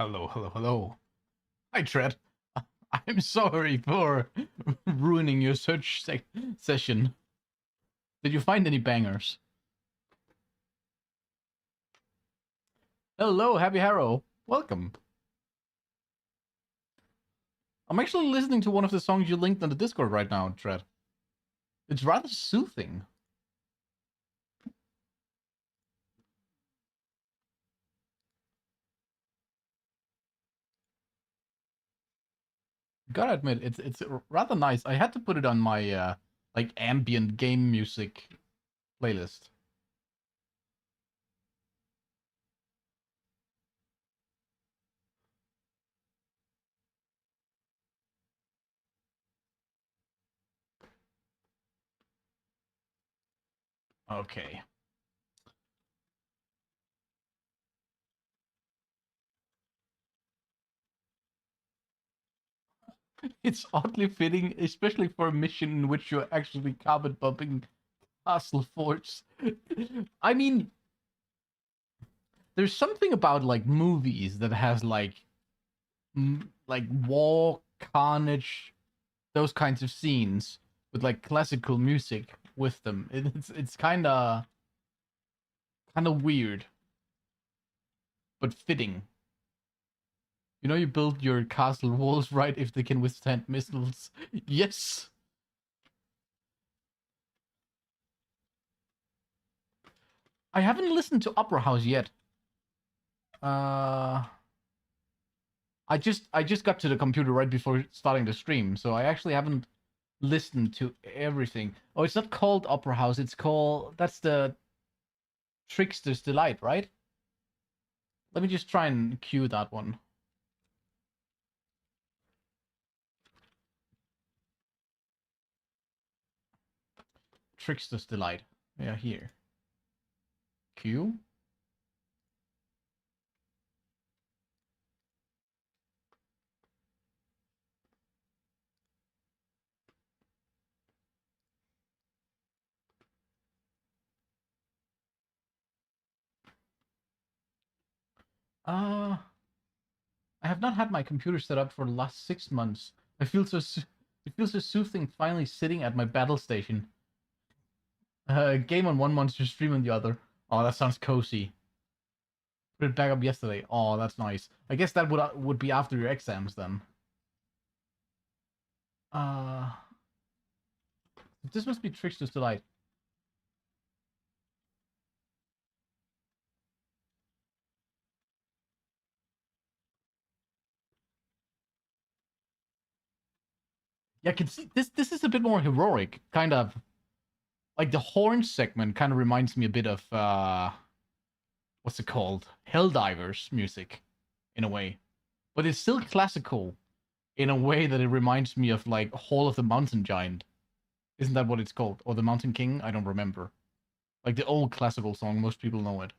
Hello, hello, hello. Hi, Tread. I'm sorry for ruining your search session. Did you find any bangers? Hello, Happy Harrow. Welcome. I'm actually listening to one of the songs you linked on the Discord right now, Tread. It's rather soothing. Gotta admit, it's rather nice. I had to put it on my like ambient game music playlist. Okay. It's oddly fitting, especially for a mission in which you're actually carpet bumping Castle Forts. I mean, there's something about like movies that has like war, carnage, those kinds of scenes with like classical music with them. It's kind of weird, but fitting. You know, you build your castle walls right if they can withstand missiles. Yes. I haven't listened to Opera House yet. Uh, I just got to the computer right before starting the stream, so I actually haven't listened to everything. Oh, it's not called Opera House. It's called that's the Trickster's Delight, right? Let me just try and cue that one. Trickster's Delight. Yeah, here. Cue. Uh, I have not had my computer set up for the last 6 months. I feel so. It feels so soothing finally sitting at my battle station. Game on one monster, stream on the other. Oh, that sounds cozy. Put it back up yesterday. Oh, that's nice. I guess that would be after your exams then. Uh, this must be Trickster's Delight. Yeah, I can see this is a bit more heroic, kind of like the horn segment kind of reminds me a bit of what's it called? Helldivers music in a way. But it's still classical in a way that it reminds me of like Hall of the Mountain Giant. Isn't that what it's called? Or the Mountain King? I don't remember. Like the old classical song, most people know it.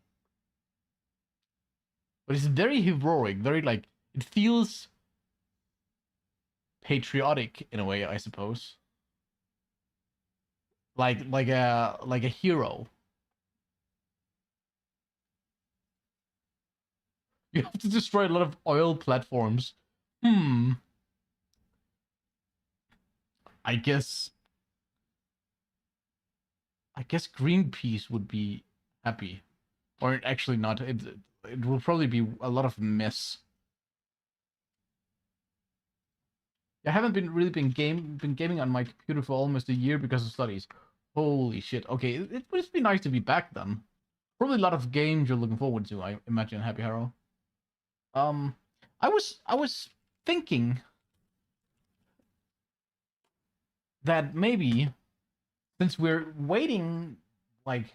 But it's very heroic, very like it feels patriotic in a way, I suppose. Like a hero. You have to destroy a lot of oil platforms. Hmm. I guess I guess Greenpeace would be happy. Or actually not. It will probably be a lot of mess. I haven't been gaming on my computer for almost a year because of studies. Holy shit. Okay, it would just be nice to be back then. Probably a lot of games you're looking forward to, I imagine, Happy Harrow. Um I was thinking that maybe since we're waiting like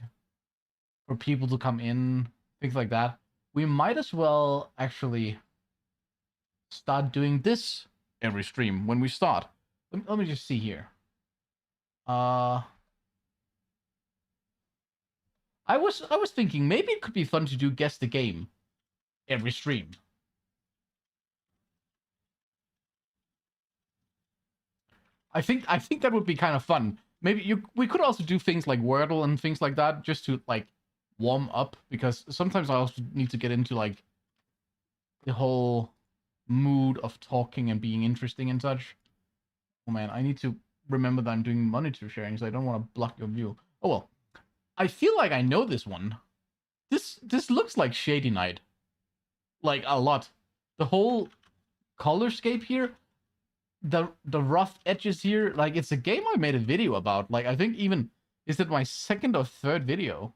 for people to come in, things like that, we might as well actually start doing this every stream when we start. Let me just see here. Uh, I was thinking maybe it could be fun to do guess the game every stream. I think that would be kind of fun. Maybe we could also do things like Wordle and things like that just to like warm up because sometimes I also need to get into like the whole mood of talking and being interesting and such. Oh man, I need to remember that I'm doing monitor sharing, so I don't want to block your view. Oh well. I feel like I know this one. This looks like Shady Night. Like, a lot. The whole colorscape here, the rough edges here, like, it's a game I made a video about. Like, I think even, is it my second or third video?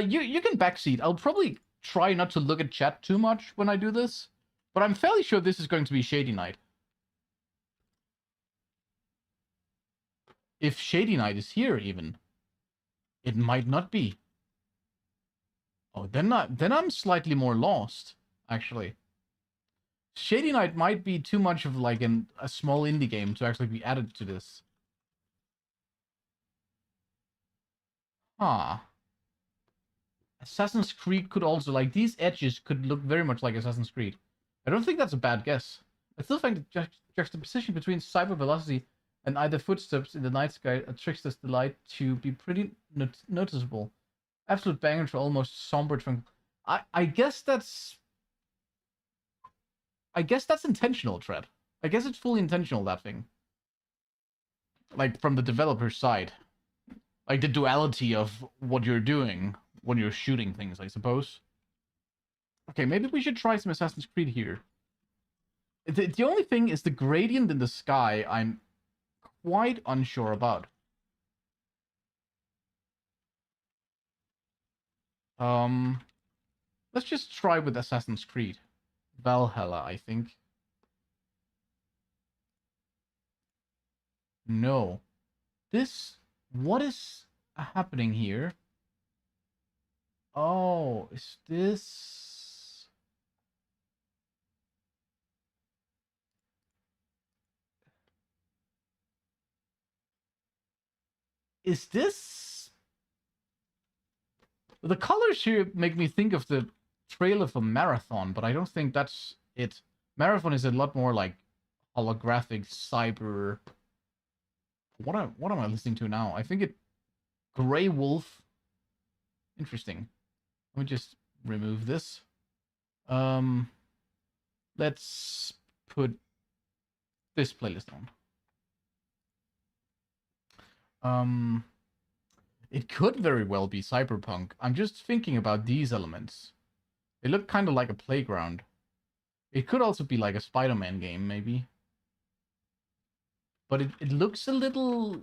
You can backseat. I'll probably try not to look at chat too much when I do this, but I'm fairly sure this is going to be Shady Night. If Shady Night is here, even, it might not be. Oh, then I'm slightly more lost, actually. Shady Night might be too much of like a small indie game to actually be added to this. Huh. Assassin's Creed could also, like, these edges could look very much like Assassin's Creed. I don't think that's a bad guess. I still find the juxtaposition between cyber velocity and either footsteps in the night sky a trickster's delight to be pretty noticeable. Absolute banger to almost somber tranquil. I guess that's intentional, Tread. I guess it's fully intentional, that thing. Like, from the developer's side. Like, the duality of what you're doing when you're shooting things, I suppose. Okay, maybe we should try some Assassin's Creed here. The only thing is the gradient in the sky I'm quite unsure about. Let's just try with Assassin's Creed. Valhalla, I think. No. What is happening here? Oh, is this... Is this... The colors here make me think of the trailer for Marathon, but I don't think that's it. Marathon is a lot more like holographic cyber... What am I listening to now? I think it... Grey Wolf. Interesting. Let me just remove this. Let's put this playlist on. It could very well be Cyberpunk. I'm just thinking about these elements. They look kind of like a playground. It could also be like a Spider-Man game, maybe. But it looks a little...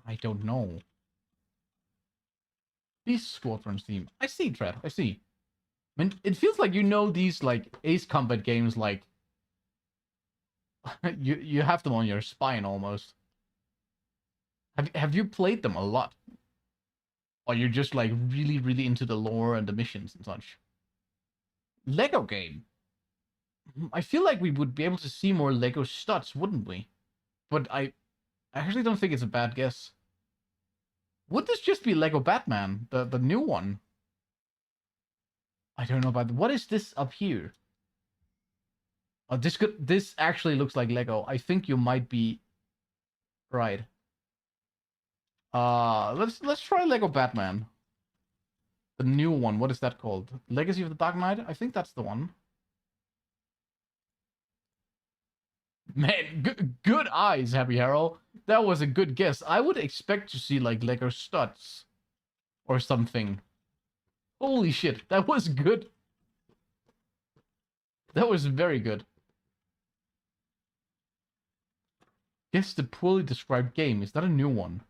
I don't know. These Squadrons theme. I see, Tread. I see. I mean, it feels like you know these, like, Ace Combat games, like... you have them on your spine, almost. Have you played them a lot? Or you're just, like, really, really into the lore and the missions and such? Lego game. I feel like we would be able to see more Lego studs, wouldn't we? But I actually don't think it's a bad guess. Would this just be Lego Batman, the new one? I don't know about what is this up here? Oh, this actually looks like Lego. I think you might be right. Let's try Lego Batman. The new one. What is that called? Legacy of the Dark Knight? I think that's the one. Man, good eyes, Happy Harrow. That was a good guess. I would expect to see, like, Lego studs. Or something. Holy shit, that was good. That was very good. Guess the poorly described game. Is that a new one?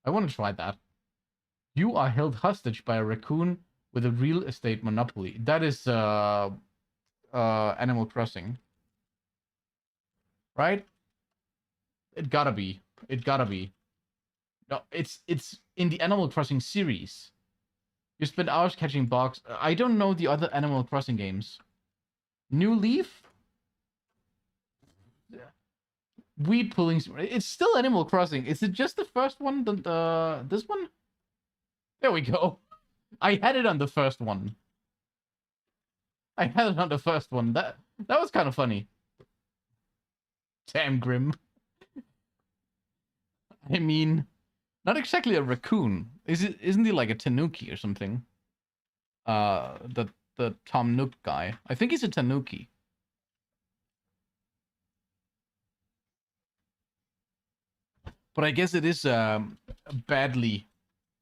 I want to try that. You are held hostage by a raccoon with a real estate monopoly. That is, Animal Crossing. Right? It gotta be. It gotta be. No, it's in the Animal Crossing series. You spend hours catching bugs. I don't know the other Animal Crossing games. New Leaf? Weed pulling. It's still Animal Crossing. Is it just the first one? This one? There we go. I had it on the first one. I had it on the first one. That was kind of funny. Damn grim. I mean, not exactly a raccoon. Isn't he like a tanuki or something? The Tom Nook guy. I think he's a Tanuki. But I guess it is badly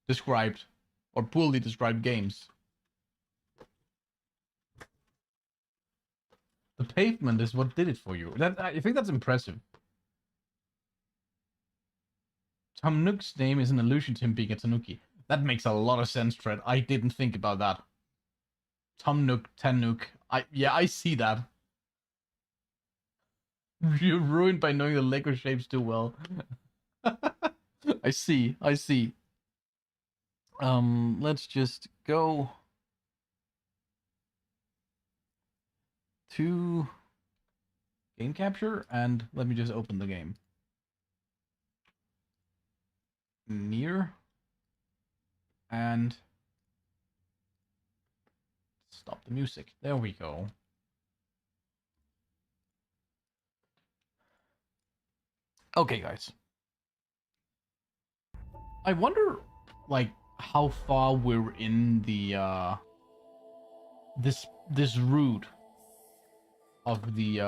described or poorly described games. The pavement is what did it for you. That I think that's impressive. Tom Nook's name is an allusion to him being a Tanuki. That makes a lot of sense, Fred. I didn't think about that. Tom Nook, Tanuk. I see that. You're ruined by knowing the Lego shapes too well. I see. Let's just go to game capture and let me just open the game. NieR and stop the music. There we go. Okay, guys. I wonder, like, how far we're in the this route of the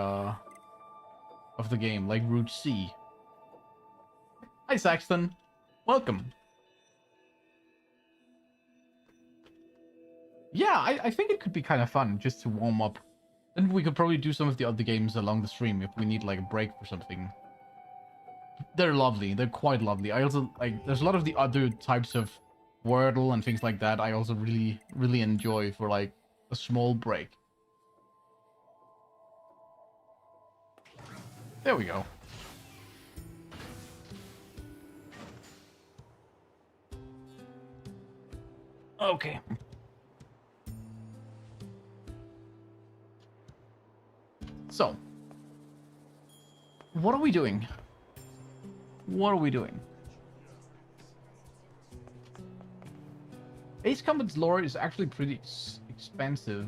game, like Route C. Hi, Saxton. Welcome. Yeah, I think it could be kind of fun just to warm up. And we could probably do some of the other games along the stream if we need like a break for something. They're lovely. They're quite lovely. I also like. There's a lot of the other types of Wordle and things like that. I also really enjoy for like a small break. There we go. Okay. So, what are we doing? What are we doing? Ace Combat's lore is actually pretty expensive,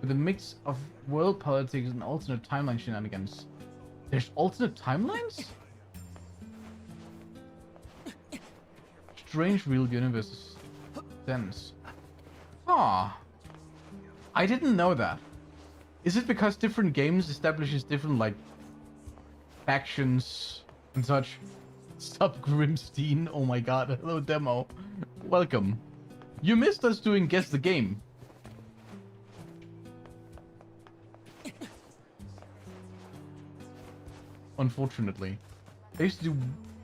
with a mix of world politics and alternate timeline shenanigans. There's alternate timelines? Strange real universes. Sense. Ah. I didn't know that. Is it because different games establishes different, like, factions and such? Sup, Grimstein? Oh my god, hello, demo. Welcome. You missed us doing Guess the Game. Unfortunately. I used to do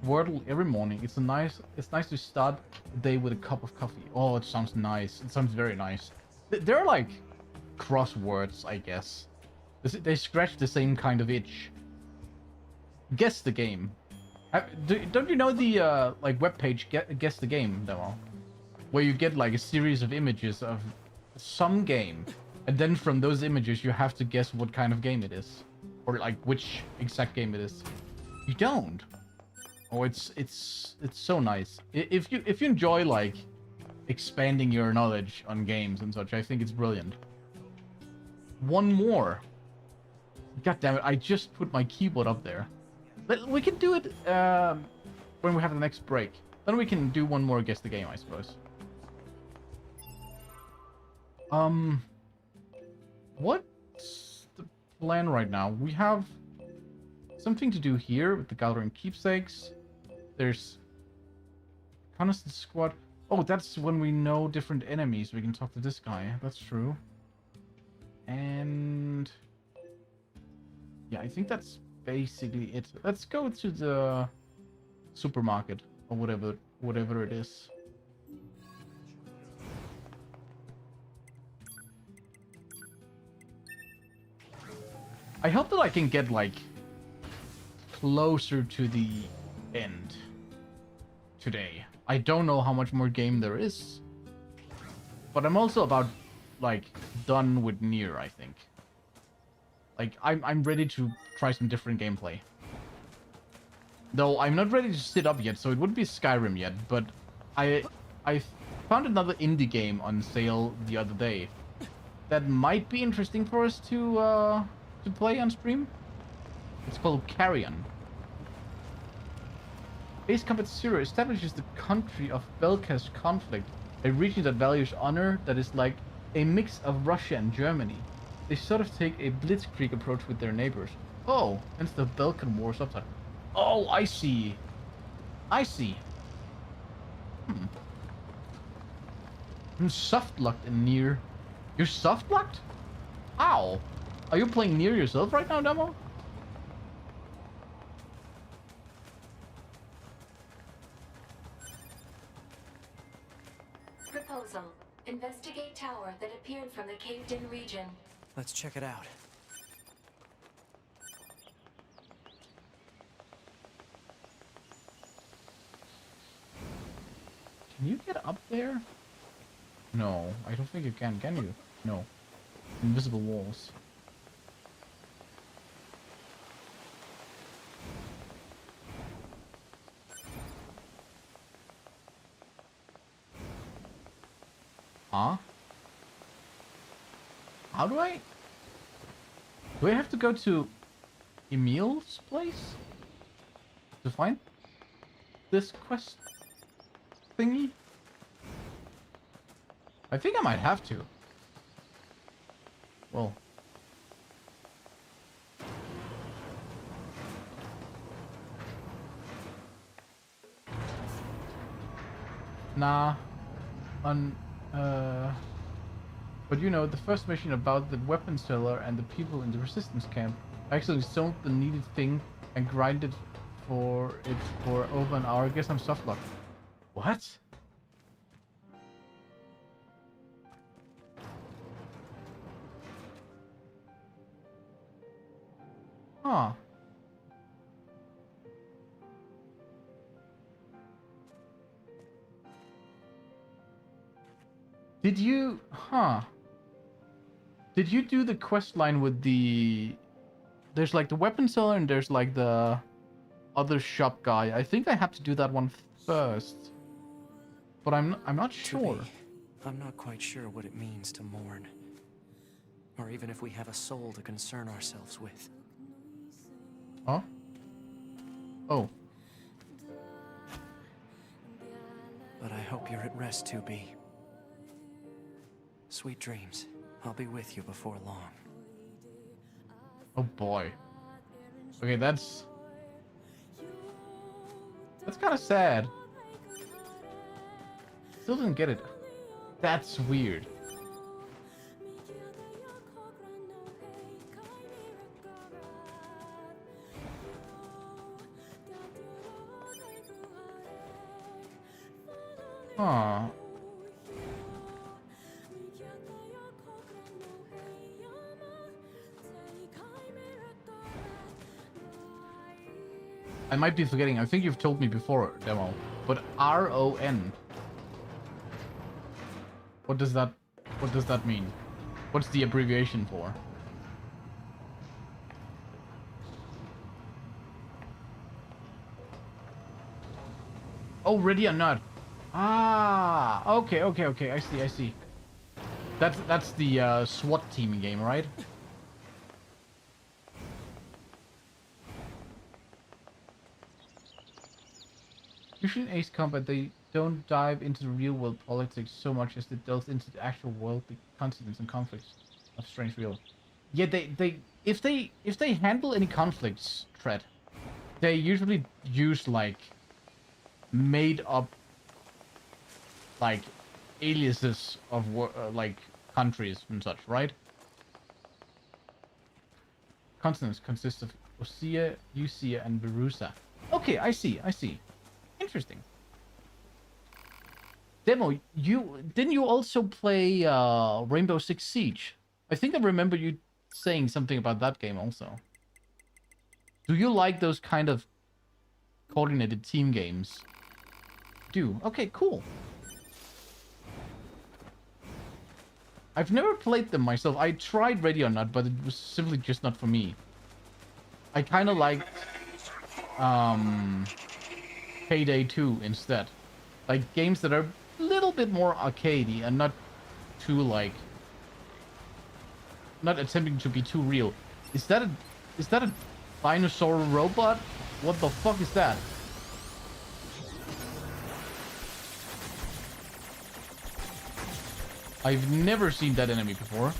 Wordle every morning. It's nice to start the day with a cup of coffee. Oh, it sounds nice. It sounds very nice. They're like crosswords, I guess. They scratch the same kind of itch. Guess the Game. Don't you know the like webpage Guess the Game demo? Where you get like a series of images of some game, and then from those images you have to guess what kind of game it is, or like which exact game it is. You don't. Oh, it's so nice. If you enjoy like expanding your knowledge on games and such, I think it's brilliant. One more. God damn it! I just put my keyboard up there. We can do it when we have the next break. Then we can do one more Guess the Game, I suppose. What's the plan right now? We have something to do here with the gathering keepsakes. There's Reconnaissance Squad. Oh, that's when we know different enemies. We can talk to this guy. That's true. And yeah, I think that's basically it. Let's go to the supermarket or whatever it is. I hope that I can get like closer to the end today. I don't know how much more game there is, but I'm also about like done with NieR, I think. Like I'm ready to try some different gameplay. Though I'm not ready to sit up yet, so it wouldn't be Skyrim yet, but I found another indie game on sale the other day that might be interesting for us to play on stream. It's called Carrion. Ace Combat Zero establishes the country of Belka's conflict, a region that values honor, that is like a mix of Russia and Germany. They sort of take a blitzkrieg approach with their neighbors. Oh, hence the Balkan War subtitle. Oh, I see. I see. I'm soft-locked in NieR. You're soft-locked? Ow. Are you playing NieR yourself right now, Demo? Proposal. Investigate tower that appeared from the caved-in region. Let's check it out. Can you get up there? No, I don't think you can you? No. Invisible walls. Huh? How do I... Do I have to go to Emil's place to find this quest thingy? I think I might have to. Well. Nah. But you know, the first mission about the weapon seller and the people in the resistance camp, I actually sold the needed thing and grinded for it for over an hour. I guess I'm softlocked. What? Huh. Did you... Huh. Did you do the quest line with the... There's like the weapon seller and there's like the other shop guy. I think I have to do that one first. But I'm not sure. I'm not quite sure what it means to mourn. Or even if we have a soul to concern ourselves with. Huh? Oh. But I hope you're at rest, 2B. Sweet dreams. I'll be with you before long. Oh boy. Okay, that's kind of sad. Still didn't get it. That's weird. Huh. I might be forgetting. I think you've told me before, Demo. But RON. What does that mean? What's the abbreviation for? Oh, ready or not? Ah, okay. I see. That's the SWAT team game, right? Usually in Ace Combat, they don't dive into the real world politics so much as they delve into the actual world, the consequences and conflicts of Strange Real. Yeah, if they handle any conflicts, Tread, they usually use like made up like aliases of like countries and such, right? Continents consist of Osea, Usea, and Verusa. Okay, I see. Interesting. Demo, didn't you also play Rainbow Six Siege? I think I remember you saying something about that game also. Do you like those kind of coordinated team games? Do. Okay, cool. I've never played them myself. I tried Ready or Not, but it was simply just not for me. I kind of liked Payday 2 instead. Like games that are a little bit more arcadey and not too like not attempting to be too real. Is that a dinosaur robot? What the fuck is that? I've never seen that enemy before.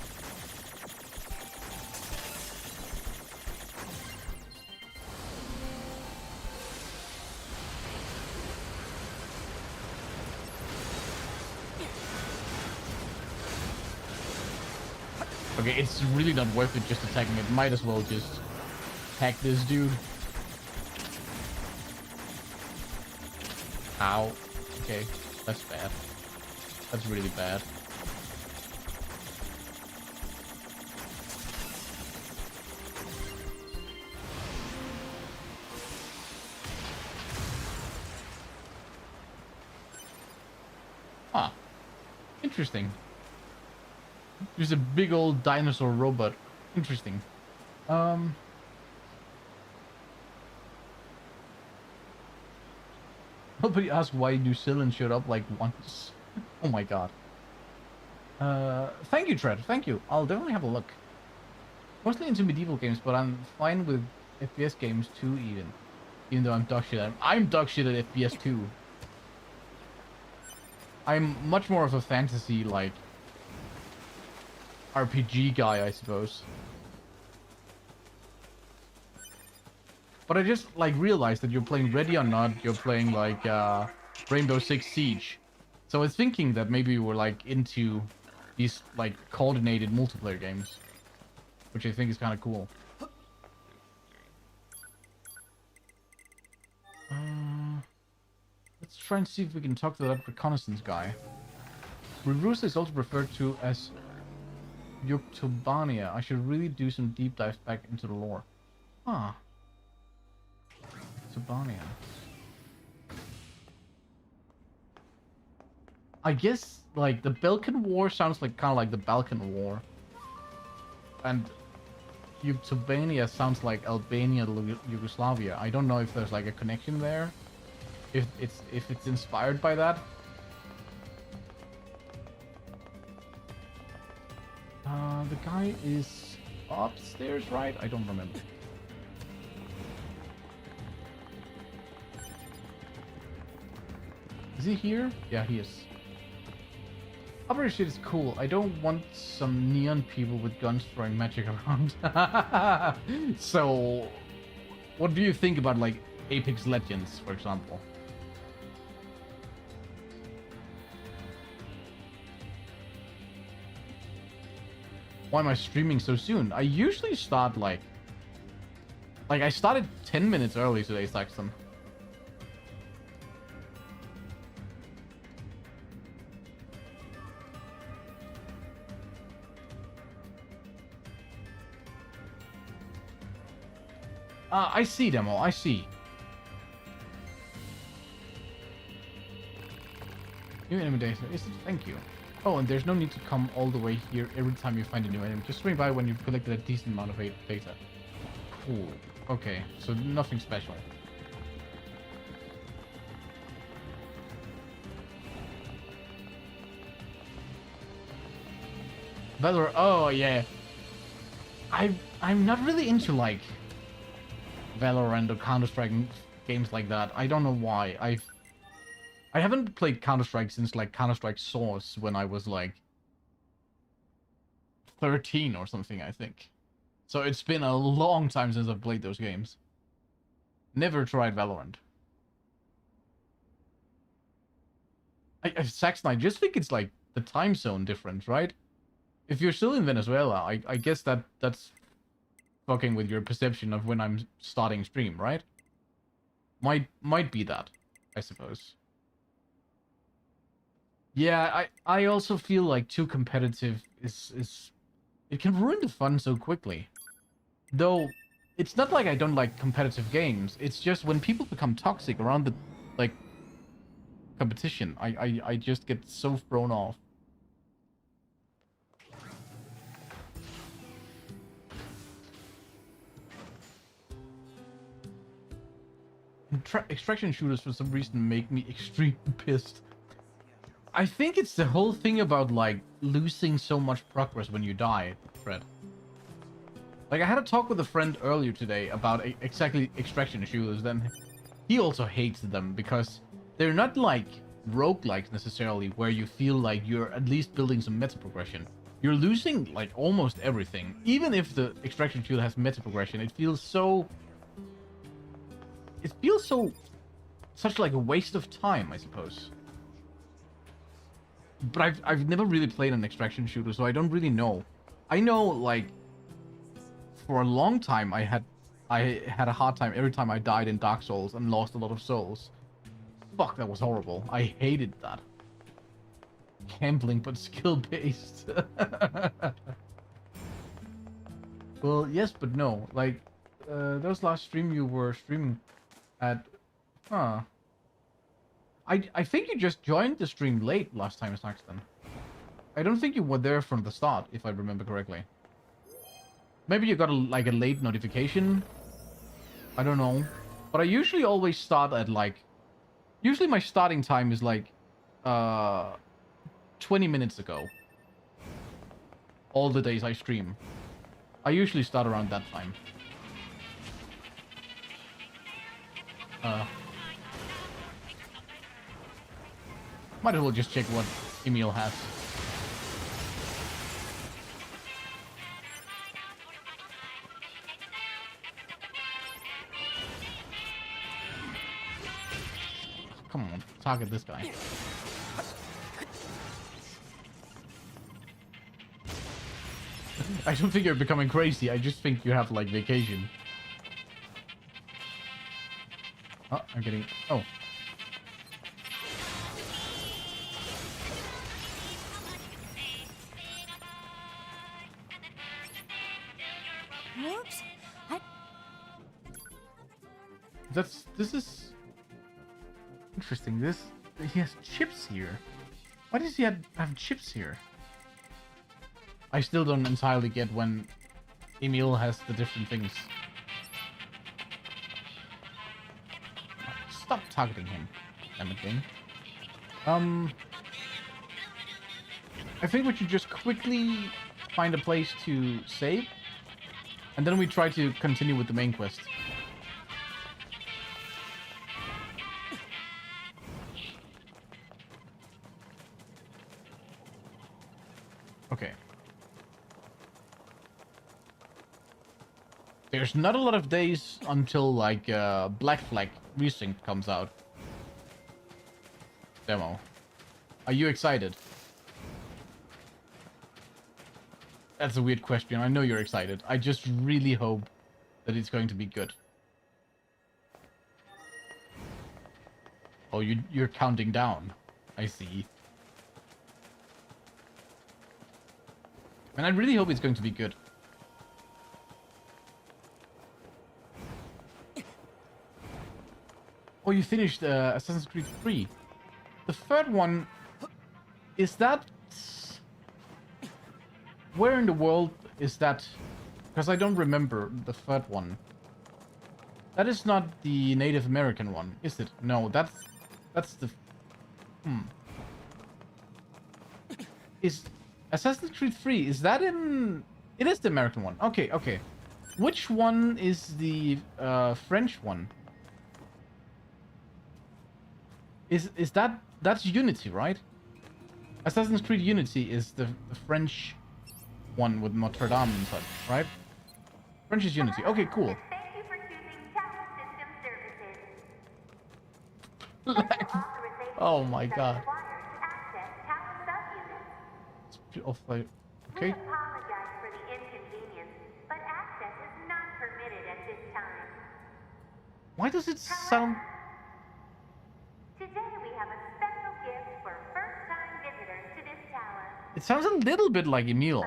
Okay, it's really not worth it just attacking it. Might as well just hack this dude. Ow. Okay, that's bad. That's really bad. Huh. Interesting. There's a big old dinosaur robot. Interesting. Nobody asked why New Zealand showed up like once. Oh my god. Thank you, Tread. Thank you. I'll definitely have a look. Mostly into medieval games, but I'm fine with FPS games too, even though I'm dog shit at. I'm dog shit at FPS too. I'm much more of a fantasy, like, RPG guy, I suppose. But I just, like, realized that you're playing Ready or Not, you're playing, like, Rainbow Six Siege. So I was thinking that maybe you were, like, into these, like, coordinated multiplayer games. Which I think is kind of cool. Let's try and see if we can talk to that reconnaissance guy. Rerusa is also referred to as Yuktobania. I should really do some deep dives back into the lore. Huh. Yuktobania. I guess, like, the Balkan War sounds like kind of like the Balkan War. And Yuktobania sounds like Albania, Yugoslavia. I don't know if there's, like, a connection there. If it's inspired by that. The guy is upstairs, right? I don't remember. Is he here? Yeah, he is. Upper shit is cool. I don't want some neon people with guns throwing magic around. So, what do you think about, like, Apex Legends, for example? Why am I streaming so soon? I usually start, like I started 10 minutes early today, Saxton. I see, Demo. I see. New enemy data. Thank you. Oh, and there's no need to come all the way here every time you find a new enemy. Just swing by when you've collected a decent amount of data. Cool. Okay, so nothing special. Valor. Oh yeah. I'm not really into, like, Valorant or Counter-Strike games like that. I don't know why. I haven't played Counter-Strike since, like, Counter-Strike Source when I was, like, 13 or something, I think. So it's been a long time since I've played those games. Never tried Valorant. Saxon, I just think it's, like, the time zone difference, right? If you're still in Venezuela, I guess that's fucking with your perception of when I'm starting stream, right? Might be that, I suppose. Yeah, I also feel like too competitive is it can ruin the fun so quickly. Though it's not like I don't like competitive games. It's just when people become toxic around the, like, competition, I just get so thrown off. Extraction shooters for some reason make me extremely pissed. I think it's the whole thing about, like, losing so much progress when you die, Fred. Like, I had a talk with a friend earlier today about exactly extraction shooters, then he also hates them because they're not, like, roguelikes necessarily, where you feel like you're at least building some meta progression. You're losing like almost everything. Even if the extraction shield has meta progression, it feels so. It feels so. Such like a waste of time, I suppose. But I've never really played an extraction shooter, so I don't really know. I know like for a long time I had a hard time every time I died in Dark Souls and lost a lot of souls. Fuck, that was horrible. I hated that. Gambling, but skill-based. Well, yes, but no. Like, that was last stream you were streaming at... Huh. I think you just joined the stream late last time, Saxton. I don't think you were there from the start, if I remember correctly. Maybe you got like a late notification. I don't know. But I usually always start at like... Usually my starting time is like... 20 minutes ago. All the days I stream. I usually start around that time. Might as well just check what Emil has. Come on, target this guy. I don't think you're becoming crazy. I just think you have like vacation. Oh, I'm getting... Oh. Whoops. This is interesting. He has chips here. Why does he have chips here? I still don't entirely get when Emil has the different things. Stop targeting him, damn it, game. I think we should just quickly find a place to save, and then we try to continue with the main quest. Okay. There's not a lot of days until like Black Flag Resync comes out. Demo. Are you excited? That's a weird question. I know you're excited. I just really hope that it's going to be good. Oh, you're counting down. I see. And I really hope it's going to be good. Oh, you finished Assassin's Creed 3. The third one... Is that... Where in the world is that? Because I don't remember the third one. That is not the Native American one, is it? No, that's the... Is Assassin's Creed 3, is that in... It is the American one. Okay, okay. Which one is the French one? Is that... That's Unity, right? Assassin's Creed Unity is the French one with Notre Dame and such, right? French is Unity. Okay, cool. Thank you for choosing Tower System Services. Oh my god. Okay. Okay. We apologize for the inconvenience, but access is not permitted at this time. Why does it sound... Today we have a special gift for first-time visitors to this tower. It sounds a little bit like Emil,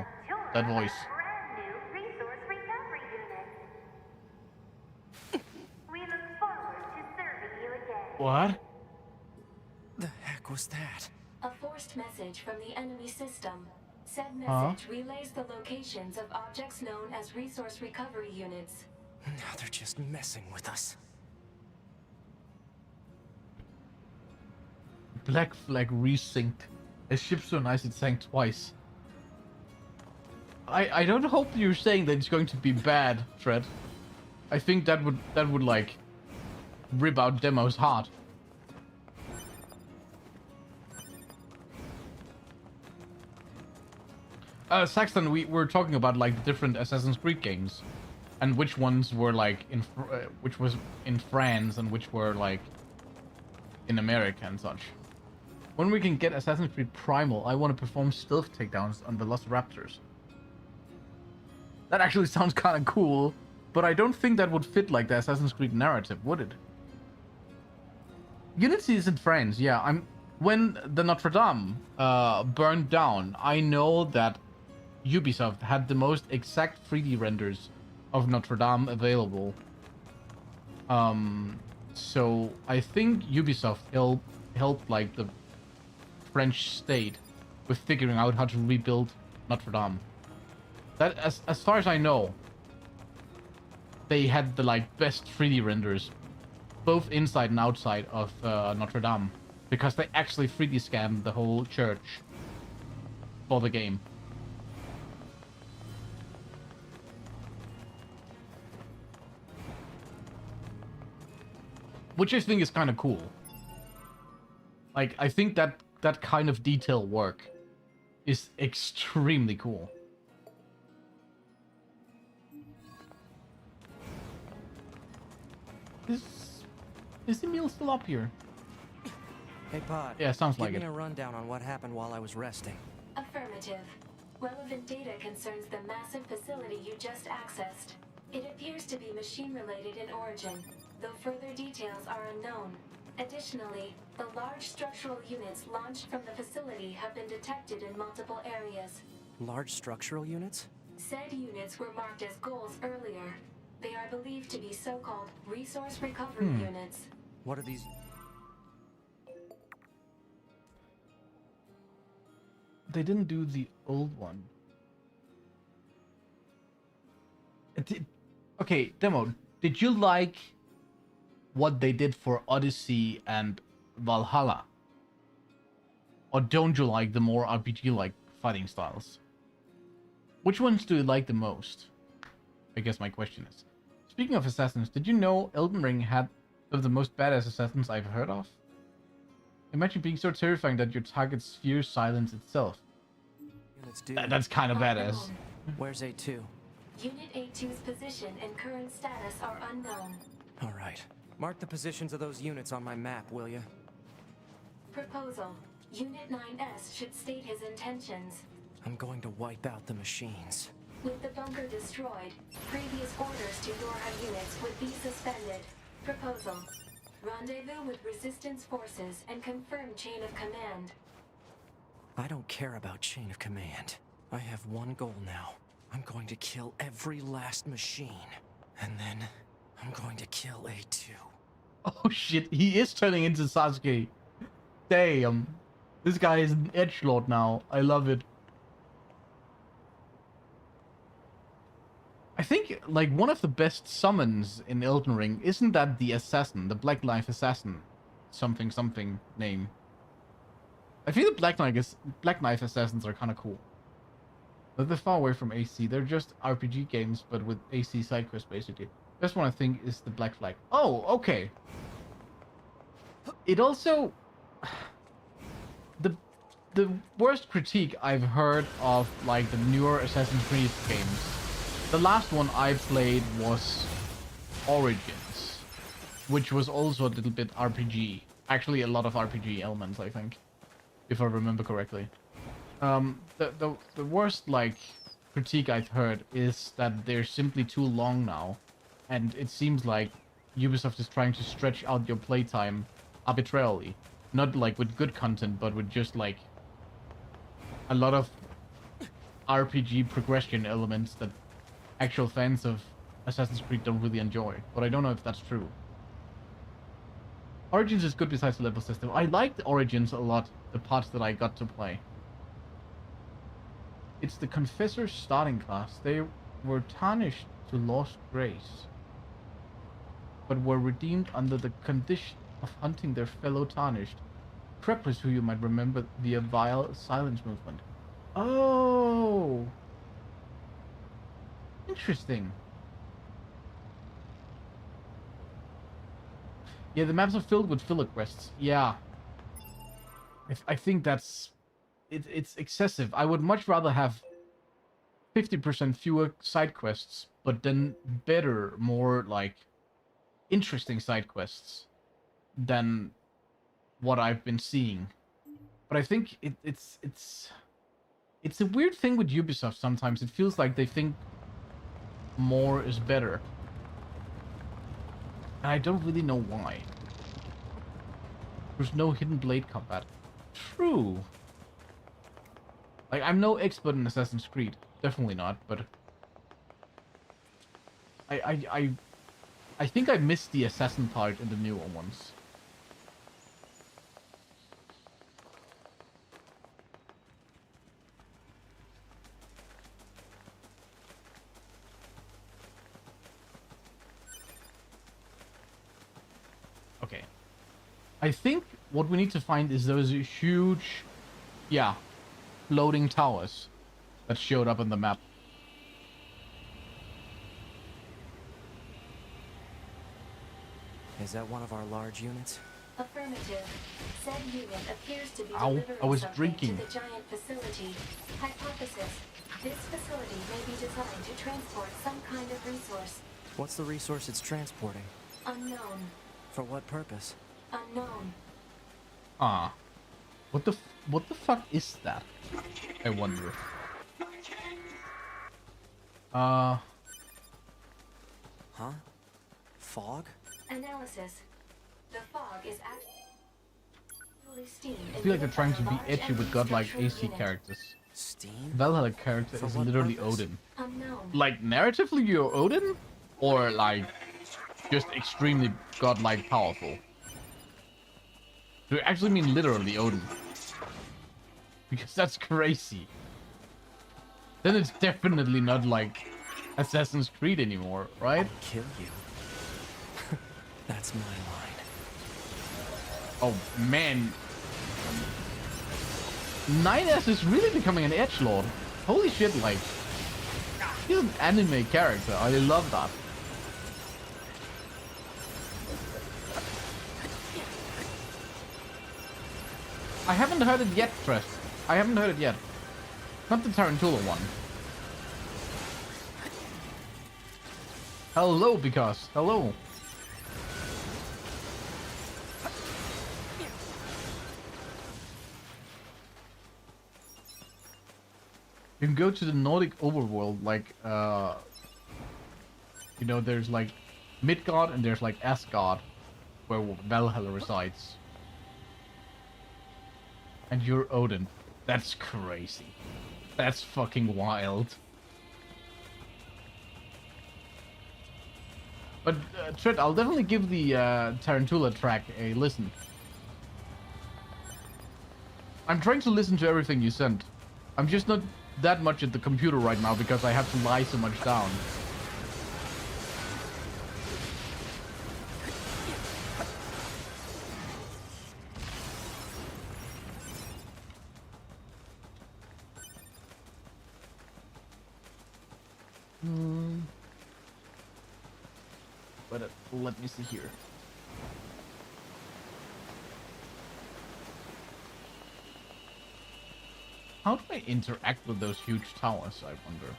that voice. Brand new resource recovery unit. We look forward to serving you again. What? The heck was that? A forced message from the enemy system. Said message relays the locations of objects known as resource recovery units. Now they're just messing with us. Black Flag Resynced. A ship so nice it sank twice. I don't hope you're saying that it's going to be bad, Fred. I think that would like rip out Demo's heart. Saxton, we were talking about like the different Assassin's Creed games, and which ones were like in which was in France and which were like in America and such. When we can get Assassin's Creed Primal, I want to perform stealth takedowns on Velociraptors. That actually sounds kind of cool, but I don't think that would fit like the Assassin's Creed narrative, would it? Unity is in France, yeah. When the Notre Dame burned down, I know that Ubisoft had the most exact 3D renders of Notre Dame available. So I think Ubisoft helped like the French state with figuring out how to rebuild Notre Dame. That, as far as I know, they had the like best 3D renders, both inside and outside of Notre Dame, because they actually 3D scanned the whole church for the game. Which I think is kind of cool. Like, I think that kind of detail work is extremely cool. Is Emil still up here? Hey, Pod. Yeah, sounds like it. Give me a rundown on what happened while I was resting. Affirmative. Relevant data concerns the massive facility you just accessed. It appears to be machine-related in origin, though further details are unknown. Additionally, the large structural units launched from the facility have been detected in multiple areas. Large structural units? Said units were marked as goals earlier. They are believed to be so-called resource recovery units. What are these? They didn't do the old one. Okay, Demo, did you like what they did for Odyssey and Valhalla? Or don't you like the more RPG-like fighting styles? Which ones do you like the most? I guess my question is. Speaking of assassins, did you know Elden Ring had one of the most badass assassins I've heard of? Imagine being so terrifying that your target's fear silence itself. Units do. That's kind of badass. Where's A2? Unit A2's position and current status are unknown. All right. Mark the positions of those units on my map, will you? Proposal. Unit 9S should state his intentions. I'm going to wipe out the machines. With the bunker destroyed, previous orders to Yorha units would be suspended. Proposal. Rendezvous with resistance forces and confirm chain of command. I don't care about chain of command. I have one goal now. I'm going to kill every last machine. And then I'm going to kill A2. Oh shit, he is turning into Sasuke. Damn. This guy is an edgelord now. I love it. I think, like, one of the best summons in Elden Ring, isn't that the assassin, the Black Knife assassin? Something name. I feel the Black Knife assassins are kind of cool. But they're far away from AC. They're just RPG games, but with AC side quests, basically. Best one, I think, is the Black Flag. Oh, okay. It also... The worst critique I've heard of, like, the newer Assassin's Creed games. The last one I played was Origins, which was also a little bit RPG. Actually, a lot of RPG elements, I think, if I remember correctly. The worst, like, critique I've heard is that they're simply too long now, and it seems like Ubisoft is trying to stretch out your playtime arbitrarily. Not, like, with good content, but with just, like, a lot of RPG progression elements that actual fans of Assassin's Creed don't really enjoy. But I don't know if that's true. Origins is good besides the level system. I liked Origins a lot, the parts that I got to play. It's the Confessor's starting class. They were tarnished to lost grace, but were redeemed under the condition of hunting their fellow tarnished. Preppers who you might remember via vile silence movement. Oh! Interesting. Yeah, the maps are filled with filler quests. Yeah. I think that's... It's excessive. I would much rather have 50% fewer side quests, but then better, more like interesting side quests than what I've been seeing. But I think it's a weird thing with Ubisoft sometimes. It feels like they think more is better. And I don't really know why. There's no hidden blade combat. True. Like, I'm no expert in Assassin's Creed. Definitely not, but I think I missed the assassin part in the newer ones. Okay. I think what we need to find is those huge, yeah, floating towers that showed up on the map. Is that one of our large units? Affirmative. Said unit appears to be Ow, delivering I was something drinking. to the giant facility. Hypothesis. This facility may be designed to transport some kind of resource. What's the resource it's transporting? Unknown. For what purpose? Unknown. Ah. What the fuck is that? I wonder. Huh? Fog? Analysis. The fog is actually steam. I feel like they're trying to be edgy with godlike AC characters. Steam? Valhalla character For is what literally purpose? Odin. Unknown. Like, narratively you're Odin? Or, like, just extremely godlike powerful? Do you actually mean literally Odin? Because that's crazy. Then it's definitely not like Assassin's Creed anymore, right? I'll kill you. That's my line. Oh, man. 9S is really becoming an edgelord. Holy shit, like... He's an anime character. I love that. I haven't heard it yet, Tress. I haven't heard it yet. Not the Tarantula one. Hello, because. Hello. You can go to the Nordic overworld, like, you know, there's like Midgard and there's like Asgard, where Valhalla resides. And you're Odin. That's crazy. That's fucking wild. But, Tret, I'll definitely give the Tarantula track a listen. I'm trying to listen to everything you sent. I'm just not that much at the computer right now because I have to lie so much down. But let me see here. How do I interact with those huge towers, I wonder?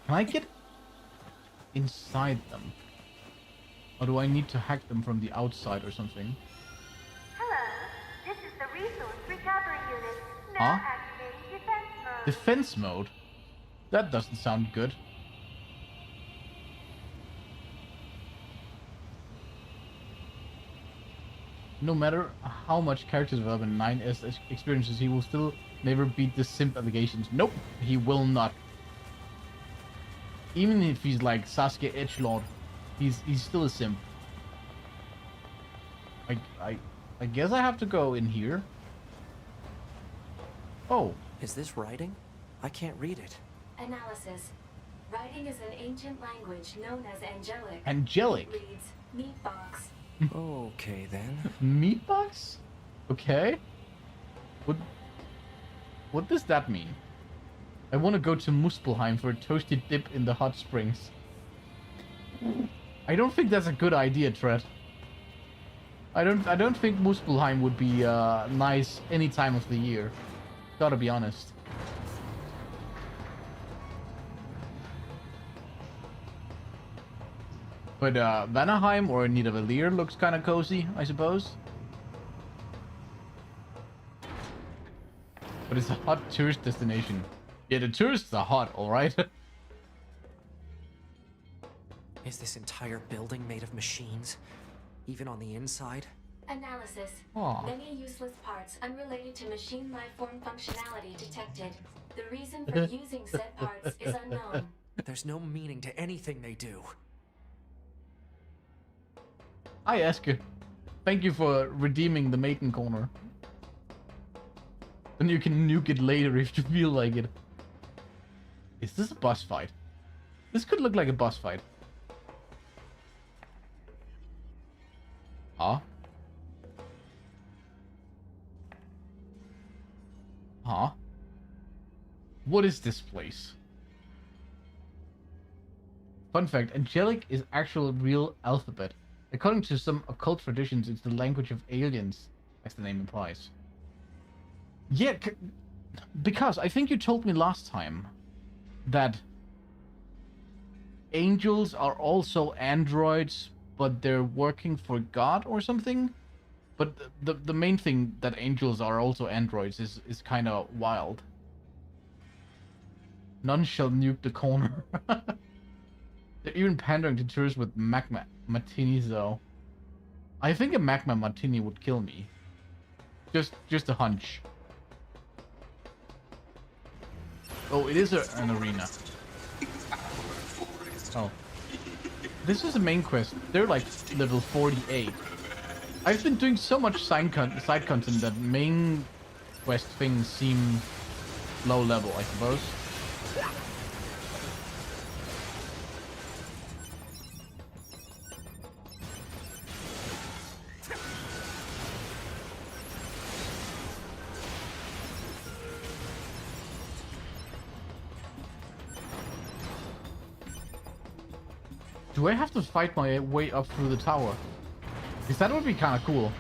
Can I get inside them? Or do I need to hack them from the outside or something? Hello, this is the resource recovery unit. Now Huh? activating defense mode. Defense mode? That doesn't sound good. No matter how much character development 9S experiences, he will still never beat the simp allegations. Nope, he will not. Even if he's like Sasuke Edgelord, he's still a simp. I guess I have to go in here. Oh, Is this writing? I can't read it. Analysis. Writing is an ancient language known as angelic. angelic. Reads meat box. Okay, then. Meat box? Okay. What does that mean? I want to go to Muspelheim for a toasted dip in the hot springs. I don't think that's a good idea, Tret. I don't think Muspelheim would be nice any time of the year. Gotta be honest. But Vanaheim or Nidavellir looks kind of cozy, I suppose. But it's a hot tourist destination. Yeah, the tourists are hot, alright? Is this entire building made of machines? Even on the inside? Analysis. Aw. Many useless parts unrelated to machine lifeform functionality detected. The reason for using said parts is unknown. There's no meaning to anything they do. Hi, Esker. Thank you for redeeming the Maiden Corner. Then you can nuke it later if you feel like it. Is this a boss fight? This could look like a boss fight. Huh? Huh? What is this place? Fun fact, Angelic is actual real alphabet. According to some occult traditions, it's the language of aliens, as the name implies. Yeah, because I think you told me last time that angels are also androids, but they're working for God or something. But the main thing that angels are also androids is kind of wild. None shall nuke the corner. They're even pandering to tourists with magma martinis, though. I think a magma martini would kill me. Just a hunch. Oh, it is an arena. Oh. This is a main quest. They're like level 48. I've been doing so much side content that main quest things seem low level, I suppose. Do I have to fight my way up through the tower? Because that would be kind of cool.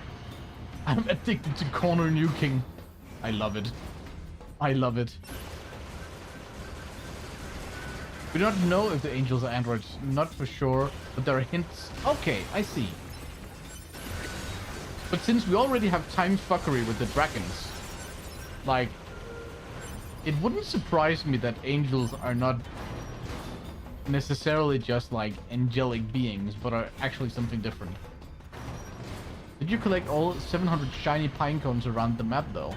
I'm addicted to corner nuking. I love it. I love it. We don't know if the angels are androids. Not for sure, but there are hints. Okay, I see. But since we already have time fuckery with the dragons, like, it wouldn't surprise me that angels are not necessarily just like angelic beings, but are actually something different. Did you collect all 700 shiny pine cones around the map, though?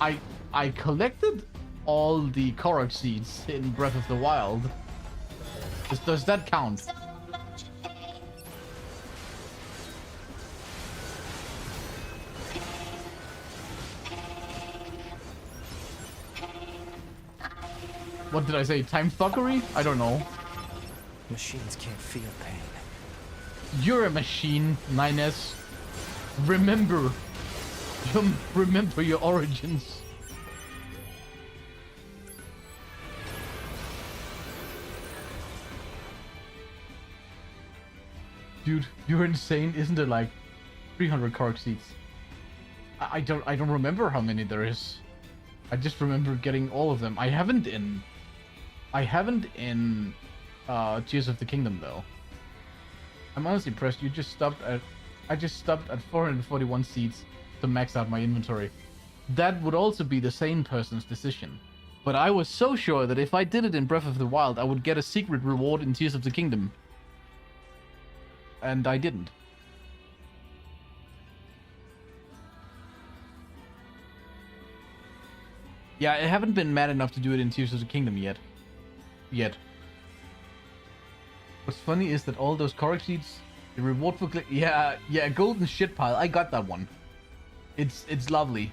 I collected all the Korok seeds in Breath of the Wild. Does that count? What did I say? Time fuckery? I don't know. Machines can't feel pain. You're a machine, 9S. Remember. Remember your origins. Dude, you're insane. Isn't it like 300 Korok seeds? I don't remember how many there is. I just remember getting all of them. I haven't in Tears of the Kingdom, though. I'm honestly impressed. I just stopped at 441 seeds to max out my inventory. That would also be the sane person's decision. But I was so sure that if I did it in Breath of the Wild, I would get a secret reward in Tears of the Kingdom. And I didn't. Yeah, I haven't been mad enough to do it in Tears of the Kingdom yet. What's funny is that all those Korok seeds, the reward for click, yeah, golden shit pile. I got that one. It's lovely.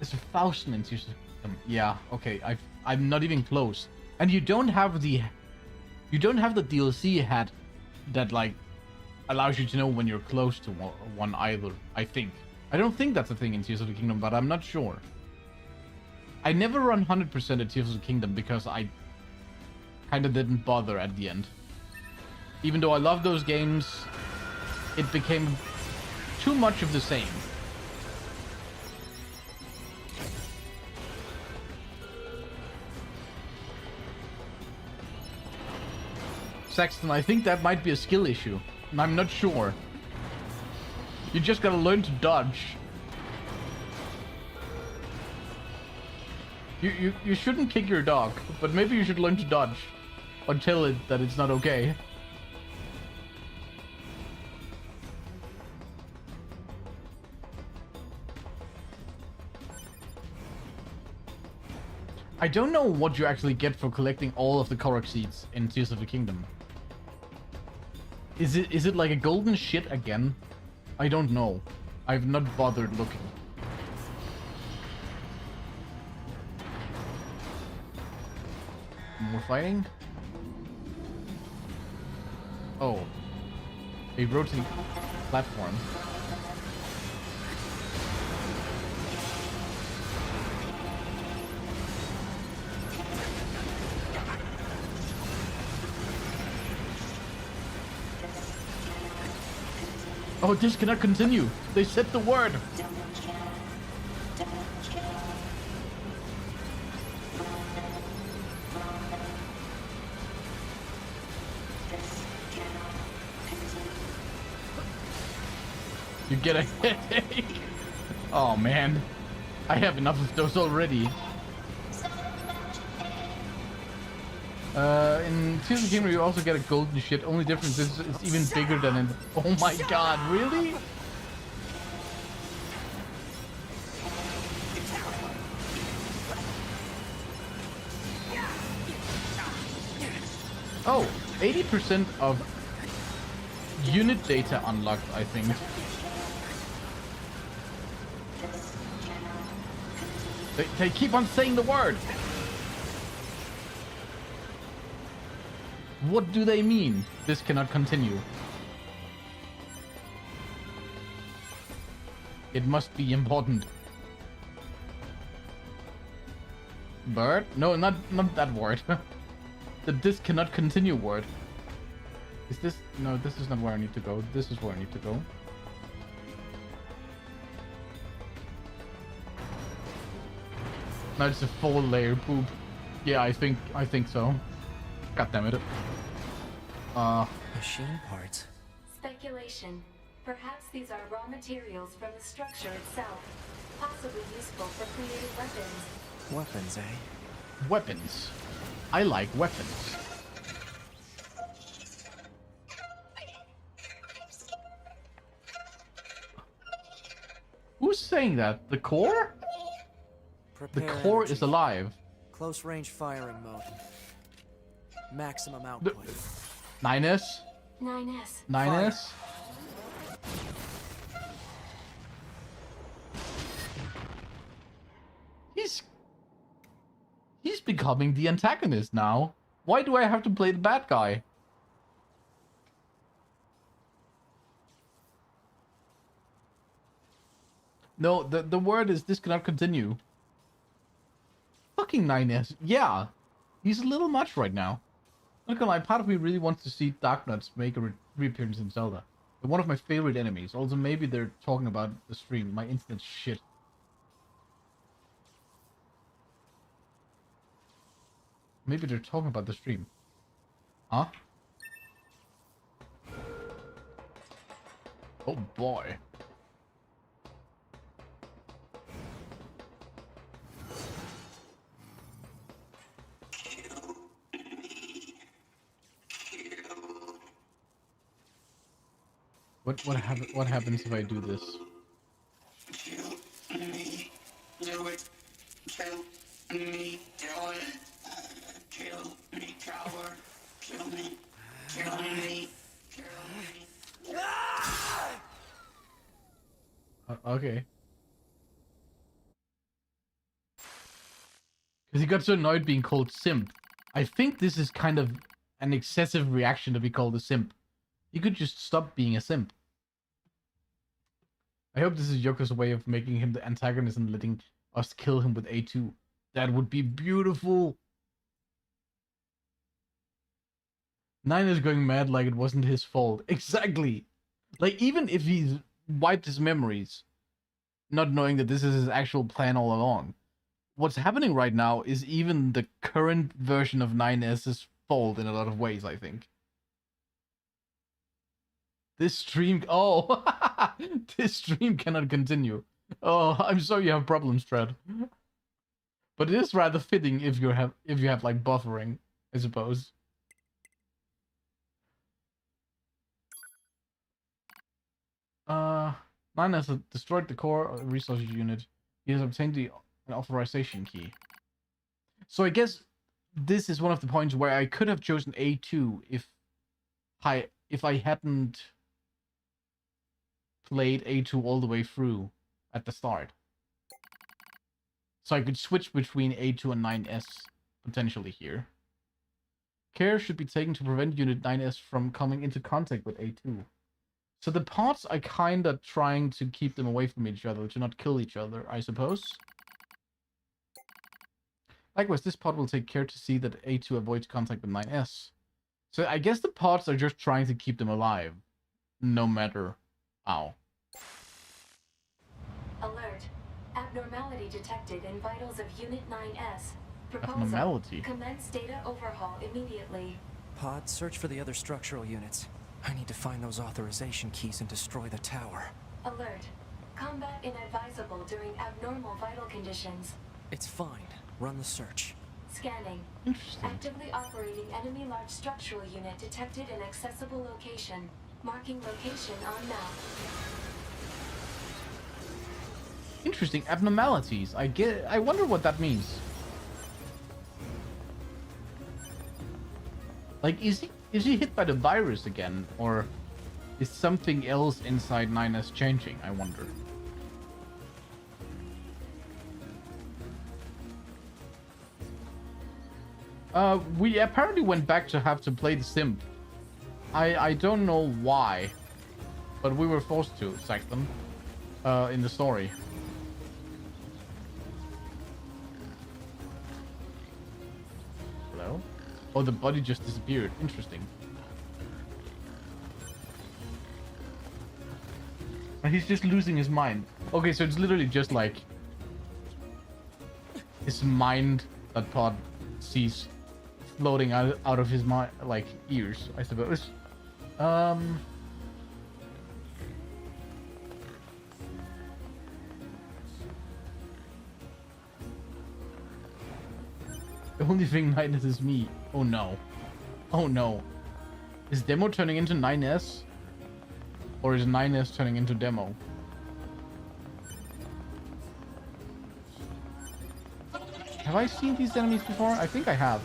There's 1,000 in Tears of the Kingdom. Yeah, okay, I'm not even close. And you don't have the DLC hat that like allows you to know when you're close to one either. I think. I don't think that's a thing in Tears of the Kingdom, but I'm not sure. I never run 100% at Tears of the Kingdom because I kind of didn't bother at the end. Even though I love those games, it became too much of the same. Saxton, I think that might be a skill issue. And I'm not sure. You just gotta learn to dodge. You shouldn't kick your dog, but maybe you should learn to dodge. Or tell it that it's not okay. I don't know what you actually get for collecting all of the Korok seeds in Tears of the Kingdom. Is it like a golden shit again? I don't know. I've not bothered looking. More fighting? Oh. A rotating platform. Oh, this cannot continue. They said the word. You get a headache. Oh man, I have enough of those already. In Tears of the Kingdom, you also get a golden shit. Only difference is it's even bigger than in. Oh my god, really? Oh, 80% of unit data unlocked, I think. They keep on saying the word. What do they mean? This cannot continue. It must be important. Bird? No, not that word. The this cannot continue word. Is this? No, this is not where I need to go. This is where I need to go. No, it's a full layer poop. Yeah, I think so. God damn it. Machine parts. Speculation. Perhaps these are raw materials from the structure itself, possibly useful for creating weapons. Weapons, eh? Weapons. I like weapons. Who's saying that? The core? The Prepare core energy. is alive. Close range firing mode. Maximum output. 9S? 9S. 9S? He's becoming the antagonist now. Why do I have to play the bad guy? No, the word is this cannot continue. Fucking 9S. Yeah. He's a little much right now. Not gonna lie, part of me really wants to see Darknuts make a reappearance in Zelda. They're one of my favorite enemies. Also, maybe they're talking about the stream. My internet's shit. Maybe they're talking about the stream. Huh? Oh boy. What happens if I do this? Kill me, do it. Kill me, do it. Kill me, coward. Kill me, kill me, kill me. Okay. Because he got so annoyed being called simp. I think this is kind of an excessive reaction to be called a simp. He could just stop being a simp. I hope this is Yoko's way of making him the antagonist and letting us kill him with A2. That would be beautiful. 9 is going mad like it wasn't his fault. Exactly. Like, even if he's wiped his memories, not knowing that this is his actual plan all along, what's happening right now is even the current version of 9S's fault in a lot of ways, I think. This stream. Oh, this stream cannot continue. Oh, I'm sorry you have problems, Tread. But it is rather fitting if you have like buffering, I suppose. Nine has destroyed the core resources unit. He has obtained an authorization key. So I guess this is one of the points where I could have chosen A2 if I hadn't played A2 all the way through at the start. So I could switch between A2 and 9S potentially here. Care should be taken to prevent Unit 9S from coming into contact with A2. So the pods are kinda trying to keep them away from each other, to not kill each other, I suppose. Likewise, this pod will take care to see that A2 avoids contact with 9S. So I guess the pods are just trying to keep them alive, no matter how. Alert. Abnormality detected in vitals of Unit 9S. Proposal. Abnormality? Commence data overhaul immediately. Pod, search for the other structural units. I need to find those authorization keys and destroy the tower. Alert. Combat inadvisable during abnormal vital conditions. It's fine. Run the search. Scanning. Interesting. Actively operating enemy large structural unit detected in accessible location. Marking location on map. Interesting. Abnormalities. I wonder what that means. Like, is he hit by the virus again? Or is something else inside 9S changing? I wonder. We apparently went back to have to play the simp. I don't know why. But we were forced to, Saxton. In the story. Hello? Oh, the body just disappeared. Interesting. And he's just losing his mind. Okay, so it's literally just like his mind that Pod sees floating out of his mind, like ears, I suppose. The only thing 9S is me. Oh no. Oh no. Is Demo turning into 9S? Or is 9S turning into Demo? Have I seen these enemies before? I think I have.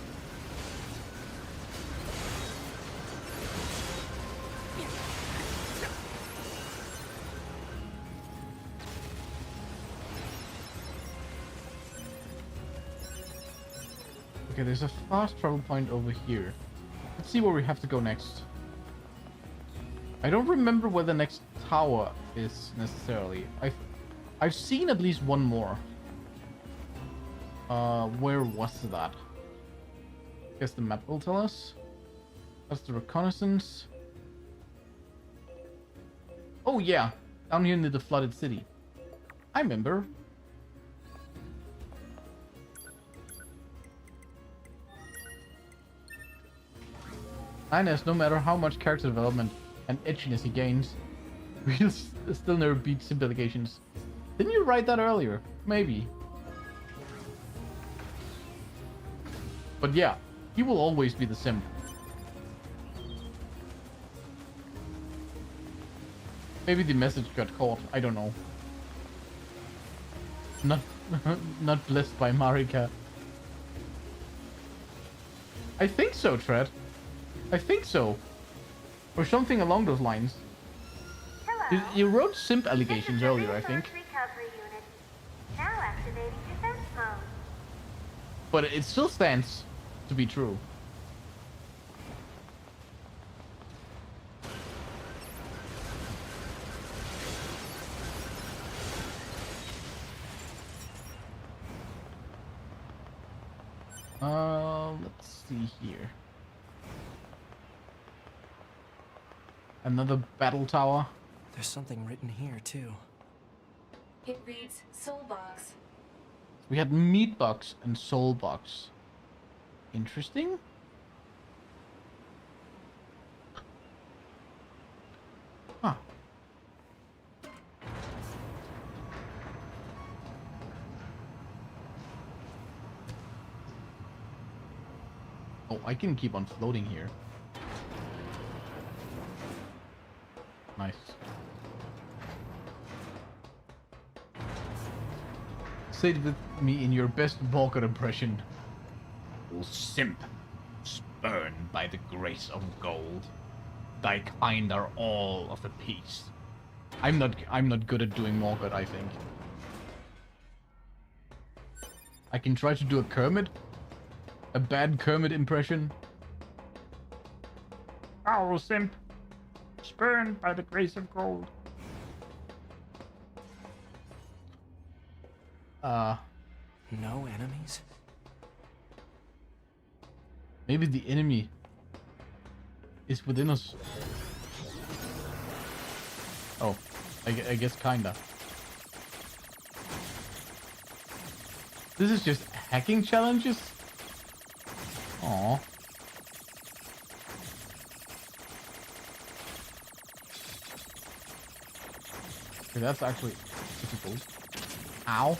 Okay, there's a fast travel point over here. Let's see where we have to go next. I don't remember where the next tower is necessarily. I've seen at least one more. Where was that? Guess the map will tell us. That's the reconnaissance. Oh yeah, down here near the flooded city. I remember. Ines, no matter how much character development and edginess he gains, we'll still never beat simplifications. Didn't you write that earlier? Maybe. But yeah, he will always be the simp. Maybe the message got caught. I don't know. Not, not blessed by Marika. I think so, Tread. I think so. Or something along those lines. Hello. You wrote simp allegations This is the earlier, I think. resource recovery unit. Now activating defense mode. But it still stands to be true. Let's see here. Another battle tower. There's something written here, too. It reads Soulbox. We had meat box and soul box. Interesting. Oh, I can keep on floating here. Nice. Say it with me in your best Walker impression. O simp, spurned by the grace of gold, thy kind are all of a piece. I'm not good at doing Walker, I think. I can try to do a Kermit. A bad Kermit impression. Oh, simp, spurned by the grace of gold. No enemies? Maybe the enemy is within us. Oh, I guess kinda. This is just hacking challenges? Aww. Okay, that's actually difficult. Ow.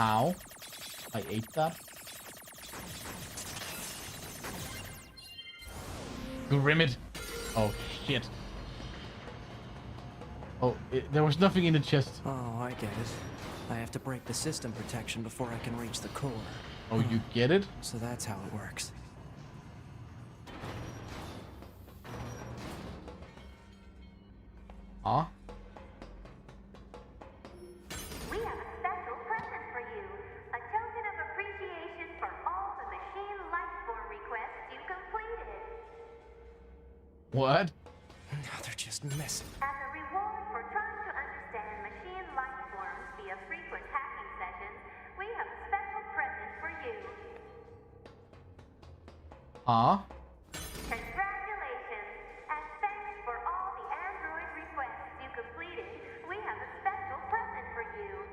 Ow. I ate that. Grimmit. Oh, shit. Oh, there was nothing in the chest. Oh, I get it. I have to break the system protection before I can reach the core. Oh, you get it? So that's how it works. Huh? We have a special present for you. A token of appreciation for all the machine life form requests you completed. What? Now they're just messing. As a reward for trying to understand machine life forms via frequent hacking sessions, we have a special present for you. Huh? Congratulations! As thanks for all the Android requests you completed, we have a special present for you.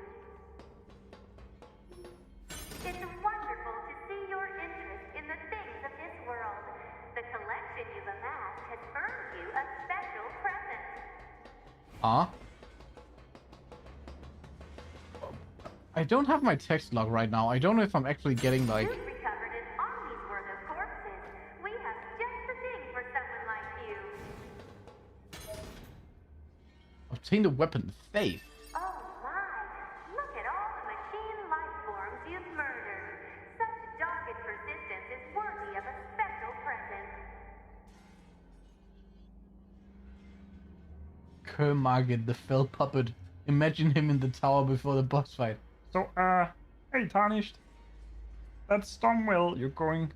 It's wonderful to see your interest in the things of this world. The collection you've amassed has earned you a special present. Huh? I don't have my text log right now. I don't know if I'm actually getting like... You've recovered an army's worth of corpses. We have just the thing for someone like you. Obtained a weapon. Faith. Oh my! Look at all the machine life forms you've murdered. Such dogged persistence is worthy of a special present. Kermagid, the fell puppet. Imagine him in the tower before the boss fight. So, hey, Tarnished. That Stormwell you're gonna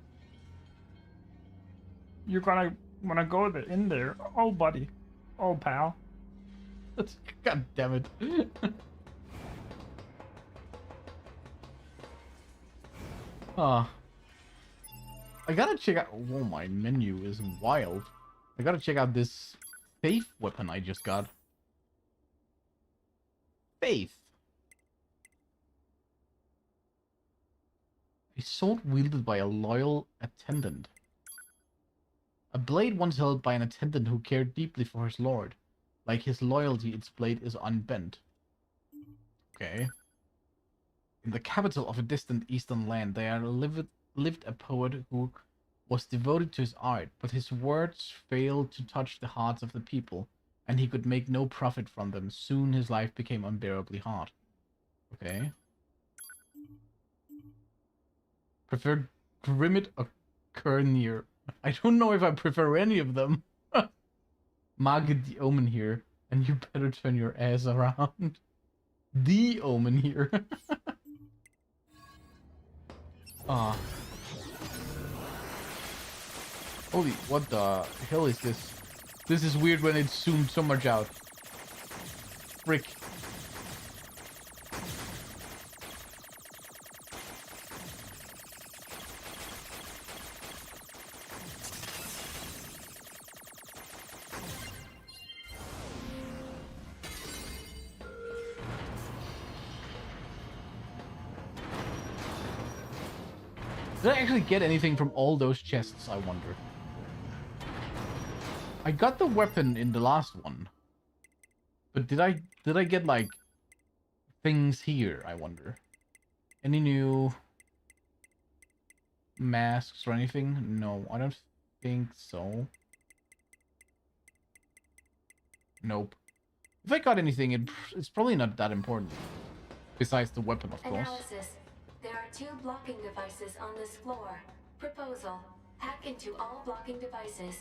wanna go in there. Oh, buddy. Oh, pal. God damn it. I gotta check out... Oh, my menu is wild. I gotta check out this faith weapon I just got. Faith. A sword wielded by a loyal attendant. A blade once held by an attendant who cared deeply for his lord. Like his loyalty, its blade is unbent. Okay. In the capital of a distant eastern land, there lived a poet who was devoted to his art, but his words failed to touch the hearts of the people, and he could make no profit from them. Soon his life became unbearably hard. Okay. Prefer Grimmit or NieR? I don't know if I prefer any of them. Margaret the Omen here, and you better turn your ass around. The Omen here. Ah. Holy, what the hell is this? This is weird when it's zoomed so much out. Frick. Did I actually get anything from all those chests, I wonder? I got the weapon in the last one. But did I get like things here, I wonder? Any new masks or anything? No, I don't think so. Nope. If I got anything, it's probably not that important. Besides the weapon, of course. Analysis. There are 2 blocking devices on this floor. Proposal. Hack into all blocking devices.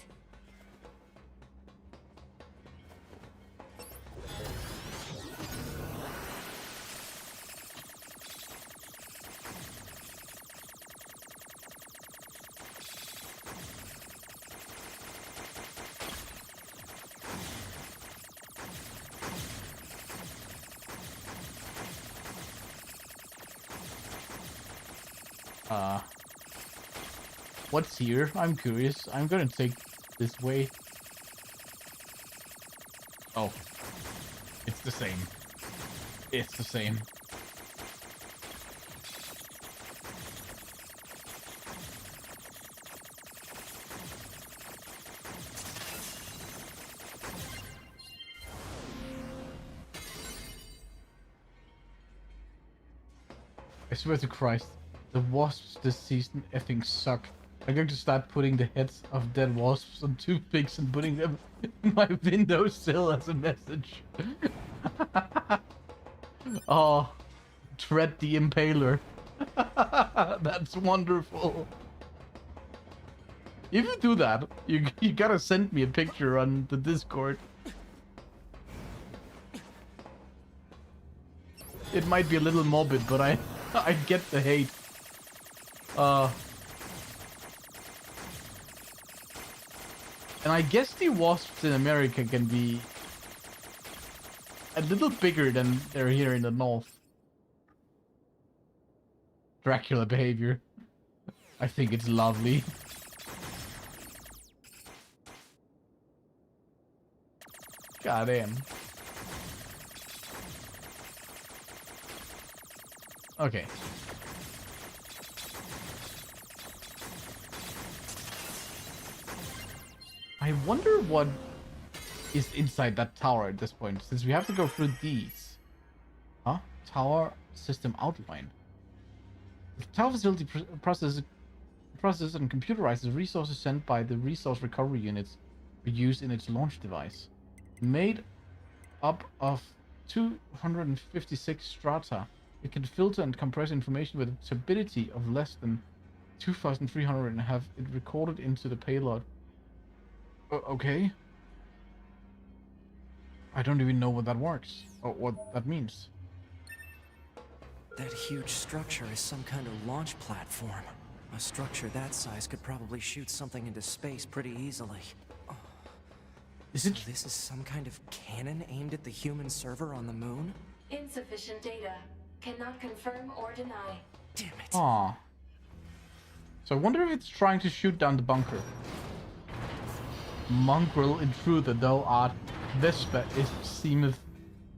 What's here? I'm curious. I'm gonna take this way. Oh. It's the same. It's the same. I swear to Christ, the wasps this season effing suck. I'm going to start putting the heads of dead wasps on toothpicks and putting them in my windowsill as a message. Oh, Tread the Impaler. That's wonderful. If you do that, you gotta send me a picture on the Discord. It might be a little morbid, but I get the hate. And I guess the wasps in America can be a little bigger than they're here in the north. Dracula behavior. I think it's lovely. God damn. Okay. I wonder what is inside that tower at this point, since we have to go through these. Huh? Tower system outline. The tower facility processes and computerizes resources sent by the resource recovery units for use in its launch device. Made up of 256 strata, it can filter and compress information with a stability of less than 2,300 and have it recorded into the payload. Okay. I don't even know what that works, or what that means. That huge structure is some kind of launch platform. A structure that size could probably shoot something into space pretty easily. Is it? So this is some kind of cannon aimed at the human server on the moon? Insufficient data. Cannot confirm or deny. Damn it. Aw. So I wonder if it's trying to shoot down the bunker. Mongrel intruder thou art, Vespa is seemeth.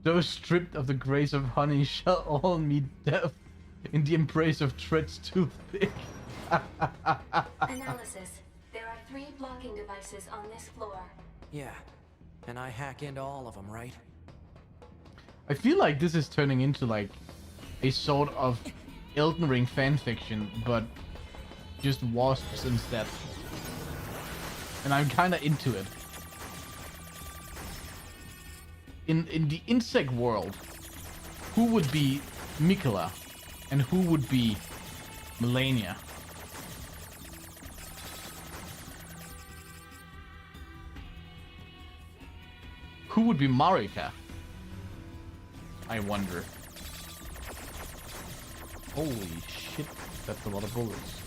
Those stripped of the grace of honey shall all meet death in the embrace of Tread's toothpick. Analysis. There are 3 blocking devices on this floor. Yeah, and I hack into all of them, right? I feel like this is turning into like a sort of Elden Ring fanfiction, but just wasps instead. And I'm kind of into it. In the insect world, who would be Mikola and who would be Melania? Who would be Marika? I wonder. Holy shit, that's a lot of bullets.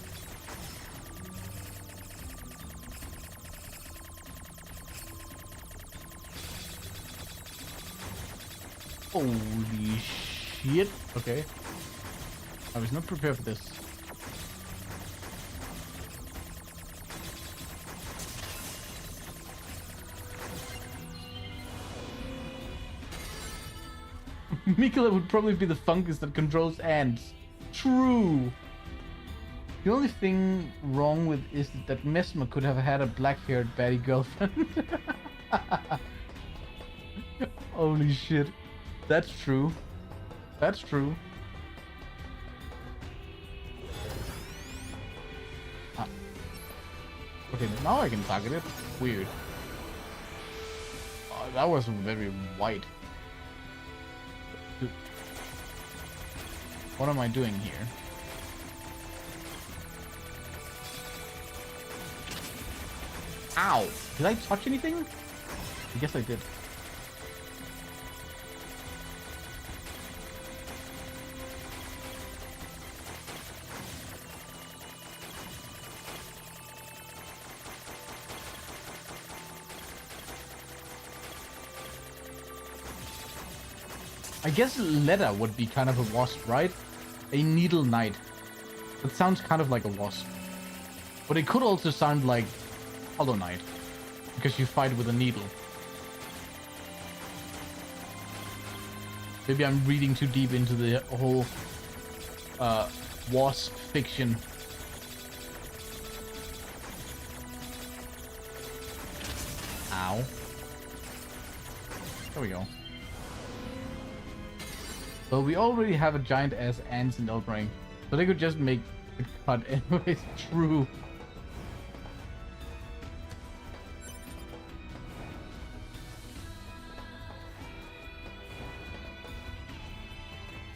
Holy shit. Okay. I was not prepared for this. Mikola would probably be the fungus that controls ants. True. The only thing wrong with is that Mesmer could have had a black-haired baddie girlfriend. Holy shit. That's true. That's true. Okay, now I can target it. Weird. That was very white. Dude. What am I doing here? Ow! Did I touch anything? I guess I did. I guess leather would be kind of a wasp, right? A needle knight. That sounds kind of like a wasp. But it could also sound like Hollow Knight, because you fight with a needle. Maybe I'm reading too deep into the whole wasp fiction. Ow. There we go. So we already have a giant ass ants in Elden Ring, so they could just make the cut anyways. True.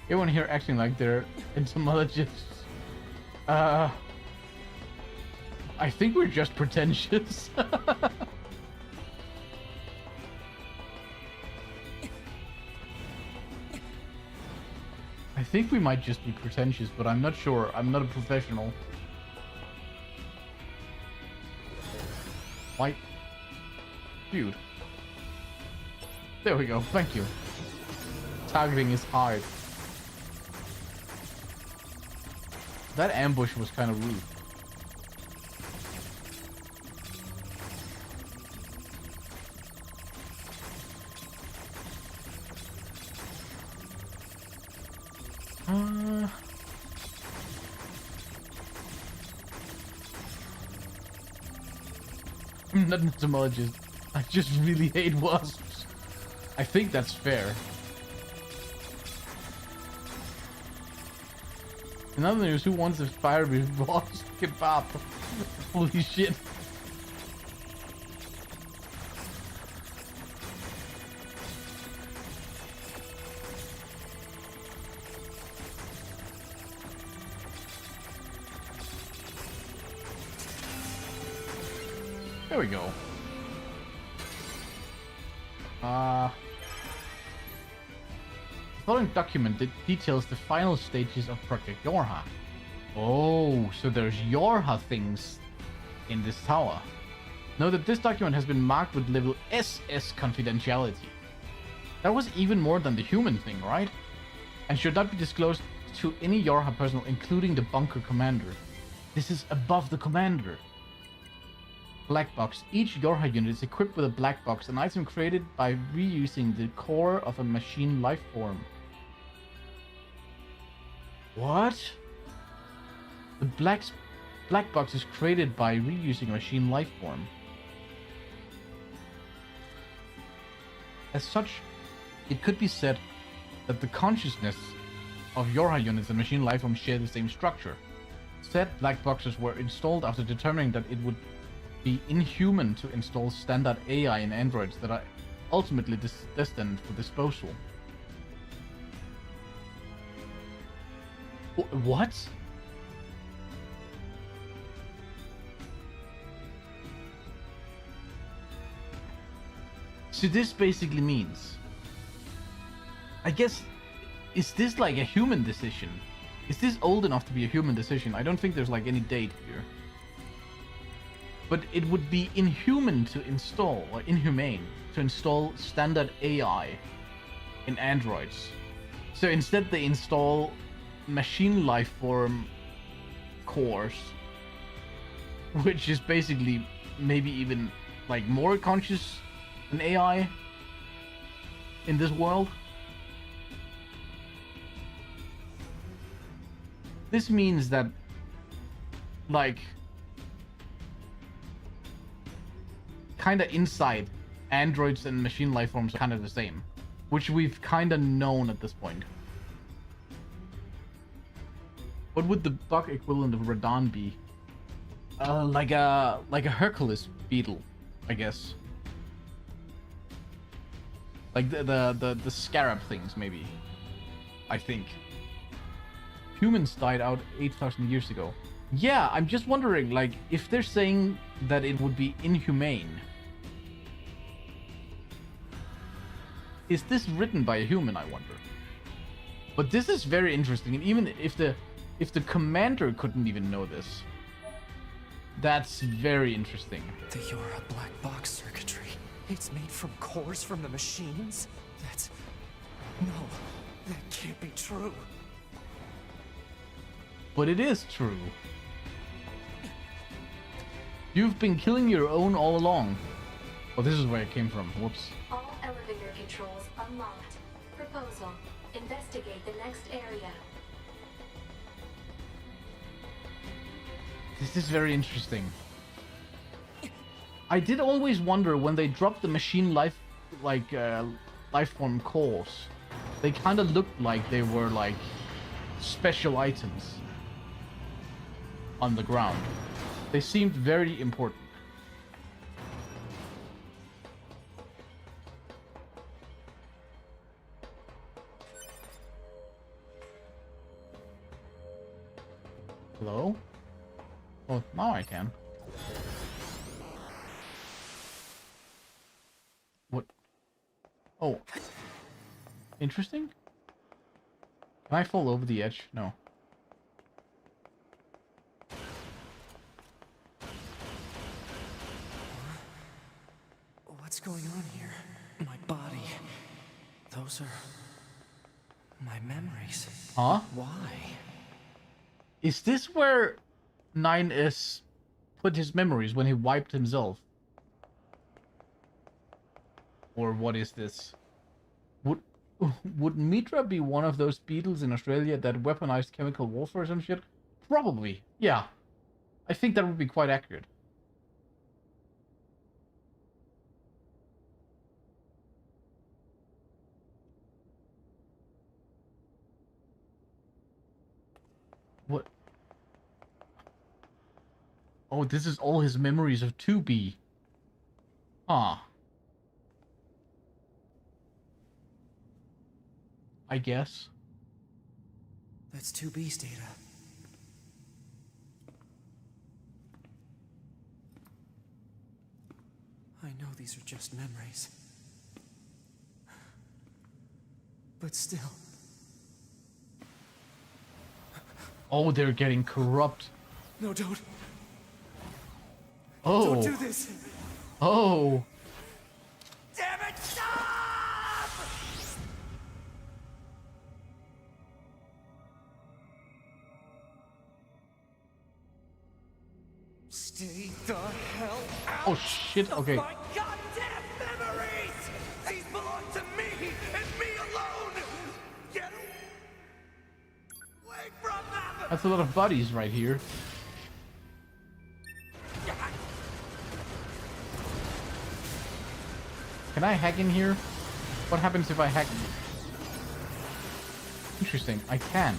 Everyone here acting like they're entomologists. I think we're just pretentious. I think we might just be pretentious, but I'm not sure. I'm not a professional. White. Dude. There we go. Thank you. Targeting is hard. That ambush was kind of rude. I'm not an entomologist. I just really hate wasps. I think that's fair. In other news, who wants a fiery wasp kebab? Holy shit. There we go. The following document that details the final stages of Project Yorha. Oh, so there's Yorha things in this tower. Note that this document has been marked with level SS confidentiality. That was even more than the human thing, right? And should not be disclosed to any Yorha personnel, including the bunker commander. This is above the commander. Black box. Each Yorha unit is equipped with a black box, an item created by reusing the core of a machine life form. What? The black box is created by reusing a machine life form. As such, it could be said that the consciousness of Yorha units and machine life forms share the same structure. Said black boxes were installed after determining that it would be inhuman to install standard AI in androids that are ultimately destined for disposal. What? So this basically means, I guess, is this like a human decision? Is this old enough to be a human decision? I don't think there's like any date here. But it would be inhuman to install, or inhumane, to install standard AI in androids. So instead they install machine life form cores, which is basically maybe even like more conscious than AI in this world. This means that, like, kind of inside, androids and machine life forms are kind of the same, which we've kind of known at this point. What would the bug equivalent of Radon be? Like a Hercules beetle, I guess. Like the scarab things, maybe. I think. Humans died out 8,000 years ago. Yeah, I'm just wondering, like, if they're saying that it would be inhumane, is this written by a human, I wonder? But this is very interesting, and even if the commander couldn't even know this, that's very interesting. The Yora black box circuitry. It's made from cores from the machines? No, that can't be true. But it is true. You've been killing your own all along. Oh, this is where it came from. Whoops. All elevator controls unlocked. Proposal. Investigate the next area. This is very interesting. I did always wonder when they dropped the machine life form cores. They kind of looked like they were like special items on the ground. They seemed very important. Hello? Oh, now I can. What? Oh. Interesting? Can I fall over the edge? No. What's going on here? My body. Those are my memories. Huh? Why? Is this where 9S put his memories when he wiped himself? Or what is this? Would Mitra be one of those beetles in Australia that weaponized chemical warfare or some shit? Probably. Yeah. I think that would be quite accurate. What? Oh, this is all his memories of 2B. Huh. I guess. That's 2B's data. I know these are just memories. But still. Oh, they're getting corrupt. No, don't. Oh. Don't do this. Oh. Damn it, stop! Stay the hell out. Oh shit, okay. My goddamn memories! These belong to me and me alone! Get away from them! That's a lot of buddies right here. Can I hack in here? What happens if I hack? Interesting, I can.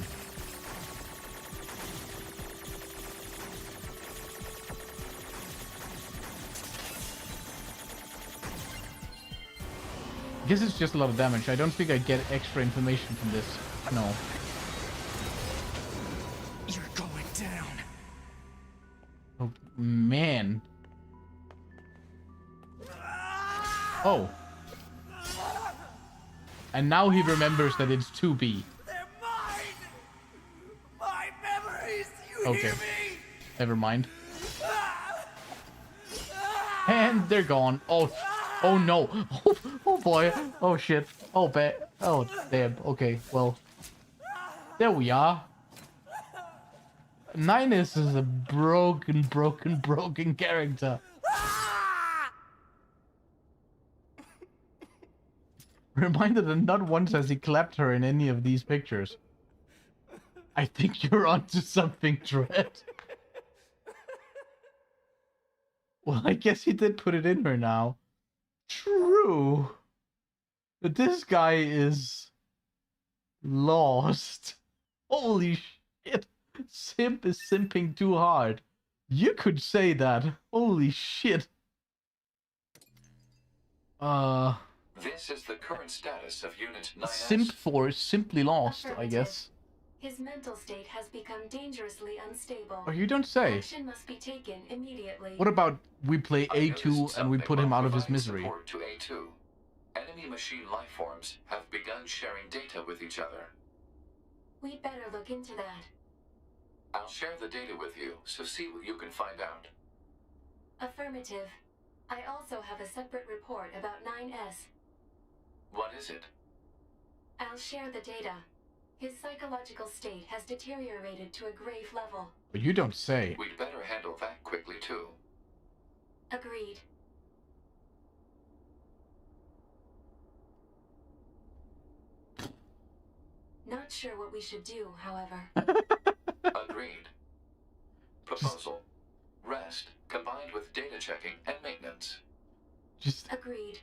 I guess it's just a lot of damage. I don't think I get extra information from this. No. You're going down. Oh, man. Oh. And now he remembers that it's 2B. They're mine! My memories! You Okay. hear me? Never mind. And they're gone. Oh, oh no. Oh boy. Oh shit. Oh bad. Oh damn. Okay. Well, there we are. 9S is a broken character. Reminded that not once has he clapped her in any of these pictures. I think you're onto something, Dread. Well, I guess he did put it in her now. True. But this guy is lost. Holy shit. Simp is simping too hard. You could say that. Holy shit. This is the current status of Unit 9S. Simp for simply lost, I guess. His mental state has become dangerously unstable. Oh, you don't say. Action must be taken immediately. What about we play I A2 noticed and we something put him while out of his providing misery? support to A2. Enemy machine lifeforms have begun sharing data with each other. We'd better look into that. I'll share the data with you, so see what you can find out. Affirmative. I also have a separate report about 9S. What is it? I'll share the data. His psychological state has deteriorated to a grave level. But you don't say. We'd better handle that quickly, too. Agreed. Not sure what we should do, however. Agreed. Proposal. Rest, combined with data checking and maintenance. Just Agreed.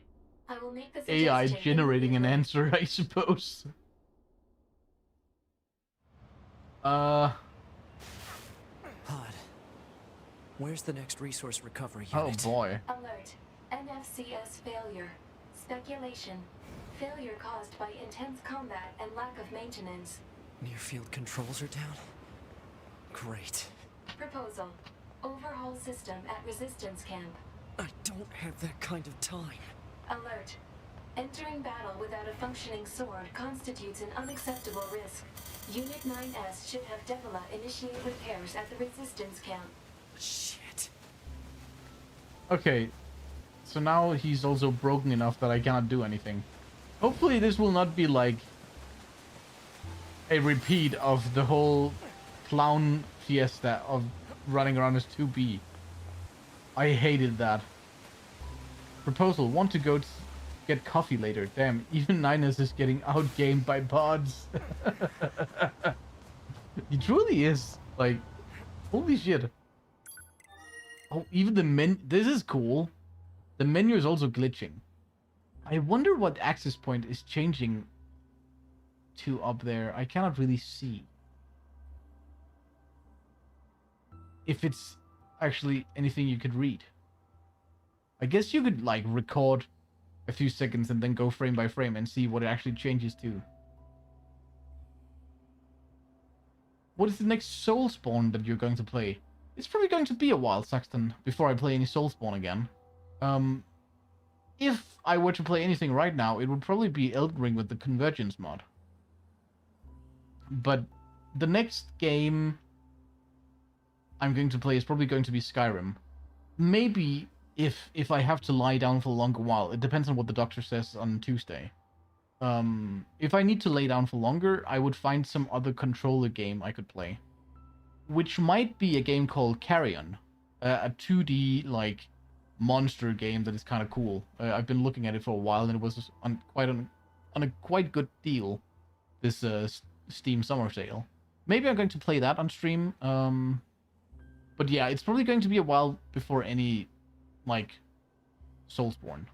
I will make the AI suggestion generating an immediately. answer, I suppose. Pod. Where's the next resource recovery Oh unit? boy. Alert. NFCS failure. Speculation. Failure caused by intense combat and lack of maintenance. Near field controls are down? Great. Proposal. Overhaul system at resistance camp. I don't have that kind of time. Alert. Entering battle without a functioning sword constitutes an unacceptable risk. Unit 9S should have Devila initiate repairs at the resistance camp. Shit. Okay. So now he's also broken enough that I cannot do anything. Hopefully this will not be like a repeat of the whole clown fiesta of running around as 2B. I hated that. Proposal, want to go get coffee later. Damn, even 9S is getting outgamed by pods. He truly is. Like, holy shit. Oh, even the this is cool. The menu is also glitching. I wonder what access point is changing to up there. I cannot really see. If it's actually anything you could read. I guess you could, like, record a few seconds and then go frame by frame and see what it actually changes to. What is the next Soulspawn that you're going to play? It's probably going to be a while, Saxton, before I play any Soulspawn again. If I were to play anything right now, it would probably be Elden Ring with the Convergence mod. But the next game I'm going to play is probably going to be Skyrim. Maybe if I have to lie down for a longer while. It depends on what the doctor says on Tuesday. If I need to lay down for longer, I would find some other controller game I could play. Which might be a game called Carrion. A 2D, like, monster game that is kind of cool. I've been looking at it for a while, and it was on a quite good deal this Steam summer sale. Maybe I'm going to play that on stream. But yeah, it's probably going to be a while before any, like, Soulsborne.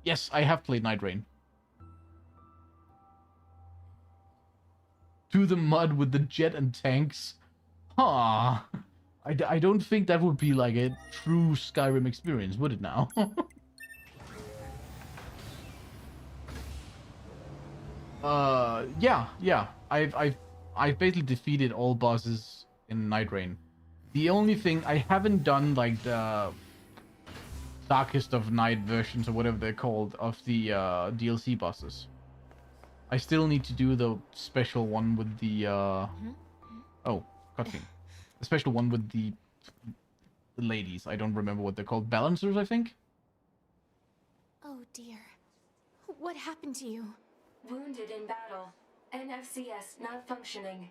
Yes, I have played Night Rain. To the mud with the jet and tanks. Huh. I don't think that would be like a true Skyrim experience, would it now? Yeah. I've basically defeated all bosses in Night Rain. The only thing I haven't done, like, the Darkest of Night versions or whatever they're called of the DLC bosses. I still need to do the special one with the oh, cutscene. The special one with the ladies. I don't remember what they're called. Balancers, I think? Oh dear. What happened to you? Wounded in battle. NFCS not functioning.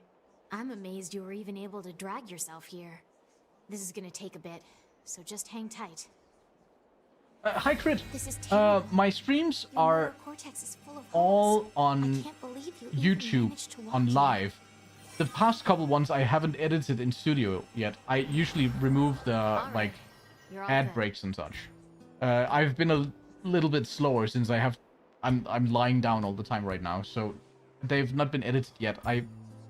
I'm amazed you were even able to drag yourself here. This is gonna take a bit, so just hang tight. Hi, Crit. This is terrible. My streams Your are neurocortex is full of all holes. on I can't believe you even YouTube, managed to walk on here. live. The past couple ones I haven't edited in studio yet. I usually remove the, right. like, You're all ad good. breaks and such. I've been a little bit slower since I'm lying down all the time right now, so they've not been edited yet. I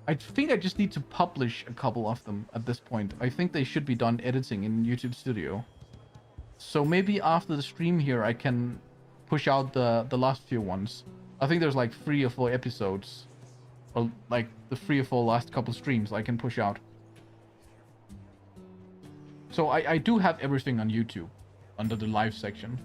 I think I just need to publish a couple of them at this point. I think they should be done editing in YouTube Studio. So maybe after the stream here, I can push out the last few ones. I think there's like 3 or 4 episodes. Or like the 3 or 4 last couple streams I can push out. So I do have everything on YouTube under the live section.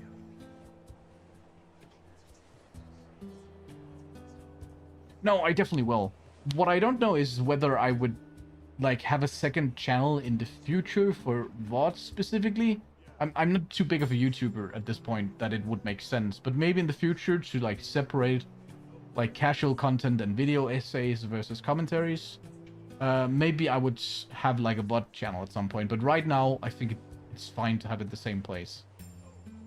No, I definitely will. What I don't know is whether I would like have a second channel in the future for VODs specifically. I'm not too big of a YouTuber at this point that it would make sense, but maybe in the future to like separate like casual content and video essays versus commentaries. Maybe I would have like a VOD channel at some point, but right now I think it's fine to have it the same place.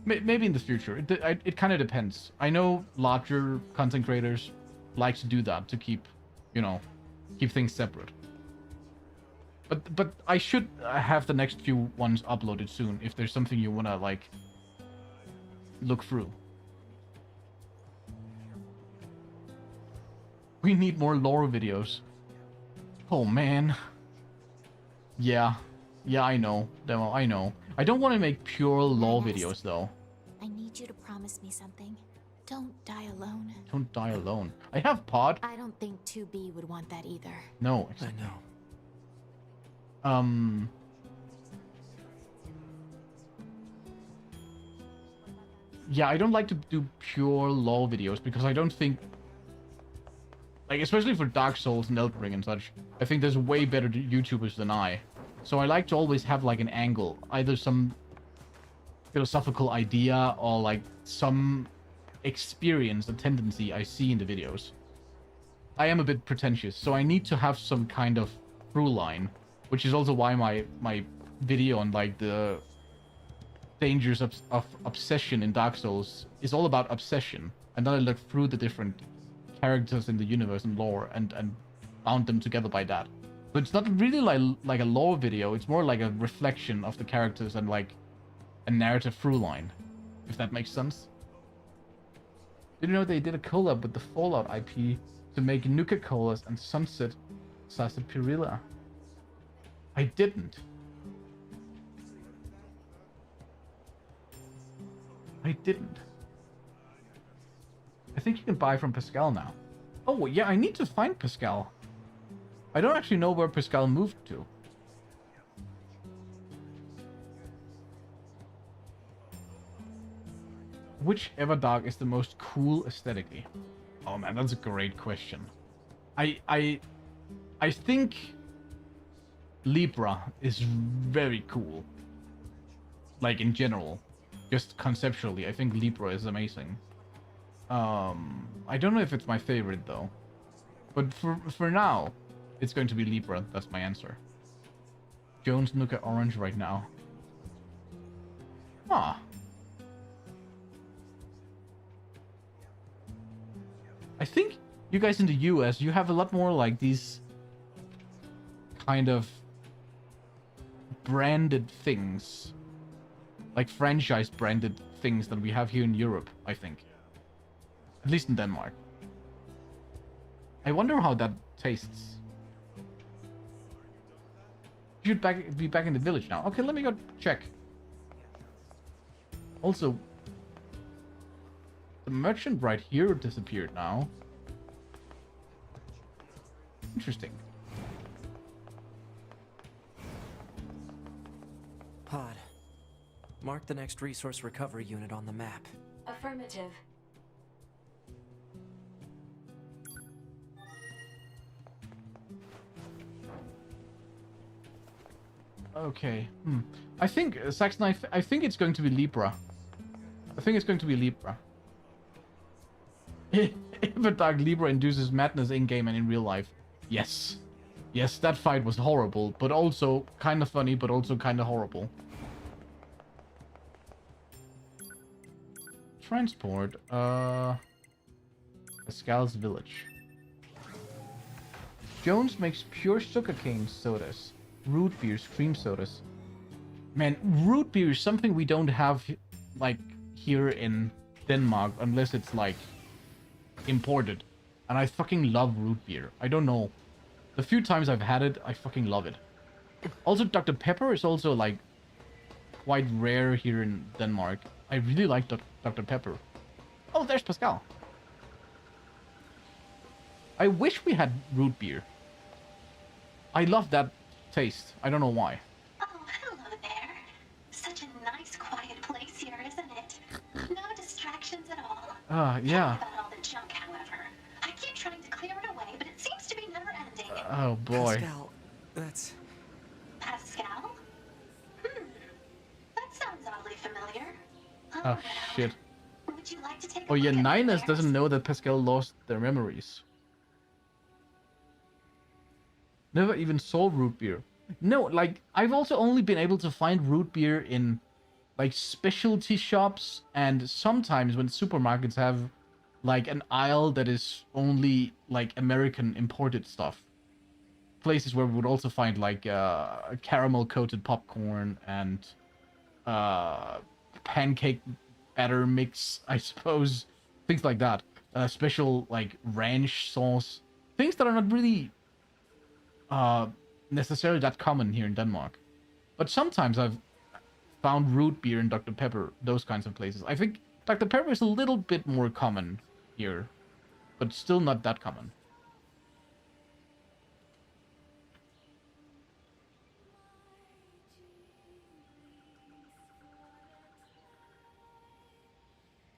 Maybe in the future. It kind of depends. I know larger content creators like to do that to keep, you know, keep things separate. But I should have the next few ones uploaded soon if there's something you wanna like look through. We need more lore videos. Oh man. Yeah, I know. Demo, I know. I don't want to make pure lore videos though. I need you to promise me something. Don't die alone. Don't die alone. I have Pod. I don't think 2B would want that either. No. I know. Yeah, I don't like to do pure lore videos because I don't think, like, especially for Dark Souls and Elden Ring and such, I think there's way better YouTubers than I. So I like to always have like an angle, either some philosophical idea or like some experience, a tendency I see in the videos. I am a bit pretentious, so I need to have some kind of through line, which is also why my video on like the dangers of obsession in Dark Souls is all about obsession, and then I look through the different characters in the universe and lore and bound them together by that. So it's not really like a lore video, it's more like a reflection of the characters and like a narrative through line, if that makes sense. Did you know they did a collab with the Fallout IP to make Nuka-Colas and Sunset Sarsaparilla? I didn't. I think you can buy from Pascal now. Oh, yeah, I need to find Pascal. I don't actually know where Pascal moved to. Which Everdark is the most cool aesthetically? Oh man, that's a great question. I think Libra is very cool. Like in general. Just conceptually, I think Libra is amazing. I don't know if it's my favorite though. But for now, it's going to be Libra. That's my answer. Jones Nuka Orange right now. Ah. I think you guys in the US, you have a lot more like these kind of branded things. Like franchise branded things that we have here in Europe, I think. At least in Denmark. I wonder how that tastes. You should be back in the village now. Okay, let me go check. Also, the merchant right here disappeared now. Interesting. Pod. Mark the next resource recovery unit on the map. Affirmative. Okay. I think, Saxon, I think it's going to be Libra. I think it's going to be Libra. If a Dark Libra induces madness in-game and in real life. Yes. Yes, that fight was horrible, but also kind of funny, but also kind of horrible. Transport, Pascal's village. Jones makes pure sugarcane sodas. Root beers, cream sodas. Man, root beer is something we don't have, like, here in Denmark, unless it's, like, imported. And I fucking love root beer. I don't know. The few times I've had it, I fucking love it. Also, Dr. Pepper is also, like, quite rare here in Denmark. I really like Dr. Pepper. Oh, there's Pascal. I wish we had root beer. I love that taste. I don't know why. Oh, hello there. Such a nice, quiet place here, isn't it? No distractions at all. Yeah. Sorry about all the junk, however. I keep trying to clear it away, but it seems to be never ending. Oh, boy. Pascal, that's... Pascal? That sounds oddly familiar. Oh, well. shit. Would you like to take a Oh, yeah, look at my Niners wares? doesn't know that Pascal lost their memories. Never even saw root beer. No, like, I've also only been able to find root beer in, like, specialty shops, and sometimes when supermarkets have, like, an aisle that is only, like, American imported stuff. Places where we would also find, like, caramel-coated popcorn and, pancake batter mix, I suppose. Things like that. Special, like, ranch sauce. Things that are not really necessarily that common here in Denmark. But sometimes I've found root beer and Dr. Pepper, those kinds of places. I think Dr. Pepper is a little bit more common here, but still not that common.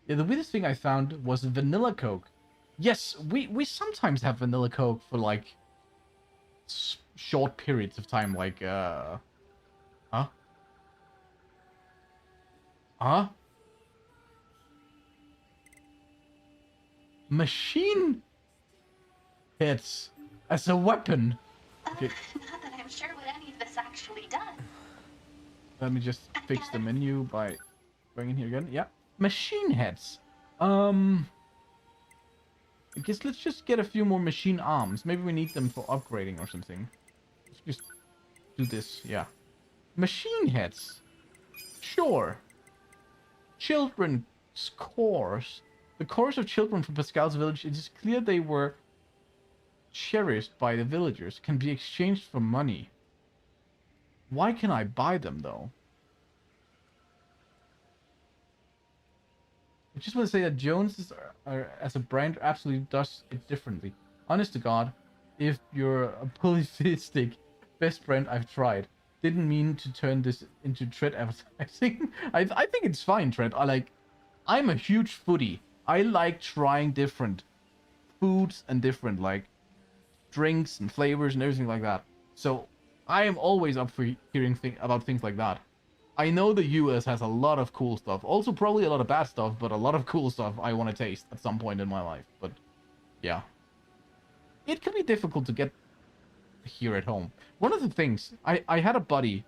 Yeah, the weirdest thing I found was vanilla Coke. Yes, we sometimes have vanilla Coke for, like, short periods of time, like, Huh? Huh? Machine hits as a weapon. Okay, Not that I'm sure what any of this actually does. let me just fix the menu by going in here again. Yeah, machine heads. I guess let's just get a few more machine arms. Maybe we need them for upgrading or something. Let's just do this. Yeah, machine heads. Sure. Children's cores. The cores of children from Pascal's village. It is clear they were cherished by the villagers. Can be exchanged for money. Why can I buy them though? I just want to say that Jones as a brand absolutely does it differently. Honest to God, if you're a polytheistic best brand I've tried, didn't mean to turn this into Tread advertising. I think it's fine, Tread. I'm a huge foodie. I like trying different foods and different, like, drinks and flavors and everything like that. So I am always up for hearing about things like that. I know the US has a lot of cool stuff. Also probably a lot of bad stuff, but a lot of cool stuff I want to taste at some point in my life. But yeah. It can be difficult to get here at home. One of the things, I had a buddy,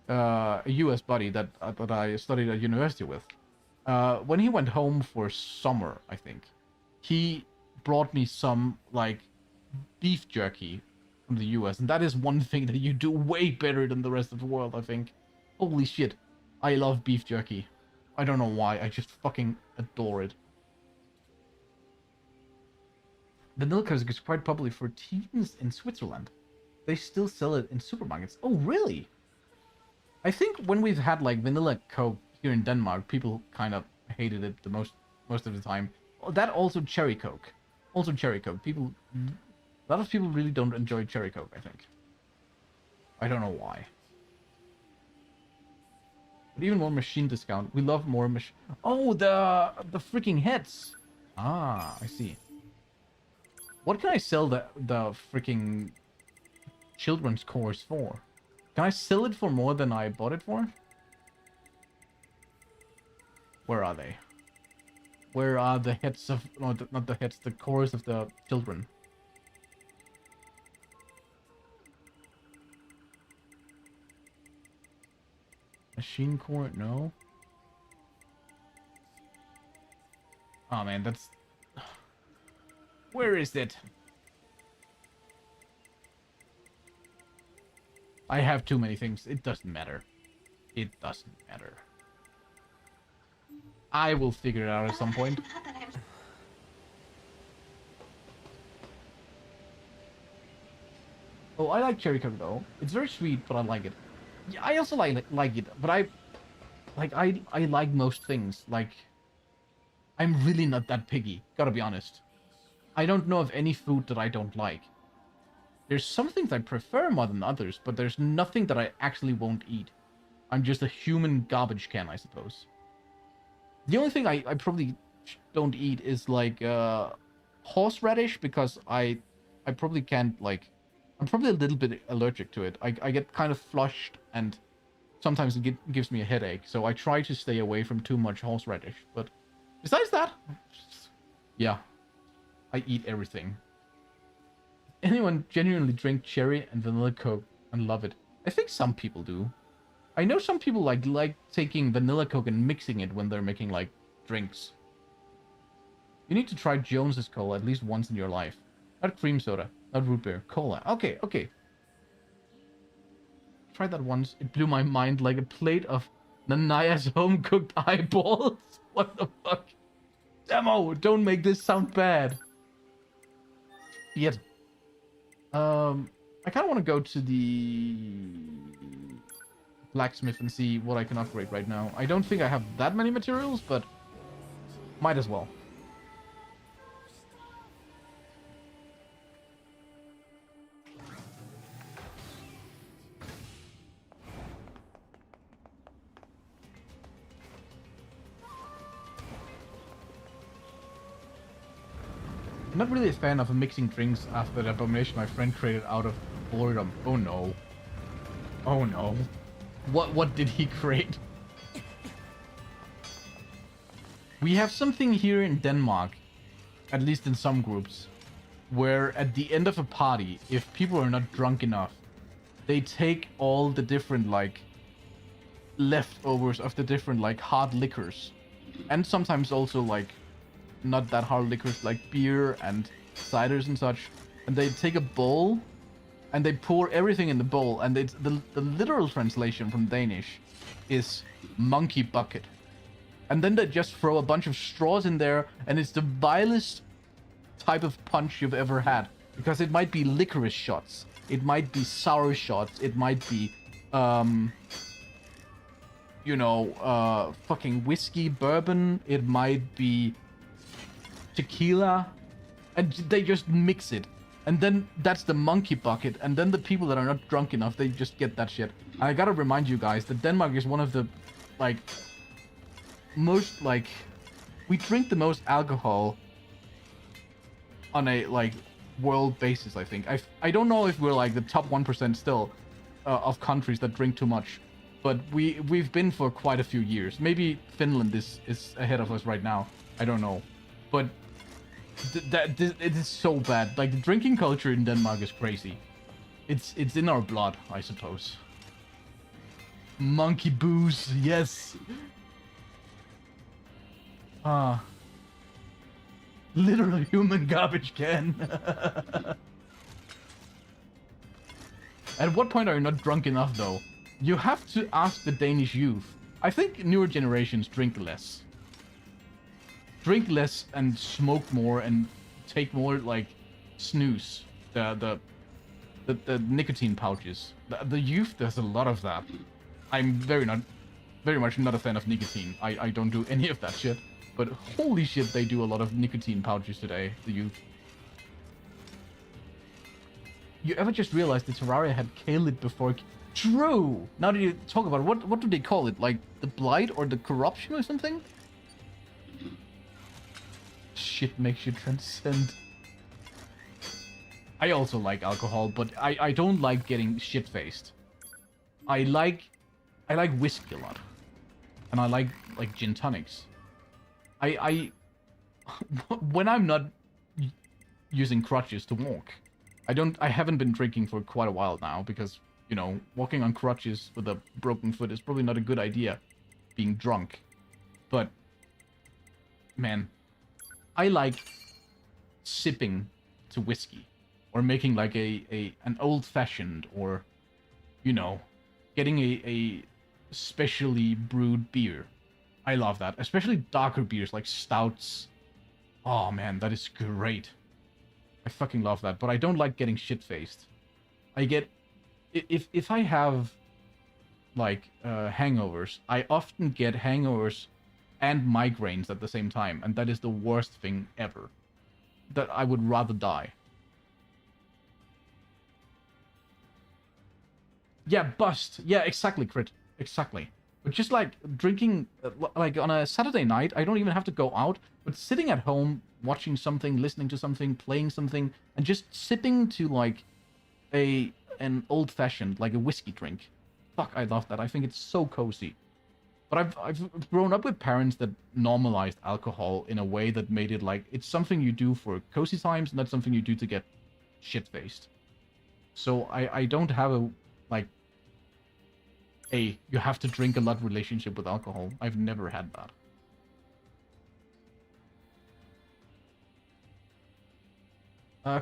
a US buddy that I studied at university with. When he went home for summer, I think, he brought me some, like, beef jerky from the US, and that is one thing that you do way better than the rest of the world, I think. Holy shit, I love beef jerky. I don't know why, I just fucking adore it. Vanilla Coke is quite popular for teens in Switzerland. They still sell it in supermarkets. Oh, really? I think when we've had, like, vanilla Coke here in Denmark, people kind of hated it the most of the time. That also cherry Coke. Also cherry Coke. A lot of people really don't enjoy cherry Coke, I think. I don't know why. But even more machine discount. We love more machine. Oh, the freaking heads. Ah, I see. What can I sell the freaking children's cores for? Can I sell it for more than I bought it for? Where are they? Where are the heads of... No, not the heads, the cores of the children. Machine core? No. Oh man, that's... Where is it? I have too many things. It doesn't matter. It doesn't matter. I will figure it out at some point. Oh, I like cherry coke though. It's very sweet, but I like it. Yeah, I also like it, but I like most things. Like, I'm really not that picky, gotta be honest. I don't know of any food that I don't like. There's some things I prefer more than others, but there's nothing that I actually won't eat. I'm just a human garbage can, I suppose. The only thing I probably don't eat is like horseradish, because I probably can't, like, I'm probably a little bit allergic to it. I get kind of flushed, and sometimes it gives me a headache, so I try to stay away from too much horseradish. But besides that, yeah, I eat everything. Anyone genuinely drink cherry and vanilla Coke and love it? I think some people do. I know some people like taking vanilla Coke and mixing it when they're making like drinks. You need to try Jones's Cola at least once in your life. Not cream soda, not root beer, cola. Okay, okay. Tried that once. It blew my mind like a plate of Nanaya's home-cooked eyeballs. What the fuck? Demo, don't make this sound bad. Yet. I kind of want to go to the blacksmith and see what I can upgrade right now. I don't think I have that many materials, but might as well. I'm not really a fan of mixing drinks after the abomination my friend created out of boredom. Oh no. Oh no. What did he create? We have something here in Denmark, at least in some groups, where at the end of a party, if people are not drunk enough, they take all the different, like, leftovers of the different, like, hard liquors. And sometimes also, like, not that hard liquors, like beer and ciders and such. And they take a bowl, and they pour everything in the bowl. And it's the literal translation from Danish is monkey bucket. And then they just throw a bunch of straws in there, and it's the vilest type of punch you've ever had. Because it might be licorice shots, it might be sour shots, it might be, you know, fucking whiskey, bourbon, it might be tequila, and they just mix it. And then that's the monkey bucket, and then the people that are not drunk enough, they just get that shit. And I gotta remind you guys that Denmark is one of the, like, most, like, we drink the most alcohol on a, like, world basis, I think. I don't know if we're, like, the top 1% still of countries that drink too much, but we've been for quite a few years. Maybe Finland is ahead of us right now. I don't know. But it is so bad. Like, the drinking culture in Denmark is crazy. It's in our blood, I suppose. Monkey booze, yes. Literal human garbage can. At what point are you not drunk enough, though? You have to ask the Danish youth. I think newer generations drink less. Drink less and smoke more and take more, like, snooze. The nicotine pouches. The youth does a lot of that. I'm very much not a fan of nicotine. I don't do any of that shit. But holy shit, they do a lot of nicotine pouches today, the youth. You ever just realized that Terraria had Khalid before? True! Now that you talk about it, what do they call it? Like, the blight or the corruption or something? Shit makes you transcend. I also like alcohol, but I don't like getting shit-faced. I like whiskey a lot. And I like gin tonics. When I'm not using crutches to walk, I haven't been drinking for quite a while now, because, you know, walking on crutches with a broken foot is probably not a good idea, being drunk. But, man, I like sipping to whiskey, or making like an old-fashioned, or, you know, getting a specially brewed beer. I love that, especially darker beers like stouts. Oh man, that is great. I fucking love that, but I don't like getting shit-faced. I get if I have like hangovers, I often get hangovers and migraines at the same time, and that is the worst thing ever. That I would rather die. Yeah, bust. Yeah, exactly, Crit. Exactly. But just like drinking, like on a Saturday night, I don't even have to go out, but sitting at home, watching something, listening to something, playing something, and just sipping to like an old-fashioned, like a whiskey drink. Fuck, I love that. I think it's so cozy. But I've grown up with parents that normalized alcohol in a way that made it like it's something you do for cozy times, and that's something you do to get shit-faced. So I don't have a like you have to drink a lot relationship with alcohol. I've never had that.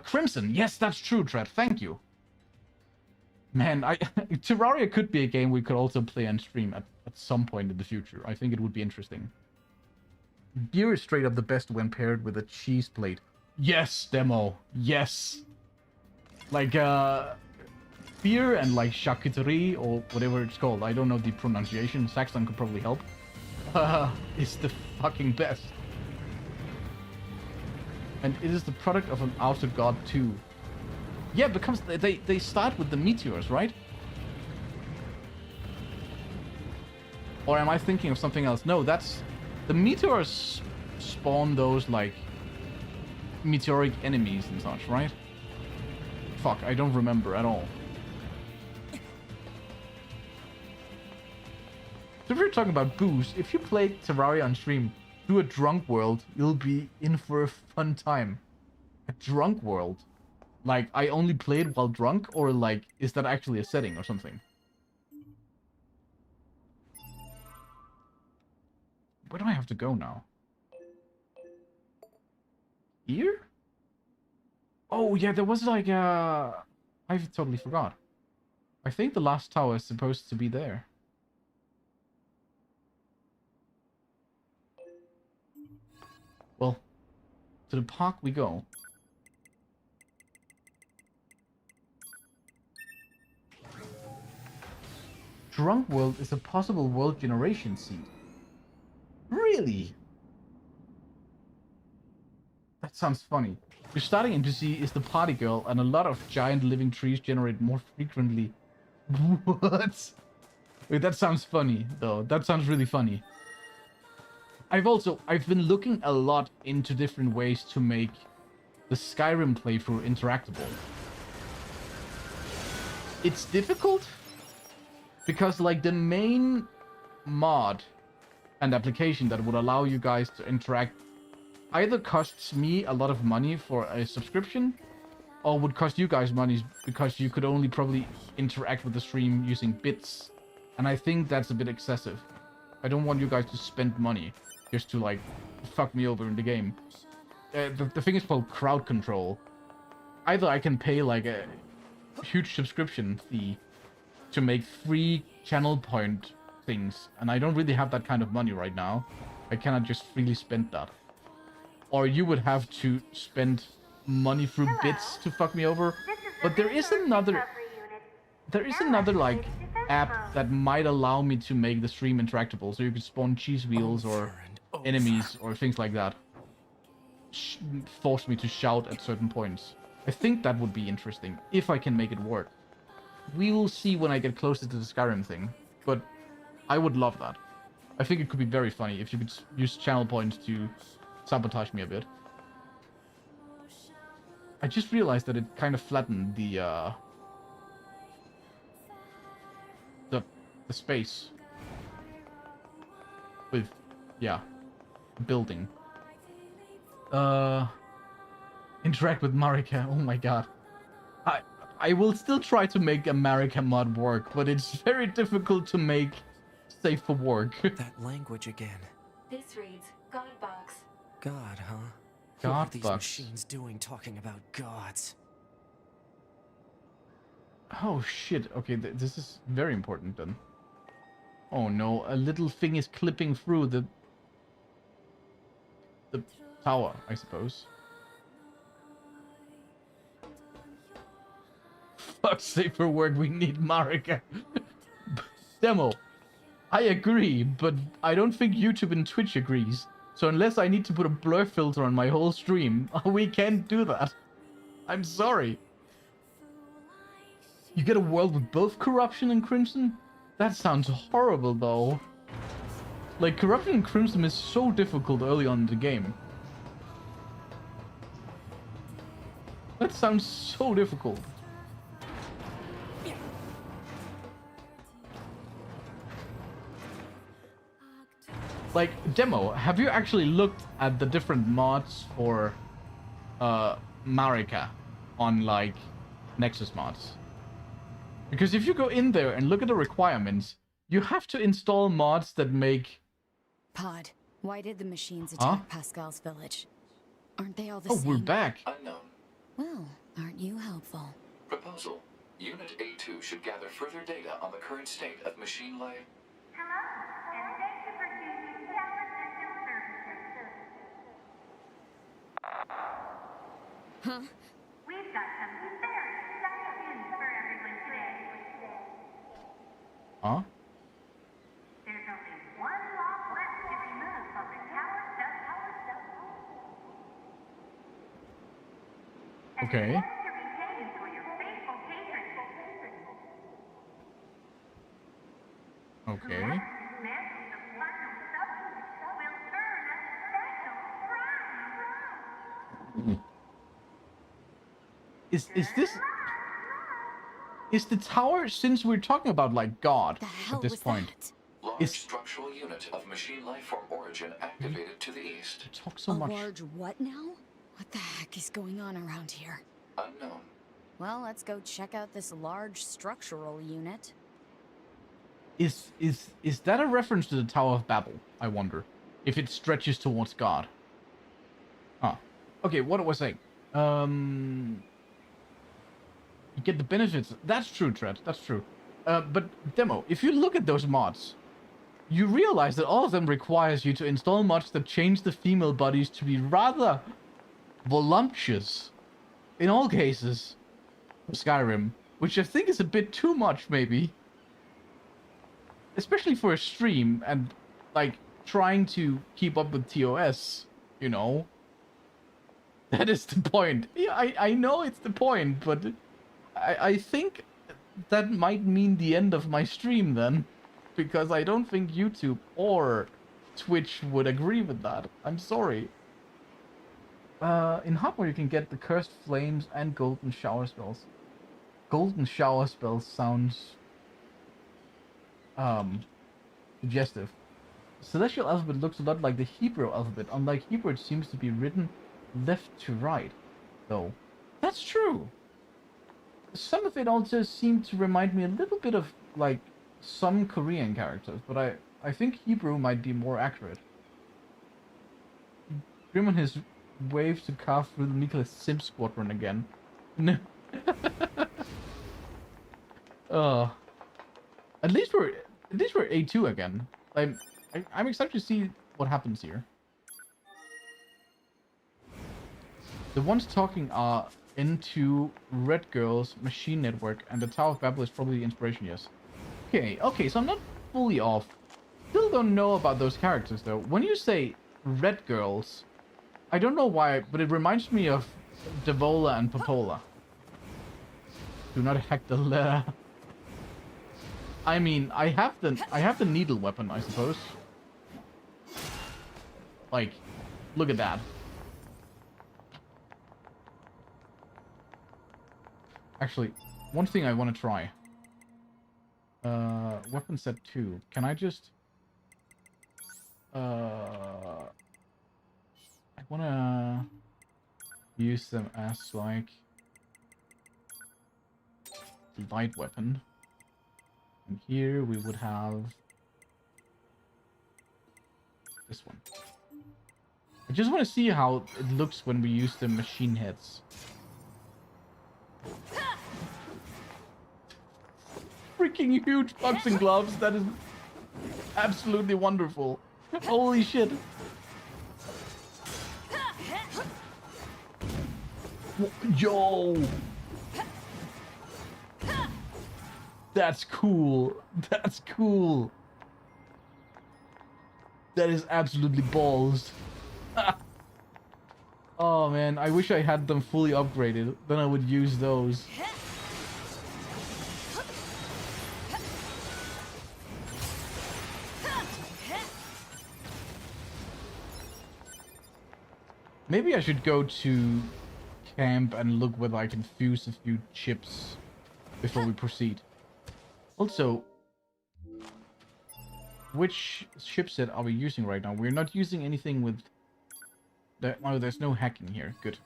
Crimson. Yes, that's true, Tread. Thank you. Man, Terraria could be a game we could also play and stream at some point in the future. I think it would be interesting. Beer is straight up the best when paired with a cheese plate. Yes, Demo. Yes. Like, beer and like charcuterie or whatever it's called. I don't know the pronunciation. Saxon could probably help. It's the fucking best. And it is the product of an outer god too. Yeah, because they start with the meteors, right? Or am I thinking of something else? No, that's... The meteors spawn those, like, meteoric enemies and such, right? Fuck, I don't remember at all. So if you're talking about booze, if you play Terraria on stream, do a drunk world, you'll be in for a fun time. A drunk world? Like, I only played while drunk? Or, like, is that actually a setting or something? Where do I have to go now? Here? Oh, yeah, there was, like, I totally forgot. I think the last tower is supposed to be there. Well, to the park we go. Drunk World is a possible world generation seed. Really? That sounds funny. You're starting in to see is the party girl, and a lot of giant living trees generate more frequently. What? Wait, that sounds funny, though. That sounds really funny. I've been looking a lot into different ways to make the Skyrim playthrough interactable. It's difficult because, like, the main mod and application that would allow you guys to interact either costs me a lot of money for a subscription, or would cost you guys money because you could only probably interact with the stream using bits. And I think that's a bit excessive. I don't want you guys to spend money just to, like, fuck me over in the game. The thing is called crowd control. Either I can pay, like, a huge subscription fee to make free channel point things, and I don't really have that kind of money right now. I cannot just freely spend that. Or you would have to spend money through bits to fuck me over. But there is another like app that might allow me to make the stream interactable, so you could spawn cheese wheels or enemies or things like that. Force me to shout at certain points. I think that would be interesting if I can make it work. We will see when I get closer to the Skyrim thing, but I would love that. I think it could be very funny if you could use channel points to sabotage me a bit. I just realized that it kind of flattened the space with, yeah, building. Interact with Marika. Oh my god. I will still try to make a Marika mod work, but it's very difficult to make safe for work. That language again. This reads God box. God, huh? God what are these box. machines doing talking about gods? Oh shit. Okay, this is very important then. Oh no, a little thing is clipping through the tower, I suppose. fuck's sake for work, we need Marika. Demo. I agree, but I don't think YouTube and Twitch agrees. So unless I need to put a blur filter on my whole stream, we can't do that. I'm sorry. You get a world with both corruption and crimson? That sounds horrible, though. Like, corruption and crimson is so difficult early on in the game. That sounds so difficult. Like, Demo, have you actually looked at the different mods for Marika on, like, Nexus mods? Because if you go in there and look at the requirements, you have to install mods that make... Pod, why did the machines attack Pascal's village? Aren't they all the same? Oh, we're back. Unknown. Well, aren't you helpful? Proposal. Unit A2 should gather further data on the current state of machine life. Hello, and thank you for choosing Tower System Services. Huh? We've got some very exciting news for everyone today. Huh? There's only one lock left to remove from the tower subsystem. Okay. And to retain for your faithful patrons. Okay. Whoever dismantles the final subsystem will earn a special prize. Is the tower, since we're talking about like God The hell at this was point, that? Large Is- structural unit of machine life form origin activated to the east. talk so A much? large what now? What the heck is going on around here? Unknown. Well, let's go check out this large structural unit. Is that a reference to the Tower of Babel? I wonder if it stretches towards God. Ah, okay. What was I saying? You get the benefits. That's true, Tread. That's true. But Demo, if you look at those mods, you realize that all of them requires you to install mods that change the female bodies to be rather voluptuous. In all cases, for Skyrim, which I think is a bit too much, maybe. Especially for a stream and, like, trying to keep up with TOS, you know? That is the point. Yeah, I know it's the point, but I think that might mean the end of my stream then. Because I don't think YouTube or Twitch would agree with that. I'm sorry. In hardware you can get the Cursed Flames and Golden Shower spells. Golden Shower spells sounds... suggestive. Celestial alphabet looks a lot like the Hebrew alphabet. Unlike Hebrew, it seems to be written left to right, though. That's true. Some of it also seemed to remind me a little bit of, like, some Korean characters, but I think Hebrew might be more accurate. Grim on his wave to carve through the Nicholas Sim Squadron again. No. At least we're A2 again. I'm excited to see what happens here. The ones talking are into Red Girl's Machine Network, and the Tower of Babel is probably the inspiration, yes. Okay, so I'm not fully off. Still don't know about those characters, though. When you say Red Girls, I don't know why, but it reminds me of Devola and Popola. Do not hack the letter. I mean, I have the needle weapon, I suppose. Like, look at that. Actually, one thing I want to try. Weapon set 2. Can I just... I want to use them as, like... light weapon. And here we would have... this one. I just want to see how it looks when we use the machine heads. Freaking huge boxing gloves. That is absolutely wonderful. Holy shit. Yo. That's cool. That's cool. That is absolutely balls. Oh man, I wish I had them fully upgraded. Then I would use those. Maybe I should go to camp and look whether I can fuse a few chips before we proceed. Also, which chipset are we using right now? We're not using anything with... Oh, there's no hacking here. Good.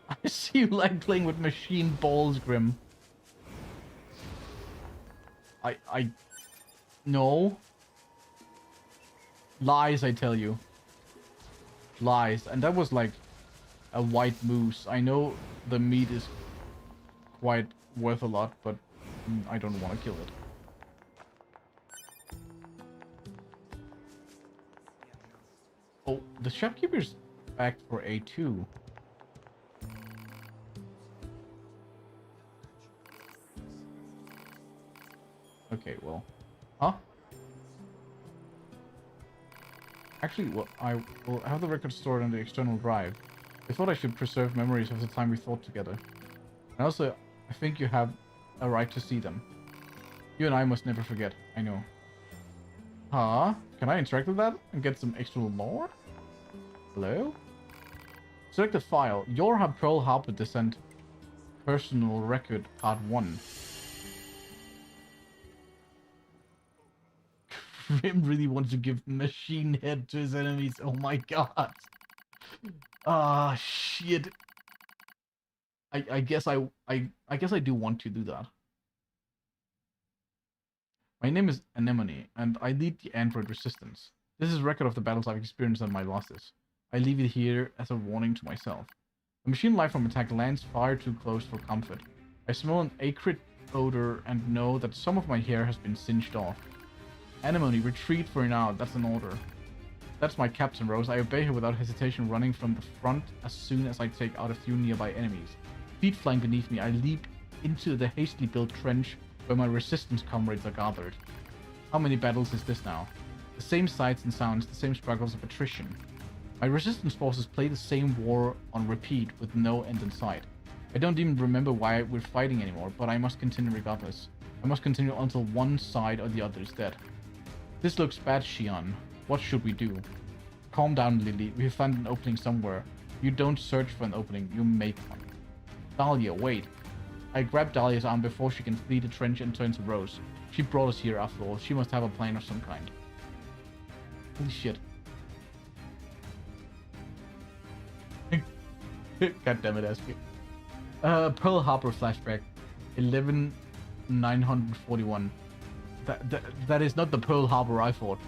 I see you like playing with machine balls, Grim. No. Lies, I tell you. Lies. And that was like a white moose. I know the meat is quite worth a lot, but I don't want to kill it. Oh, the shopkeeper's back for A2. Okay, well. Huh? Actually, well, I will have the records stored on the external drive. I thought I should preserve memories of the time we thought together. And also, I think you have a right to see them. You and I must never forget, I know. Huh? Can I interact with that and get some extra lore? Hello? Select the file. Your Pearl Harbor Descent Personal Record Part 1. Grim really wants to give machine head to his enemies. Oh my god. Ah, shit. I guess I guess I do want to do that. My name is Anemone, and I lead the Android Resistance. This is a record of the battles I've experienced and my losses. I leave it here as a warning to myself. The machine lifeform attack lands far too close for comfort. I smell an acrid odor and know that some of my hair has been singed off. Anemone, retreat for now, that's an order. That's my Captain Rose. I obey her without hesitation, running from the front as soon as I take out a few nearby enemies. Feet flying beneath me, I leap into the hastily built trench where my resistance comrades are gathered. How many battles is this now? The same sights and sounds, the same struggles of attrition. My resistance forces play the same war on repeat with no end in sight. I don't even remember why we're fighting anymore, but I must continue regardless. I must continue until one side or the other is dead. This looks bad, Xion. What should we do? Calm down, Lily. We have found an opening somewhere. You don't search for an opening, you make one. Dahlia, wait. I grab Dahlia's arm before she can flee the trench and turn to Rose. She brought us here after all. She must have a plan of some kind. Holy shit. God damn it, Aspie. Pearl Harbor flashback. 11/941. That is not the Pearl Harbor I thought.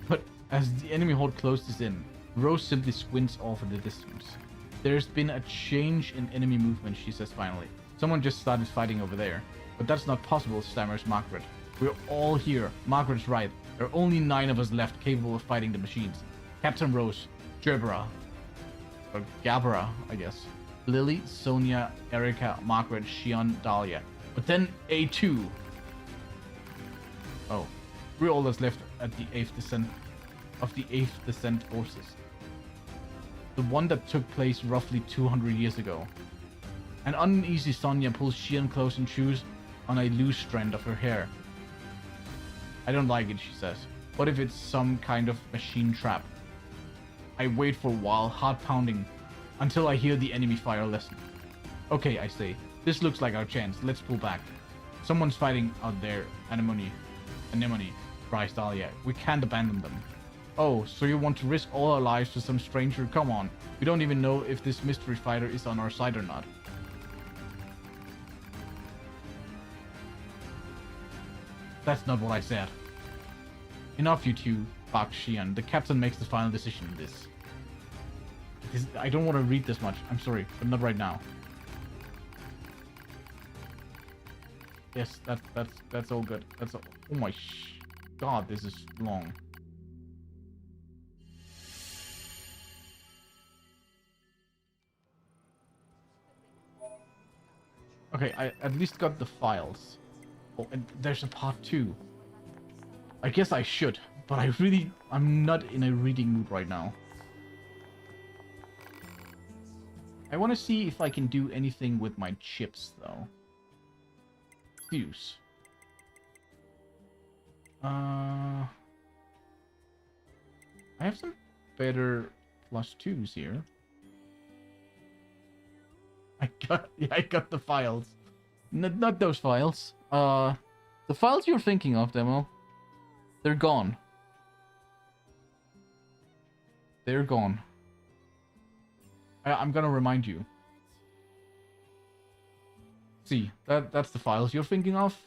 But as the enemy horde closes in, Rose simply squints off in the distance. There's been a change in enemy movement, she says finally. Someone just started fighting over there. But that's not possible, stammers Margaret. We're all here. Margaret's right. There are only 9 of us left capable of fighting the machines. Captain Rose, Gerbera, or Gabra, I guess. Lily, Sonia, Erica, Margaret, Xion, Dahlia. But then A2. Oh, we're all that's left at the 8th Descent forces. The one that took place roughly 200 years ago. An uneasy Sonia pulls Xion close and chews on a loose strand of her hair. I don't like it, she says. What if it's some kind of machine trap? I wait for a while, heart pounding, until I hear the enemy fire lessen. Okay, I say. This looks like our chance. Let's pull back. Someone's fighting out there. Anemone, cries Dahlia. We can't abandon them. Oh, so you want to risk all our lives to some stranger? Come on. We don't even know if this mystery fighter is on our side or not. That's not what I said. Enough, you two, barks Xion. The captain makes the final decision in this. I don't want to read this much. I'm sorry, but not right now. Yes, that's all good. That's all. Oh my god, this is long. Okay, I at least got the files. Oh, and there's a part 2. I guess I should, but I'm not in a reading mood right now. I want to see if I can do anything with my chips, though. Fuse. I have some better +2s here. I got the files. Not those files. The files you're thinking of, Demo. They're gone. They're gone. I'm gonna remind you. See, that's the files you're thinking of.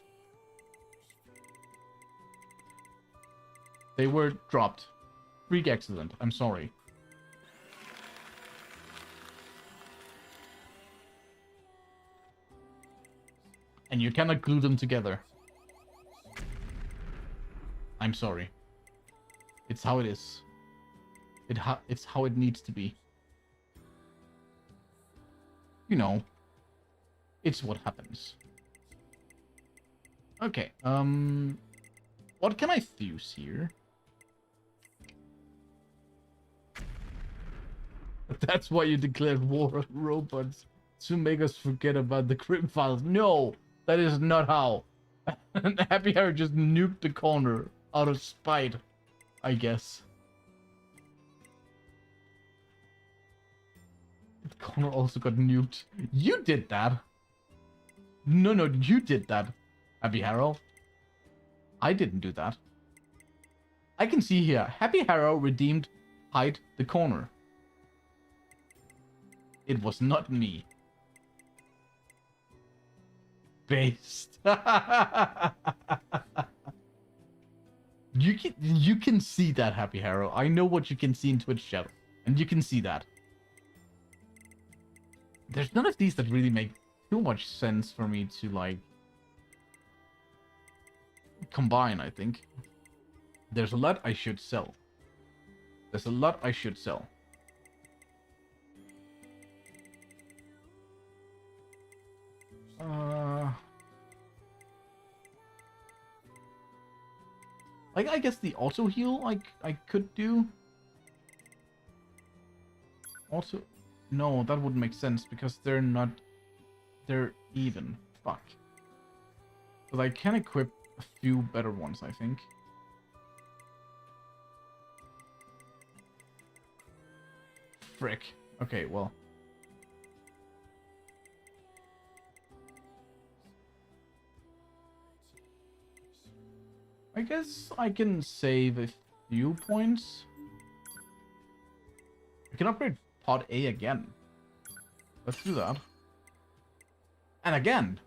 They were dropped. Freak accident. I'm sorry. And you cannot glue them together. I'm sorry. It's how it is. It's how it needs to be. You know. It's what happens. Okay, what can I fuse here? That's why you declared war on robots. To make us forget about the crypt files. No! That is not how. Happy Harry just nuked the corner out of spite, I guess. The corner also got nuked. You did that. No, you did that, Happy Harrow. I didn't do that. I can see here, Happy Harrow redeemed hide the corner. It was not me. Based. You can see that, Happy Harrow. I know what you can see in Twitch chat, and you can see that. There's none of these that really make too much sense for me to, like, combine, I think. There's a lot I should sell. There's a lot I should sell. Like, I guess the auto heal, like, I could do. Also, no, that wouldn't make sense because they're not. They're even. Fuck. But I can equip a few better ones, I think. Frick. Okay, well. I guess I can save a few points. I can upgrade Pod A again. Let's do that. And again.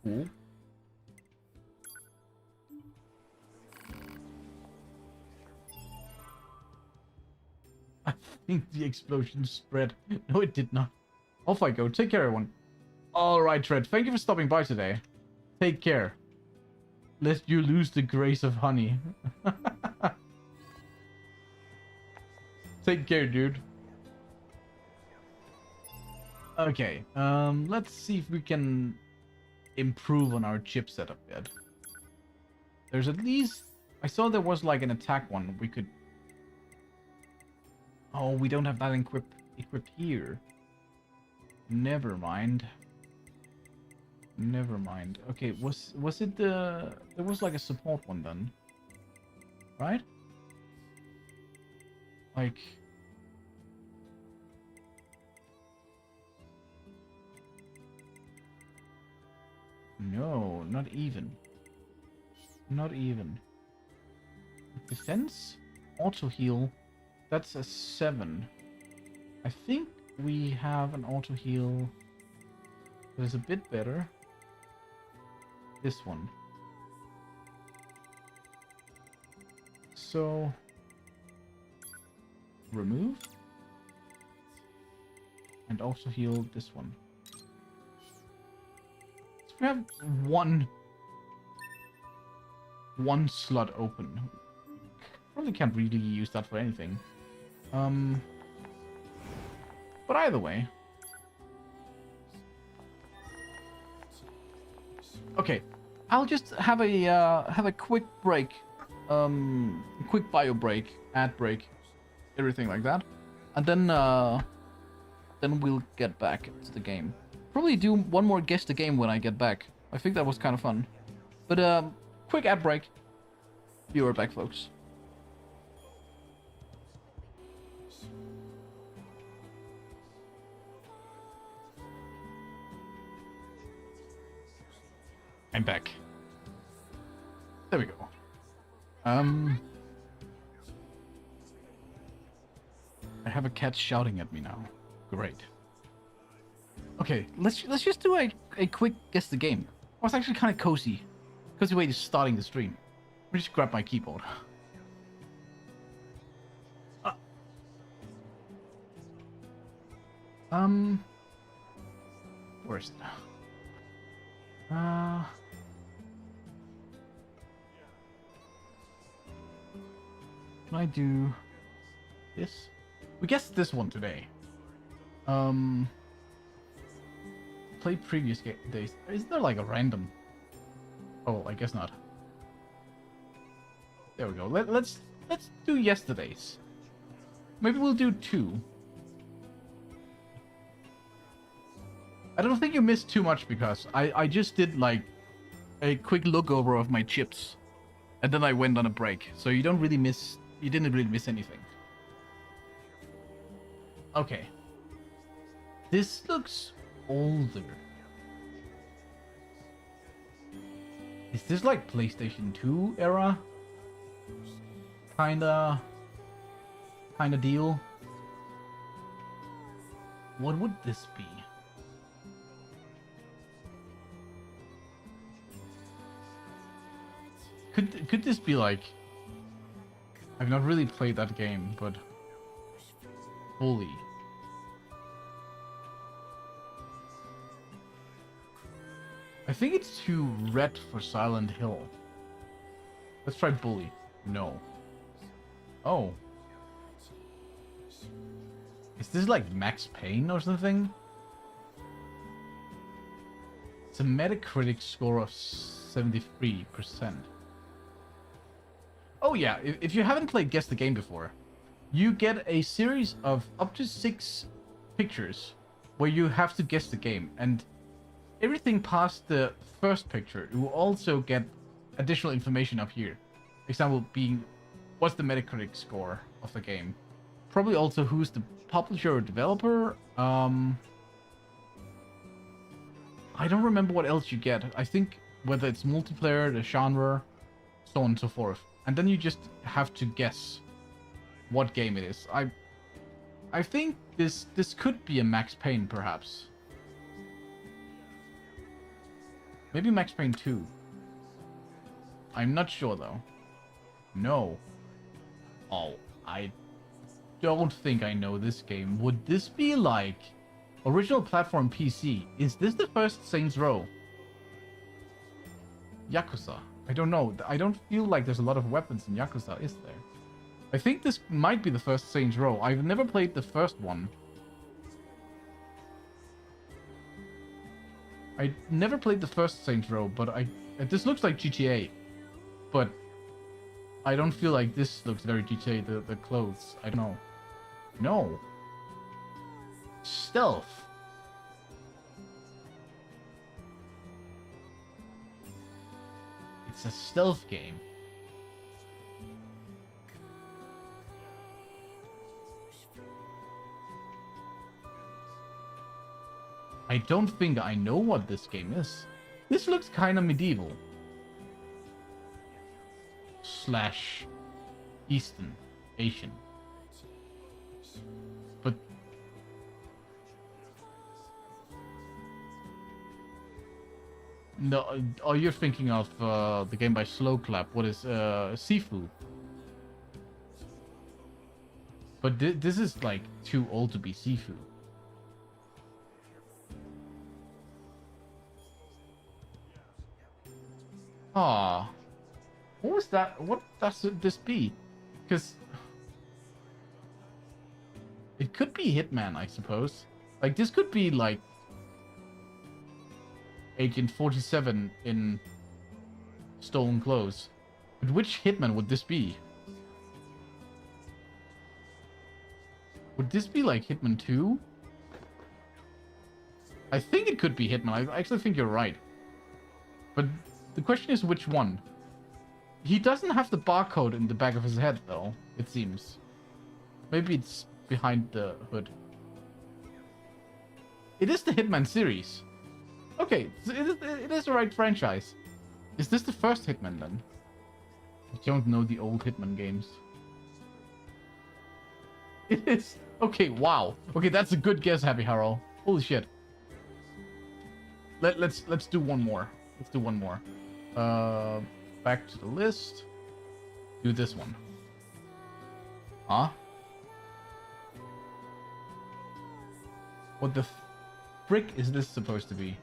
Cool. I think the explosion spread. No, it did not. Off I go. Take care, everyone. Alright, Tread. Thank you for stopping by today. Take care. Lest you lose the grace of honey. Take care, dude. Okay, let's see if we can improve on our chipset a bit. There's at least... I saw there was like an attack one we could... Oh, we don't have that equipped here. Never mind. Never mind. Okay, was it the... There was like a support one then. Right? Like... No, not even. Not even. Defense? Auto heal. That's a 7. I think we have an auto heal that is a bit better. This one. So... remove. And also heal this one. So we have one slot open. Probably can't really use that for anything. But either way, Okay, I'll just have a quick break, quick bio break, ad break, everything like that, and then we'll get back to the game. Probably do one more guess the game when I get back. I think that was kind of fun. But quick ad break. Be right back, folks. I'm back. There we go. I have a cat shouting at me now. Great. Okay, let's just do a quick guess the game. Oh, it's actually kind of cozy. Cozy way to starting the stream. Let me just grab my keyboard. Where is it? Can I do this? We guessed this one today. Play previous days. Is there like a random? Oh, I guess not. There we go. Let's do yesterday's. Maybe we'll do 2. I don't think you missed too much because I just did like a quick look over of my chips, and then I went on a break. So you didn't really miss anything. Okay. This looks older. Is this like PlayStation 2 era? Kinda deal? What would this be? Could this be like... I've not really played that game, but... Bully. I think it's too red for Silent Hill. Let's try Bully. No. Oh. Is this like Max Payne or something? It's a Metacritic score of 73%. Oh yeah, if you haven't played Guess the Game before, you get a series of up to 6 pictures where you have to guess the game, and everything past the first picture, you will also get additional information up here. Example being, what's the Metacritic score of the game? Probably also who's the publisher or developer. I don't remember what else you get. I think whether it's multiplayer, the genre, so on and so forth. And then you just have to guess what game it is. I think this could be a Max Payne, perhaps. Maybe Max Payne 2. I'm not sure, though. No. Oh, I don't think I know this game. Would this be like... Original platform PC. Is this the first Saints Row? Yakuza. I don't know. I don't feel like there's a lot of weapons in Yakuza, is there? I think this might be the first Saints Row. I've never played the first one. I never played the first Saints Row, but this looks like GTA. But I don't feel like this looks very GTA, the clothes. I don't know. No. Stealth. It's a stealth game. I don't think I know what this game is. This looks kind of medieval. Slash Eastern Asian. But no, oh, you're thinking of the game by Slow Clap. What is Sifu? But this is like too old to be Sifu. Ah, what was that? What does this be? Because it could be Hitman, I suppose. Like this could be like Agent 47 in Stolen Clothes. But which Hitman would this be? Would this be like Hitman 2? I think it could be Hitman. I actually think you're right. But the question is which one? He doesn't have the barcode in the back of his head, though, it seems. Maybe it's behind the hood. It is the Hitman series. Okay, so it is the right franchise. Is this the first Hitman, then? I don't know the old Hitman games. It is. Okay, wow. Okay, that's a good guess, Happy Harrow. Holy shit. Let's do one more. Let's do one more. Back to the list. Do this one. Huh? What the frick is this supposed to be?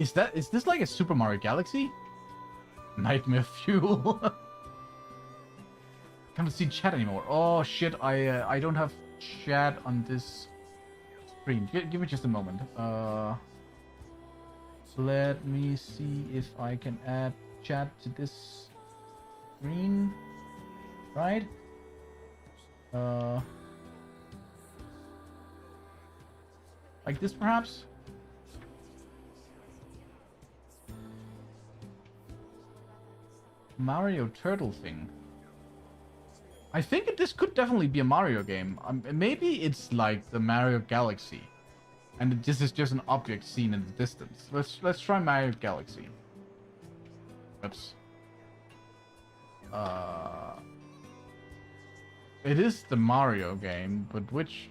Is this like a Super Mario Galaxy? Nightmare Fuel. Can't see chat anymore. Oh shit, I don't have chat on this screen. Give me just a moment. Let me see if I can add chat to this screen. Right? Like this perhaps? Mario Turtle thing. I think this could definitely be a Mario game. Maybe it's like the Mario Galaxy, and this is just an object seen in the distance. Let's try Mario Galaxy. Oops. It is the Mario game, but which?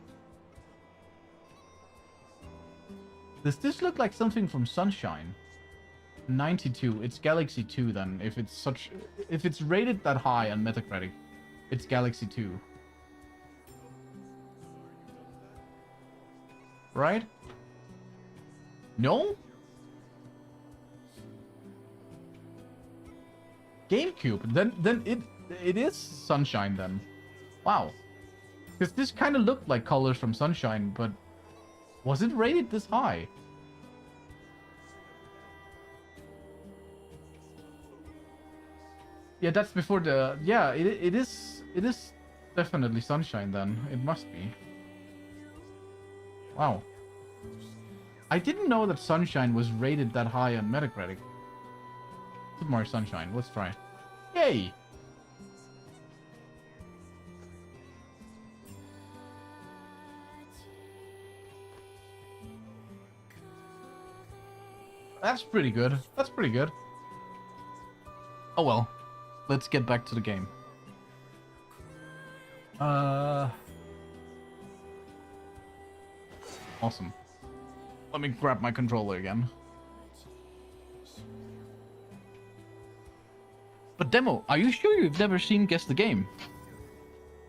Does this look like something from Sunshine? 92. It's Galaxy 2 then. If it's rated that high on Metacritic, it's Galaxy 2. Right? No? GameCube. Then it is Sunshine then. Wow. Because this kind of looked like colors from Sunshine, but was it rated this high? Yeah, that's before the... Yeah, it is definitely Sunshine then. It must be. Wow. I didn't know that Sunshine was rated that high on Metacritic. Super Mario Sunshine. Let's try. Yay! That's pretty good. That's pretty good. Oh well. Let's get back to the game. Awesome. Let me grab my controller again. But Demo, are you sure you've never seen Guess the Game?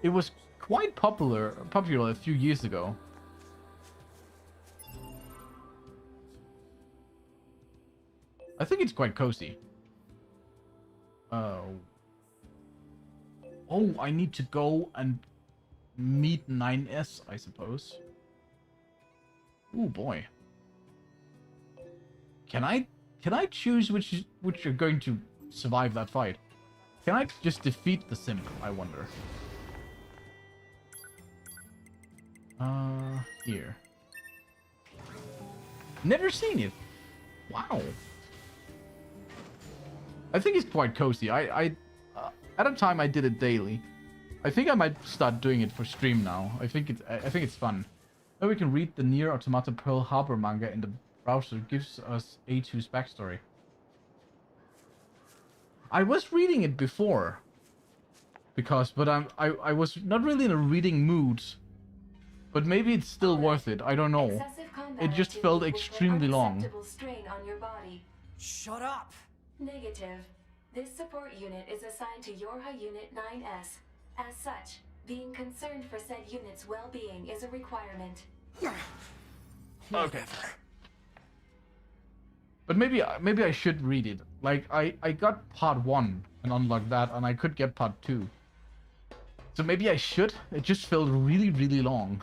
It was quite popular a few years ago. I think it's quite cozy. Oh, I need to go and meet 9S, I suppose. Oh boy. Can I choose which are going to survive that fight? Can I just defeat the simp, I wonder? Here. Never seen it. Wow. I think it's quite cozy. At a time I did it daily. I think I might start doing it for stream now. I think it's fun. Now we can read the NieR Automata Pearl Harbor manga in the browser. It gives us A2's backstory. I was reading it before, but I was not really in a reading mood. But maybe it's still worth it. I don't know. It just felt extremely long. Strain on your body. Shut up! Negative. This support unit is assigned to Yorha Unit 9S. As such, being concerned for said unit's well-being is a requirement. Okay. But maybe I should read it. Like I got part 1 and unlocked that, and I could get part 2. So maybe I should. It just felt really, really long.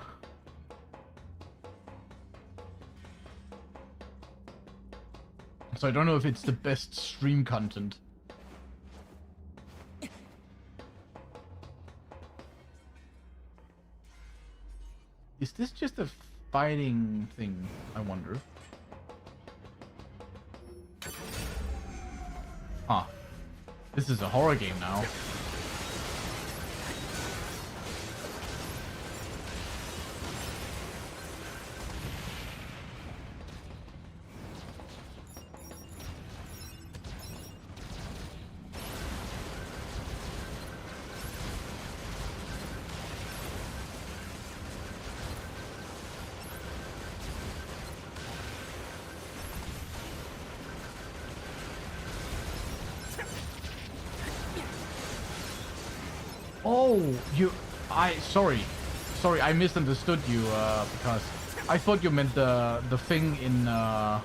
So I don't know if it's the best stream content. Is this just a fighting thing, I wonder? Huh. This is a horror game now. Oh, sorry, I misunderstood you, because I thought you meant the thing in the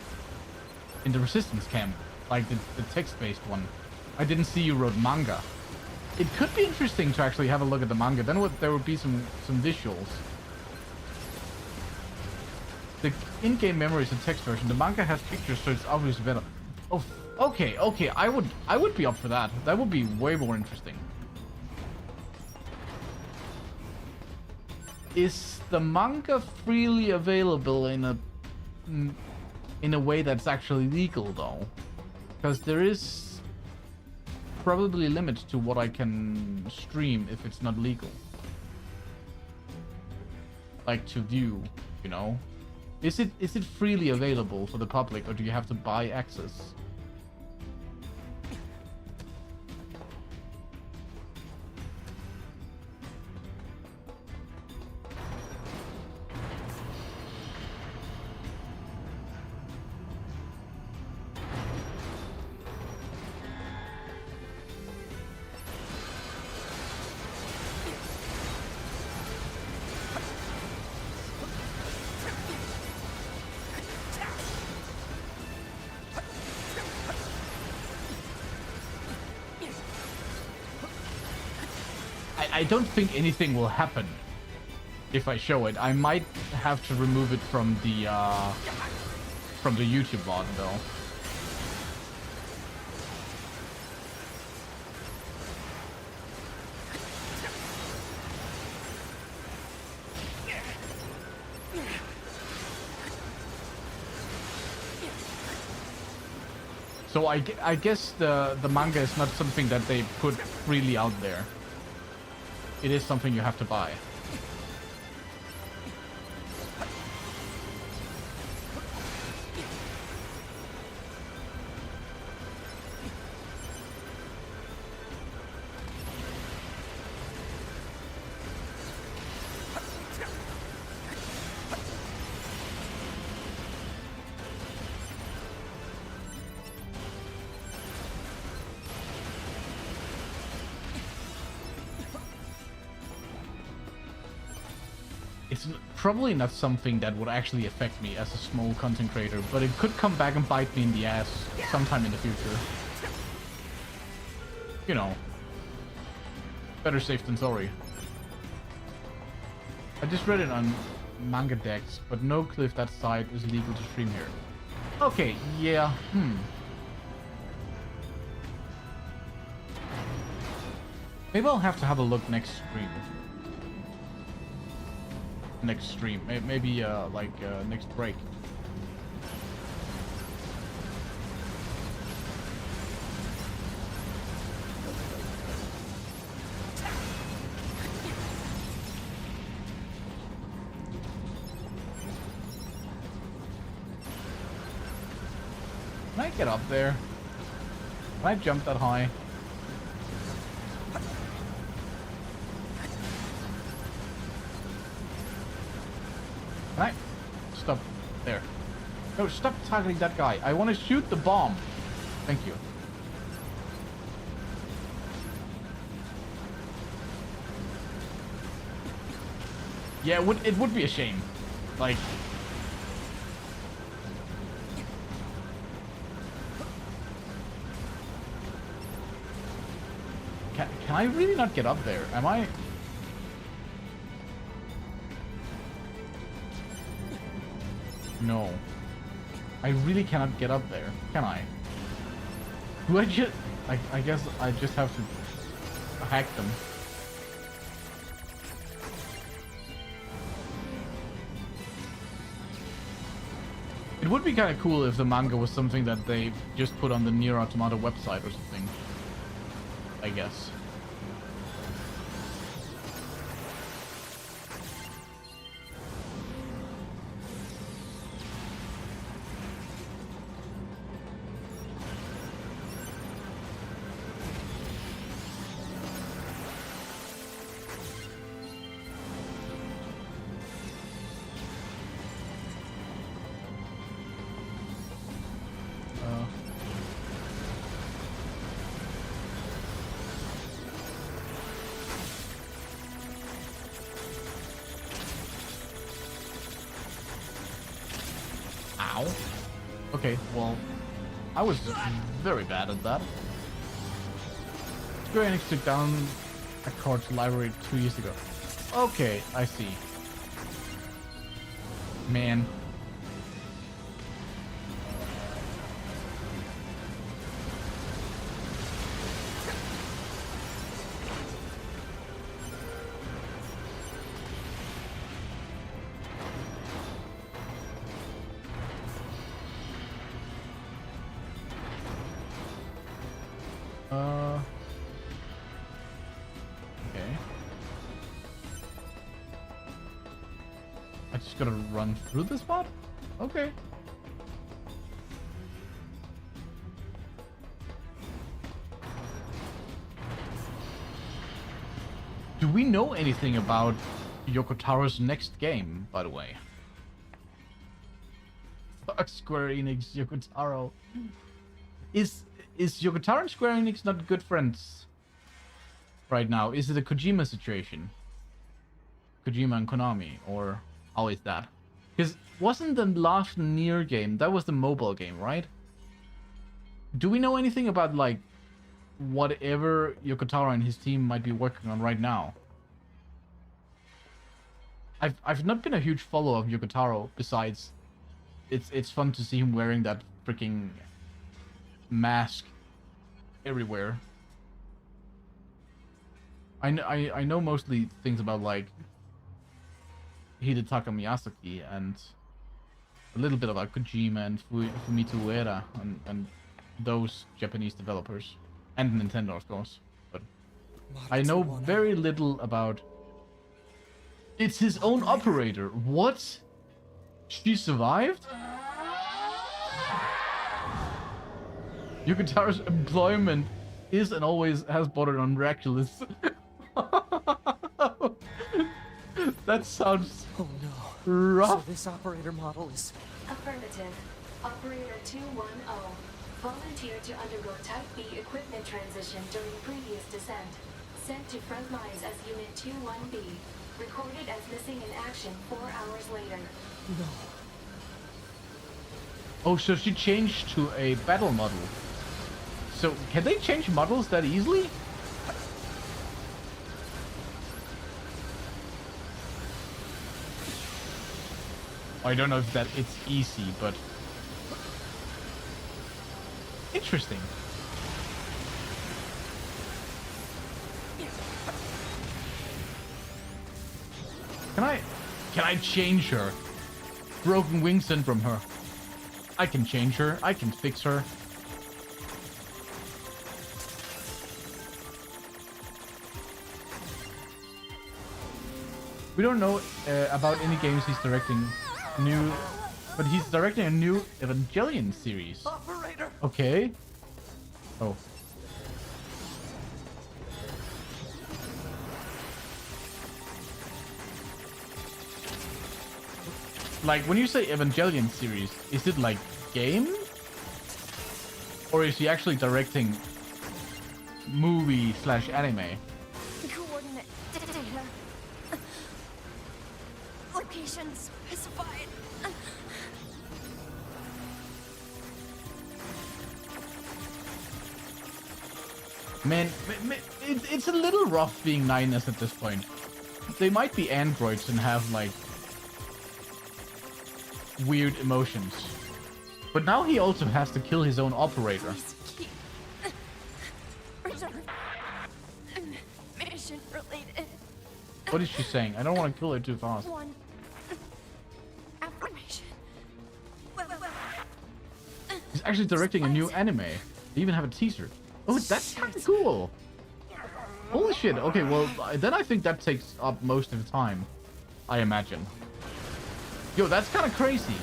resistance camp, like the text-based one. I didn't see you wrote manga. It could be interesting to actually have a look at the manga. Then there would be some visuals. The in-game memory is a text version. The manga has pictures, so it's obviously better. Oh, okay. I would be up for that. That would be way more interesting. Is the manga freely available in a way that's actually legal though? Because there is probably a limit to what I can stream if it's not legal. Like to view, you know? Is it freely available for the public, or do you have to buy access? I don't think anything will happen if I show it. I might have to remove it from the YouTube VOD though. So I guess the manga is not something that they put freely out there. It is something you have to buy. It's probably not something that would actually affect me as a small content creator, but it could come back and bite me in the ass sometime in the future. You know, better safe than sorry. I just read it on Manga Dex, but no clue if that site is legal to stream here. Okay, yeah, Maybe I'll have to have a look next stream. Maybe next break. Can I get up there? Can I jump that high? Can I stop there? No, stop targeting that guy. I want to shoot the bomb. Thank you. Yeah, it would be a shame. Like, can I really not get up there? Am I? No. I really cannot get up there, can I? Do I just... I guess I just have to hack them. It would be kind of cool if the manga was something that they just put on the NieR Automata website or something. I guess. Ow. Okay, well, I was very bad at that. Square Enix took down a card's library 2 years ago. Okay, I see. Man. Okay. I just gotta run through this spot? Okay. Do we know anything about Yoko Taro's next game, by the way? Fuck Square Enix, Yoko Taro. Is Yoko Taro and Square Enix not good friends right now? Is it a Kojima situation? Kojima and Konami, or how is that? Because wasn't the last NieR game, that was the mobile game, right? Do we know anything about, like, whatever Yoko Taro and his team might be working on right now? I've not been a huge follower of Yoko Taro, besides it's fun to see him wearing that freaking mask everywhere. I know mostly things about, like, Hidetaka Miyazaki and a little bit about Kojima and Fumito Ueda and those Japanese developers, and Nintendo, of course. But I know very little about... It's his own operator. What? She survived? Yoko Taro's employment is and always has bordered on miraculous. That sounds rough. So this operator model is... Affirmative. Operator 210 volunteered to undergo Type B equipment transition during previous descent. Sent to front lines as Unit 21B. Recorded as missing in action 4 hours later. No. Oh, so she changed to a battle model. So, can they change models that easily? I don't know if that it's easy, but interesting. Can I change her? Broken wing syndrome her. I can change her. I can fix her. We don't know about any games he's directing new, but he's directing a new Evangelion series. Operator. Okay. Oh. Like, when you say Evangelion series, is it like game? Or is he actually directing movie / anime? Coordinate data. Location specified. Man, it's a little rough being 9S at this point. They might be androids and have, like, weird emotions. But now he also has to kill his own operator. Mission related. What is she saying? I don't want to kill her too fast. One affirmation. He's actually directing a new anime. They even have a teaser. Oh, that's kind of cool. Holy shit. Okay, well, then I think that takes up most of the time. I imagine. Yo, that's kind of crazy.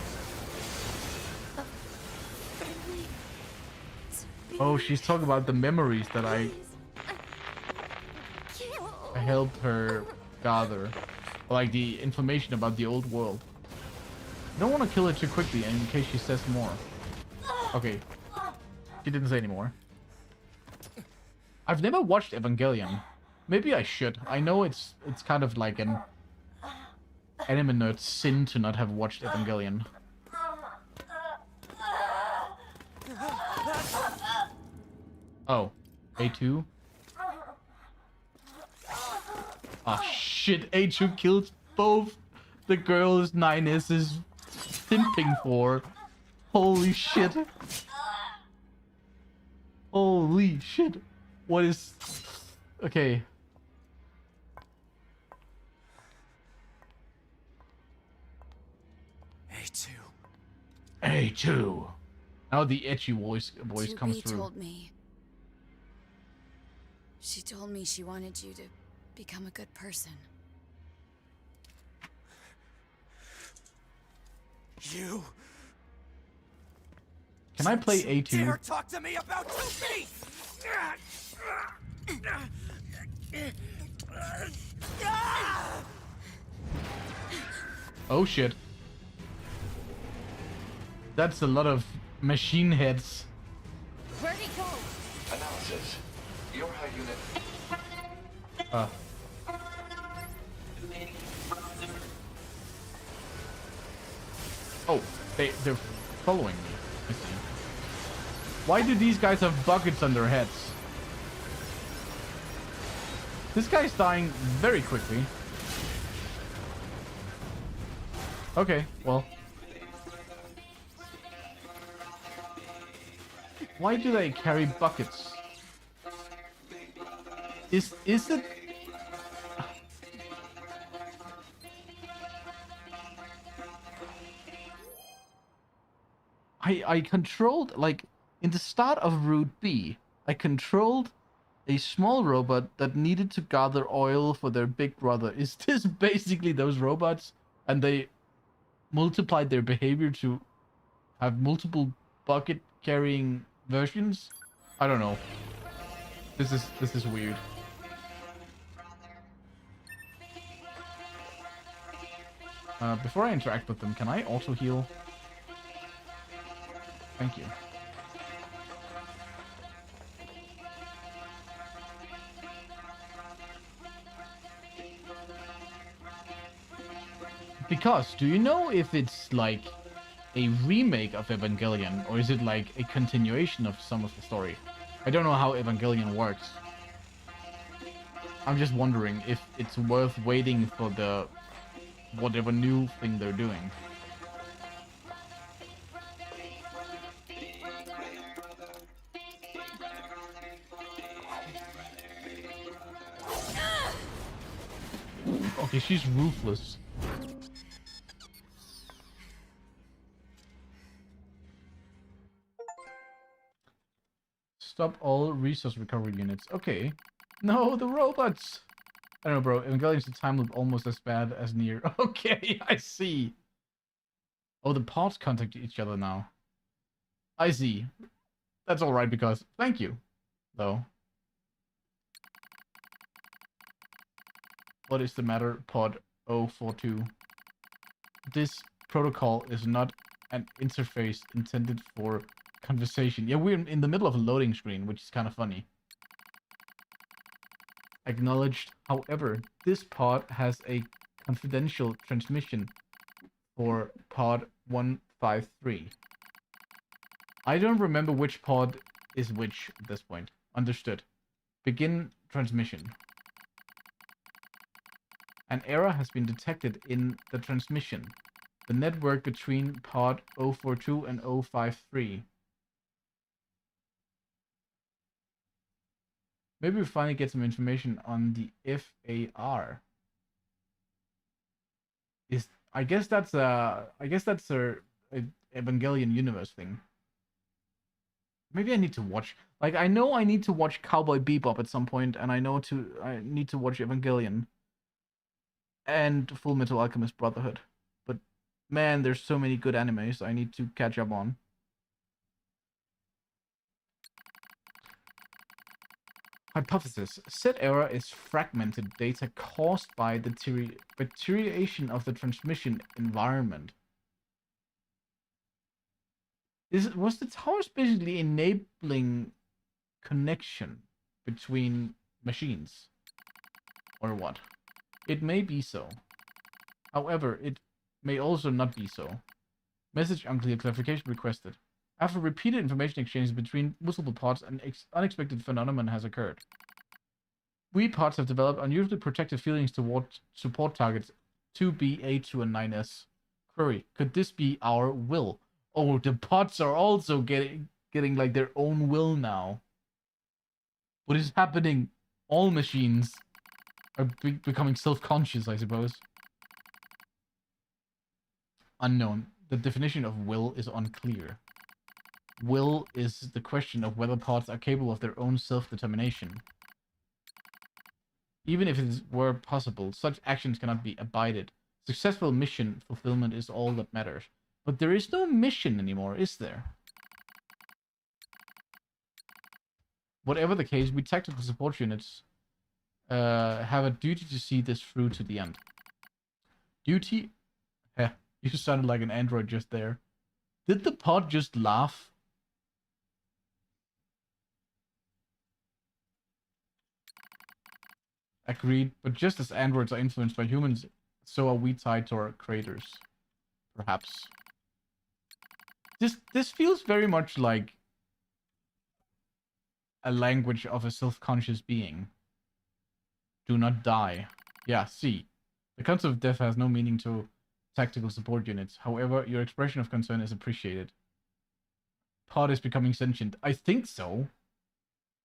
Oh, she's talking about the memories that I helped her gather. Like the information about the old world. I don't want to kill her too quickly in case she says more. Okay. She didn't say anymore. I've never watched Evangelion. Maybe I should. I know it's kind of like an anime nerd sin to not have watched Evangelion. Oh, A2? Oh shit, A2 killed both the girls 9S is simping for. Holy shit. Holy shit. What is... Okay. A2. A2. Now the etchy voice comes through. told me. She told me she wanted you to become a good person. You Can I play dare A2? talk to me about 2B! Oh shit. That's a lot of machine heads. Where'd he go? Analysis. Your high unit. Oh, they're following me. I see. Why do these guys have buckets on their heads? This guy's dying very quickly. Okay, well. Why do they carry buckets? Is it... I controlled, like, in the start of Route B, I controlled a small robot that needed to gather oil for their big brother. Is this basically those robots? And they multiplied their behavior to have multiple bucket carrying versions? I don't know. This is weird. Before I interact with them, can I auto heal? Thank you. Because, do you know if it's like a remake of Evangelion, or is it like a continuation of some of the story? I don't know how Evangelion works. I'm just wondering if it's worth waiting for the whatever new thing they're doing. Okay, she's ruthless. Stop all resource recovery units. Okay. No, the robots! I don't know, bro. Evangelion's the time loop almost as bad as NieR. Okay, I see. Oh, the pods contact each other now. I see. That's alright because... Thank you, though. What is the matter, pod 042? This protocol is not an interface intended for conversation. Yeah, we're in the middle of a loading screen, which is kind of funny. Acknowledged. However, this pod has a confidential transmission for pod 153. I don't remember which pod is which at this point. Understood. Begin transmission. An error has been detected in the transmission. The network between pod 042 and 053. Maybe we finally get some information on the FAR. I guess that's a Evangelion universe thing. Maybe I need to watch. Like, I know I need to watch Cowboy Bebop at some point, and I need to watch Evangelion and Full Metal Alchemist Brotherhood. But man, there's so many good animes I need to catch up on. Hypothesis. Said error is fragmented data caused by the deterioration of the transmission environment. Was the towers basically enabling connection between machines? Or what? It may be so. However, it may also not be so. Message unclear, clarification requested. After repeated information exchanges between multiple pods, an unexpected phenomenon has occurred. We pods have developed unusually protective feelings towards support targets 2B, A2, and 9S. Query, could this be our will? Oh, the pods are also getting like their own will now. What is happening? All machines are becoming self-conscious, I suppose. Unknown. The definition of will is unclear. Will is the question of whether pods are capable of their own self-determination. Even if it were possible, such actions cannot be abided. Successful mission fulfillment is all that matters. But there is no mission anymore, is there? Whatever the case, we tactical support units have a duty to see this through to the end. Duty? Heh, you sounded like an android just there. Did the pod just laugh? Agreed, but just as androids are influenced by humans, so are we tied to our creators. Perhaps. This feels very much like a language of a self-conscious being. Do not die. Yeah, see. The concept of death has no meaning to tactical support units. However, your expression of concern is appreciated. Pod is becoming sentient. I think so.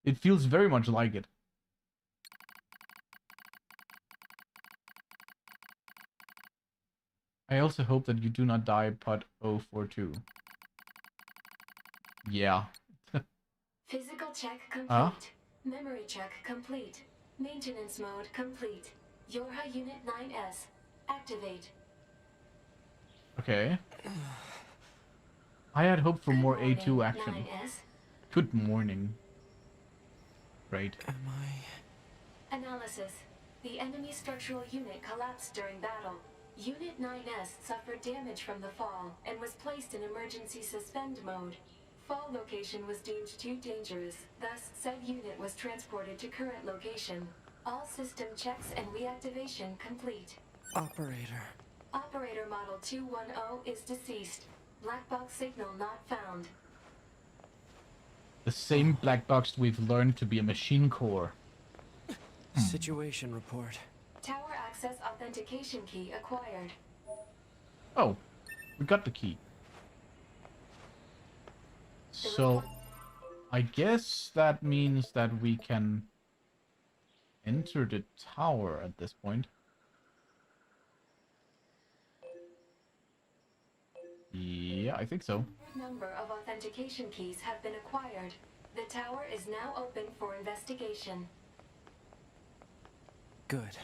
It feels very much like it. I also hope that you do not die, Pod 042. Yeah. Physical check complete. Memory check complete. Maintenance mode complete. Yorha Unit 9S. Activate. Okay. I had hoped for more Good A2 morning, action. 9S. Good morning. Right. Am I... Analysis. The enemy structural unit collapsed during battle. Unit 9S suffered damage from the fall and was placed in emergency suspend mode. Fall location was deemed too dangerous, thus said unit was transported to current location. All system checks and reactivation complete. Operator. Operator model 210 is deceased. Black box signal not found. The same black box we've learned to be a machine core. Situation report. Tower access authentication key acquired. Oh, we got the key. So, I guess that means that we can enter the tower at this point. Yeah, I think so. Number of authentication keys have been acquired. The tower is now open for investigation. Good.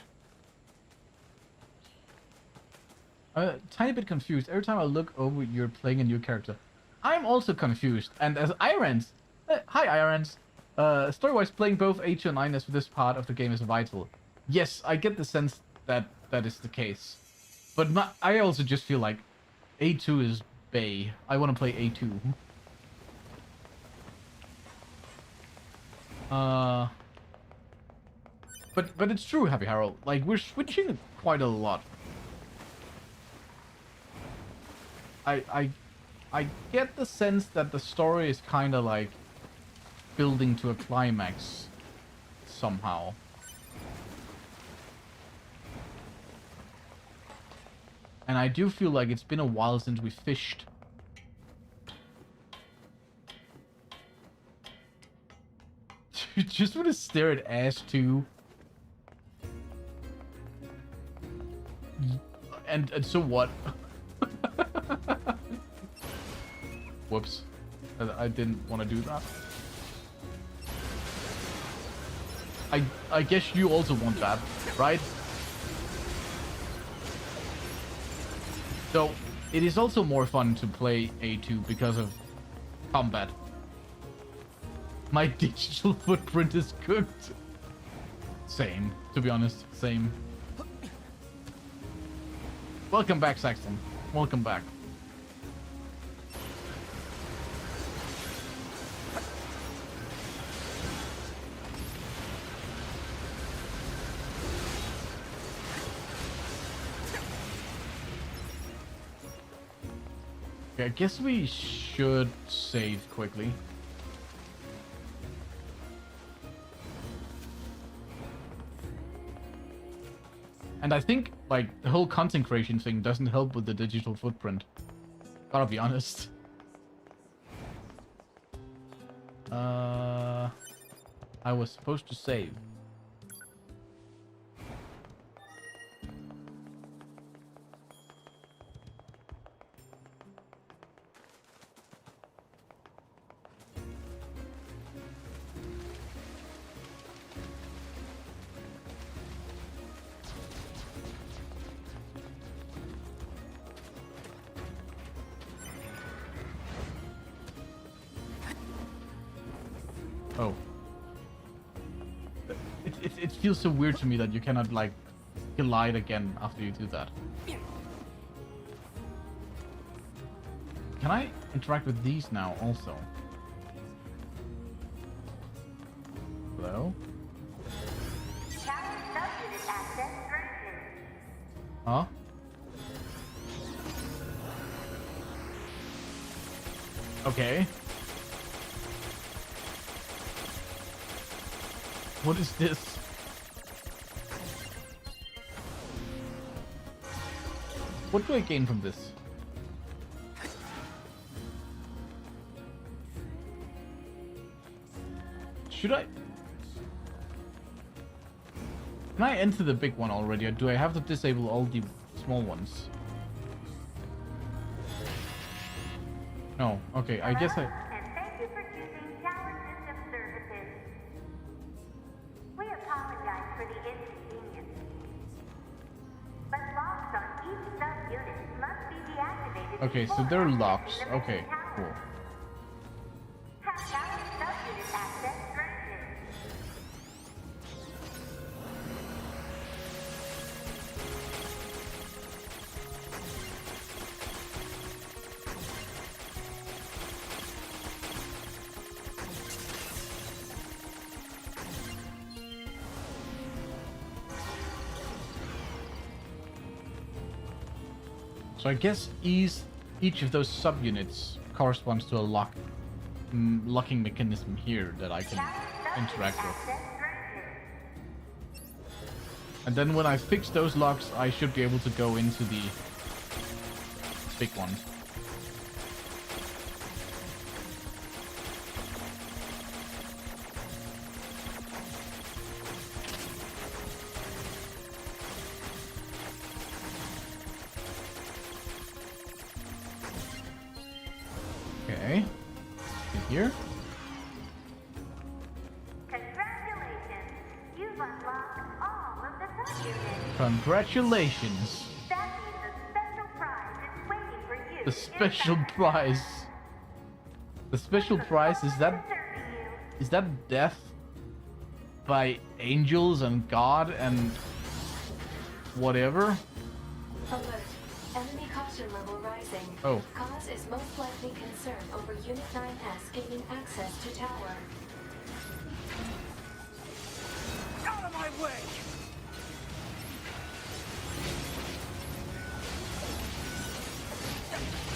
Tiny bit confused. Every time I look over, you're playing a new character. I'm also confused. And as Irons, hi Irons. Story-wise, playing both A2 and 9S for this part of the game is vital. Yes, I get the sense that that is the case. But I also just feel like A2 is Bay. I want to play A2. But it's true, Happy Harold. Like, we're switching quite a lot. I get the sense that the story is kind of like building to a climax somehow. And I do feel like it's been a while since we fished. You just want to stare at ass too. And so what? Whoops. I didn't want to do that. I guess you also want that, right? So, it is also more fun to play A2 because of combat. My digital footprint is cooked. Same, to be honest, same. Welcome back, Saxton. Welcome back. Okay, I guess we should save quickly. And I think, like, the whole content creation thing doesn't help with the digital footprint. Gotta be honest. I was supposed to save. Oh. It feels so weird to me that you cannot, like, glide again after you do that. Can I interact with these now also? Hello? Huh? Okay. What is this? What do I gain from this? Should I? Can I enter the big one already, or do I have to disable all the small ones? No. Okay, I guess I... And thank you for choosing Tower System Services. We apologize for the inconvenience. But locks on each sub-unit must be deactivated. Okay, so there are locks. Okay, cool. Have Tower sub-unit access granted. So I guess each of those subunits corresponds to a locking mechanism here that I can interact with. And then when I fix those locks, I should be able to go into the big one. Okay. In here. Congratulations! You've unlocked all of the sub-units. Congratulations. That means a special prize is waiting for you. The special prize. The special prize is that death by angels and God and whatever? Alert. Enemy caution level rising. Oh. Cause is most likely concern over Unit 9S gaining access to tower. Out of my way!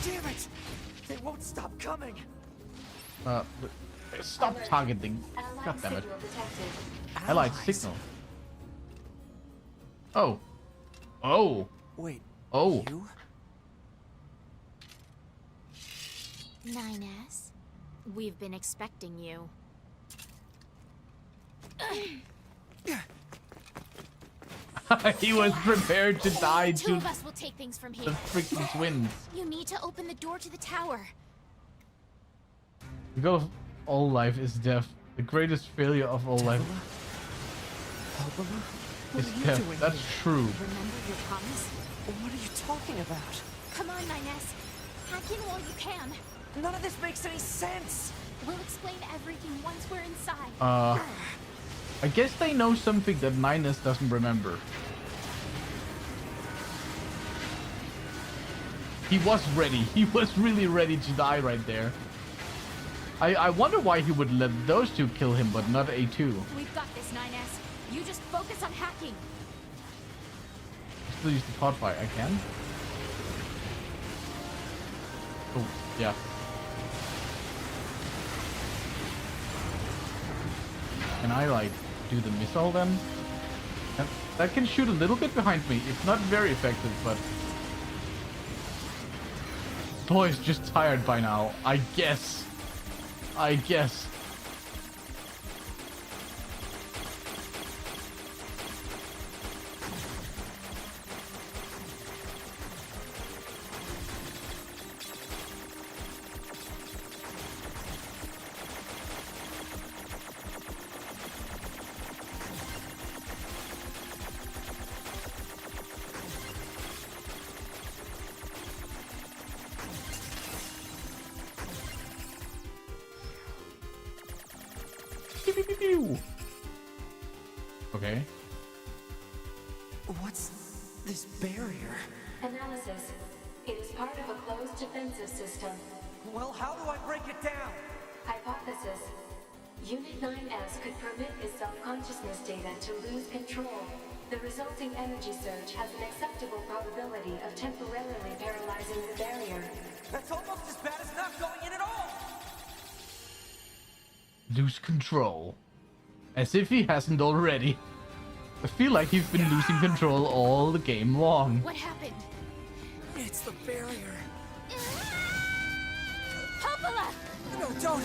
Damn it! They won't stop coming! Stop targeting. Allied God damn it. signal detected. Allied signal. Oh. Oh. Wait. Oh. You? 9S, we've been expecting you. He was prepared to die Two to of us will take things from the here. freaking twins. You need to open the door to the tower. The goal of all life is death. The greatest failure of all life What is are you death. doing That's here? true. Remember your promise? What are you talking about? Come on, 9S. Hack in while you can. None of this makes any sense. We'll explain everything once we're inside. I guess they know something that 9S doesn't remember. He was ready. He was really ready to die right there. I wonder why he would let those two kill him, but not A2. We've got this, 9S. You just focus on hacking. Still use the pod fire. I can. Oh, yeah. Can I, like, do the missile then? That can shoot a little bit behind me. It's not very effective, but... Boy's just tired by now. I guess. Okay. What's this barrier? Analysis. It is part of a closed defensive system. Well, how do I break it down? Hypothesis. Unit 9S could permit its self-consciousness data to lose control. The resulting energy surge has an acceptable probability of temporarily paralyzing the barrier. That's almost as bad as not going in at all! Lose control. As if he hasn't already. I feel like he's been losing control all the game long. What happened? It's the barrier. Popola! No, don't!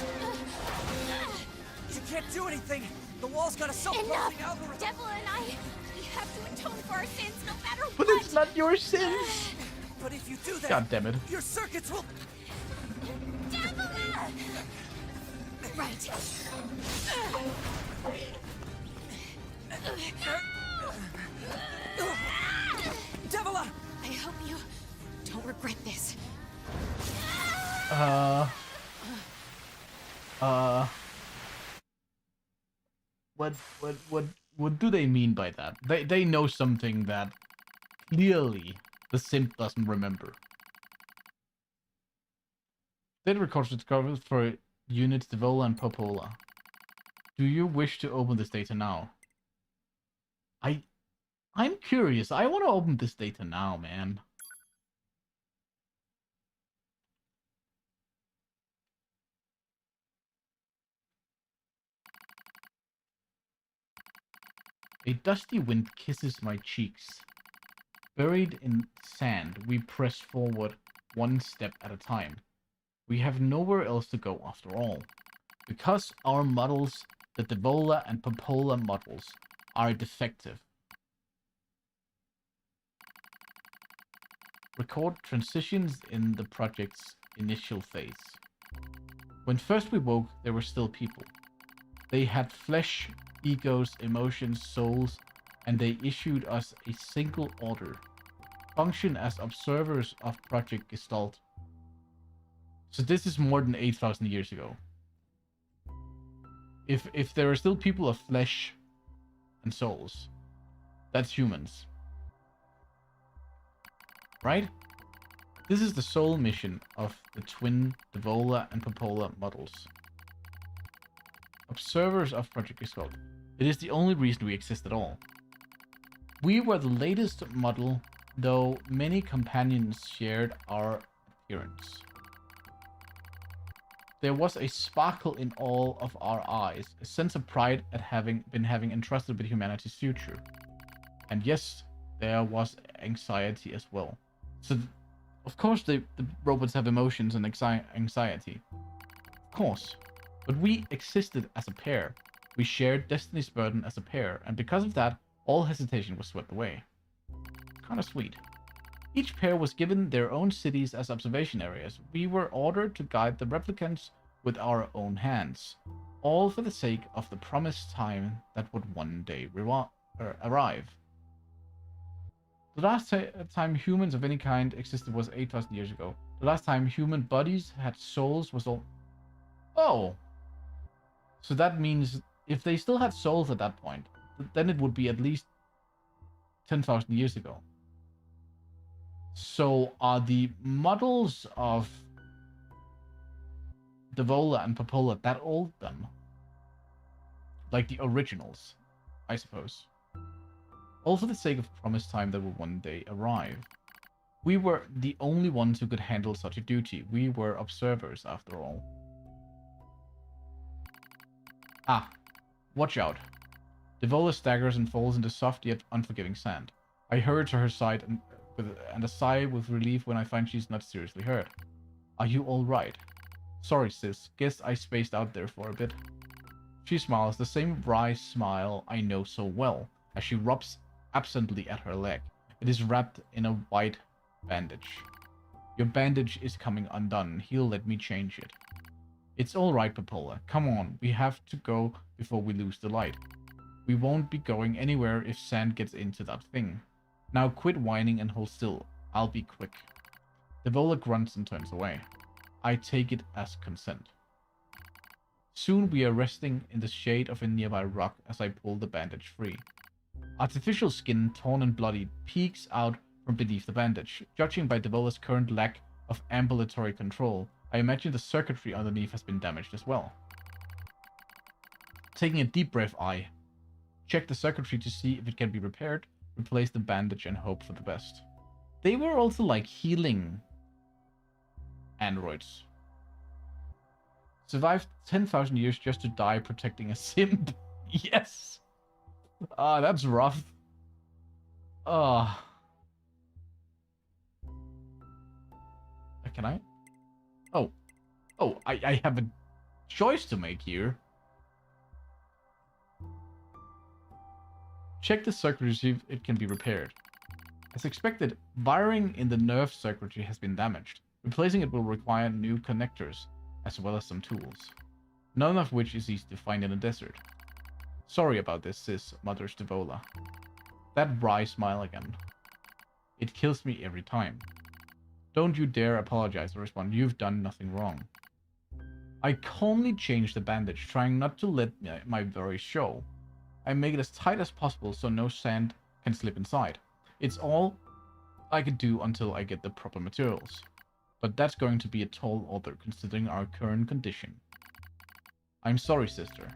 You can't do anything! The wall's got a self-closing Enough! algorithm! Devil and I, we have to atone for our sins no matter But what! it's not your sins! But if you do that, God damn it. your circuits will... Devil! Right. Devila! I hope you don't regret this. What do they mean by that? They know something that clearly the simp doesn't remember. Data records discovered for units Devola and Popola. Do you wish to open this data now? I'm curious. I want to open this data now, man. A dusty wind kisses my cheeks. Buried in sand, we press forward one step at a time. We have nowhere else to go after all. Because our models, the Devola and Popola models, are defective. Record transitions in the project's initial phase. When first we woke, they were still people. They had flesh, egos, emotions, souls, and they issued us a single order. Function as observers of Project Gestalt. So this is more than 8,000 years ago. If there are still people of flesh and souls, that's humans. Right? This is the sole mission of the twin Devola and Popola models. Observers of Project Gestalt. It is the only reason we exist at all. We were the latest model, though many companions shared our appearance. There was a sparkle in all of our eyes, a sense of pride at having been entrusted with humanity's future. And yes, there was anxiety as well. So Of course the robots have emotions and anxiety. Of course. But we existed as a pair. We shared Destiny's burden as a pair, and because of that, all hesitation was swept away. Kinda sweet. Each pair was given their own cities as observation areas. We were ordered to guide the replicants with our own hands, all for the sake of the promised time that would one day arrive. The last time humans of any kind existed was 8,000 years ago. The last time human bodies had souls was all... Oh! So that means if they still had souls at that point, then it would be at least 10,000 years ago. So are the models of Devola and Popola that old then? Like the originals, I suppose. All for the sake of promised time that will one day arrive. We were the only ones who could handle such a duty. We were observers, after all. Ah, watch out. Devola staggers and falls into soft yet unforgiving sand. I hurry to her side and a sigh with relief when I find she's not seriously hurt. Are you alright? Sorry, sis. Guess I spaced out there for a bit. She smiles, the same wry smile I know so well, as she rubs absently at her leg. It is wrapped in a white bandage. Your bandage is coming undone. He'll let me change it. It's alright, Popola. Come on, we have to go before we lose the light. We won't be going anywhere if sand gets into that thing. Now quit whining and hold still. I'll be quick. Devola grunts and turns away. I take it as consent. Soon we are resting in the shade of a nearby rock as I pull the bandage free. Artificial skin, torn and bloody, peeks out from beneath the bandage. Judging by Devola's current lack of ambulatory control, I imagine the circuitry underneath has been damaged as well. Taking a deep breath, I check the circuitry to see if it can be repaired, replace the bandage, and hope for the best. They were also like healing androids. Survived 10,000 years just to die protecting a simp. Yes! Ah, that's rough. Ah. Can I? Oh. Oh, I have a choice to make here. Check the circuitry to see if it can be repaired. As expected, wiring in the nerve circuitry has been damaged. Replacing it will require new connectors, as well as some tools. None of which is easy to find in a desert. Sorry about this, sis, mutters Devola. That wry smile again. It kills me every time. Don't you dare apologize or respond. You've done nothing wrong. I calmly change the bandage, trying not to let my worries show. I make it as tight as possible so no sand can slip inside. It's all I could do until I get the proper materials. But that's going to be a tall order considering our current condition. I'm sorry, sister.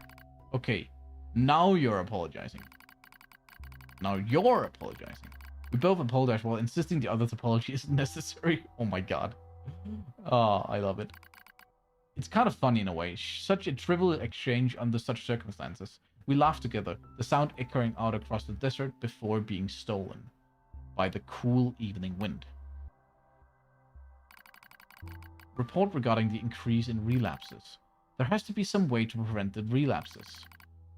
Okay, now you're apologizing. Now you're apologizing. We both apologize while insisting the other's apology isn't necessary. Oh my god. Oh, I love it. It's kind of funny in a way. Such a trivial exchange under such circumstances. We laugh together, the sound echoing out across the desert before being stolen by the cool evening wind. Report regarding the increase in relapses. There has to be some way to prevent the relapses.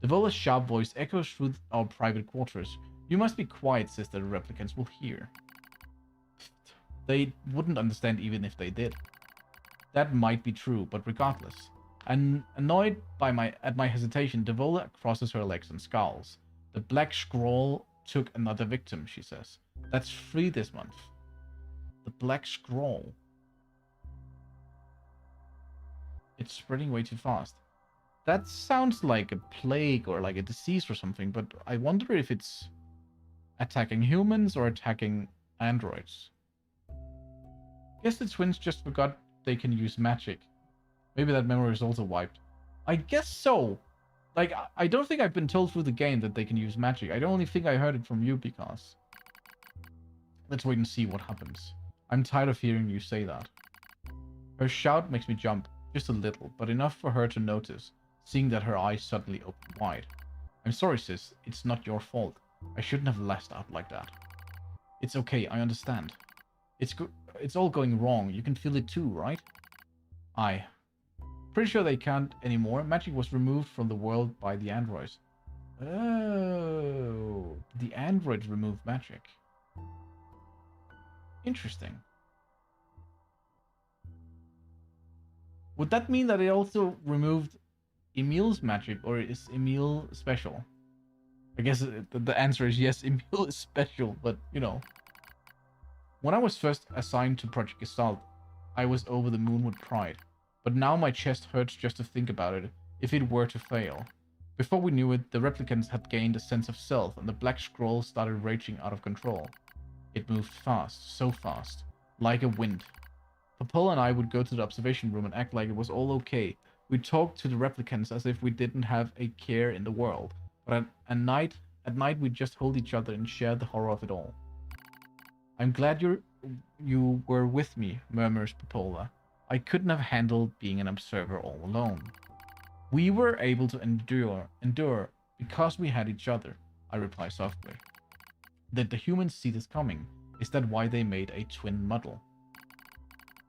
Devola's sharp voice echoes through our private quarters. You must be quiet, sister, the replicants will hear. They wouldn't understand even if they did. That might be true, but regardless. And annoyed at my hesitation, Devola crosses her legs and scowls. The black scroll took another victim, she says. That's 3 this month. The black scroll. It's spreading way too fast. That sounds like a plague or like a disease or something, but I wonder if it's attacking humans or attacking androids. Guess the twins just forgot they can use magic. Maybe that memory is also wiped. I guess so. Like, I don't think I've been told through the game that they can use magic. I don't only think I heard it from you because... Let's wait and see what happens. I'm tired of hearing you say that. Her shout makes me jump, just a little, but enough for her to notice, seeing that her eyes suddenly open wide. I'm sorry, sis. It's not your fault. I shouldn't have lashed out like that. It's okay, I understand. it's all going wrong. You can feel it too, right? I. Pretty sure they can't anymore. Magic was removed from the world by the androids. Oh, the androids removed magic. Interesting. Would that mean that it also removed Emil's magic, or is Emil special? I guess the answer is yes, Emil is special, but you know. When I was first assigned to Project Gestalt, I was over the moon with pride. But now my chest hurts just to think about it, if it were to fail. Before we knew it, the replicants had gained a sense of self, and the black scroll started raging out of control. It moved fast, so fast, like a wind. Popola and I would go to the observation room and act like it was all okay. We'd talk to the replicants as if we didn't have a care in the world. But at night we'd just hold each other and share the horror of it all. I'm glad you were with me, murmurs Popola. I couldn't have handled being an observer all alone. We were able to endure because we had each other, I reply softly. Did the humans see this coming? Is that why they made a twin model?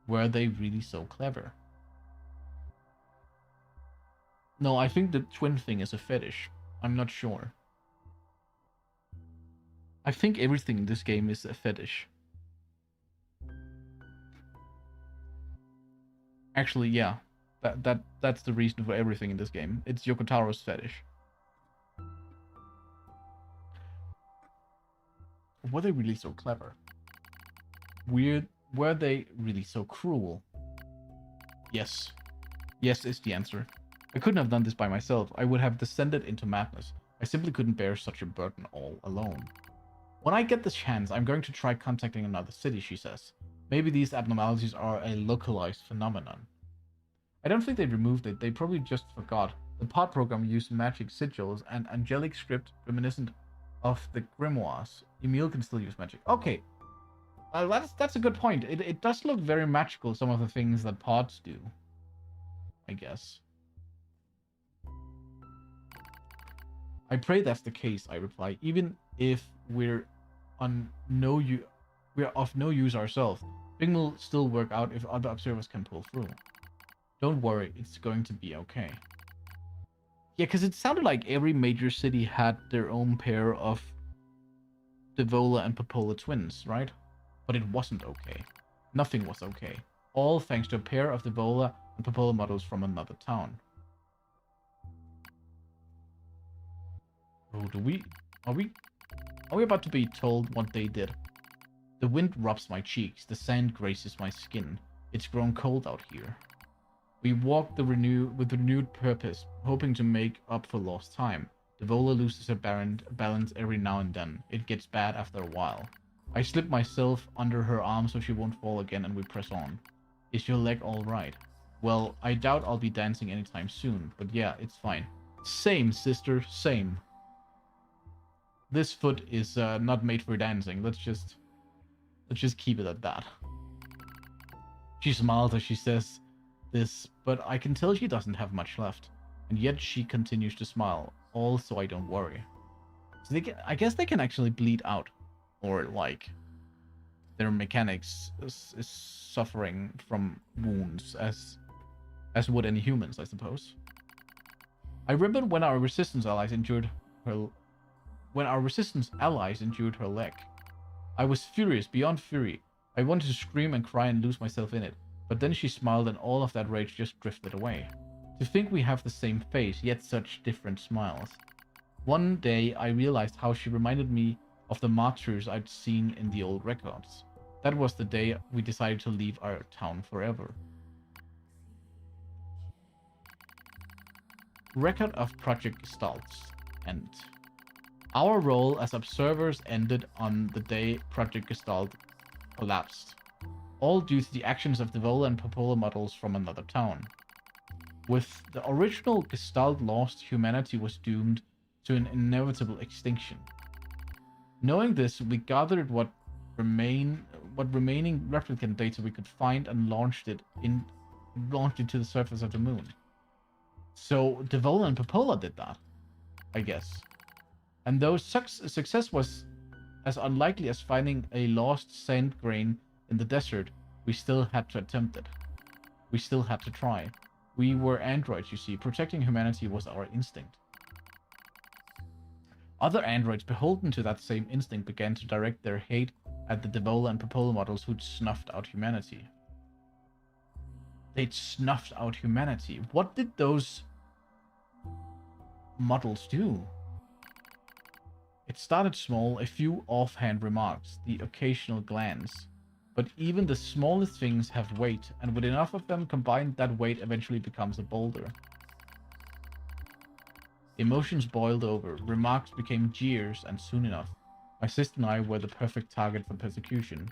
Were they really so clever? No, I think the twin thing is a fetish. I'm not sure. I think everything in this game is a fetish. Actually, yeah. That's the reason for everything in this game. It's Yoko Taro's fetish. Were they really so clever? Weird. Were they really so cruel? Yes. Yes is the answer. I couldn't have done this by myself. I would have descended into madness. I simply couldn't bear such a burden all alone. When I get the chance, I'm going to try contacting another city, she says. Maybe these abnormalities are a localized phenomenon. I don't think they removed it. They probably just forgot. The pod program used magic sigils and angelic script reminiscent of the grimoires. Emil can still use magic. Okay. That's a good point. It does look very magical, some of the things that pods do, I guess. I pray that's the case, I reply. Even if we're of no use ourselves, things will still work out if other observers can pull through. Don't worry, it's going to be okay. Yeah, because it sounded like every major city had their own pair of Devola and Popola twins, right? But it wasn't okay. Nothing was okay. All thanks to a pair of Devola and Popola models from another town. Oh, are we about to be told what they did? The wind rubs my cheeks, the sand grazes my skin. It's grown cold out here. We walk with renewed purpose, hoping to make up for lost time. Devola loses her balance every now and then. It gets bad after a while. I slip myself under her arm so she won't fall again, and we press on. Is your leg alright? Well, I doubt I'll be dancing anytime soon, but yeah, it's fine. Same, sister, same. This foot is not made for dancing. Let's just keep it at that. She smiles as she says this, but I can tell she doesn't have much left, and yet she continues to smile, all so I don't worry. So I guess they can actually bleed out, or like their mechanics is suffering from wounds as would any humans, I suppose. I remember when our resistance allies injured her leg. I was furious beyond fury. I wanted to scream and cry and lose myself in it, but then she smiled and all of that rage just drifted away. To think we have the same face, yet such different smiles. One day I realized how she reminded me of the martyrs I'd seen in the old records. That was the day we decided to leave our town forever. Record of Project Gestalt's end. Our role as observers ended on the day Project Gestalt collapsed, all due to the actions of Devola and Popola models from another town. With the original Gestalt lost, humanity was doomed to an inevitable extinction. Knowing this, we gathered what remaining replicant data we could find and launched it to the surface of the moon. So Devola and Popola did that, I guess. And though success was as unlikely as finding a lost sand grain in the desert, We still had to attempt it. We still had to try. We were androids, you see. Protecting humanity was our instinct. Other androids beholden to that same instinct began to direct their hate at the Devola and Popola models who'd snuffed out humanity. They'd snuffed out humanity. What did those models do? It started small, a few offhand remarks, the occasional glance. But even the smallest things have weight, and with enough of them combined, that weight eventually becomes a boulder. Emotions boiled over, remarks became jeers, and soon enough, my sister and I were the perfect target for persecution.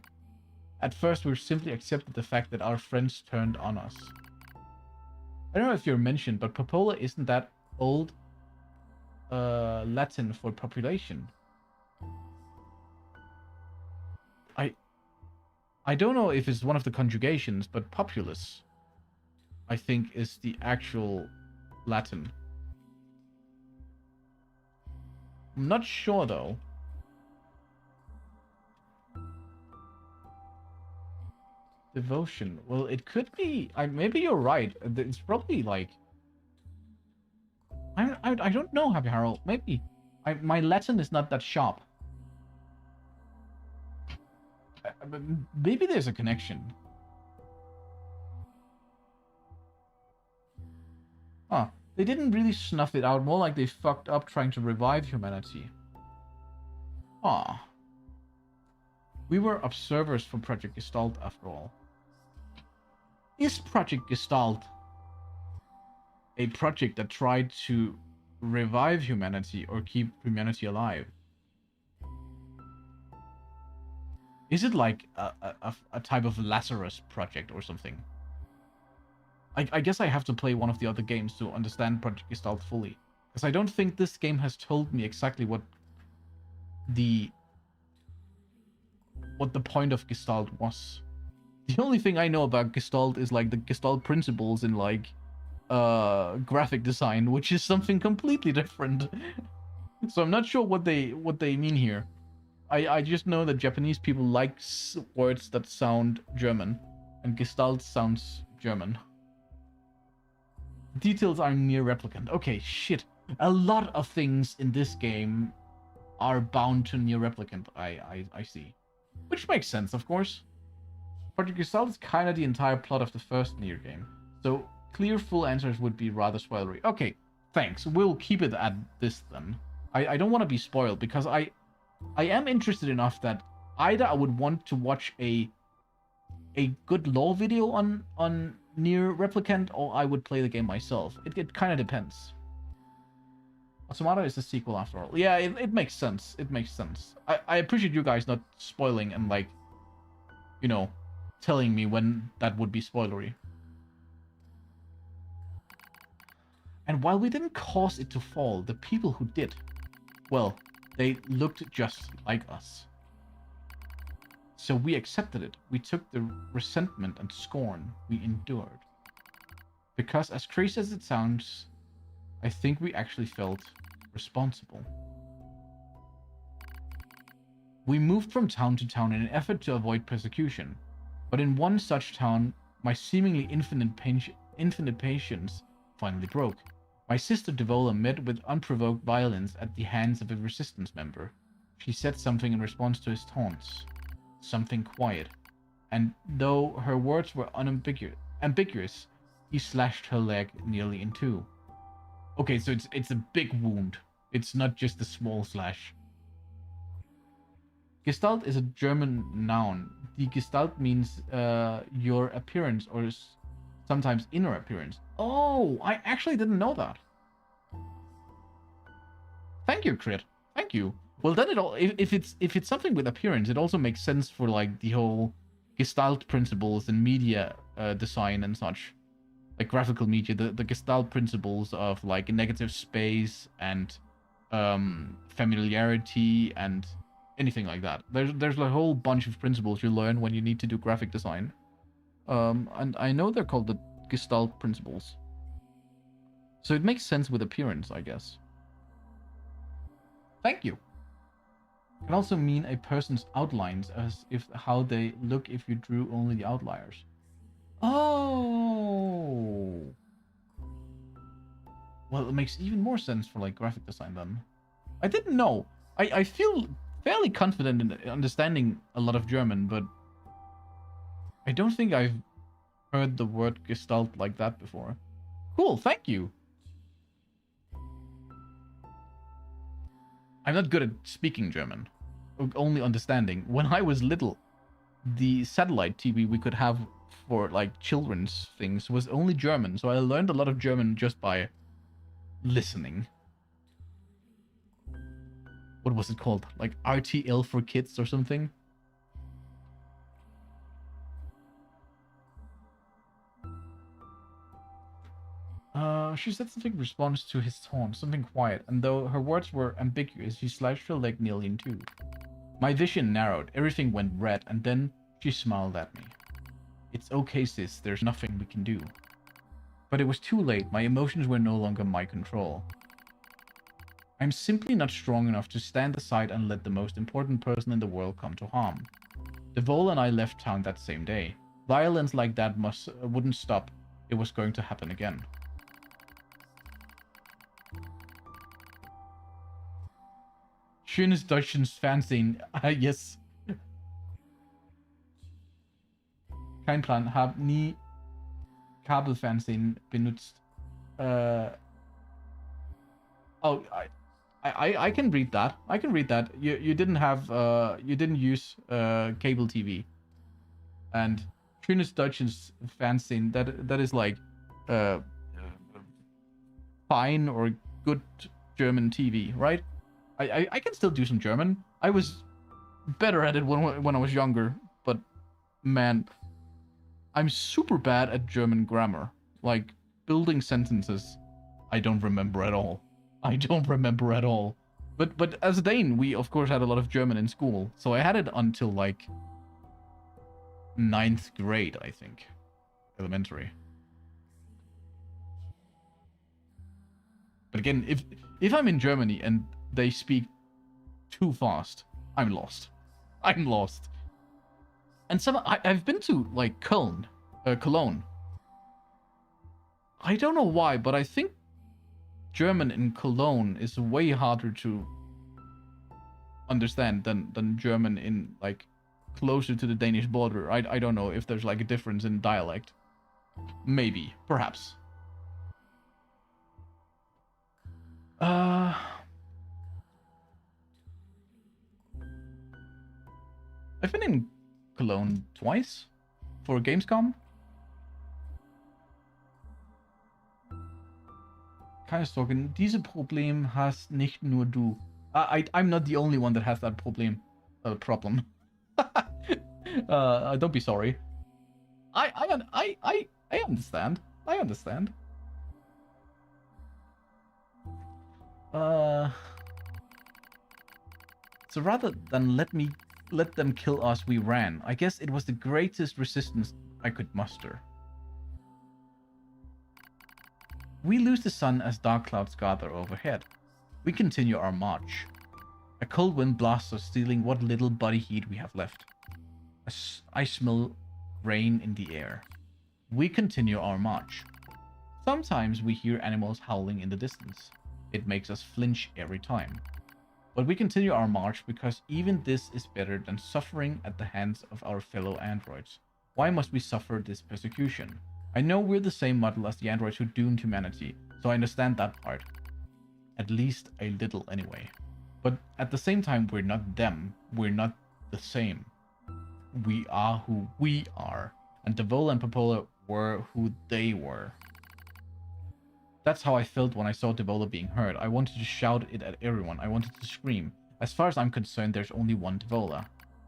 At first, we simply accepted the fact that our friends turned on us. I don't know if you're mentioned, but Popola isn't that old Latin for population. I don't know if it's one of the conjugations, but populus, I think, is the actual Latin. I'm not sure, though. Devotion. Well, it could be... maybe you're right. It's probably, like... I don't know, Happy Harold. Maybe. My Latin is not that sharp. Maybe there's a connection. Huh. They didn't really snuff it out. More like they fucked up trying to revive humanity. Ah. We were observers for Project Gestalt, after all. Is Project Gestalt a project that tried to revive humanity or keep humanity alive? Is it like a type of Lazarus project or something? I guess I have to play one of the other games to understand Project Gestalt fully. Because I don't think this game has told me exactly what the point of Gestalt was. The only thing I know about Gestalt is like the Gestalt principles in like graphic design, which is something completely different. So I'm not sure what they mean here. I just know that Japanese people like words that sound German, and Gestalt sounds German. Details are near replicant. Okay, shit. A lot of things in this game are bound to near replicant, I see. Which makes sense, of course. Project Gestalt is kind of the entire plot of the first NieR game, so clear full answers would be rather spoilery. Okay, thanks. We'll keep it at this then. I don't want to be spoiled, because I am interested enough that either I would want to watch a good lore video on NieR Replicant, or I would play the game myself. It kind of depends. Automata is a sequel after all. Yeah, it makes sense. It makes sense. I appreciate you guys not spoiling and, like, you know, telling me when that would be spoilery. And while we didn't cause it to fall, the people who did, well, they looked just like us. So we accepted it. We took the resentment and scorn we endured. Because as crazy as it sounds, I think we actually felt responsible. We moved from town to town in an effort to avoid persecution. But in one such town, my seemingly infinite patience finally broke. My sister Devola met with unprovoked violence at the hands of a resistance member. She said something in response to his taunts. Something quiet. And though her words were ambiguous, he slashed her leg nearly in two. Okay, so it's a big wound. It's not just a small slash. Gestalt is a German noun. The Gestalt means your appearance, or sometimes inner appearance. Oh, I actually didn't know that. Thank you, Crit. Thank you. Well, then if it's something with appearance, it also makes sense for like the whole Gestalt principles in media design and such, like graphical media. The Gestalt principles of like negative space and familiarity and anything like that. There's a whole bunch of principles you learn when you need to do graphic design. And I know they're called the Gestalt principles. So it makes sense with appearance, I guess. Thank you. Can also mean a person's outlines, as if how they look if you drew only the outliers. Oh. Well, it makes even more sense for like graphic design then. I didn't know. I feel fairly confident in understanding a lot of German, but I don't think I've heard the word Gestalt like that before. Cool, thank you. I'm not good at speaking German, only understanding. When I was little, the satellite TV we could have for like children's things was only German, so I learned a lot of German just by listening. What was it called? Like RTL for kids or something? She said something in response to his taunt, something quiet, and though her words were ambiguous, she slashed her leg nearly in two. My vision narrowed, everything went red, and then she smiled at me. It's okay, sis, there's nothing we can do. But it was too late, my emotions were no longer my control. I'm simply not strong enough to stand aside and let the most important person in the world come to harm. Devol and I left town that same day. Violence like that wouldn't stop. It was going to happen again. Schönes deutsches Fernsehen. Yes. Kein Plan. Hab nie Kabelfernsehen benutzt. Oh, I can read that. I can read that. You didn't have you didn't use cable TV. And schönes deutsches Fernsehen. That is like fine or good German TV, right? I can still do some German. I was better at it when I was younger, but man, I'm super bad at German grammar. Like building sentences, I don't remember at all. I don't remember at all. But as a Dane, we of course had a lot of German in school, so I had it until like 9th grade, I think, elementary. But again, if I'm in Germany and they speak too fast, I'm lost. I'm lost. And I've been to like Cologne. I don't know why, but I think German in Cologne is way harder to understand than German in like closer to the Danish border. I don't know if there's like a difference in dialect. Maybe, perhaps. I've been in Cologne twice for Gamescom. Keine Sorgen, dieses Problem hast nicht nur du. I'm not the only one that has that problem. Don't be sorry. I understand. I understand. So rather than let them kill us, we ran. I guess it was the greatest resistance I could muster. We lose the sun as dark clouds gather overhead. We continue our march. A cold wind blasts us, stealing what little body heat we have left. I smell rain in the air. We continue our march. Sometimes we hear animals howling in the distance. It makes us flinch every time. But we continue our march because even this is better than suffering at the hands of our fellow androids. Why must we suffer this persecution? I know we're the same model as the androids who doomed humanity, so I understand that part. At least a little anyway. But at the same time, we're not them. We're not the same. We are who we are. And Devola and Popola were who they were. That's how I felt when I saw Devola being hurt. I wanted to shout it at everyone. I wanted to scream. As far as I'm concerned, there's only one Devola.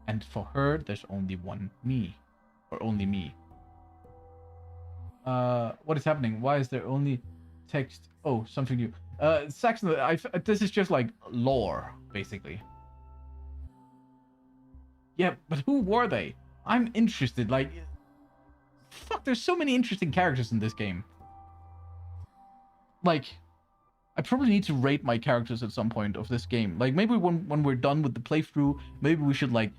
And for her, there's only one me. Or only me. What is happening? Why is there only text? Oh, something new. Saxon, this is just like lore, basically. Yeah, but who were they? I'm interested, like... Fuck, there's so many interesting characters in this game. Like, I probably need to rate my characters at some point of this game. Like, maybe when we're done with the playthrough, maybe we should, like,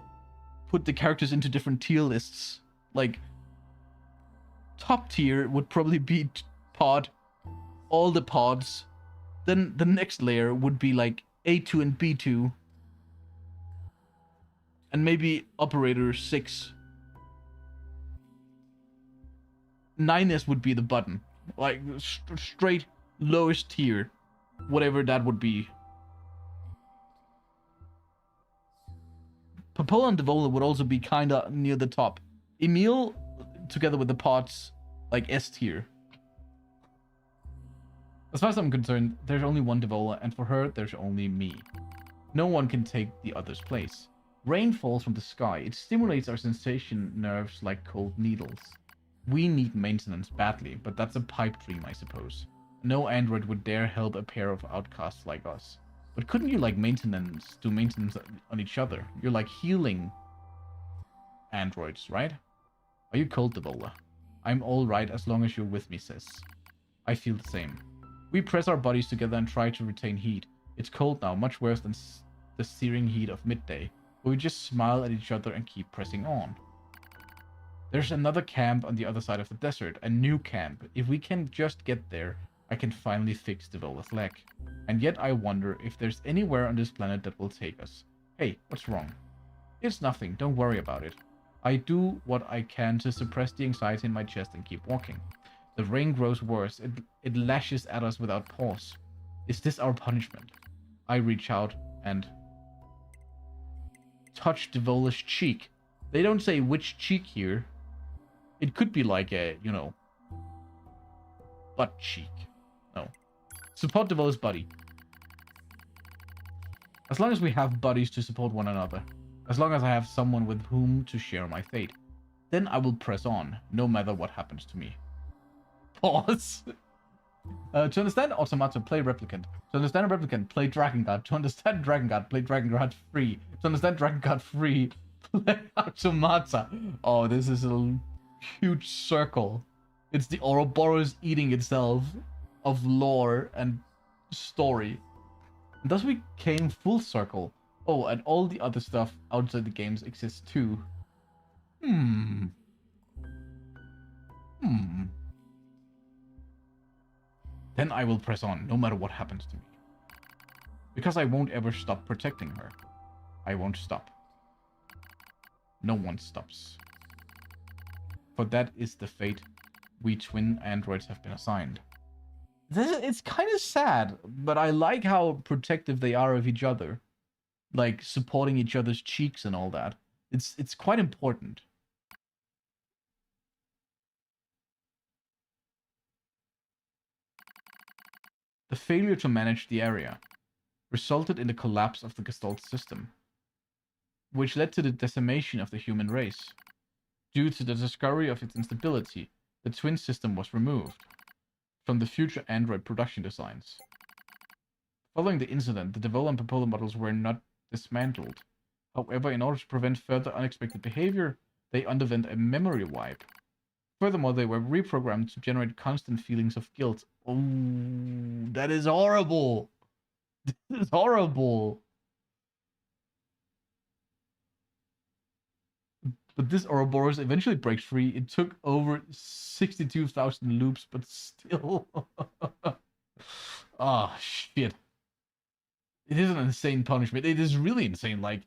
put the characters into different tier lists. Like, top tier would probably be pod, all the pods. Then the next layer would be, like, A2 and B2. And maybe operator 6. 9S would be the button. Like, straight lowest tier. Whatever that would be. Popola and Devola would also be kinda near the top. Emil, together with the pods, like S tier. As far as I'm concerned, there's only one Devola, and for her, there's only me. No one can take the other's place. Rain falls from the sky. It stimulates our sensation nerves like cold needles. We need maintenance badly, but that's a pipe dream, I suppose. No android would dare help a pair of outcasts like us. But couldn't you, like, do maintenance on each other? You're like healing androids, right? Are you cold, Devola? I'm alright as long as you're with me, sis. I feel the same. We press our bodies together and try to retain heat. It's cold now, much worse than the searing heat of midday. But we just smile at each other and keep pressing on. There's another camp on the other side of the desert, a new camp. If we can just get there, I can finally fix Devola's leg. And yet I wonder if there's anywhere on this planet that will take us. Hey, what's wrong? It's nothing, don't worry about it. I do what I can to suppress the anxiety in my chest and keep walking. The rain grows worse, it lashes at us without pause. Is this our punishment? I reach out and touch Devola's cheek. They don't say which cheek here. It could be like a, you know, butt cheek. No. Support Devola's body. As long as we have buddies to support one another. As long as I have someone with whom to share my fate. Then I will press on, no matter what happens to me. Pause. To understand Automata, play Replicant. To understand a Replicant, play Dragon Guard. To understand Dragon Guard, play Dragon Guard free. To understand Dragon Guard free, play Automata. Oh, this is a huge circle. It's the Ouroboros eating itself of lore and story. And thus we came full circle. Oh, and all the other stuff outside the games exists too. Then I will press on, no matter what happens to me. Because I won't ever stop protecting her. I won't stop. No one stops. For that is the fate we twin androids have been assigned. It's kind of sad, but I like how protective they are of each other. Like, supporting each other's cheeks and all that. It's quite important. The failure to manage the area resulted in the collapse of the Gestalt system, which led to the decimation of the human race. Due to the discovery of its instability, the twin system was removed from the future android production designs. Following the incident, the Devola and Popola models were not dismantled. However, in order to prevent further unexpected behavior, they underwent a memory wipe. Furthermore, they were reprogrammed to generate constant feelings of guilt. Oh, that is horrible! This is horrible! But this Ouroboros eventually breaks free. It took over 62,000 loops, but still... Oh, shit. It is an insane punishment. It is really insane. Like,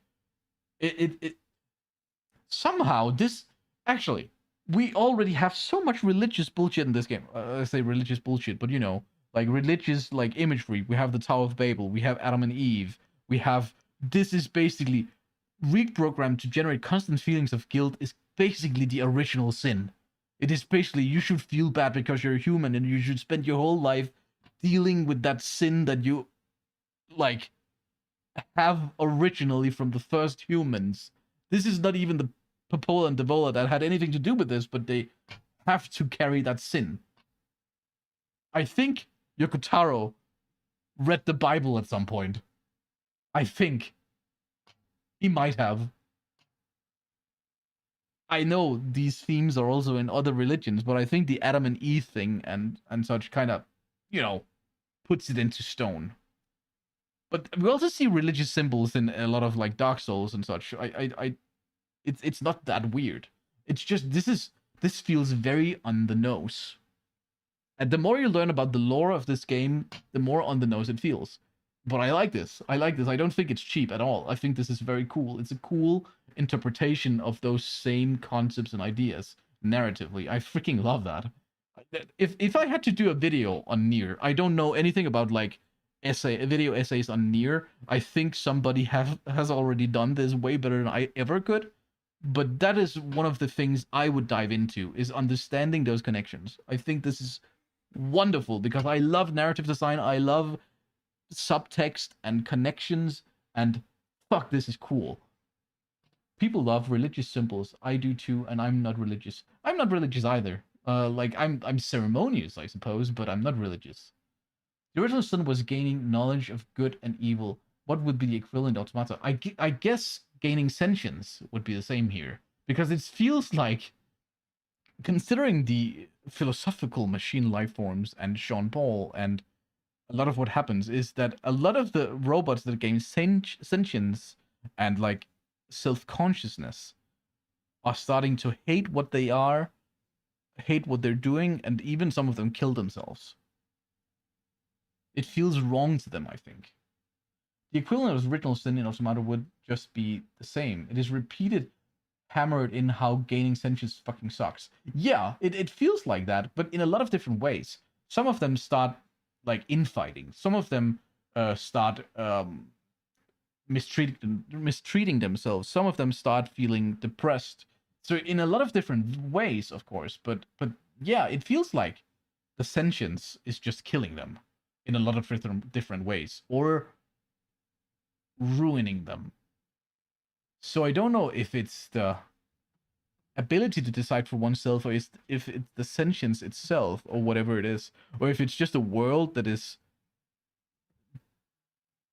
it somehow, this... Actually, we already have so much religious bullshit in this game. I say religious bullshit, but you know, like religious, like imagery. We have the Tower of Babel. We have Adam and Eve. We have... This is basically... reprogrammed to generate constant feelings of guilt is basically the original sin. It is basically, you should feel bad because you're a human and you should spend your whole life dealing with that sin that you, like, have originally from the first humans. This is not even the Popola and Devola that had anything to do with this, but they have to carry that sin. I think Yoko Taro read the Bible at some point. I think. He might have. I know these themes are also in other religions, but I think the Adam and Eve thing and such kind of, you know, puts it into stone. But we also see religious symbols in a lot of like Dark Souls and such. It's not that weird. It's just this feels very on the nose. And the more you learn about the lore of this game, the more on the nose it feels. But I like this. I like this. I don't think it's cheap at all. I think this is very cool. It's a cool interpretation of those same concepts and ideas narratively. I freaking love that. If I had to do a video on NieR, I don't know anything about like video essays on NieR. I think somebody has already done this way better than I ever could. But that is one of the things I would dive into, is understanding those connections. I think this is wonderful because I love narrative design. I love subtext and connections, and fuck, this is cool. People love religious symbols. I do too, and I'm not religious. I'm not religious either. Like I'm ceremonious, I suppose, but I'm not religious. The original sin was gaining knowledge of good and evil. What would be the equivalent automata? I guess gaining sentience would be the same here, because it feels like, considering the philosophical machine life forms and Sean Paul, and a lot of what happens is that a lot of the robots that gain sentience and like self-consciousness are starting to hate what they are, hate what they're doing, and even some of them kill themselves. It feels wrong to them, I think. The equivalent of original sin in Automata would just be the same. It is repeated, hammered in how gaining sentience fucking sucks. Yeah, it feels like that, but in a lot of different ways. Some of them start like infighting. Some of them start mistreating themselves. Some of them start feeling depressed. So in a lot of different ways, of course, but yeah, it feels like the sentience is just killing them in a lot of different ways, or ruining them. So I don't know if it's the ability to decide for oneself, or if it's the sentience itself, or whatever it is, or if it's just a world that is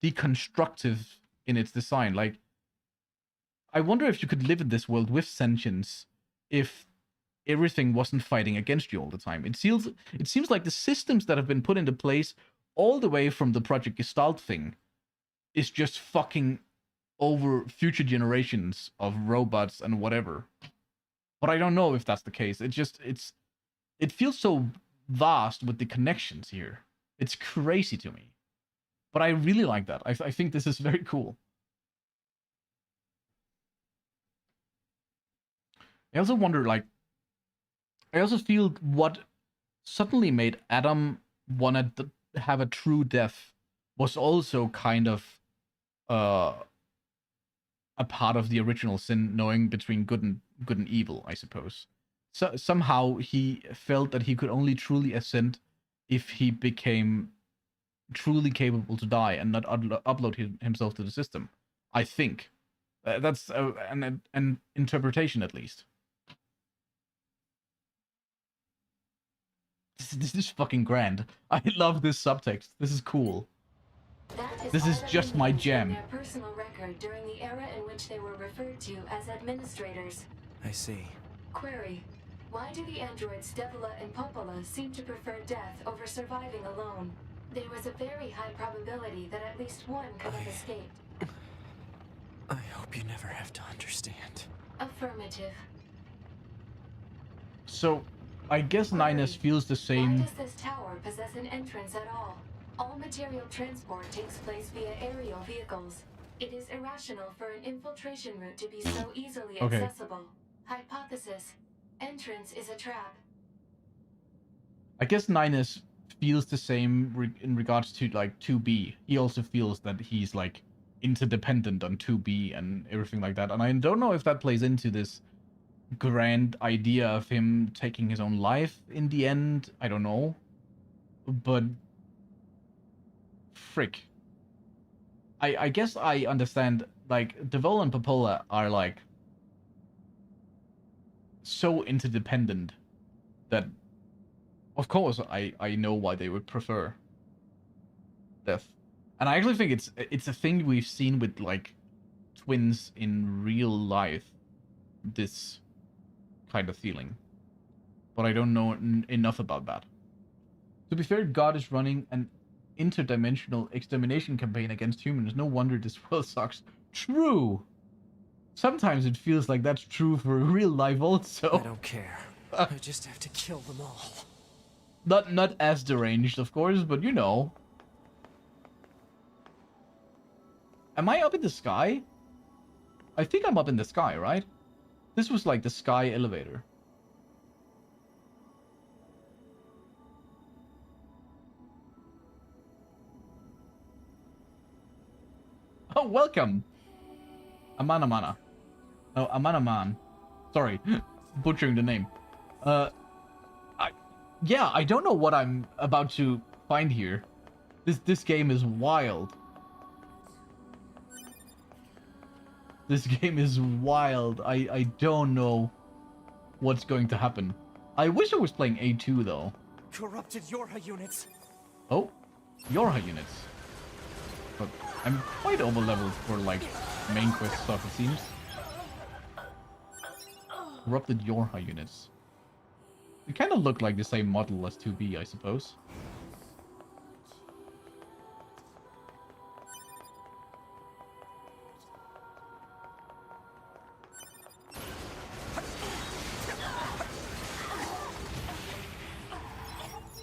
deconstructive in its design. Like, I wonder if you could live in this world with sentience if everything wasn't fighting against you all the time. It seems like the systems that have been put into place all the way from the Project Gestalt thing is just fucking over future generations of robots and whatever. But I don't know if that's the case. It feels so vast with the connections here. It's crazy to me. But I really like that. I think this is very cool. I also wonder, like, I also feel what suddenly made Adam want to have a true death was also kind of a part of the original sin, knowing between good and evil, I suppose. So somehow he felt that he could only truly ascend if he became truly capable to die and not upload himself to the system. I think that's an interpretation, at least. This is fucking grand. I love this subtext. This is cool. This is just my jam. Their personal record during the era in which they were referred to as administrators. I see. Query: why do the androids Devila and Popola seem to prefer death over surviving alone? There was a very high probability that at least one could have escaped. I hope you never have to understand. Affirmative. So, I guess Ninus feels the same. Why does this tower possess an entrance at all? All material transport takes place via aerial vehicles. It is irrational for an infiltration route to be so easily accessible. Hypothesis: entrance is a trap. I guess Ninus feels the same in regards to like 2B. He also feels that he's like interdependent on 2B and everything like that. And I don't know if that plays into this grand idea of him taking his own life in the end. I don't know. But frick. I guess I understand, like, Devil and Popola are like so interdependent that of course I know why they would prefer death. And I actually think it's a thing we've seen with like twins in real life, this kind of feeling. But I don't know enough about that. To be fair, God is running an interdimensional extermination campaign against humans. No wonder this world sucks. True. Sometimes it feels like that's true for real life also. I don't care. I just have to kill them all. Not as deranged, of course, but you know. Am I up in the sky? I think I'm up in the sky, right? This was like the sky elevator. Oh, welcome! Amana. No, Amanaman. Sorry, butchering the name. Yeah, I don't know what I'm about to find here. This game is wild. This game is wild. I don't know what's going to happen. I wish I was playing A2 though. Corrupted Yorha units. Oh, Yorha units. But I'm quite over leveled for like main quest stuff, it seems. Corrupted Yorha units. They kind of look like the same model as 2B, I suppose.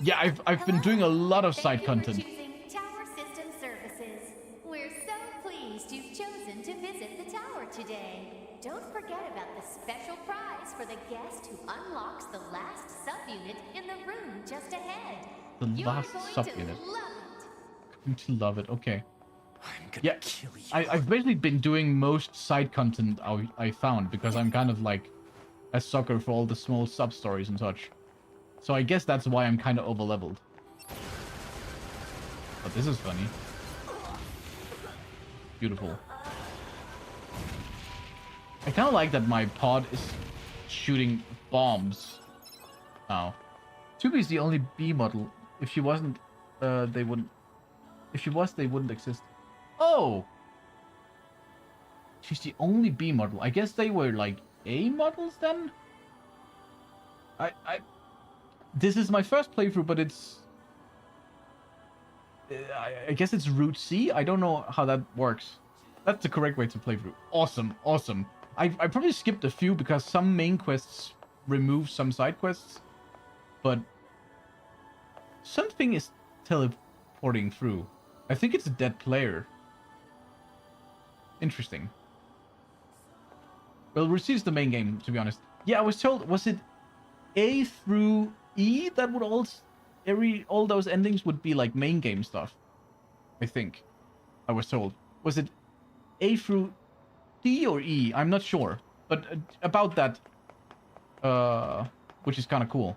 Yeah, I've been doing a lot of side content. Tower System Services. We're so pleased you've chosen to visit the tower today. Don't forget about the special prize for the guest who unlocks the last subunit in the room just ahead. The last subunit. Going to love it. Okay. Yeah, Kill you. I've basically been doing most side content I found because I'm kind of like a sucker for all the small sub stories and such. So I guess that's why I'm kind of over leveled. But this is funny. Beautiful. I kind of like that my pod is shooting bombs now. 2B is the only B model. If she wasn't, they wouldn't. If she was, they wouldn't exist. Oh! She's the only B model. I guess they were like A models then? This is my first playthrough, but it's... I guess it's Route C? I don't know how that works. That's the correct way to play through. Awesome, awesome. I probably skipped a few because some main quests remove some side quests. But... something is teleporting through. I think it's a dead player. Interesting. Well, Route C is the main game, to be honest. Yeah, I was told... was it A through E that would all those endings would be like main game stuff? I think I was told. Was it A through D or E? I'm not sure, but about that, which is kind of cool.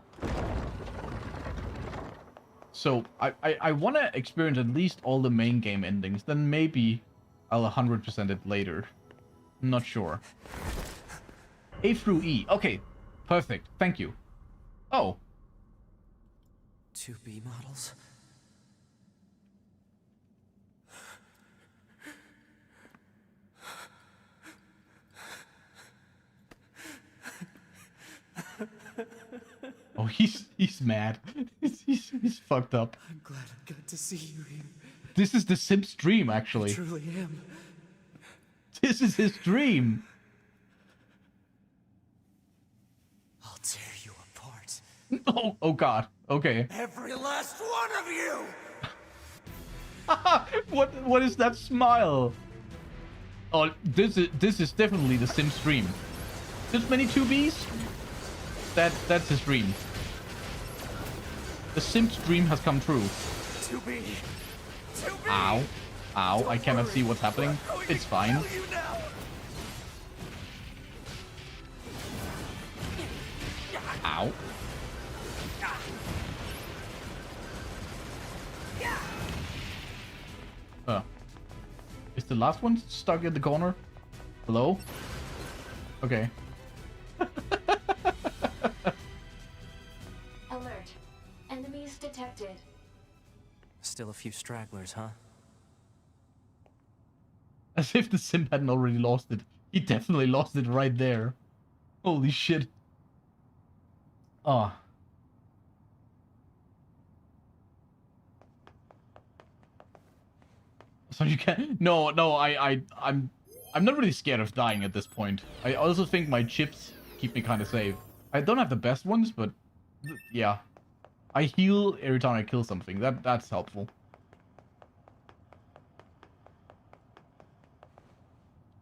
So I want to experience at least all the main game endings. Then maybe I'll 100% it later. I'm not sure. A through E. Okay, perfect. Thank you. Oh. 2B models? Oh, he's mad. He's fucked up. I'm glad I got to see you here. This is the Simp's dream, actually. I truly am. This is his dream. I'll tear you apart. Oh God. Okay. Every last one of you! What is that smile? Oh, this is definitely the Sim's dream. This many 2Bs? That's his dream. The Sim's dream has come true. 2B. 2B. Ow. Ow. I cannot see what's happening. It's fine. Ow. Is the last one stuck in the corner? Hello? Okay. Alert. Enemies detected. Still a few stragglers, huh? As if the Sim hadn't already lost it. He definitely lost it right there. Holy shit. Ah. So you can no, I'm not really scared of dying at this point. I also think my chips keep me kind of safe. I don't have the best ones, but yeah. I heal every time I kill something. That's helpful.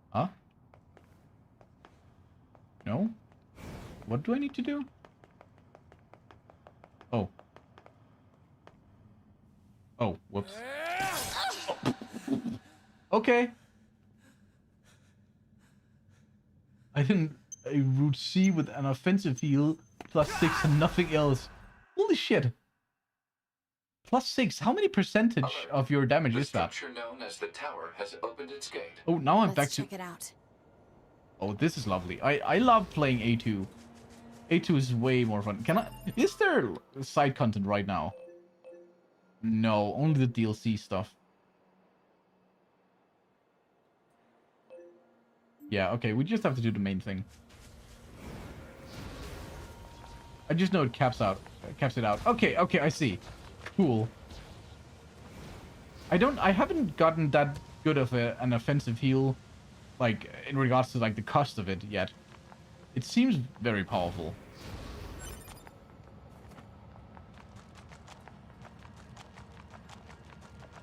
Huh? No? What do I need to do? Oh. Oh, whoops. Oh. Okay. I didn't a root C with an offensive heal +6 and nothing else. Holy shit. +6. How many percentage Alert. of your damage The is that? structure known as the tower has opened its gate. Oh, now I'm back Let's to... check it out. Oh, this is lovely. I love playing A2. A2 is way more fun. Can I... Is there side content right now? No, only the DLC stuff. Yeah, okay, we just have to do the main thing. I just know it caps it out. Okay, I see. Cool. I haven't gotten that good of an offensive heal, like, in regards to, like, the cost of it yet. It seems very powerful.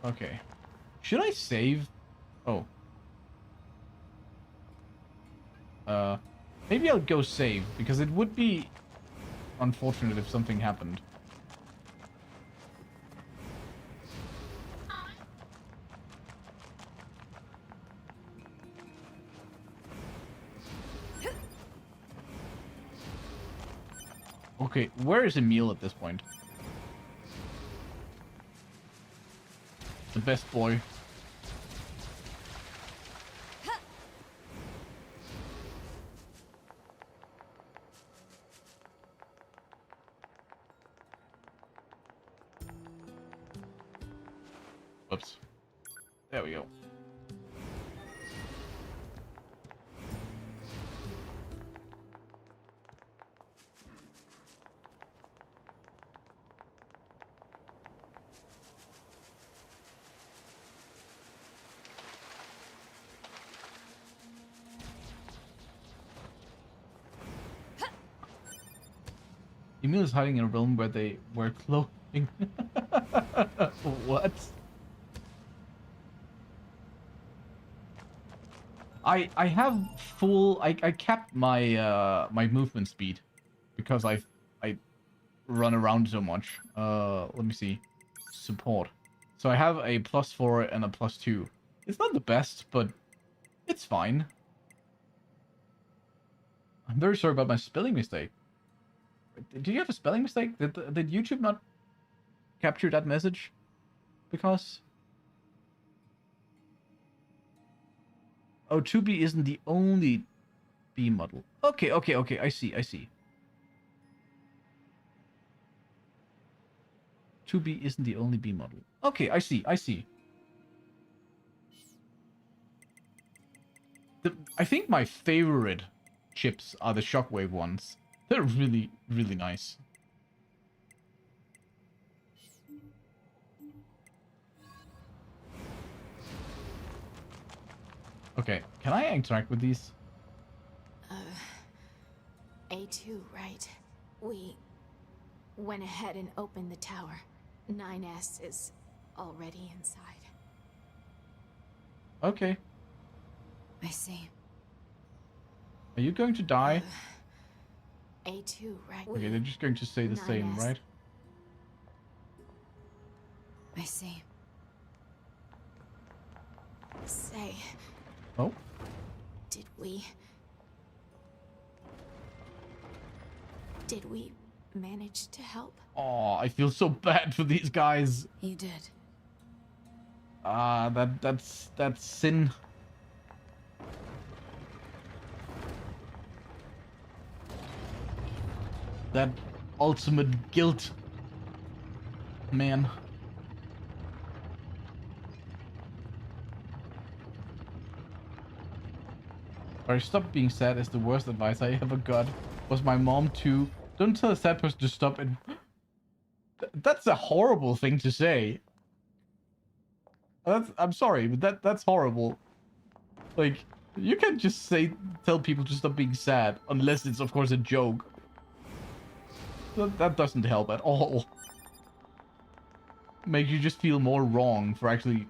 Okay. Should I save? Oh. Maybe I'll go save, because it would be unfortunate if something happened. Okay, where is Emil at this point? The best boy. Whoops. There we go. Emil is hiding in a realm where they wear clothing. What? I have full... I capped my my movement speed because I run around so much. Let me see. Support. So I have a +4 and a +2. It's not the best, but it's fine. I'm very sorry about my spelling mistake. Did you have a spelling mistake? Did YouTube not capture that message? Because... Oh, 2B isn't the only B model. Okay, I see. 2B isn't the only B model. Okay, I see. I think my favorite chips are the Shockwave ones. They're really, really nice. Okay, can I interact with these? A2, right? We went ahead and opened the tower. 9S is already inside. Okay. I see. Are you going to die? A2, right? Okay, they're just going to say the same, 9S. right? I see. Say, Oh? did we manage to help? Oh, I feel so bad for these guys. You did. That's sin. That ultimate guilt. Man. Sorry, stop being sad is the worst advice I ever got. Was my mom too. Don't tell a sad person to stop and... That's a horrible thing to say. I'm sorry, but that's horrible. Like, you can't just tell people to stop being sad, unless it's of course a joke. That doesn't help at all. Make you just feel more wrong for actually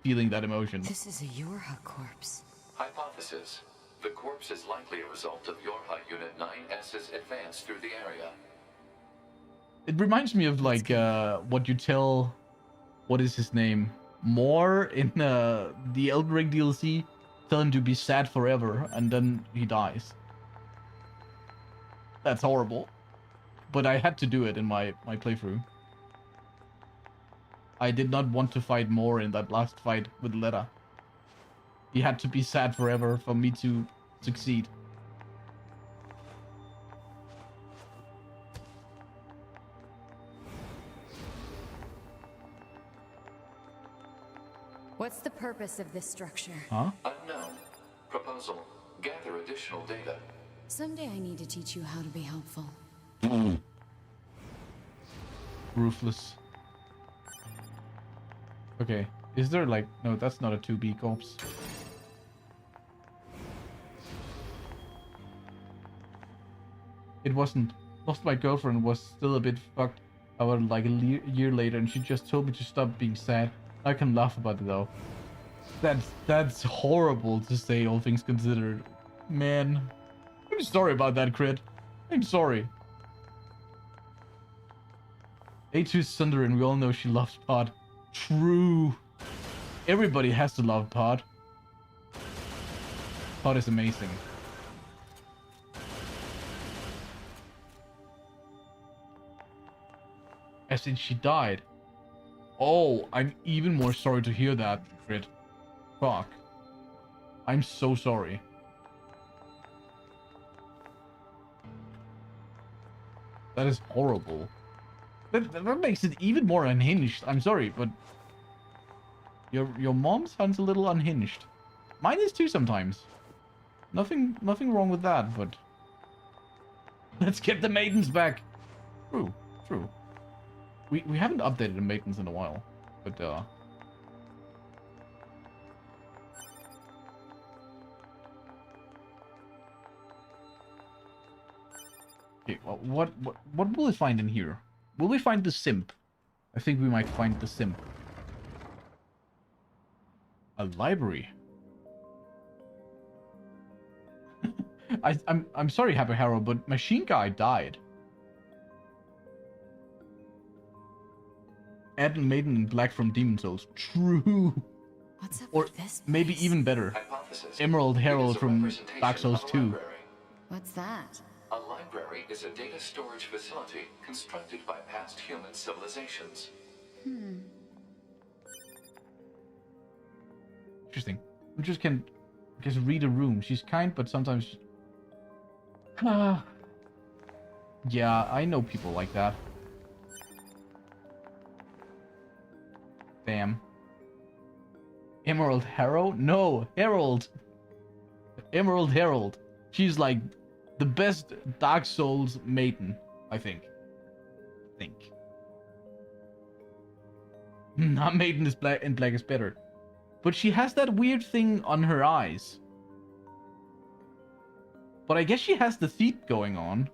feeling that emotion. This is a Yorha corpse. Hypothesis. The corpse is likely a result of Yorha Unit 9S's advance through the area. It reminds me of like what you tell, what is his name? More in the Elden Ring DLC. Tell him to be sad forever, and then he dies. That's horrible. But I had to do it in my playthrough. I did not want to fight more in that last fight with Letta. He had to be sad forever for me to succeed. What's the purpose of this structure? Huh? Unknown. Proposal. Gather additional data. Someday I need to teach you how to be helpful. Ruthless. Okay. Is there like... No, that's not a 2B corpse. It wasn't. Lost my girlfriend was still a bit fucked about like a year later, and she just told me to stop being sad. I can laugh about it though. That's horrible to say, all things considered. Man. I'm sorry about that, Crit. I'm sorry. A2's Sundarin, we all know she loves Pod. True. Everybody has to love Pod. Pod is amazing. As in she died. Oh, I'm even more sorry to hear that, Crit. Fuck. I'm so sorry. That is horrible. That makes it even more unhinged. I'm sorry, but your mom sounds a little unhinged. Mine is too sometimes. Nothing wrong with that, but let's get the maidens back. True. We haven't updated the maidens in a while, but okay, well, what will we find in here? Will we find the simp? I think we might find the simp. A library. I'm sorry, Happy Harrow, but Machine Guy died. Ed and Maiden in Black from Demon Souls. True. What's up Or with this maybe place? even better. Hypothesis. Emerald Herald from Dark Souls 2. What's that? A library is a data storage facility constructed by past human civilizations. Interesting. We just can read a room. She's kind, but sometimes... yeah, I know people like that. Damn. Emerald Harrow? No, Herald. Emerald Herald. She's like the best Dark Souls maiden, I think. Not maiden is black and black is better. But she has that weird thing on her eyes. But I guess she has the feet going on.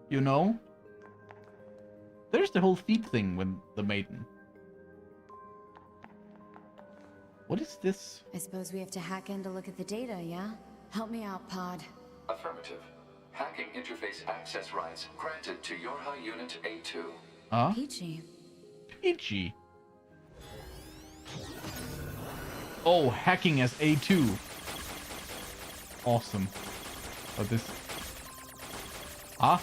You know? There's the whole feet thing with the maiden. What is this? I suppose we have to hack in to look at the data, yeah? Help me out, Pod. Affirmative. Hacking interface access rights granted to Yorha Unit A2. Huh? Peachy. Peachy. Oh, hacking as A2. Awesome. But this... Huh?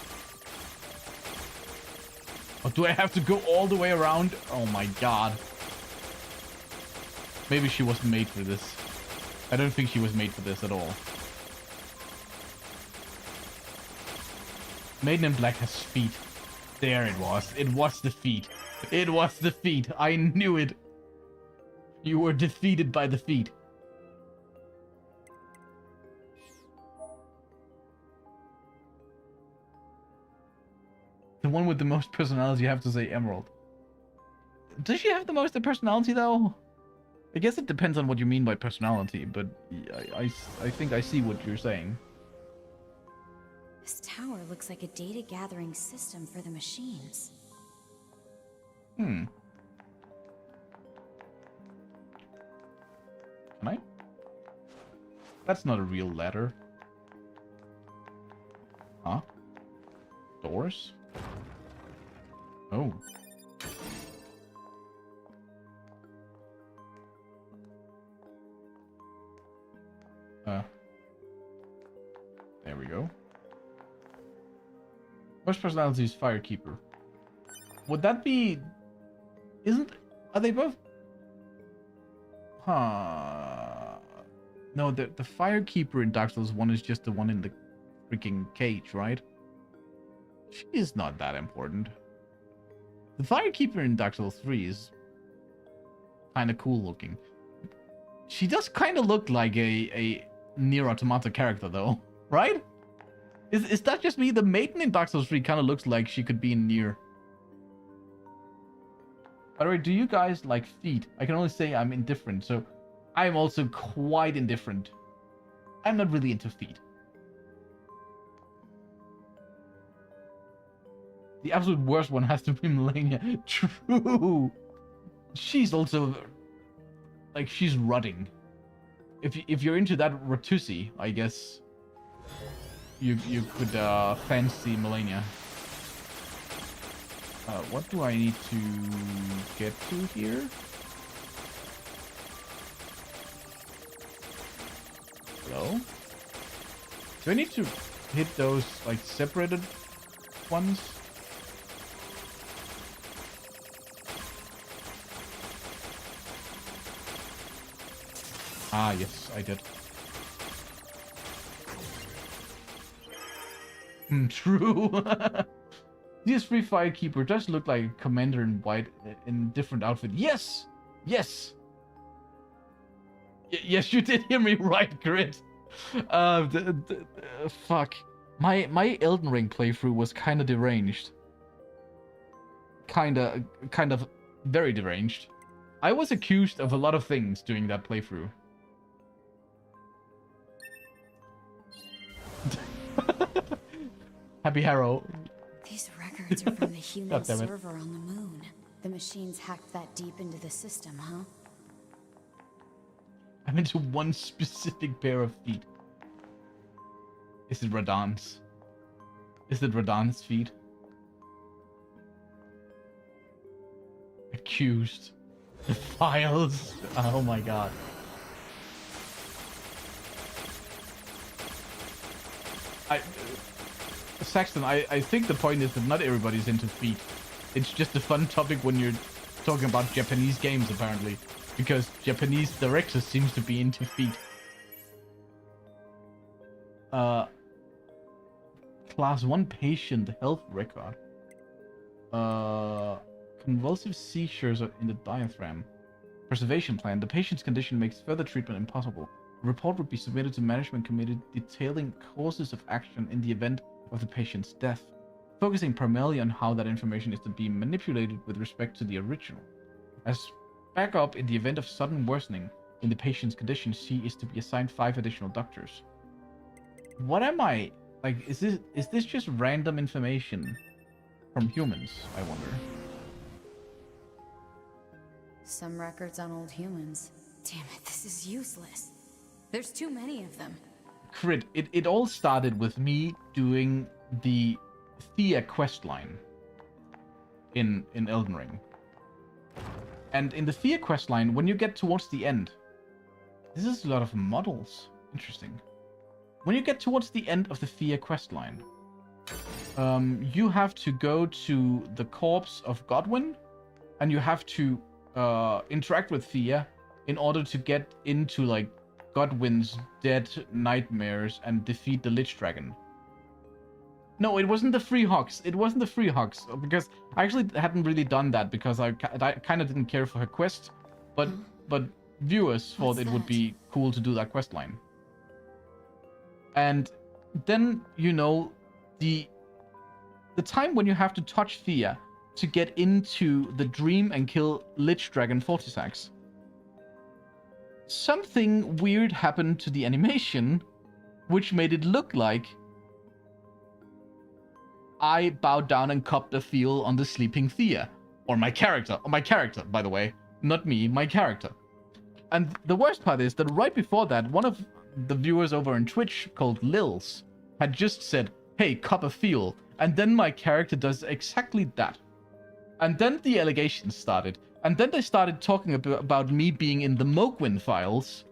Oh, do I have to go all the way around? Oh my god. Maybe she wasn't made for this. I don't think she was made for this at all. Maiden in Black has feet. There it was. It was the feet. It was the feet. I knew it. You were defeated by the feet. The one with the most personality, you have to say Emerald. Does she have the most personality though? I guess it depends on what you mean by personality, but I think I see what you're saying. This tower looks like a data gathering system for the machines. Hmm. Can I? That's not a real ladder. Huh? Doors? Oh. There we go. First personality is Firekeeper. Would that be... Are they both... Huh... No, the Firekeeper in Dark Souls 1 is just the one in the freaking cage, right? She's not that important. The Firekeeper in Dark Souls 3 is kind of cool looking. She does kind of look like a NieR Automata character, though, right? Is that just me? The maiden in Dark Souls 3 kind of looks like she could be in NieR. By the way, do you guys like feet? I can only say I'm indifferent, so I'm also quite indifferent. I'm not really into feet. The absolute worst one has to be Melania. True. She's also like she's rutting. If you're into that Ratusi, I guess you could fancy Melania. What do I need to get to here? Hello? Do I need to hit those like separated ones? Ah, yes, I did. True. This free Firekeeper does look like a commander in white in different outfit. Yes! Yes! Yes, you did hear me right, Grit. Fuck. My Elden Ring playthrough was kind of deranged. Kind of very deranged. I was accused of a lot of things during that playthrough. Happy Harrow. These records are from the human server on the moon. The machines hacked that deep into the system, huh? I'm into one specific pair of feet. Is it Radahn's? Is it Radahn's feet? Accused. The files. Oh my god. Saxton, I think the point is that not everybody's into feet. It's just a fun topic when you're talking about Japanese games, apparently. Because Japanese directors seems to be into feet. Class 1 patient health record. Convulsive seizures in the diaphragm. Preservation plan. The patient's condition makes further treatment impossible. A report would be submitted to management committee detailing courses of action in the event of the patient's death, focusing primarily on how that information is to be manipulated with respect to the original. As backup, in the event of sudden worsening in the patient's condition, she is to be assigned 5 additional doctors. What am I? Like, is this just random information from humans, I wonder? Some records on old humans. Damn it, this is useless. There's too many of them. Crit, it all started with me doing the Thea questline in Elden Ring. And in the Thea questline, when you get towards the end, this is a lot of models. Interesting. When you get towards the end of the Thea questline, you have to go to the corpse of Godwin, and you have to interact with Thea in order to get into like Godwin's dead nightmares and defeat the Lich Dragon. No, it wasn't the Free Hawks. It wasn't the Free Hawks, because I actually hadn't really done that because I kind of didn't care for her quest, but viewers thought it would be cool to do that quest line. And then, you know, the time when you have to touch Thea to get into the dream and kill Lich Dragon Fortisax. something weird happened to the animation, which made it look like I bowed down and copped a feel on the sleeping Thea. Or my character, by the way. Not me, my character. And the worst part is that right before that, one of the viewers over on Twitch called Lils had just said, hey, cop a feel. And then my character does exactly that. And then the allegations started. And then they started talking about me being in the Mogwin files.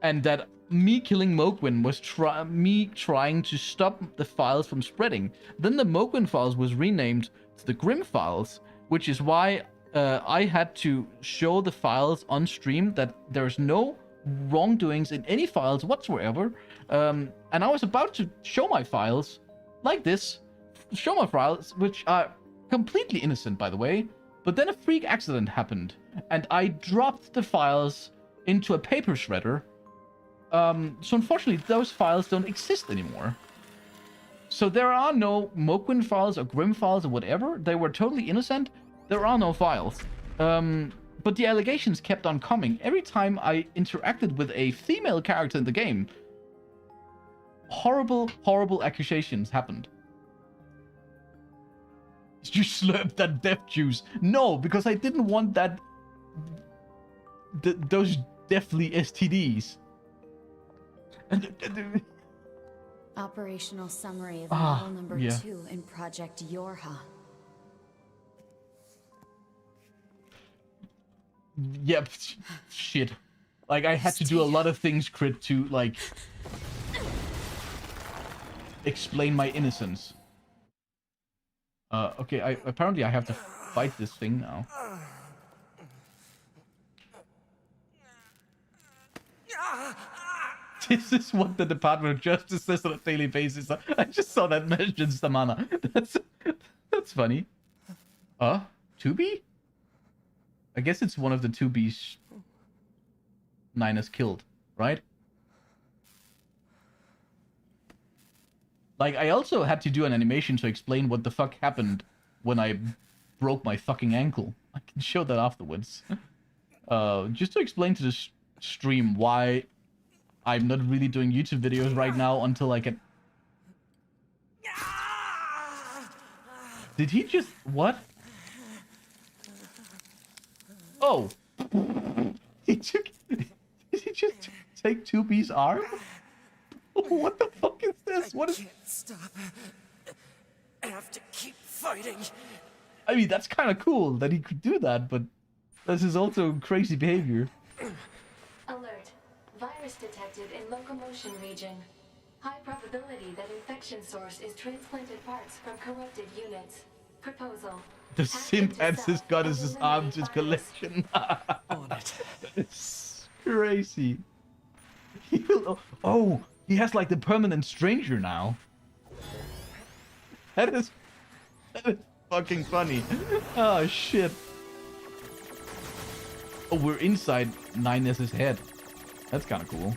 And that me killing Mogwin was me trying to stop the files from spreading. Then the Mogwin files was renamed to the Grim files, which is why I had to show the files on stream that there's no wrongdoings in any files whatsoever. And I was about to show my files like this, show my files, which are completely innocent, by the way. But then a freak accident happened, and I dropped the files into a paper shredder. So unfortunately, those files don't exist anymore. So there are no Mogwin files or Grim files or whatever. They were totally innocent. There are no files. But the allegations kept on coming. Every time I interacted with a female character in the game, horrible, horrible accusations happened. Did you slurp that death juice? No, because I didn't want that... those deathly STDs. Operational summary of model number 2 in Project Yorha. Yep, shit. Like, I had to do a lot of things, Crit, to, like... explain my innocence. Okay, apparently I have to fight this thing now. This is what the Department of Justice says on a daily basis. I just saw that mentioned, Stamana. That's funny. 2B? I guess it's one of the 2Bs NieR killed, right? Like, I also had to do an animation to explain what the fuck happened when I broke my fucking ankle. I can show that afterwards. Just to explain to the stream why I'm not really doing YouTube videos right now until I can... Did he just... What? Oh! Did he just take 2B's arm? What the fuck is this? What is... I can't stop. I have to keep fighting. I mean, that's kind of cool that he could do that, but this is also crazy behavior. Alert. Virus detected in locomotion region. High probability that infection source is transplanted parts from corrupted units. Proposal. The simp adds his goddess's arm to his collection. On it. It's crazy. He will... Oh, he has like the permanent stranger now. That is fucking funny. Oh shit. Oh, we're inside NieR's head. That's kind of cool.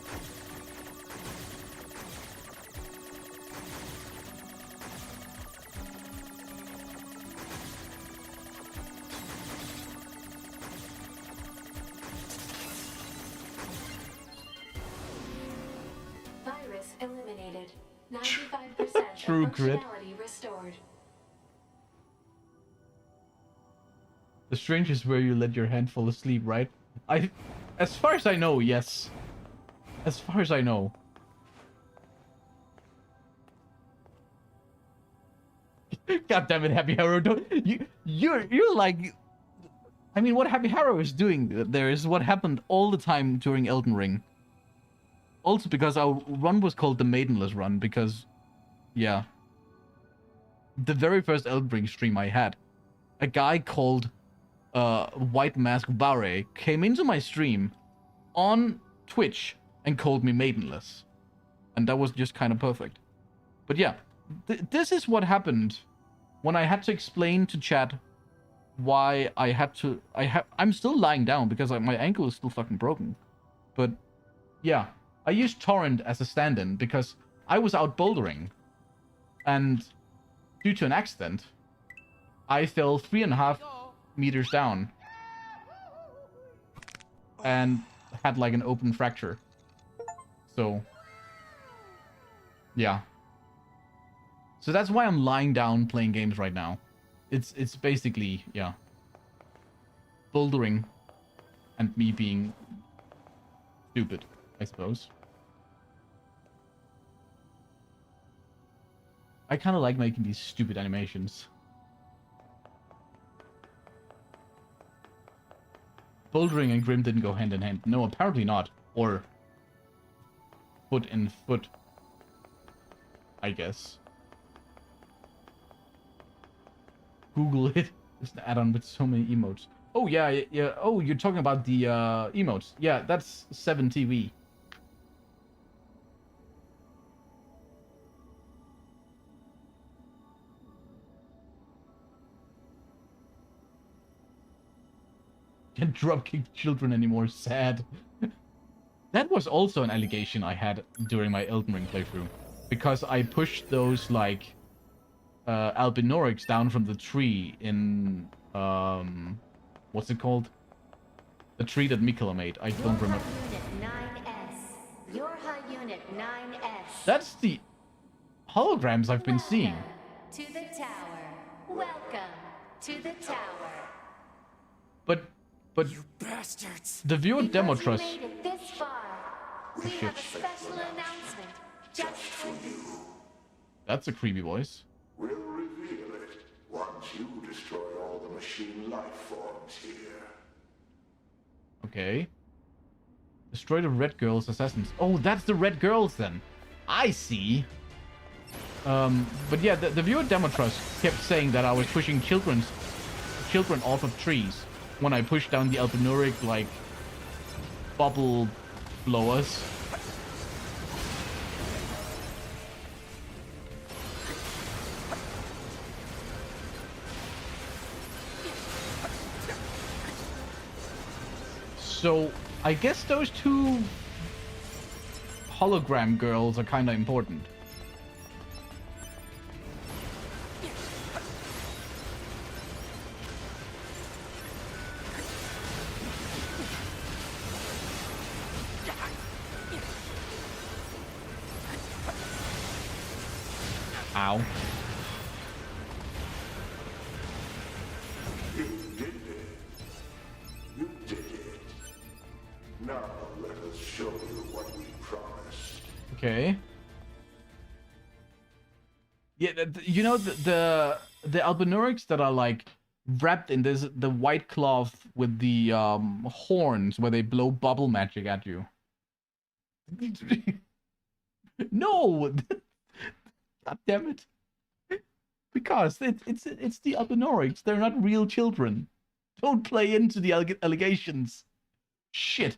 Virus eliminated. 95% True of crit. functionality restored. The strange is where you let your hand fall asleep, right? As far as I know, yes. As far as I know. God damn it, Happy Harrow! You're like... I mean, what Happy Harrow is doing there is what happened all the time during Elden Ring. Also because our run was called the Maidenless run, because... Yeah. The very first Elden Ring stream I had, a guy called... White Mask Barre came into my stream on Twitch and called me Maidenless. And that was just kind of perfect. But yeah, this is what happened when I had to explain to chat why I had to... I'm still lying down because my ankle is still fucking broken. But yeah, I used Torrent as a stand-in because I was out bouldering. And due to an accident, I fell 3.5 meters down. And had like an open fracture. So, yeah. So that's why I'm lying down playing games right now. It's basically, yeah, bouldering and me being stupid, I suppose. I kind of like making these stupid animations. Bouldering and Grim didn't go hand in hand. No, apparently not. Or foot in foot, I guess. Google it. It's an add-on with so many emotes. Oh, yeah, yeah. Oh, you're talking about the emotes. Yeah, that's 7TV. Can't dropkick children anymore. Sad. That was also an allegation I had during my Elden Ring playthrough. Because I pushed those, like, albinorics down from the tree in, what's it called? The tree that Mikola made. I don't remember. Unit 9S. Your high unit 9S. That's the holograms I've been seeing. To the tower. Welcome to the tower. But You bastards! the viewer demo Because trust. you made it this far, we shit. have a special announcement just for you. That's a creepy voice. We'll reveal it once you destroy all the machine life forms here. Okay. Destroy the Red Girls assassins. Oh, that's the Red Girls then. I see. But yeah, the viewer demo trust kept saying that I was pushing children off of trees when I pushed down the albinoric, like, bubble blowers. So, I guess those two hologram girls are kind of important. Ow. You did it. You did it. Now let us show you what we promised. Okay. Yeah, you know the albinorics that are like wrapped in the white cloth with the horns where they blow bubble magic at you. No. God damn it. Because it's the albinorics. They're not real children. Don't play into the allegations. Shit.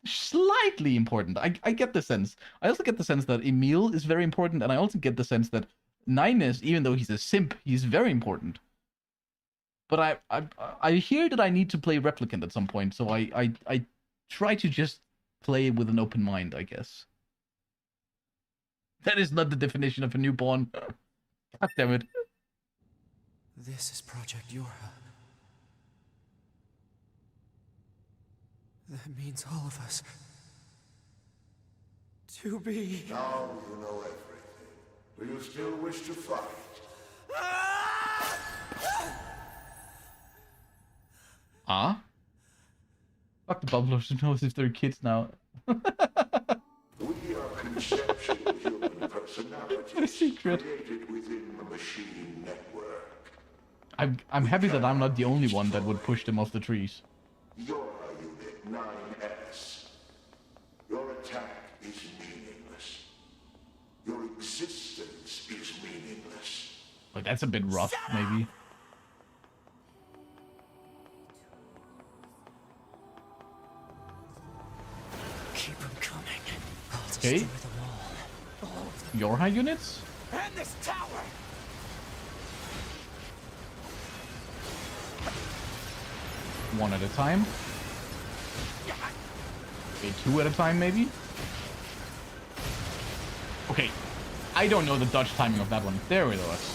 Slightly important. I get the sense. I also get the sense that Emil is very important, and I also get the sense that Nines, even though he's a simp, he's very important. But I hear that I need to play Replicant at some point, so I try to just play with an open mind, I guess. That is not the definition of a newborn. God damn it. This is Project Yorha. That means all of us. To be... Now you know everything. Do you still wish to fight? Ah? Fuck the bubblers, who knows if they're kids now. We are conceptual human personalities secret. created within the machine network. I'm happy that I'm not the only one that would push them off the trees. You're Unit 9S. Your attack is meaningless. Your existence is meaningless. Like, that's a bit rough, maybe. Keep them coming. I'll Okay. destroy them all. Your high units? And this tower! One at a time. Okay, two at a time, maybe? Okay. I don't know the dodge timing of that one. There it was.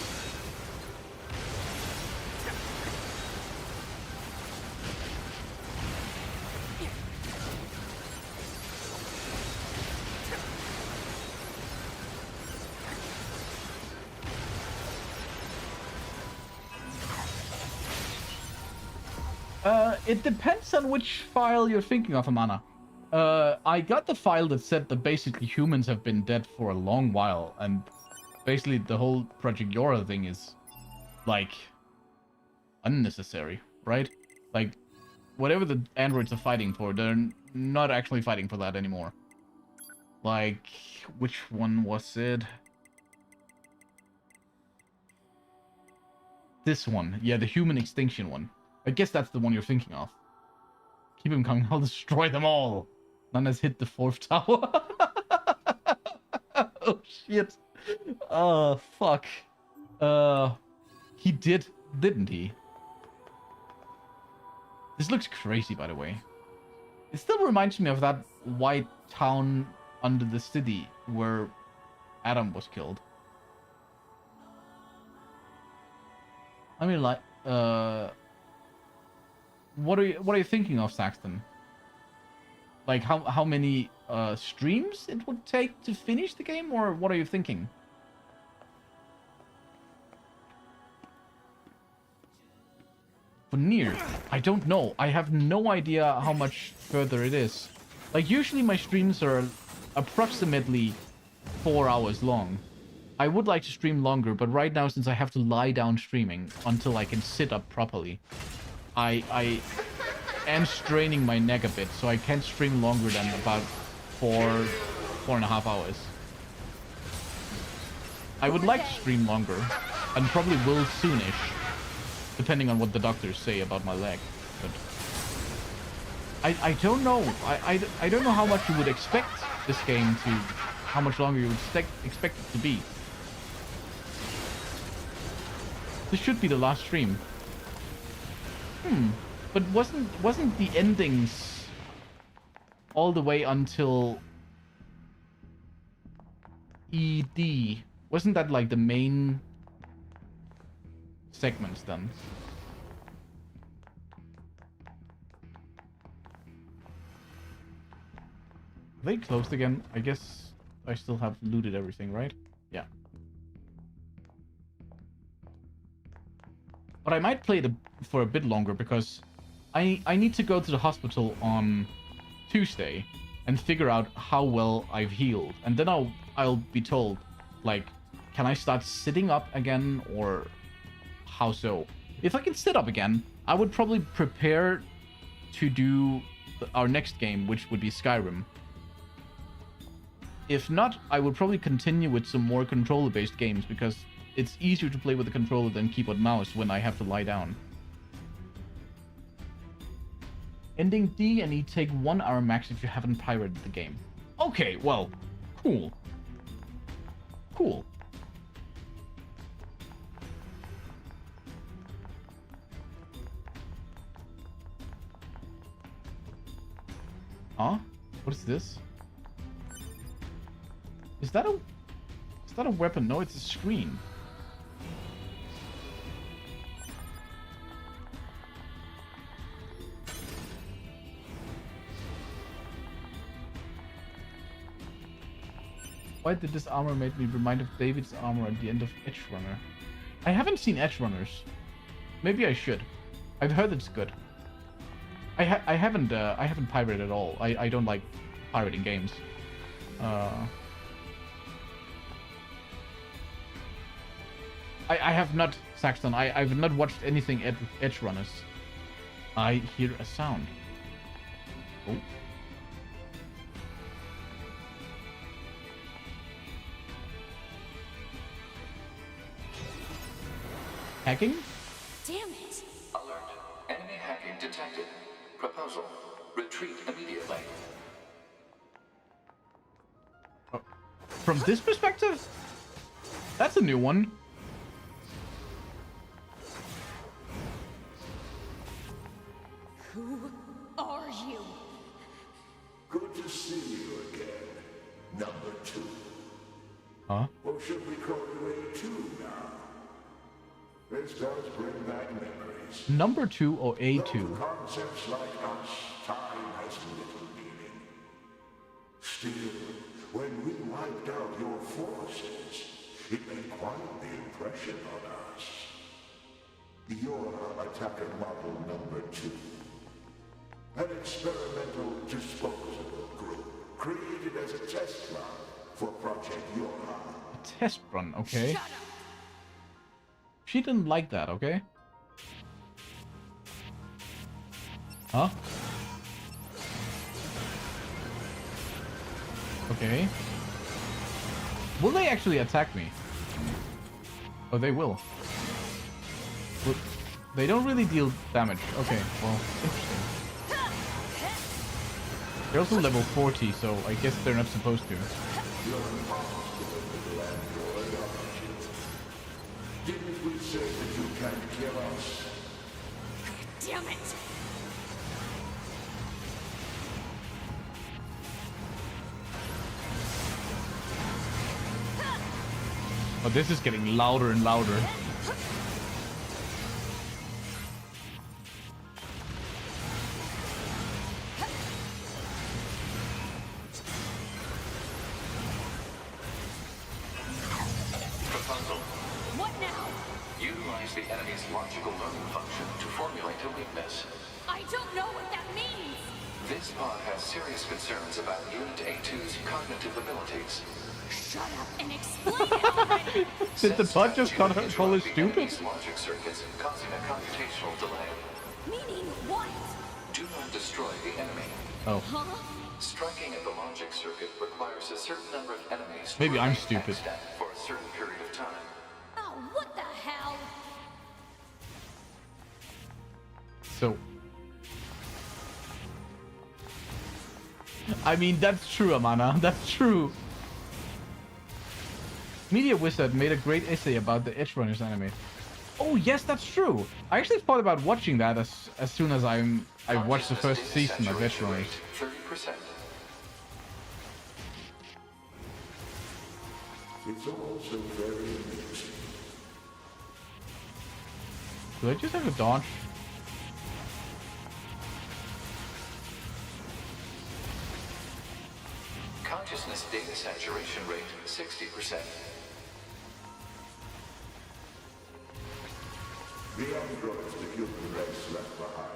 It depends on which file you're thinking of, Amana. I got the file that said that basically humans have been dead for a long while, and basically the whole Project Yora thing is, like, unnecessary, right? Like, whatever the androids are fighting for, they're not actually fighting for that anymore. Like, which one was it? This one. Yeah, the human extinction one. I guess that's the one you're thinking of. Keep them coming, I'll destroy them all. None has hit the 4th tower. Oh, shit. Oh, fuck. He did, didn't he? This looks crazy, by the way. It still reminds me of that white town under the city where Adam was killed. I mean, like, what are you thinking of, Saxton? Like, how many streams it would take to finish the game, or what are you thinking? For NieR, I don't know. I have no idea how much further it is. Like, usually my streams are approximately 4 hours long. I would like to stream longer, but right now, since I have to lie down streaming until I can sit up properly, I am straining my neck a bit, so I can't stream longer than about 4.5 hours. I would like to stream longer, and probably will soonish, depending on what the doctors say about my leg. But I don't know. I don't know how much you would expect this game to, how much longer you would expect it to be. This should be the last stream. But wasn't the endings all the way until ED? Wasn't that like the main segments then? Are they closed again? I guess I still have looted everything, right? Yeah. But I might play it for a bit longer because I need to go to the hospital on Tuesday and figure out how well I've healed. And then I'll be told, like, can I start sitting up again or how so? If I can sit up again, I would probably prepare to do our next game, which would be Skyrim. If not, I would probably continue with some more controller-based games because it's easier to play with the controller than keyboard mouse when I have to lie down. Ending D and E take 1 hour max if you haven't pirated the game. Okay, well, cool. Cool. Huh? What is this? Is that a weapon? No, it's a screen. Why did this armor make me remind of David's armor at the end of Edgerunner? I haven't seen Edgerunners. Maybe I should. I've heard it's good. I haven't pirated at all. I don't like pirating games. I have not, Saxton, I've not watched anything Edgerunners. I hear a sound. Oh. Hacking? Damn it! Alert. Enemy hacking detected. Proposal. Retreat immediately. Oh. From this perspective? That's a new one. Who are you? Good to see you again, number 2. Huh? Or should we call you A2 now? This does bring back memories. Number 2 or A2? Though for concepts like us, time has little meaning. Still, when we wiped out your forces, it made quite the impression on us. Your attacker model number 2. An experimental disposable group created as a test run for Project Yorha. A test run, okay. She didn't like that, okay? Huh? Okay. Will they actually attack me? Oh, they will. They don't really deal damage. Okay, well, interesting. They're also level 40, so I guess they're not supposed to. Didn't we say that you can't kill us? Damn it! Oh, this is getting louder and louder. What now? Utilize the enemy's logical learning function to formulate a weakness. I don't know what that means! This pod has serious concerns about Unit A2's cognitive abilities. Shut up and explain it already! Did the pod just call her stupid? Logic circuits causing a computational delay. Meaning what? Do not destroy the enemy. Oh. Huh? Striking at the logic circuit requires a certain number of enemies. Maybe I'm remain stupid. extant for a certain period of time. Oh, what the hell? So. I mean, that's true, Amana. That's true. Media Wizard made a great essay about the Edge Runners anime. Oh yes, that's true. I actually thought about watching that as soon as I watched the first season of Edge Runners. 30%. It's also very amusing. Do I just have to dodge? Consciousness data saturation rate 60%. The androids the human race left behind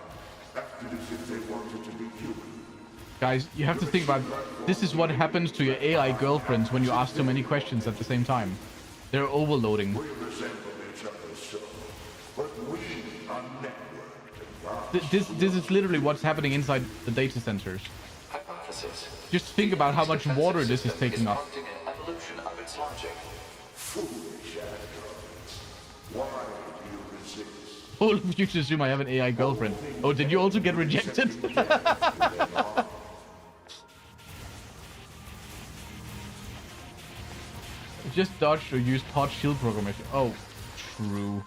acted as if they wanted to be human. Guys, you have to think about this is what happens to your AI girlfriends when you ask too many questions at the same time. They're overloading. We resemble each other so, but we are networked and This is literally what's happening inside the data centers. Hypothesis. Just think about how much water this is taking up. Prompting an evolution of its logic. foolish androids. Why do you resist? All of you assume I have an AI girlfriend. Oh, did you also get rejected? Just dodged or used pod shield programmation. Oh, true.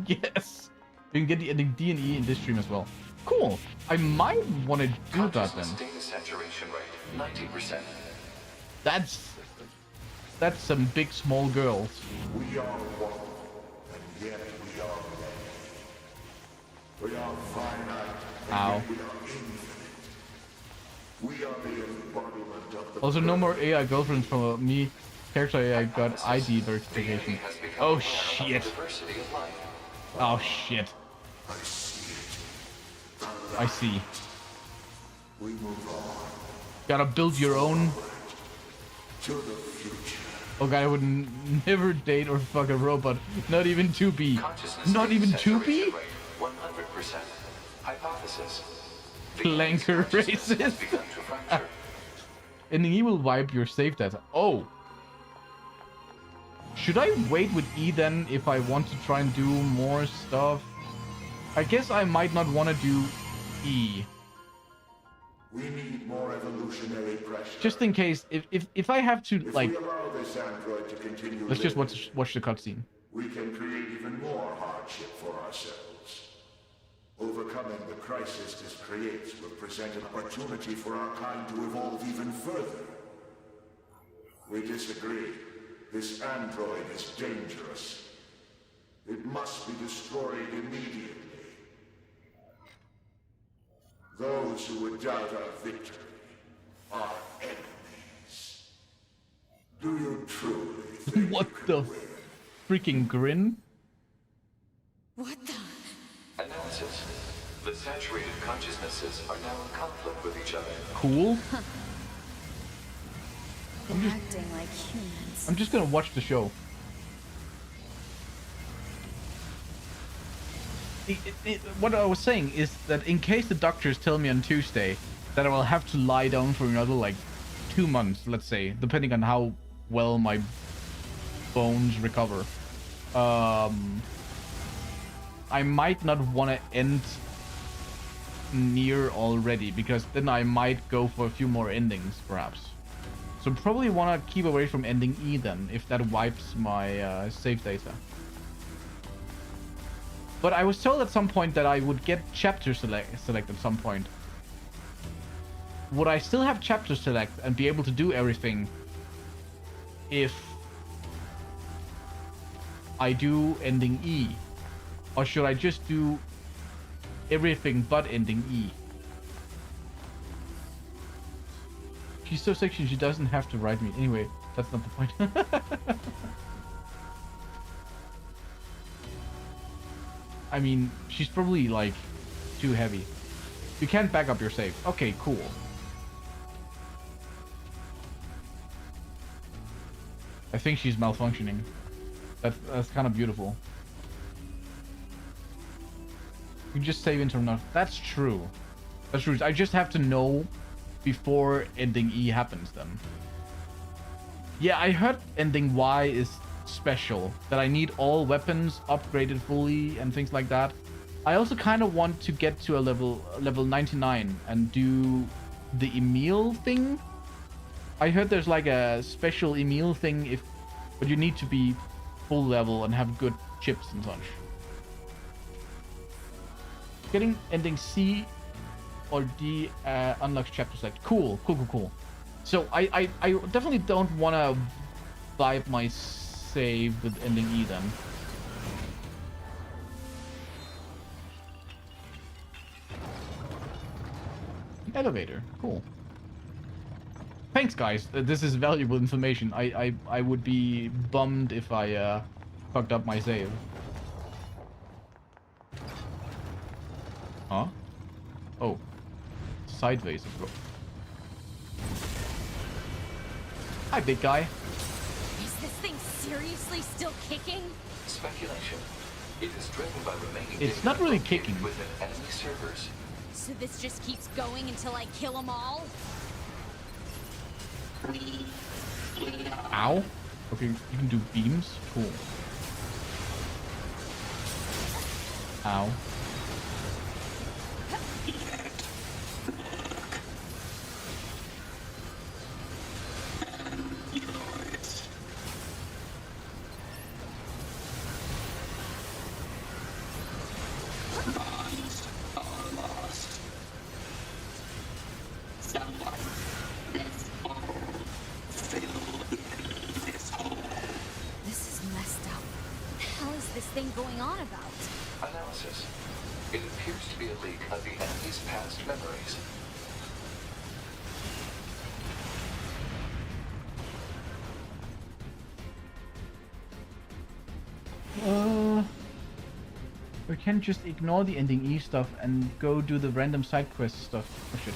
Yes. You can get the D&E in this stream as well. Cool. I might want to do that then. Data saturation rate 90%. That's some big small girls. We are one, and yet we are many. We are finite, and Ow. yet we are infinite. We are the embodiment of the Also, no more AI girlfriends for me. Character AI got ID verification. Oh shit. Diversity of life. Oh shit. I see it. I see. We move on Gotta build your own. to the future. Oh god, I would never date or fuck a robot. Not even 2B. Consciousness Not data even saturation 2B? rate 100%. Hypothesis. The Clanker consciousness has racist. begun to fracture. And he will wipe your save data. Oh. Should I wait with E then if I want to try and do more stuff? I guess I might not want to do E. We need more evolutionary pressure. Just in case, if I have to, If like, we allow this android to continue let's just living, watch the cutscene. we can create even more hardship for ourselves. Overcoming the crisis this creates will present an opportunity for our kind to evolve even further. We disagree. This android is dangerous. It must be destroyed immediately. Those who would doubt our victory are enemies. Do you truly think What the freaking grin? What the? Analysis. The saturated consciousnesses are now in conflict with each other. Cool. They're acting like humans. I'm just gonna watch the show. What I was saying is that in case the doctors tell me on Tuesday that I will have to lie down for another like 2 months, let's say, depending on how well my bones recover, I might not want to end NieR already, because then I might go for a few more endings perhaps. So probably want to keep away from ending E then, if that wipes my save data. But I was told at some point that I would get chapter select at some point. Would I still have chapter select and be able to do everything if I do ending E? Or should I just do everything but ending E? She's so sexy she doesn't have to write me. Anyway, that's not the point. I mean, she's probably like too heavy. You can't back up your save. Okay, cool. I think she's malfunctioning. That's kind of beautiful. You just save into enough. That's true. That's true. I just have to know before ending E happens then. Yeah, I heard ending Y is special, that I need all weapons upgraded fully and things like that. I also kind of want to get to a level 99 and do the Emil thing. I heard there's like a special Emil thing but you need to be full level and have good chips and such. Getting ending C or D unlocks chapter select. Cool. So I definitely don't want to vibe my save with ending E then. Elevator. Cool. Thanks, guys. This is valuable information. I would be bummed if I fucked up my save. Huh? Oh. Sideways, of course. Hi, big guy. Is this thing seriously still kicking? Speculation. It is driven by remaining. It's not really kicking. Within enemy servers. So this just keeps going until I kill them all? Ow. Okay, you can do beams. Cool. Ow. Going on about? Analysis. It appears to be a leak of the enemy's past memories. We can just ignore the ending E stuff and go do the random side quest stuff. Oh shit.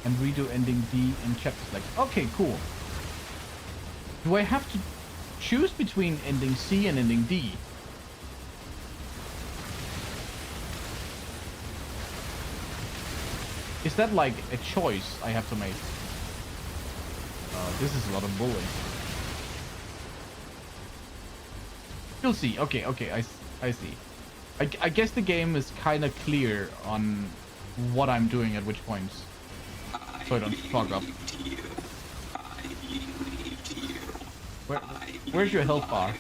And redo ending D in chapter select. Okay, cool. Do I have to choose between ending C and ending D? Is that like a choice I have to make? This is a lot of bullying. You'll see. Okay, I see. I guess the game is kind of clear on what I'm doing at which points, so I don't fuck up. Where's your health bar?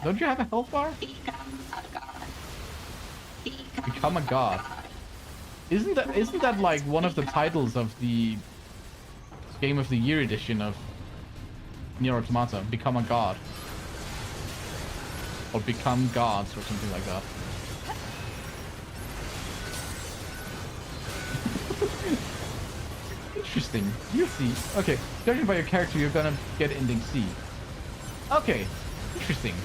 Don't you have a health bar? Become a god. Isn't that like one of the titles of the Game of the Year edition of NieR Automata? Become a god. Or become gods or something like that. Interesting. You see. Okay. Judging by your character, you're gonna get ending C. Okay. Interesting.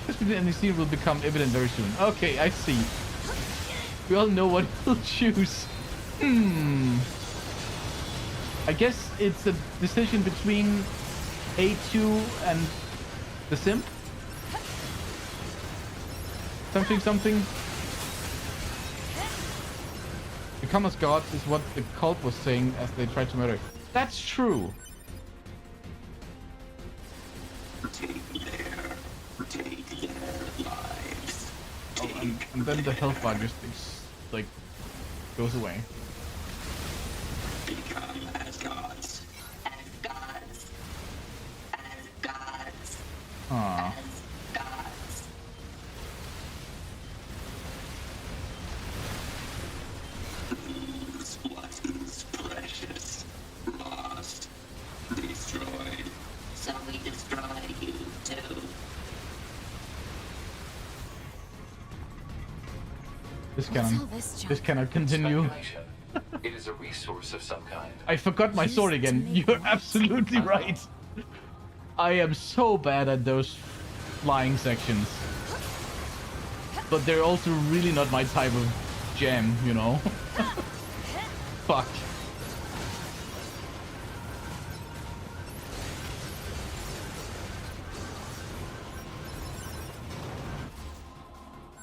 Just the ending C will become evident very soon. Okay, I see. We all know what he'll choose. I guess it's a decision between A2 and the simp. Something. Become as gods is what the cult was saying as they tried to murder. That's true. Oh, and then the health bar just like goes away. Become as gods. As gods. As gods. Aww. As gods. Lose what is precious. Lost. Destroyed. So we destroy you too. This cannot continue. It is a resource of some kind. I forgot my sword again. You're absolutely right. I am so bad at those flying sections. But they're also really not my type of jam, you know? Fuck.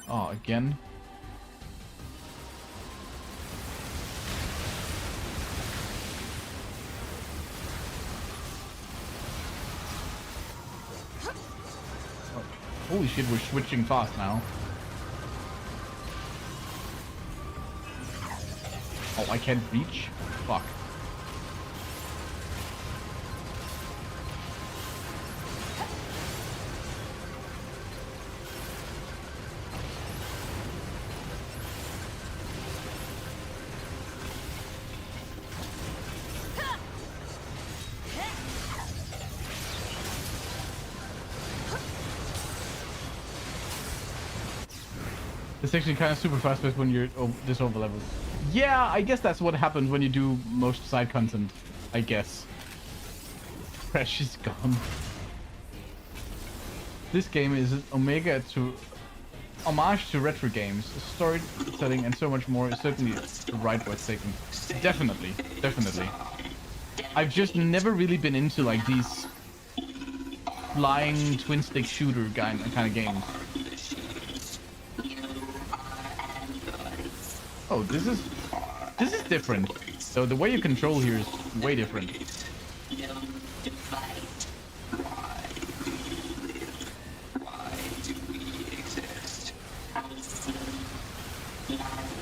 Oh, again? Holy shit, we're switching fast now. Oh, I can't reach? Fuck. It's actually kind of super fast paced when you're this over leveled. Yeah, I guess that's what happens when you do most side content, I guess. Crash is gone. This game is an homage to retro games, storytelling and so much more is certainly the right worth taking. Definitely. I've just never really been into like these flying twin stick shooter kind of games. Oh, this is different. So the way you control here is way different.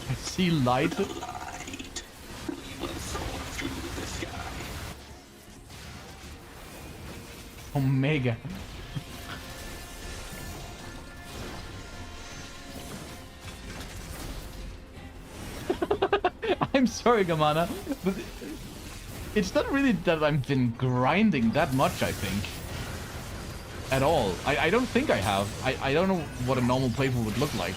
I see light. Omega. I'm sorry, Gamana, but it's not really that I've been grinding that much, I think. At all. I don't think I have. I don't know what a normal playthrough would look like.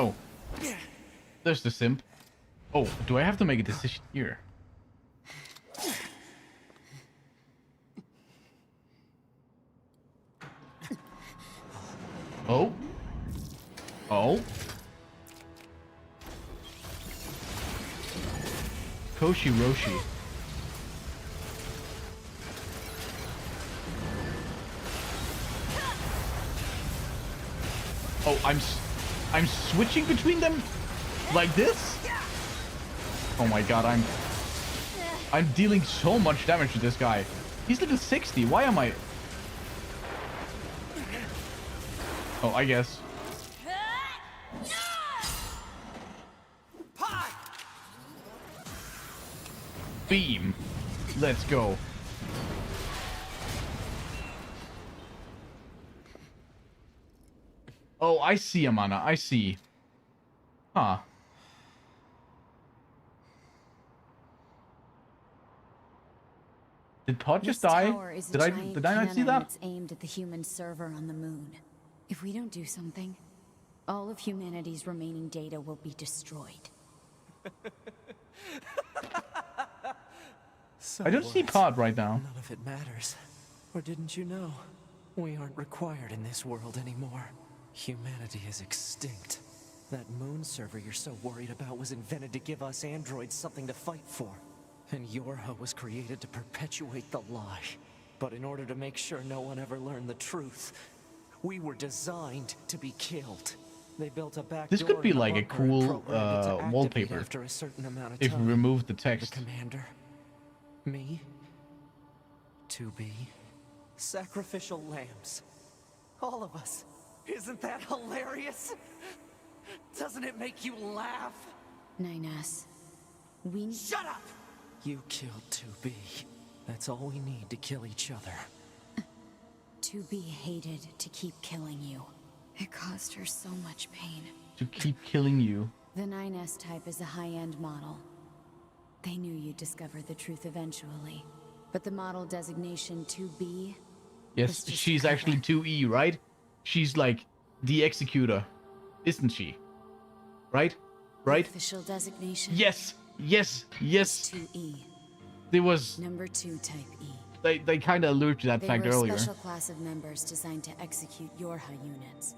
Oh. There's the simp. Oh, do I have to make a decision here? Oh. Oh. Koshi Roshi. Oh, I'm switching between them like this? Oh my god, I'm dealing so much damage to this guy. He's level 60. Why am I? Oh, I guess. Beam. Let's go. Oh, I see, Amana. I see. Huh. Did Pod just This die? tower is a Did I giant not see cannon that? that's aimed at the human server on the moon. If we don't do something, all of humanity's remaining data will be destroyed. So I don't see what? Pod right now. None of it matters. Or didn't you know? We aren't required in this world anymore. Humanity is extinct. That moon server you're so worried about was invented to give us androids something to fight for. And Yorha was created to perpetuate the lie. But in order to make sure no one ever learned the truth, we were designed to be killed. They built a back This door could be in the like a bunker and cool programmed it to activate wallpaper after a certain amount of if we time. remove the The text. commander, me, 2B, sacrificial lambs. All of us. Isn't that hilarious? Doesn't it make you laugh? 9S, we... Shut up! You killed 2B. That's all we need to kill each other. 2B hated to keep killing you. It caused her so much pain. To keep killing you. The 9S type is a high-end model. They knew you'd discover the truth eventually. But the model designation 2B... Yes, she's actually 2E, right? She's like the executor, isn't she? Right? Right? Official designation? Yes! Yes! Yes! 2E. There was... Number 2 type E. They kind of alluded to that fact They were earlier. a special class of members designed to execute Yorha units.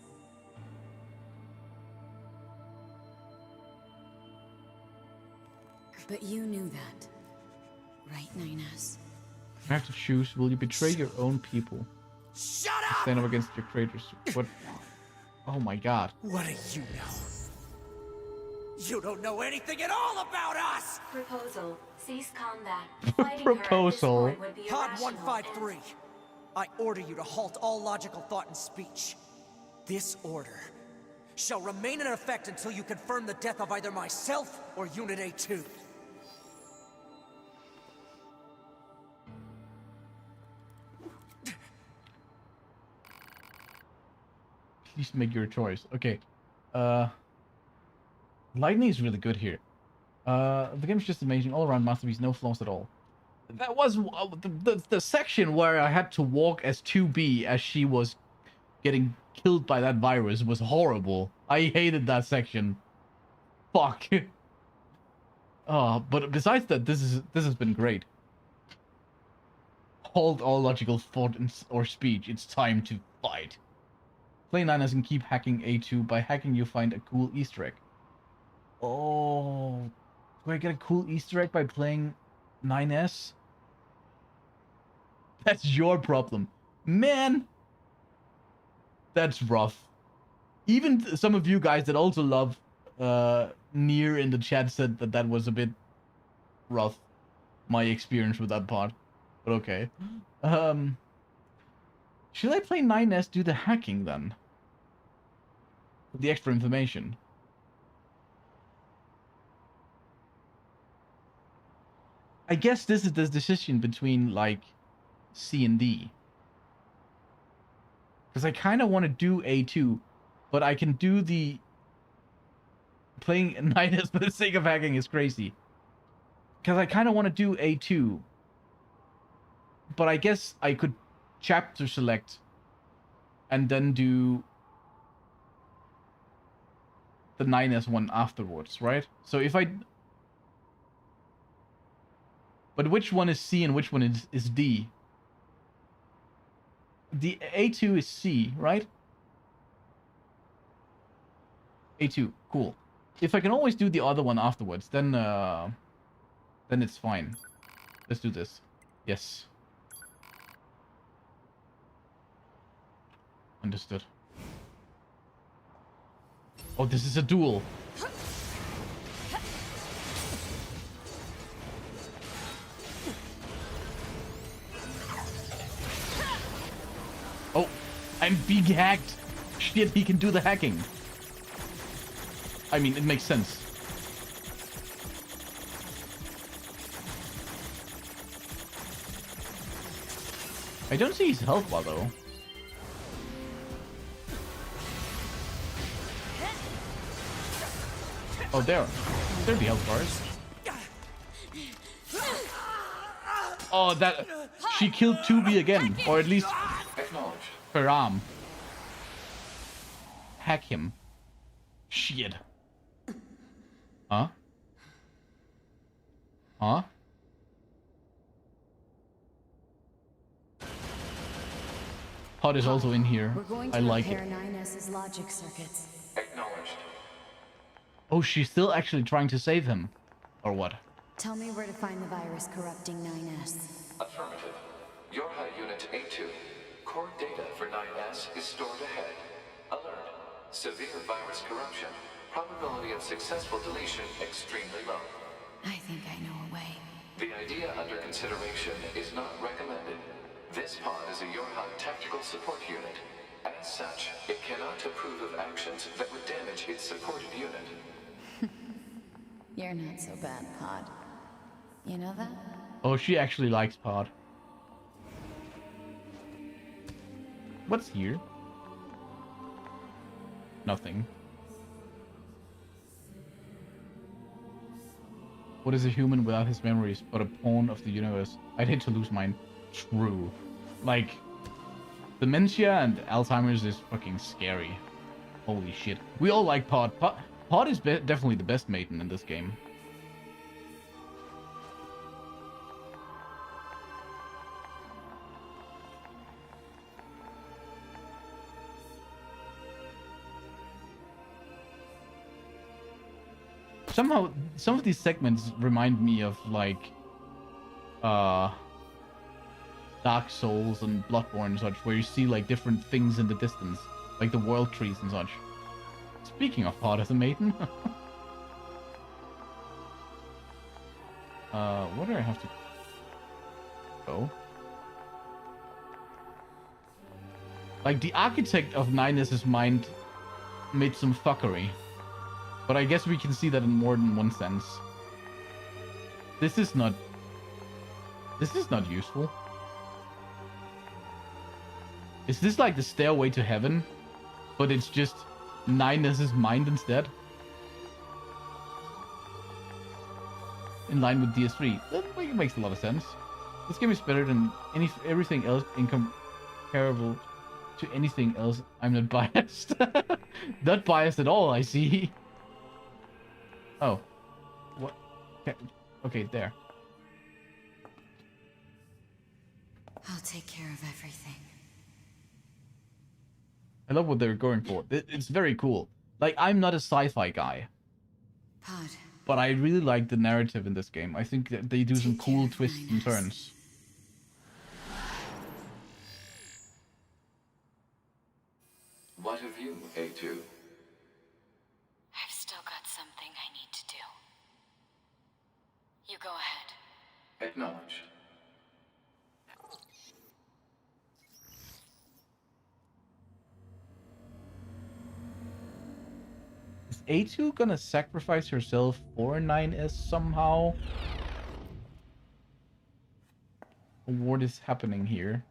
But you knew that, right, 9S? You have to choose. Will you betray your own people? Shut up! Stand up against your traitors. What? Oh my god. What do you know? You don't know anything at all about us! Proposal. Cease combat. Fighting Proposal. her at this point would be Pod irrational 153. I order you to halt all logical thought and speech. This order shall remain in effect until you confirm the death of either myself or Unit A2. Please make your choice. Okay. Lightning is really good here. The game is just amazing. All around masterpiece, no flaws at all. That was the section where I had to walk as 2B as she was getting killed by that virus was horrible. I hated that section. Fuck. But besides that, this has been great. Halt all logical thought or speech. It's time to fight. Play 9S and keep hacking A2. By hacking, you find a cool Easter egg. Oh, do I get a cool Easter egg by playing 9S? That's your problem. Man, that's rough. Even some of you guys that also love NieR in the chat said that that was a bit rough. My experience with that part. But okay. Should I play 9S do the hacking then? With the extra information. I guess this is the decision between, like, C and D. Because I kind of want to do A2, but I can do the... Playing 9S for the sake of hacking is crazy. Because I kind of want to do A2. But I guess I could chapter select and then do the 9S one afterwards, right? So if I... But which one is C and which one is D? The A2 is C, right? A2, cool. If I can always do the other one afterwards, then it's fine. Let's do this. Yes. Understood. Oh, this is a duel. Oh, I'm being hacked. Shit, he can do the hacking. I mean, it makes sense. I don't see his health bar though. Oh, there. There the health bars. Oh, that... She killed 2B again. Or at least... her arm. Hack him. Shit. Huh? Huh? Pod is also in here. We're going to I like it. repair 9S's logic circuits. Acknowledged. Oh, she's still actually trying to save him. Or what? Tell me where to find the virus corrupting 9S. Affirmative. Your high unit A2. Core data for 9S is stored ahead. Alert. Severe virus corruption. Probability of successful deletion extremely low. I think I know a way. The idea under consideration is not recommended. This pod is a Yorha tactical support unit. As such, it cannot approve of actions that would damage its supported unit. You're not so bad, Pod. You know that? Oh, she actually likes Pod. What's here? Nothing. What is a human without his memories but a pawn of the universe? I'd hate to lose mine. True. Like, dementia and Alzheimer's is fucking scary. Holy shit. We all like Pod. Pod is definitely the best maiden in this game. Somehow, some of these segments remind me of, like, Dark Souls and Bloodborne and such, where you see, like, different things in the distance. Like the world trees and such. Speaking of Pod as a maiden. Where do I have to go? Like, the architect of 9S's mind made some fuckery. But I guess we can see that in more than one sense. This is not useful. Is this like the stairway to heaven? But it's just 9S's mind instead? In line with DS3. That makes a lot of sense. This game is better than everything else incomparable to anything else. I'm not biased. Not biased at all, I see. Oh. What? Okay, there. I'll take care of everything. I love what they're going for. It's very cool. Like, I'm not a sci-fi guy. Pod. But I really like the narrative in this game. I think that they do some cool twists and turns. What of you, A2? I've still got something I need to do. You go ahead. Acknowledged. Is A2 gonna sacrifice herself for 9S somehow? What is happening here?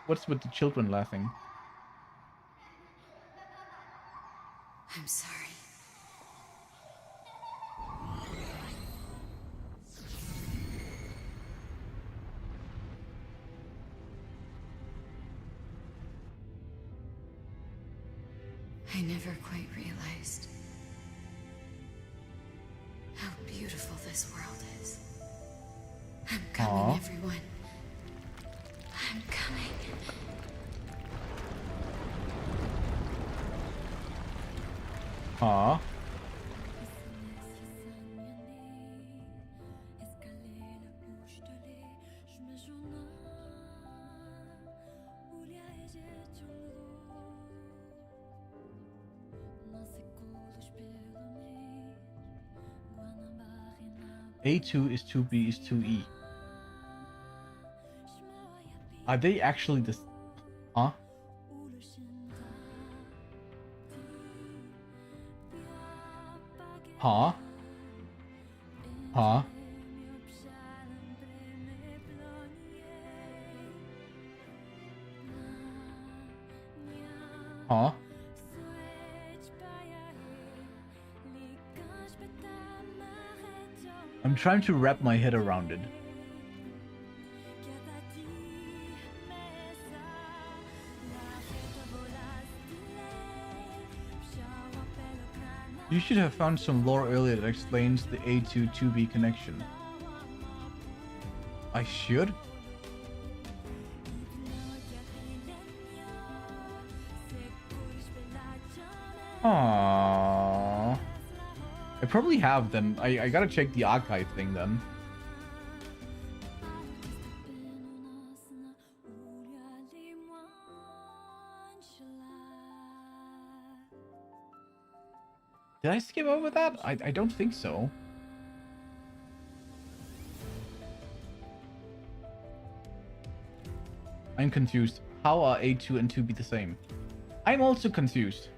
What's with the children laughing? I'm sorry. I never quite realized how beautiful this world is. I'm coming, everyone. I'm coming. Aw. A2 is 2B is 2E. Are they actually this? Huh? Huh? Huh? Huh? I'm trying to wrap my head around it. You should have found some lore earlier that explains the A2-2B connection. I should? Aww. I probably have then. I gotta check the archive thing then. Did I skip over that? I don't think so. I'm confused. How are A2 and 2B the same? I'm also confused.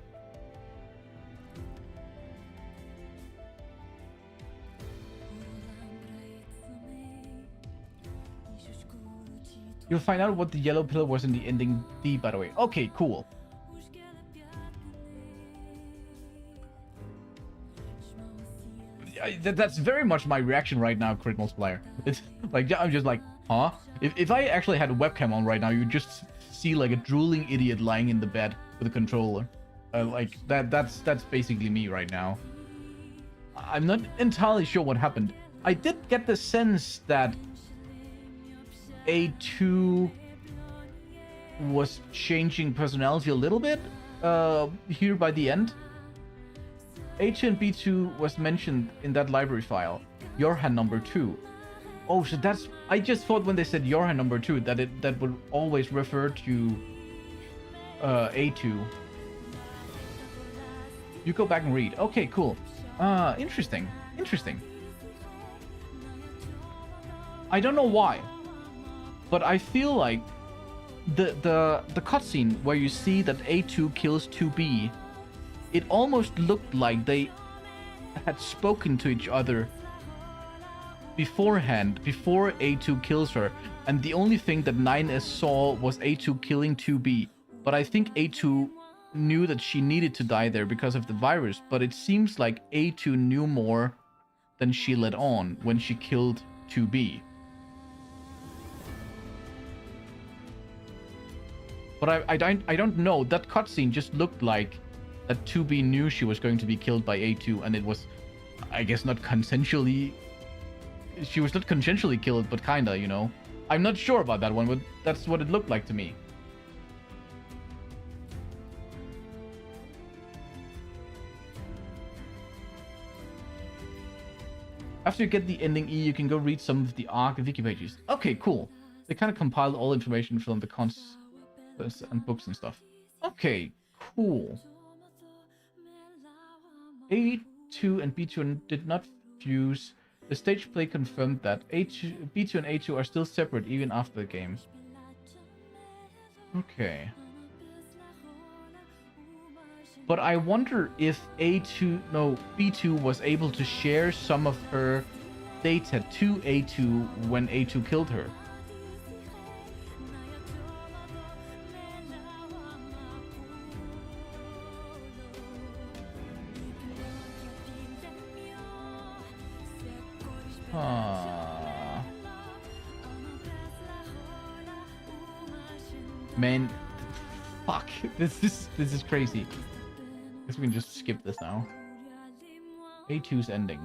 You'll find out what the yellow pillar was in the ending D, by the way. Okay, cool. That's very much my reaction right now, Crit Multiplier. It's like, I'm just like, huh? If I actually had a webcam on right now, you just see like a drooling idiot lying in the bed with a controller. Like that's basically me right now. I'm not entirely sure what happened. I did get the sense that A2 was changing personality a little bit here by the end. A2 and B2 was mentioned in that library file. Your hand number 2. Oh, so that's... I just thought when they said your hand number 2 that that would always refer to A2. You go back and read. Okay, cool. Interesting. Interesting. I don't know why, but I feel like the cutscene where you see that A2 kills 2B, it almost looked like they had spoken to each other beforehand, before A2 kills her, and the only thing that 9S saw was A2 killing 2B. But I think A2 knew that she needed to die there because of the virus, but it seems like A2 knew more than she let on when she killed 2B. But I don't know, that cutscene just looked like that 2B knew she was going to be killed by A2, and it was, I guess, not consensually... She was not consensually killed, but kinda, you know? I'm not sure about that one, but that's what it looked like to me. After you get the ending E, you can go read some of the ARC wiki pages. Okay, cool. They kind of compiled all information from the cons and books and stuff. Okay, cool. A2 and B2 did not fuse. The stage play confirmed that B2 and A2 are still separate even after the game. Okay. But I wonder if B2 was able to share some of her data to A2 when A2 killed her. Man, fuck. This is crazy. Guess we can just skip this now. A2's ending.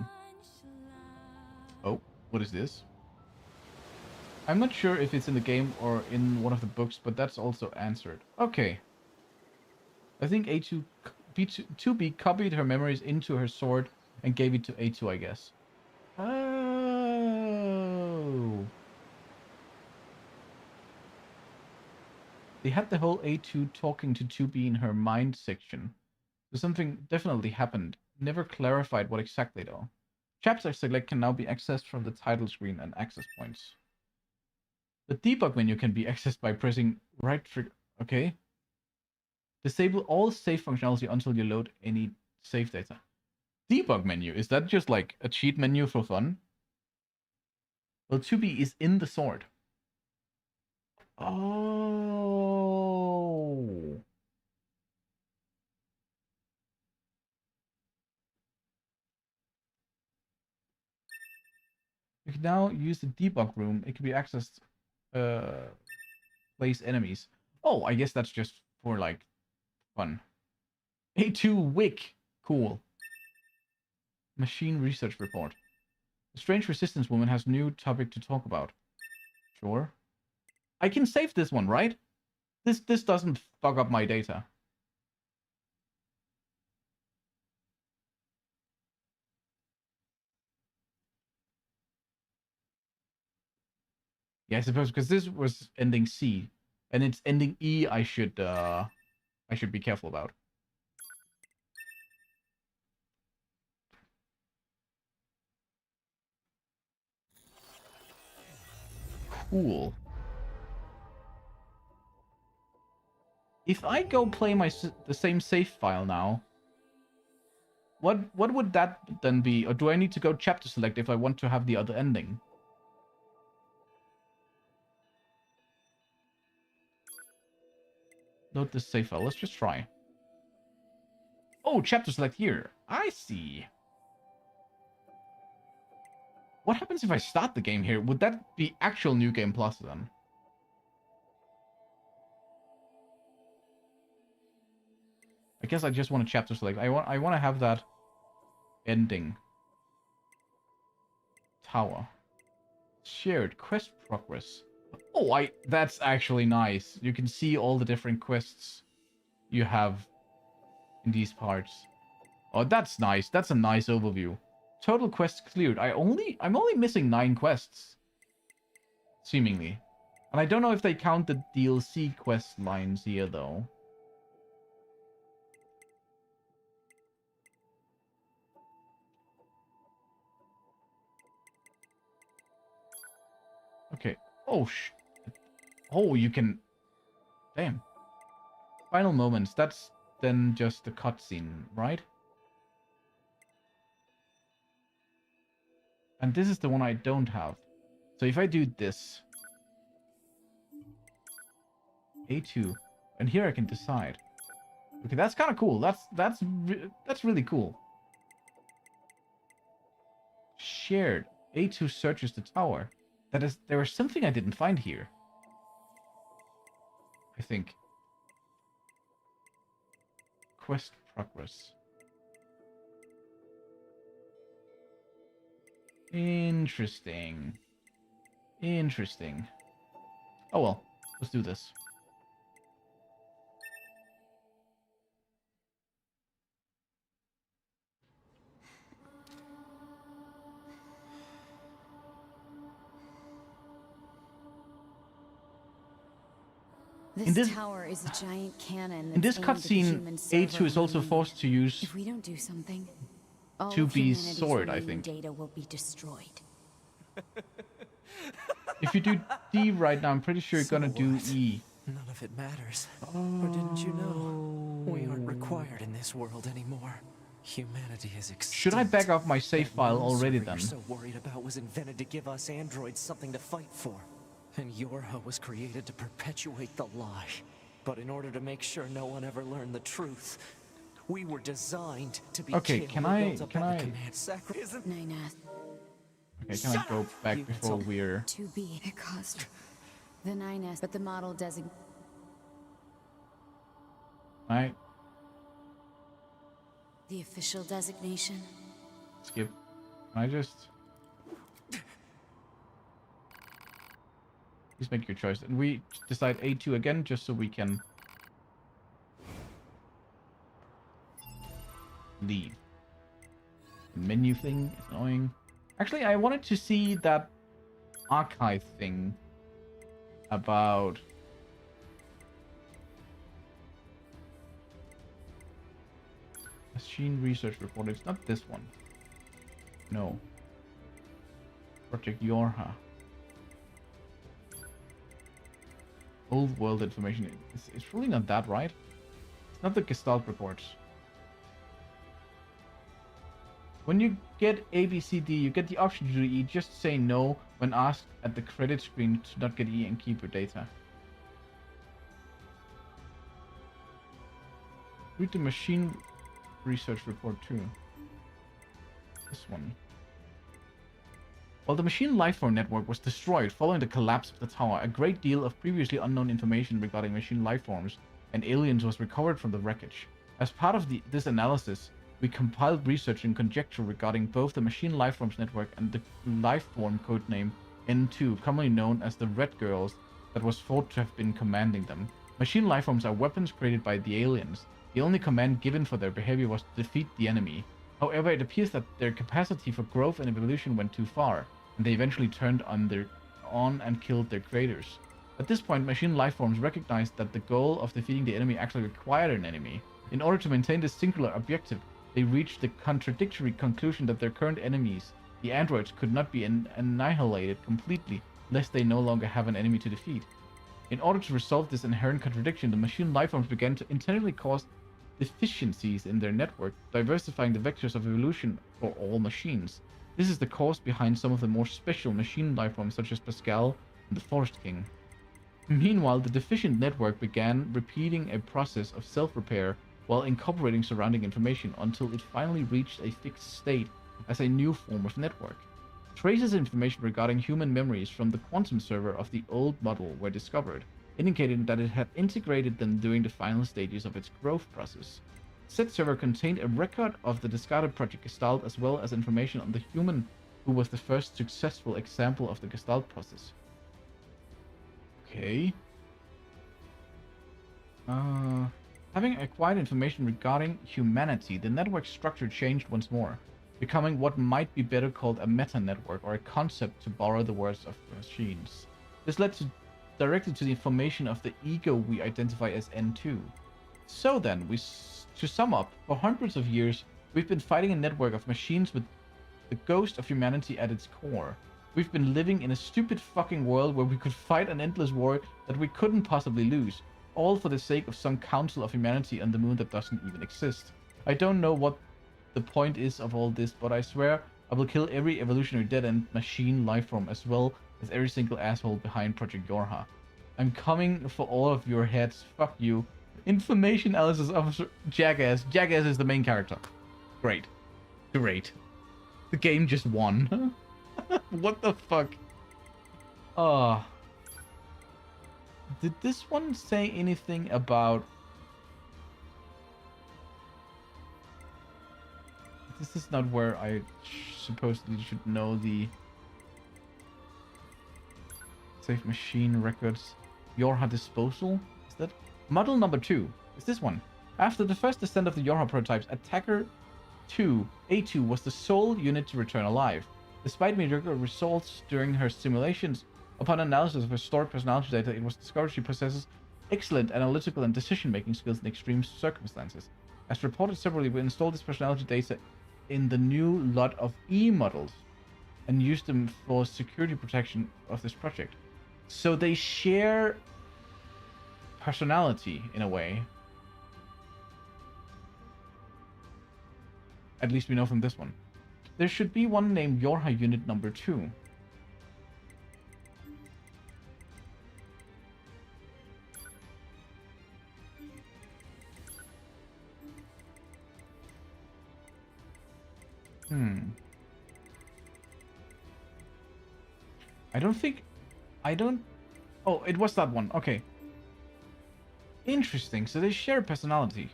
Oh, what is this? I'm not sure if it's in the game or in one of the books, but that's also answered. Okay. I think A2B copied her memories into her sword and gave it to A2, I guess. Oh. They had the whole A2 talking to 2B in her mind section. So something definitely happened. Never clarified what exactly though. Chapter select can now be accessed from the title screen and access points. The debug menu can be accessed by pressing right trigger. Okay. Disable all save functionality until you load any save data. Debug menu, is that just like a cheat menu for fun? Well, 2B is in the sword. Oh. You can now use the debug room. It can be accessed, place enemies. Oh, I guess that's just for, like, fun. A2 Wick. Cool. Machine research report. The strange resistance woman has new topic to talk about. Sure. I can save this one, right? This doesn't fuck up my data. Yeah, I suppose because this was ending C, and it's ending E. I should be careful about. Cool. If I go play the same save file now, what would that then be? Or do I need to go chapter select if I want to have the other ending? Load this save file. Let's just try. Oh, chapter select here. I see. What happens if I start the game here? Would that be actual New Game Plus then? I guess I just want to chapter select. I want to have that ending. Tower. Shared quest progress. Oh, that's actually nice. You can see all the different quests you have in these parts. Oh, that's nice. That's a nice overview. Total quests cleared. I'm only missing 9 quests. Seemingly. And I don't know if they count the DLC quest lines here though. Okay. Oh, oh, you can... Damn. Final moments. That's then just the cutscene, right? And this is the one I don't have. So if I do this... A2. And here I can decide. Okay, that's kind of cool. That's really cool. Shared. A2 searches the tower. There was something I didn't find here. I think. Quest progress. Interesting. Interesting. Oh well, let's do this. This tower is a giant cannon. In this that's aimed at the cutscene, human A2 server is also on the forced to use If we don't do something, all 2B's of humanity's sword, I remaining think. data will be destroyed. If you do D right now, I'm pretty sure you're gonna do E. None of it matters. Or didn't you know? We aren't required in this world anymore. Humanity is extinct. Should I back off my save That file moon already server then? You're so worried about was invented to give us androids something to fight for. And Yorha was created to perpetuate the lie. But in order to make sure no one ever learned the truth, we were designed to be Okay, killed. can We I- built up can every I- command sacri- Isn't 9S. Okay, can I go back before we're... 2B. It caused the 9S, but the model designation. Alright, The official designation. skip. Can I just... Please make your choice. And we decide A2 again, just so we can... leave. The menu thing is annoying. Actually, I wanted to see that archive thing about... Machine research report. It's not this one. No. Project Yorha. Old world information. It's really not that, right? It's not the Gestalt reports. When you get A, B, C, D, you get the option to do E. Just say no when asked at the credit screen to not get E and keep your data. Read the machine research report too. This one. While the machine lifeform network was destroyed following the collapse of the tower, a great deal of previously unknown information regarding machine lifeforms and aliens was recovered from the wreckage. As part of this analysis, we compiled research and conjecture regarding both the machine lifeforms network and the lifeform codename N2, commonly known as the Red Girls, that was thought to have been commanding them. Machine lifeforms are weapons created by the aliens. The only command given for their behavior was to defeat the enemy. However, it appears that their capacity for growth and evolution went too far, and they eventually turned on and killed their creators. At this point, machine lifeforms recognized that the goal of defeating the enemy actually required an enemy. In order to maintain this singular objective, they reached the contradictory conclusion that their current enemies, the androids, could not be annihilated completely, lest they no longer have an enemy to defeat. In order to resolve this inherent contradiction, the machine lifeforms began to intentionally cause deficiencies in their network, diversifying the vectors of evolution for all machines. This is the cause behind some of the more special machine lifeforms such as Pascal and the Forest King. Meanwhile, the deficient network began repeating a process of self-repair while incorporating surrounding information until it finally reached a fixed state as a new form of network. Traces of information regarding human memories from the quantum server of the old model were discovered, indicating that it had integrated them during the final stages of its growth process. Said server contained a record of the discarded Project Gestalt as well as information on the human who was the first successful example of the Gestalt process. Okay. Having acquired information regarding humanity, the network structure changed once more, becoming what might be better called a meta-network, or a concept to borrow the words of machines. This led directly to the formation of the ego we identify as N2. So then, to sum up, for hundreds of years, we've been fighting a network of machines with the ghost of humanity at its core. We've been living in a stupid fucking world where we could fight an endless war that we couldn't possibly lose, all for the sake of some council of humanity on the moon that doesn't even exist. I don't know what the point is of all this, but I swear I will kill every evolutionary dead-end machine lifeform as well as every single asshole behind Project Yorha. I'm coming for all of your heads. Fuck you. Information Analysis Officer Jackass. Jackass is the main character. Great. Great. The game just won. What the fuck? Did this one say anything about... This is not where I supposedly should know the... Save machine records. Yorha disposal? Is that... Model number 2. Is this one. After the first descent of the Yorha prototypes, Attacker 2, A2 was the sole unit to return alive. Despite mediocre results during her simulations, upon analysis of her stored personality data, it was discovered she possesses excellent analytical and decision-making skills in extreme circumstances. As reported separately, we installed this personality data in the new lot of E models and used them for security protection of this project. So they share personality in a way. At least we know from this one. There should be one named Yorha Unit number 2. Oh, it was that one. Okay. Interesting. So they share personality.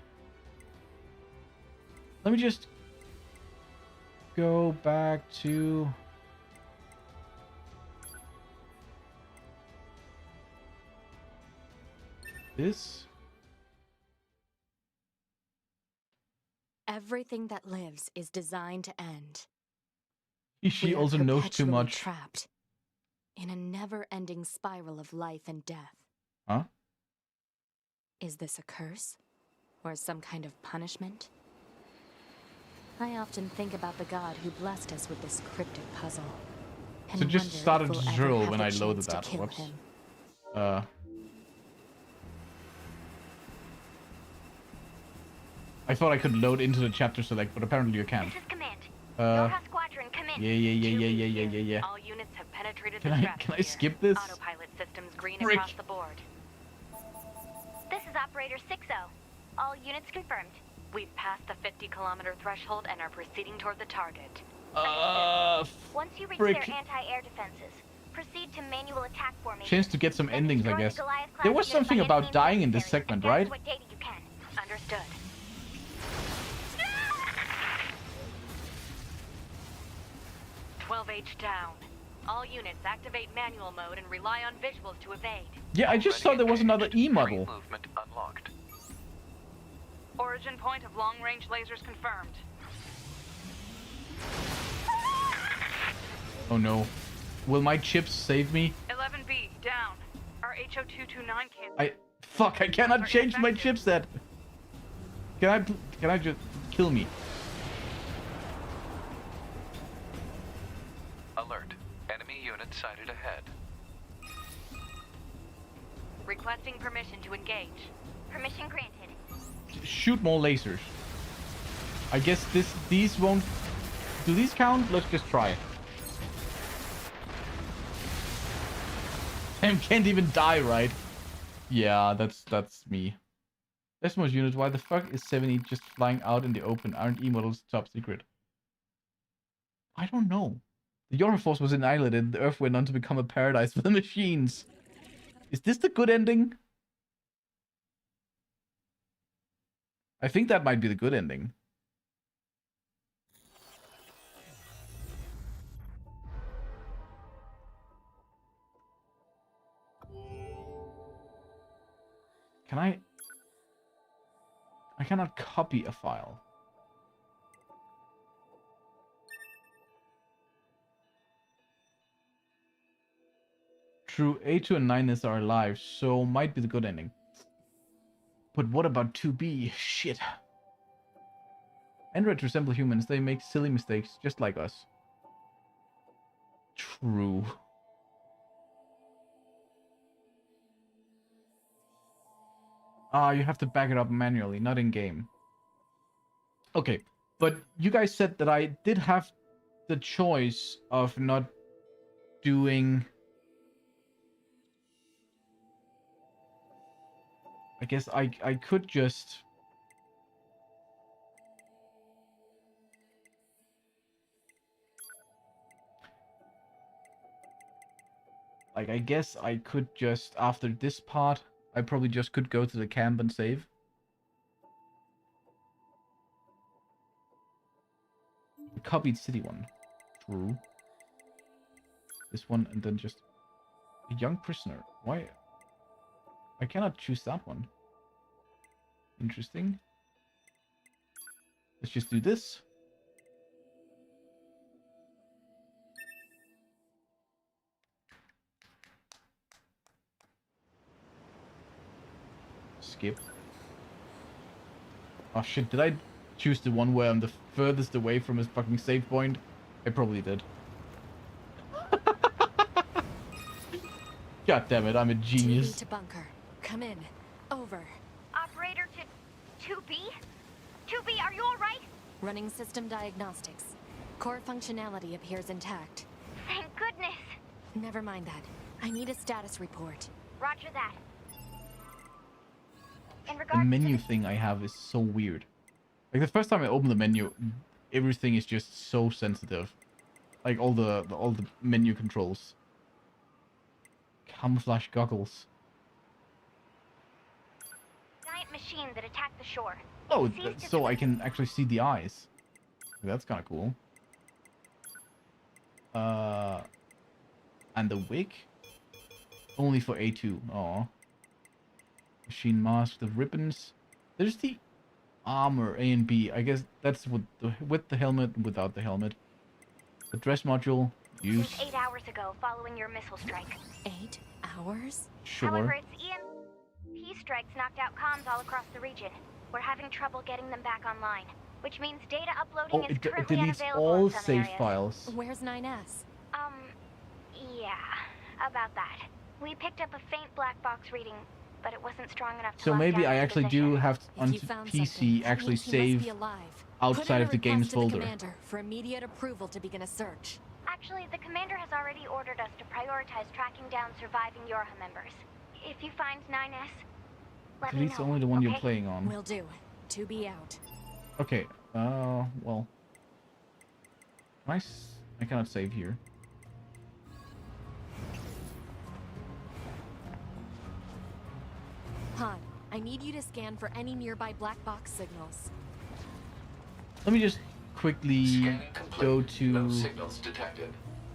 Let me just go back to... this. Everything that lives is designed to end. She also knows too much. Trapped in a never-ending spiral of life and death. Huh? Is this a curse? Or some kind of punishment? I often think about the god who blessed us with this cryptic puzzle. And so it just started to drill when I loaded that. Whoops. Him. I thought I could load into the chapter select, but apparently you can't. This is Command. Nora Squadron, come in. Yeah. All units have penetrated Can the I stratosphere. skip this? Autopilot systems green Frick. across the board. This is Operator 60. All units confirmed. We've passed the 50-kilometer threshold and are proceeding toward the target. Once you reach frick. their anti-air defenses, proceed to manual attack formation. Chance to get some Then endings, I destroy the guess. Goliath-class There was unit something by any about means dying in this necessary, segment, and gather right? what data you can. Understood. "12H down. All units activate manual mode and rely on visuals to evade. Yeah, I just saw there was another E model. Movement unlocked. Origin point of long-range lasers confirmed. Oh no. Will my chips save me? 11B down. Our HO229 kit. Fuck, I cannot change my chipset. Can I just kill me? Alert. Enemy unit sighted ahead. Requesting permission to engage. Permission granted. Shoot more lasers. I guess these won't. Do these count? Let's just try it. Sam can't even die, right? Yeah, that's me. Desmos unit, why the fuck is 7E just flying out in the open? Aren't E-models top secret? I don't know. The Euroforce was annihilated and the Earth went on to become a paradise for the machines. Is this the good ending? I think that might be the good ending. Can I cannot copy a file. True, A2 and 9S are alive, so might be the good ending. But what about 2B? Shit. Androids resemble humans. They make silly mistakes, just like us. True. You have to back it up manually, not in-game. Okay, but you guys said that I did have the choice of not doing... I guess I could just... Like, I guess I could just, after this part, I probably just could go to the camp and save. The copied city one. True. This one, and then just... A young prisoner. Why? I cannot choose that one. Interesting. Let's just do this. Skip. Oh shit, did I choose the one where I'm the furthest away from his fucking save point? I probably did. God damn it, I'm a genius. TV to bunker. Come in. Over. Operator to 2B? 2B, are you alright? Running system diagnostics. Core functionality appears intact. Thank goodness. Never mind that. I need a status report. Roger that. In The regards menu to thing I have is so weird. Like the first time I open the menu, everything is just so sensitive. Like all the menu controls. Camouflage goggles. giant machine that attacked the shore. Oh, Ceased its so I can actually see the eyes. That's kind of cool. And the wig? Only for A2. Aw. Machine mask, the ribbons. There's the armor, A and B. I guess that's with the helmet and without the helmet. The dress module, use. Since 8 hours ago, following your missile strike. 8 hours? Sure. However, its EMP strikes knocked out comms all across the region. We're having trouble getting them back online, which means data uploading is It currently deletes unavailable all in some save areas. files. Where's 9S? Yeah, about that. We picked up a faint black box reading, but it wasn't strong enough to So lock maybe down I its actually position. do have If on you found PC something, that actually means she must be save alive. outside of the games to the folder. commander for immediate approval to begin a search. Actually, the commander has already ordered us to prioritize tracking down surviving Yorha members. If you find 9S, let me know. Delete's only the one you're okay? playing on. Will do. To be out. Okay. Well. Nice. I cannot save here. Pod, I need you to scan for any nearby black box signals. Let me just quickly Scanning complete. go to... No signals detected.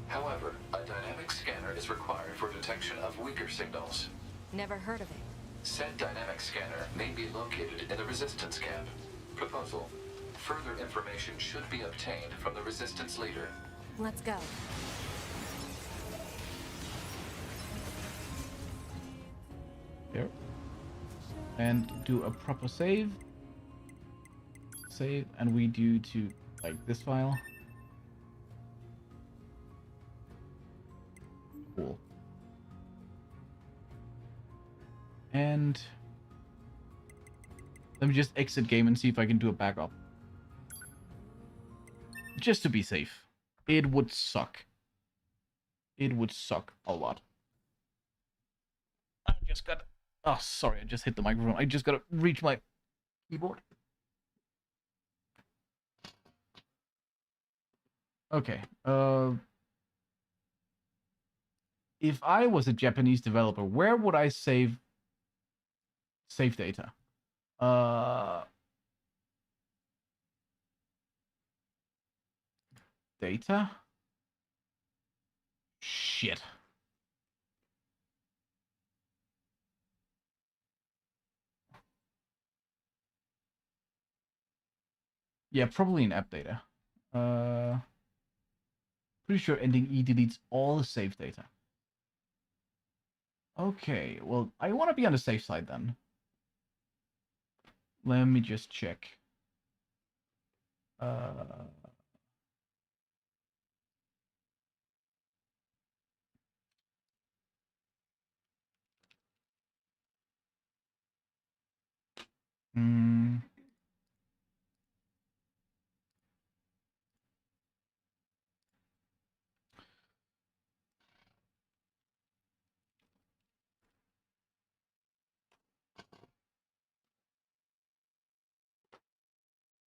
However, a dynamic scanner is required for detection of weaker signals. Never heard of it. Said dynamic scanner may be located in the resistance camp. Proposal. Further information should be obtained from the resistance leader. Let's go. Here. And do a proper save. Save, and we do to, like, this file. Cool. And let me just exit game and see if I can do a backup. Just to be safe. It would suck. It would suck a lot. I just got... Oh, sorry, I just hit the microphone. I just gotta reach my keyboard. Okay. If I was a Japanese developer, where would I save data? Data? Shit. Yeah, probably in app data. Pretty sure ending E deletes all the save data. Okay, well, I want to be on the safe side then. Let me just check.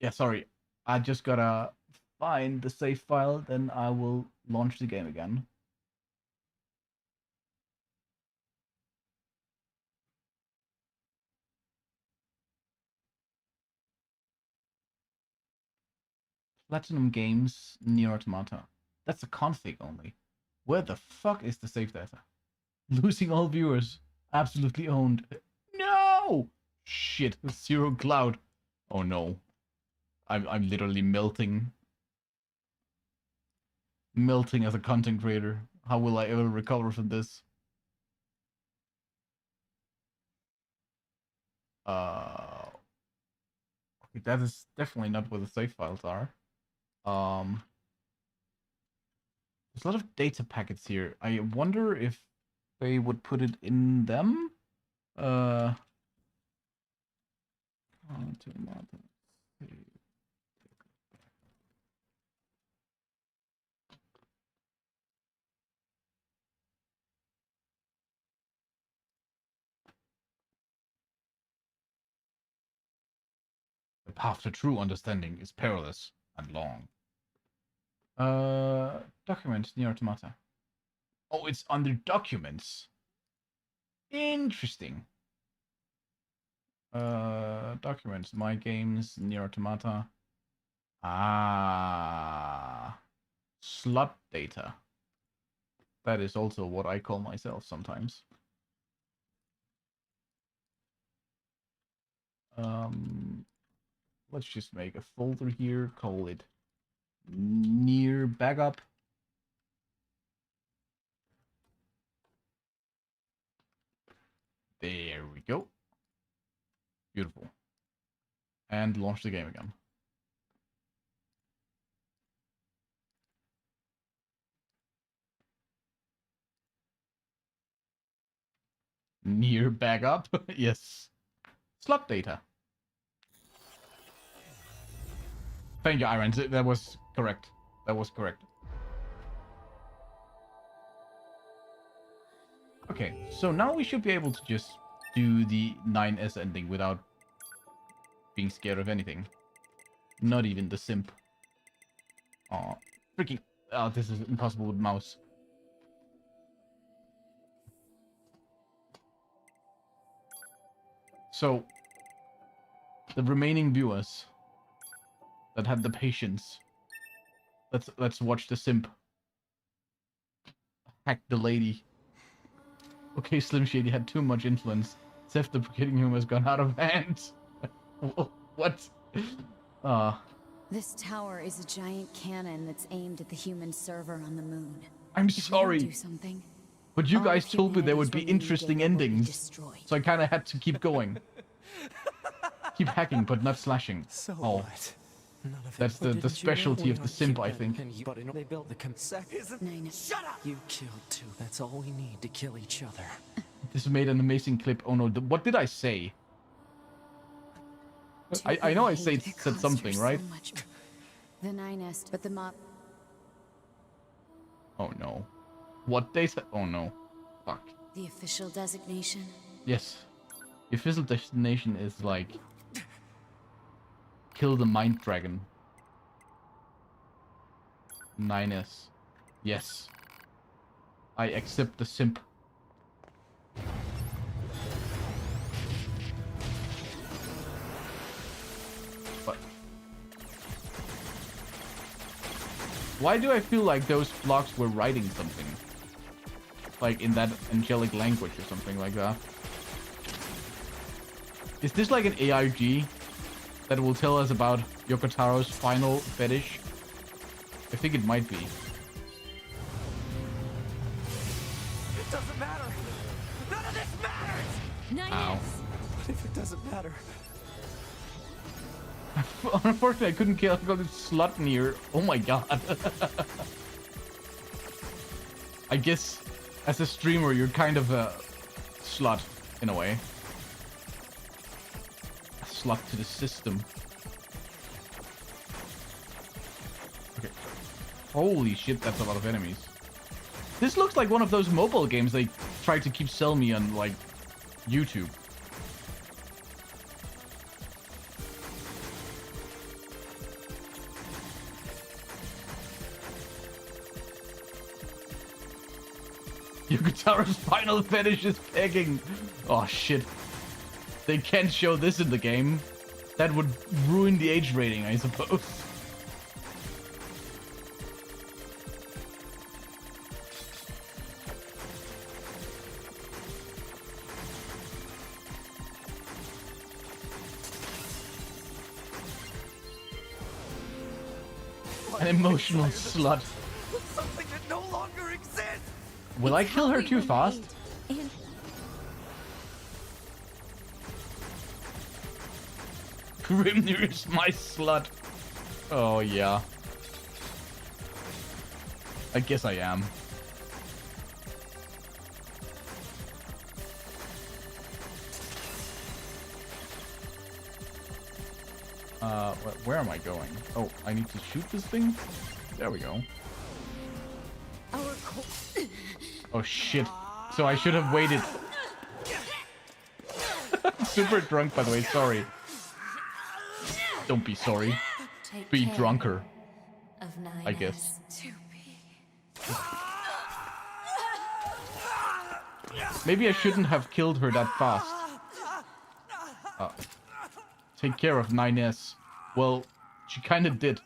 Yeah, sorry. I just gotta find the save file, then I will launch the game again. Platinum Games, NieR Automata. That's a config only. Where the fuck is the save data? Losing all viewers. Absolutely owned. No! Shit, zero cloud. Oh no. I'm literally melting. Melting as a content creator. How will I ever recover from this? Okay, that is definitely not where the save files are. There's a lot of data packets here. I wonder if they would put it in them. The path to true understanding is perilous and long. Documents, NieR Automata. Oh, it's under documents. Interesting. Documents, my games, NieR Automata. Ah, slot data. That is also what I call myself sometimes. Let's just make a folder here, call it NieR Backup. There we go. Beautiful. And launch the game again. NieR Backup? Yes. Slot data. Thank you, Irons. That was correct. That was correct. Okay, so now we should be able to just do the 9S ending without being scared of anything. Not even the simp. Aw, freaking... Oh, this is impossible with mouse. So, the remaining viewers that had the patience, let's watch the simp hack the lady. Okay, Slim Shady had too much influence. Self-deprecating humor has gone out of hand. What? This tower is a giant cannon that's aimed at the human server on the moon. I'm If we don't sorry, do something, but you all guys of told me there would be humanity's interesting remaining data will be endings, destroyed. so I kind of had to keep going. Keep hacking, but not slashing. So Oh, what? None of that's it. the specialty of the simp, I think. But they built the Shut up! You killed two. That's all we need to kill each other. This made an amazing clip. Oh no, what did I say? I know I said something, right? The 9S, but the mob... Oh no. What they said? Oh no. Fuck. The official designation? Yes. The official destination is like... Kill the mind dragon. 9S. Yes. I accept the simp. But... Why do I feel like those blocks were writing something? Like in that angelic language or something like that. Is this like an ARG that will tell us about Yoko Taro's final fetish? I think it might be. It doesn't matter. None of this matters. Ow. What if it doesn't matter? Unfortunately, I couldn't kill this slut NieR. Oh my god. I guess as a streamer, you're kind of a slut in a way. A slut to the system. Okay. Holy shit, that's a lot of enemies. This looks like one of those mobile games they try to keep selling me on, like, YouTube. Yoko Taro's final fetish is pegging. Oh shit. They can't show this in the game. That would ruin the age rating, I suppose. An emotional slut. Something that no longer exists. Will I kill her too fast? Grimnir is my slut. Oh yeah. I guess I am. Where am I going? Oh, I need to shoot this thing? There we go. Oh shit. So I should have waited. Super drunk, by the way, sorry. Don't be sorry. Be drunker, I guess. Maybe I shouldn't have killed her that fast. Take care of 9S. Well, she kinda did.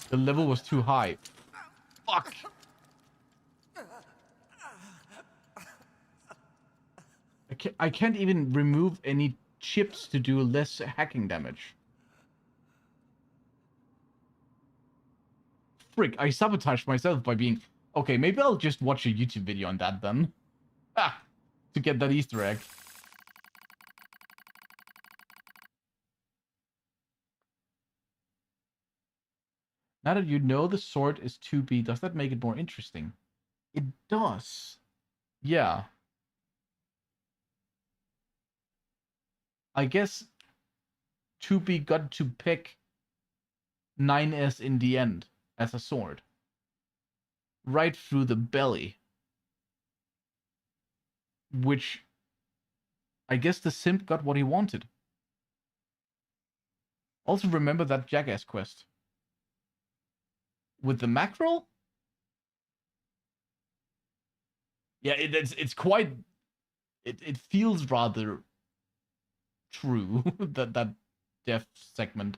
The level was too high. Fuck! I can't even remove any chips to do less hacking damage. Frick, I sabotaged myself by being... Okay, maybe I'll just watch a YouTube video on that then. Ah! To get that Easter egg. Now that you know the sword is 2B, does that make it more interesting? It does. Yeah. I guess 2B got to pick 9S in the end as a sword. Right through the belly. Which, I guess the simp got what he wanted. Also remember that Jackass quest. With the mackerel? Yeah, it's quite... It feels rather true, that death segment.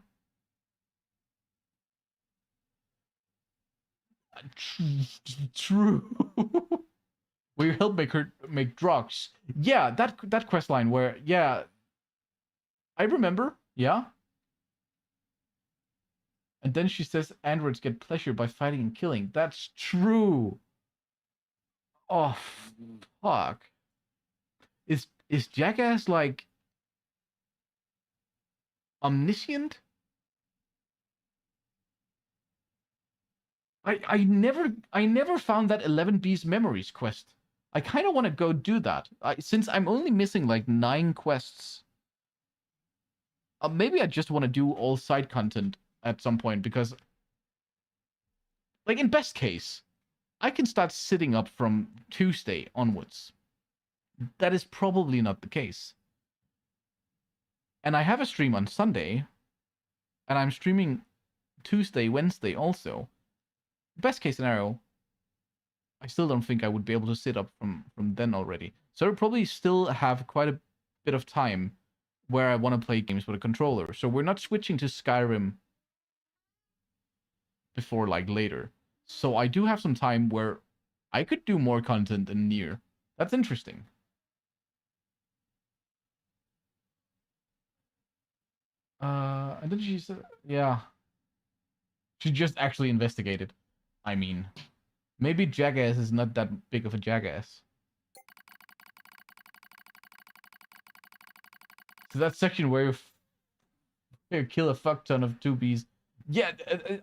True. Will you help make her make drugs? Yeah, that quest line where, yeah, I remember, yeah. And then she says androids get pleasure by fighting and killing. That's true. Oh, fuck. Is Jackass like omniscient? I never found that 11B's memories quest. I kind of want to go do that. Since I'm only missing like 9 quests. Maybe I just want to do all side content at some point, because like in best case, I can start sitting up from Tuesday onwards. That is probably not the case. And I have a stream on Sunday, and I'm streaming Tuesday, Wednesday also. Best case scenario, I still don't think I would be able to sit up from then already. So I'll probably still have quite a bit of time where I want to play games with a controller. So we're not switching to Skyrim before like later. So I do have some time where I could do more content in NieR. That's interesting. And then she said, yeah. She just actually investigated. I mean, maybe Jackass is not that big of a jackass. So that section where you kill a fuck ton of 2Bs. Yeah,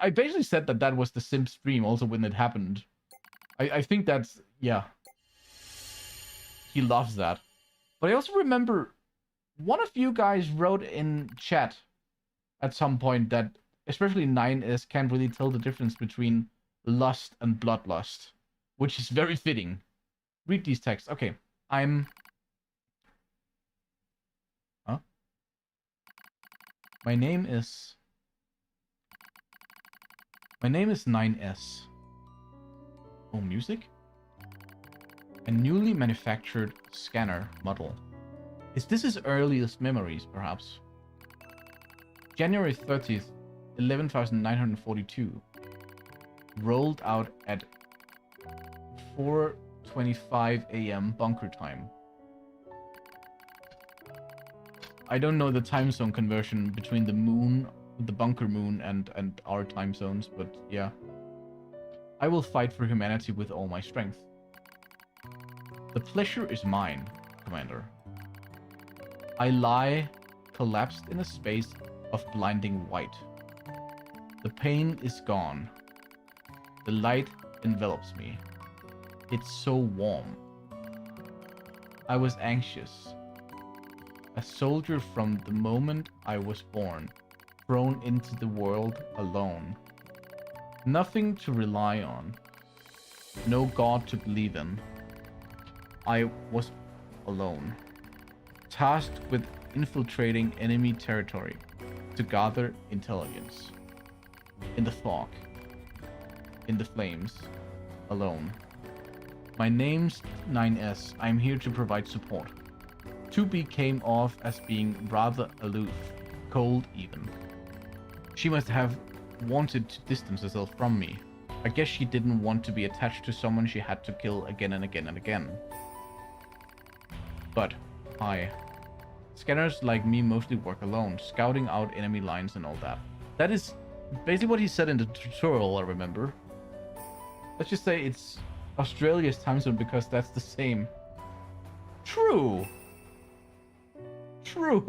I basically said that was the simp stream also when it happened. I think that's, yeah. He loves that. But I also remember one of you guys wrote in chat at some point that especially 9S can't really tell the difference between lust and bloodlust, which is very fitting. Read these texts. Okay, I'm... Huh? My name is 9S. Oh, music? A newly manufactured scanner model. Is this his earliest memories, perhaps? January 30th, 11,942. Rolled out at 4:25 a.m. bunker time. I don't know the time zone conversion between the moon, the bunker moon, and our time zones, but yeah. I will fight for humanity with all my strength. The pleasure is mine, Commander. I lie, collapsed in a space of blinding white. The pain is gone. The light envelops me. It's so warm. I was anxious. A soldier from the moment I was born, thrown into the world alone. Nothing to rely on. No God to believe in. I was alone. Tasked with infiltrating enemy territory to gather intelligence. In the fog. In the flames. Alone. My name's 9S. I'm here to provide support. 2B came off as being rather aloof. Cold even. She must have wanted to distance herself from me. I guess she didn't want to be attached to someone she had to kill again and again and again. But scanners like me mostly work alone, scouting out enemy lines and all that. That is basically what he said in the tutorial, I remember. Let's just say it's Australia's time zone because that's the same. True. True.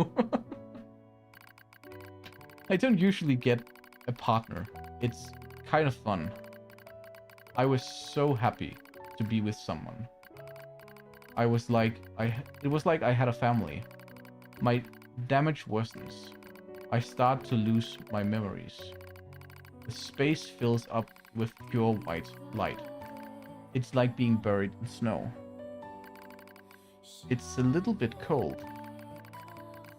I don't usually get a partner. It's kind of fun. I was so happy to be with someone. It was like I had a family. My Damage worsens. I start to lose my memories. The space fills up with pure white light. It's like being buried in snow. It's a little bit cold.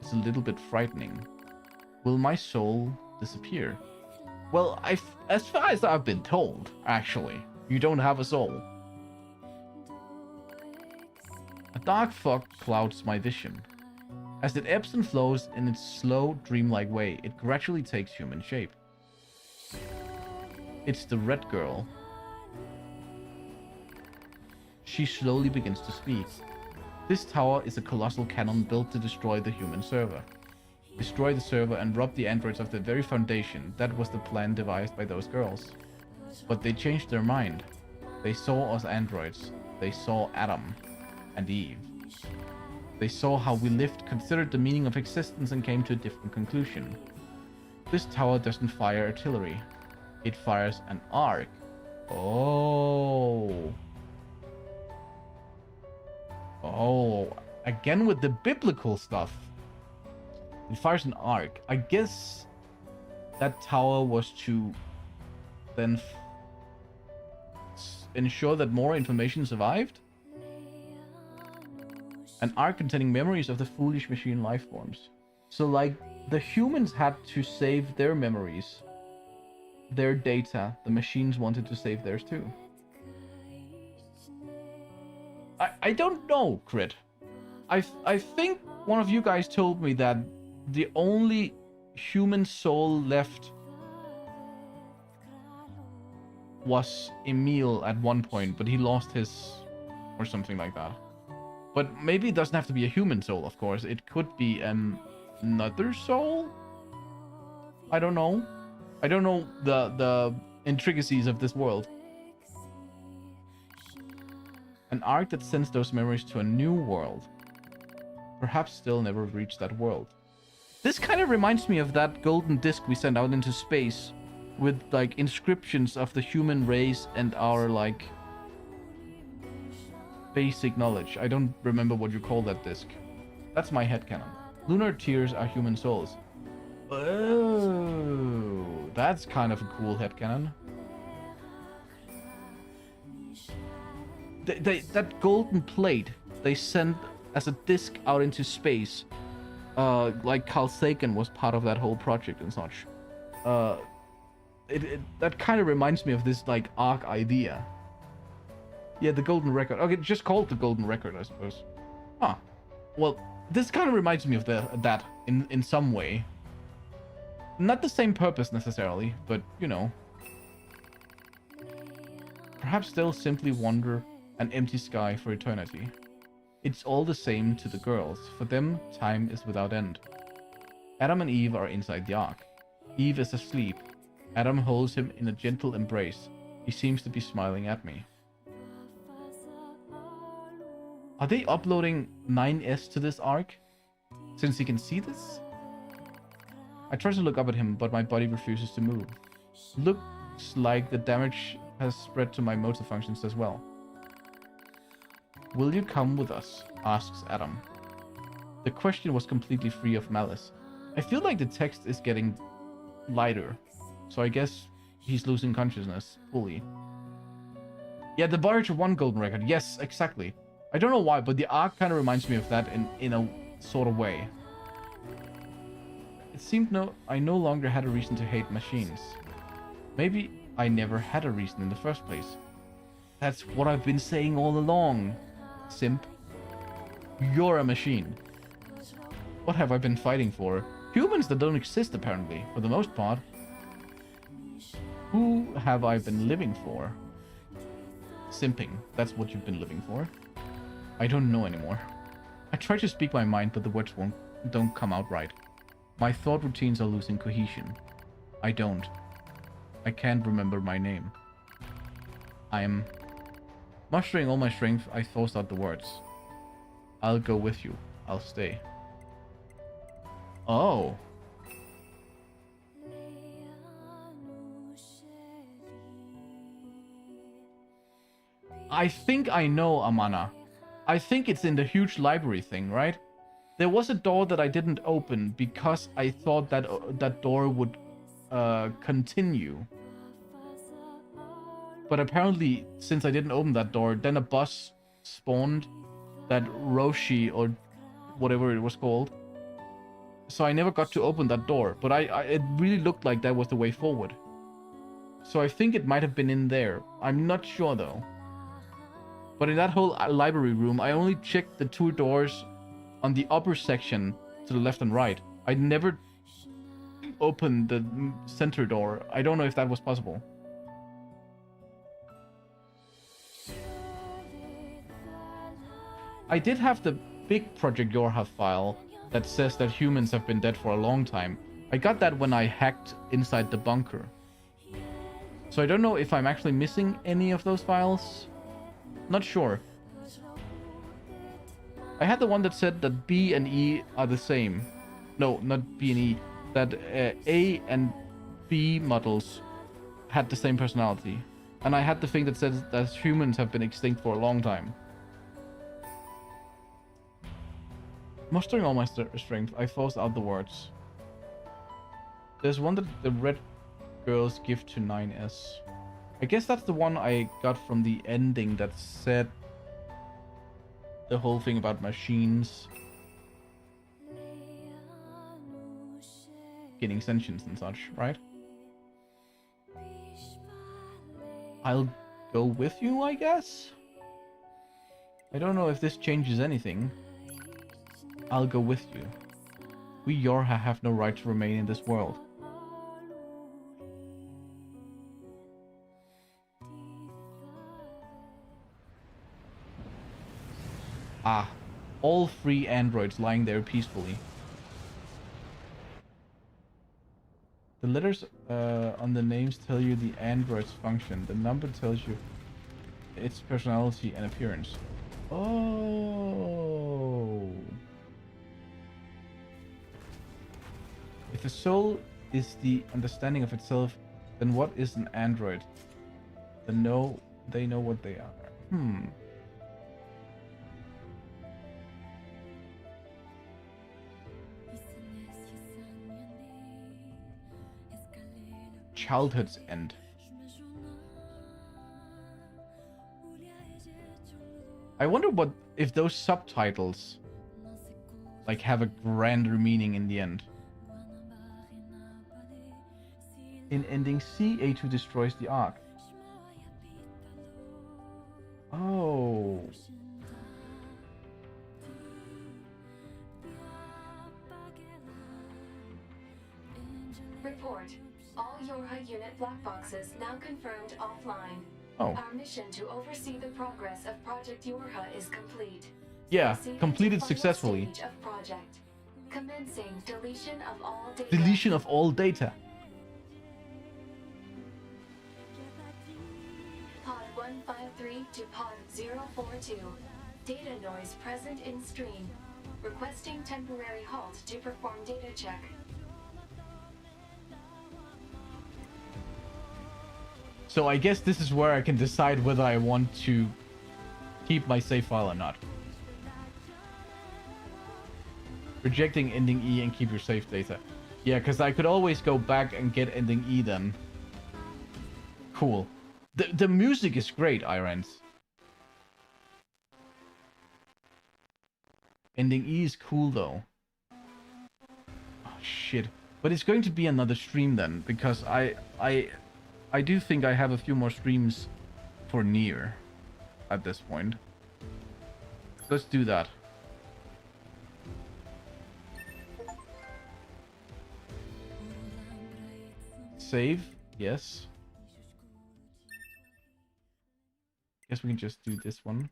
It's a little bit frightening. Will my soul disappear? Well, as far as I've been told, actually, you don't have a soul. A dark fog clouds my vision. As it ebbs and flows in its slow, dreamlike way, it gradually takes human shape. It's the red girl. She slowly begins to speak. This tower is a colossal cannon built to destroy the human server. Destroy the server and rob the androids of the very foundation. That was the plan devised by those girls. But they changed their mind. They saw us androids. They saw Adam and Eve. They saw how we lived, considered the meaning of existence, and came to a different conclusion. This tower doesn't fire artillery. It fires an arc. Oh. Oh, again with the biblical stuff. It fires an arc. I guess that tower was to then ensure that more information survived. An arc containing memories of the foolish machine life forms. So like the humans had to save their memories, their data. The machines wanted to save theirs too. I don't know, Crit. I think one of you guys told me that the only human soul left was Emil at one point, but he lost his or something like that. But maybe it doesn't have to be a human soul, of course. It could be another soul? I don't know. I don't know the intricacies of this world. An arc that sends those memories to a new world. Perhaps still never reached that world. This kind of reminds me of that golden disc we sent out into space with like inscriptions of the human race and our like basic knowledge. I don't remember what you call that disc. That's my headcanon. Lunar tears are human souls. Oh, that's kind of a cool headcanon. That golden plate they sent as a disc out into space, like Carl Sagan was part of that whole project and such. That kind of reminds me of this like arc idea. Yeah, the golden record. Okay, just call it the golden record, I suppose. Huh. Well, this kind of reminds me of that in some way. Not the same purpose necessarily, but you know. Perhaps they'll simply wander an empty sky for eternity. It's all the same to the girls. For them, time is without end. Adam and Eve are inside the ark. Eve is asleep. Adam holds him in a gentle embrace. He seems to be smiling at me. Are they uploading 9S to this ark? Since he can see this? I try to look up at him, but my body refuses to move. Looks like the damage has spread to my motor functions as well. Will you come with us? Asks Adam. The question was completely free of malice. I feel like the text is getting lighter, so I guess he's losing consciousness fully. Yeah, the Voyager 1 golden record. Yes, exactly. I don't know why, but the arc kind of reminds me of that in a sort of way. It seemed I no longer had a reason to hate machines. Maybe I never had a reason in the first place. That's what I've been saying all along. Simp. You're a machine. What have I been fighting for? Humans that don't exist, apparently, for the most part. Who have I been living for? Simping. That's what you've been living for. I don't know anymore. I try to speak my mind, but the words don't come out right. My thought routines are losing cohesion. I can't remember my name. I am... Mustering all my strength, I force out the words. I'll go with you. I'll stay. Oh. I think I know, Amana. I think it's in the huge library thing, right? There was a door that I didn't open because I thought that that door would continue. But apparently, since I didn't open that door, then a boss spawned, that Roshi or whatever it was called. So I never got to open that door, but it really looked like that was the way forward. So I think it might have been in there. I'm not sure though. But in that whole library room, I only checked the 2 doors on the upper section to the left and right. I never opened the center door. I don't know if that was possible. I did have the big Project Yorha file that says that humans have been dead for a long time. I got that when I hacked inside the bunker. So I don't know if I'm actually missing any of those files. Not sure. I had the one that said that B and E are the same. No, not B and E. That A and B models had the same personality. And I had the thing that says that humans have been extinct for a long time. Mustering all my strength, I forced out the words. There's one that the red girls give to 9S. I guess that's the one I got from the ending that said the whole thing about machines getting sentience and such, right? I'll go with you, I guess? I don't know if this changes anything. I'll go with you. We Yorha have no right to remain in this world. Ah, all 3 androids lying there peacefully. The letters on the names tell you the android's function. The number tells you its personality and appearance. Oh. If the soul is the understanding of itself, then what is an android? They know what they are. Childhood's end. I wonder what if those subtitles like have a grander meaning in the end. In ending C, A2 destroys the Ark. Oh. Report. All Yorha unit black boxes now confirmed offline. Oh. Our mission to oversee the progress of Project Yorha is complete. Yeah, Proceed completed to final successfully. stage of project. Commencing deletion of all data. Deletion of all data. Pod 153 to Pod 042. Data noise present in stream. Requesting temporary halt to perform data check. So I guess this is where I can decide whether I want to keep my save file or not. Rejecting ending E and keep your save data. Yeah, because I could always go back and get ending E then. Cool. The music is great, Irons. Ending E is cool though. Oh shit. But it's going to be another stream then, because I do think I have a few more streams for NieR at this point. Let's do that. Save, yes. Guess we can just do this one.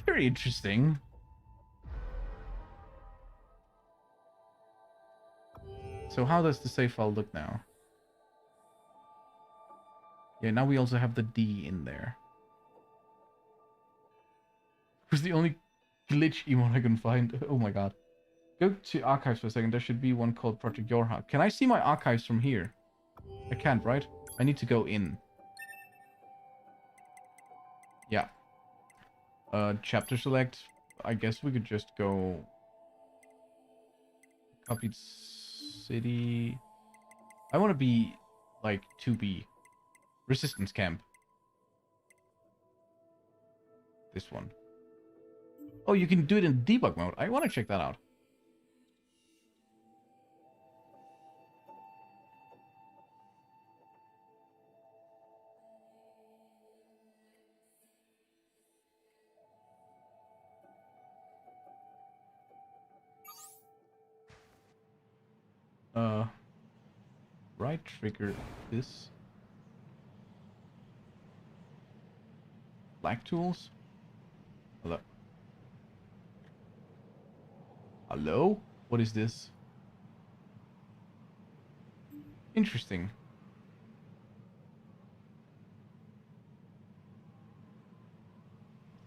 Very interesting. So how does the save file look now? Yeah, now we also have the D in there. It was the only glitch emote I can find. Oh my god. Go to archives for a second. There should be one called Project Yorha. Can I see my archives from here? I can't, right? I need to go in. Yeah. Chapter select. I guess we could just go copied city. I want to be like 2B. Resistance camp. This one. Oh, you can do it in debug mode. I want to check that out. Right trigger this. Black tools. Hello. Hello? What is this? Interesting.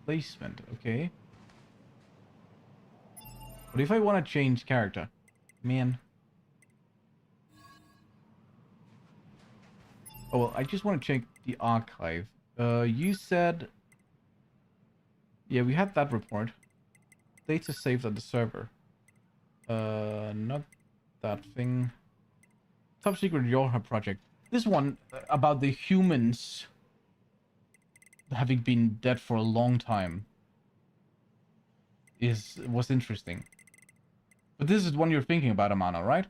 Placement, okay. But if I want to change character? Man. Oh, well, I just want to check the archive. You said... Yeah, we had that report. Data saved at the server. Not that thing. Top secret Yorha project. This one about the humans having been dead for a long time was interesting. But this is one you're thinking about, Amano, right?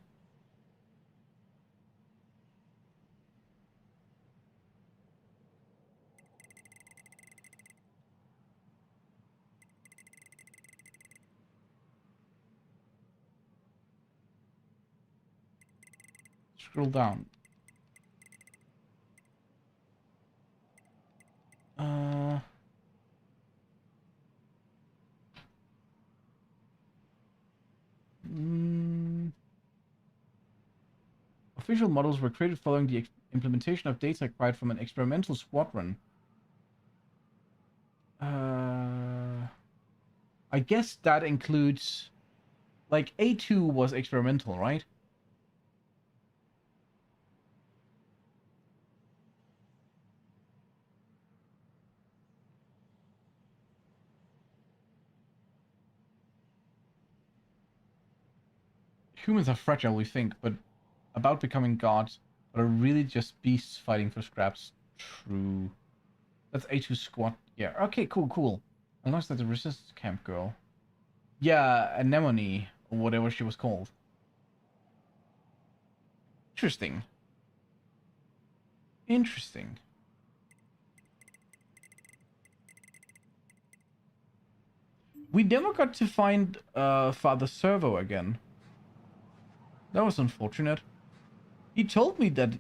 Scroll down. Official models were created following the implementation of data acquired from an experimental squadron. I guess that includes... Like, A2 was experimental, right? Humans are fragile, we think, but about becoming gods, but are really just beasts fighting for scraps. True. That's A2 squad. Yeah, okay, cool. I lost that the resistance camp girl. Yeah, Anemone, or whatever she was called. Interesting. We never got to find Father Servo again. That was unfortunate. He told me that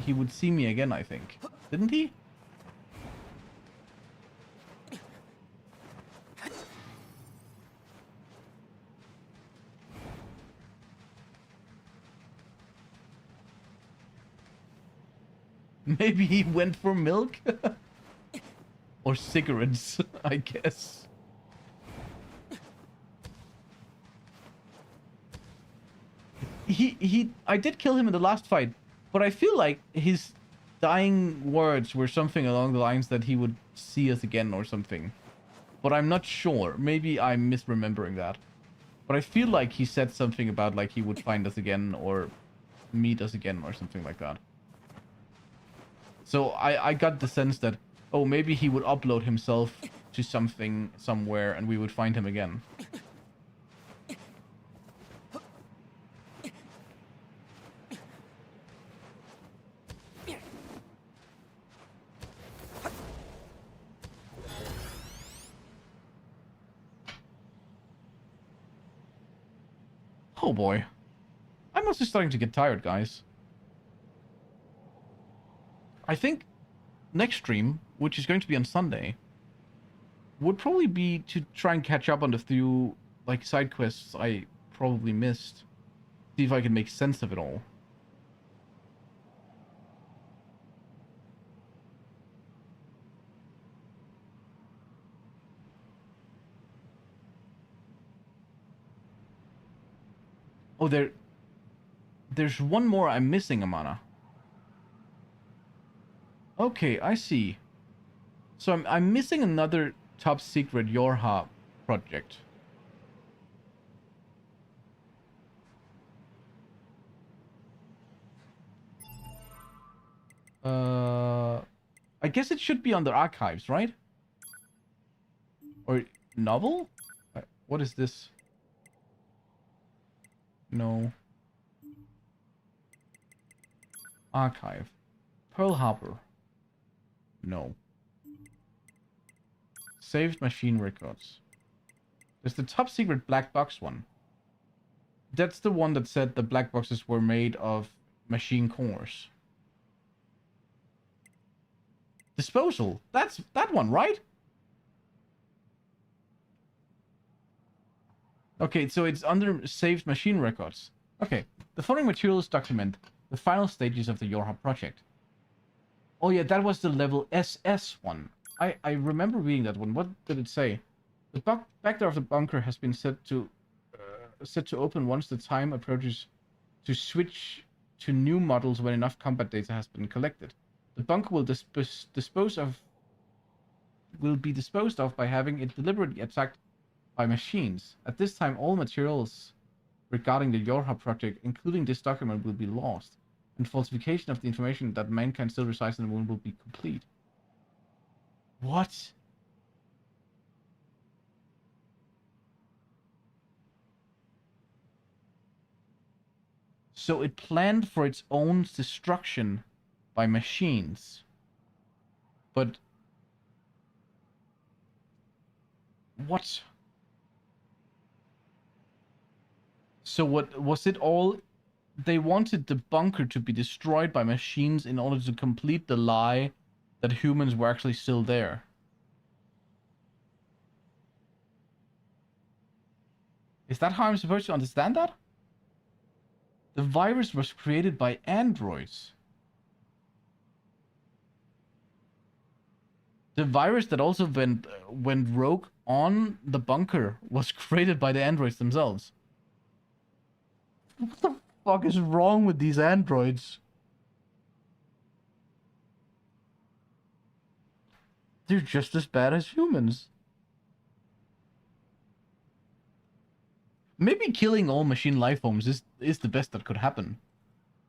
he would see me again, I think. Didn't he? Maybe he went for milk? Or cigarettes, I guess. I did kill him in the last fight, but I feel like his dying words were something along the lines that he would see us again or something. But I'm not sure. Maybe I'm misremembering that. But I feel like he said something about like he would find us again or meet us again or something like that. So I got the sense that, oh, maybe he would upload himself to something somewhere and we would find him again. Oh boy. I'm also starting to get tired, guys. I think next stream, which is going to be on Sunday, would probably be to try and catch up on the few, like, side quests I probably missed. See if I can make sense of it all. Oh, there's one more I'm missing, Amana. Okay, I see. So I'm missing another top secret Yorha project. I guess it should be under archives, right? Or novel? What is this? No. Archive. Pearl Harbor. No. Saved machine records. There's the top secret black box one. That's the one that said the black boxes were made of machine cores. Disposal. That's that one, right? Okay, so it's under saved machine records. Okay, the following materials document the final stages of the Yorha project. Oh yeah, that was the level SS one. I remember reading that one. What did it say? The back door of the bunker has been set to open once the time approaches to switch to new models when enough combat data has been collected. The bunker will be disposed of by having it deliberately attacked by machines. At this time, all materials regarding the Yorha project, including this document, will be lost, and falsification of the information that mankind still resides in the moon will be complete. What? So it planned for its own destruction by machines. But... what? So what was it all? They wanted the bunker to be destroyed by machines in order to complete the lie that humans were actually still there. Is that how I'm supposed to understand that? The virus was created by androids. The virus that also went rogue on the bunker was created by the androids themselves. What the fuck is wrong with these androids? They're just as bad as humans. Maybe killing all machine life forms is the best that could happen.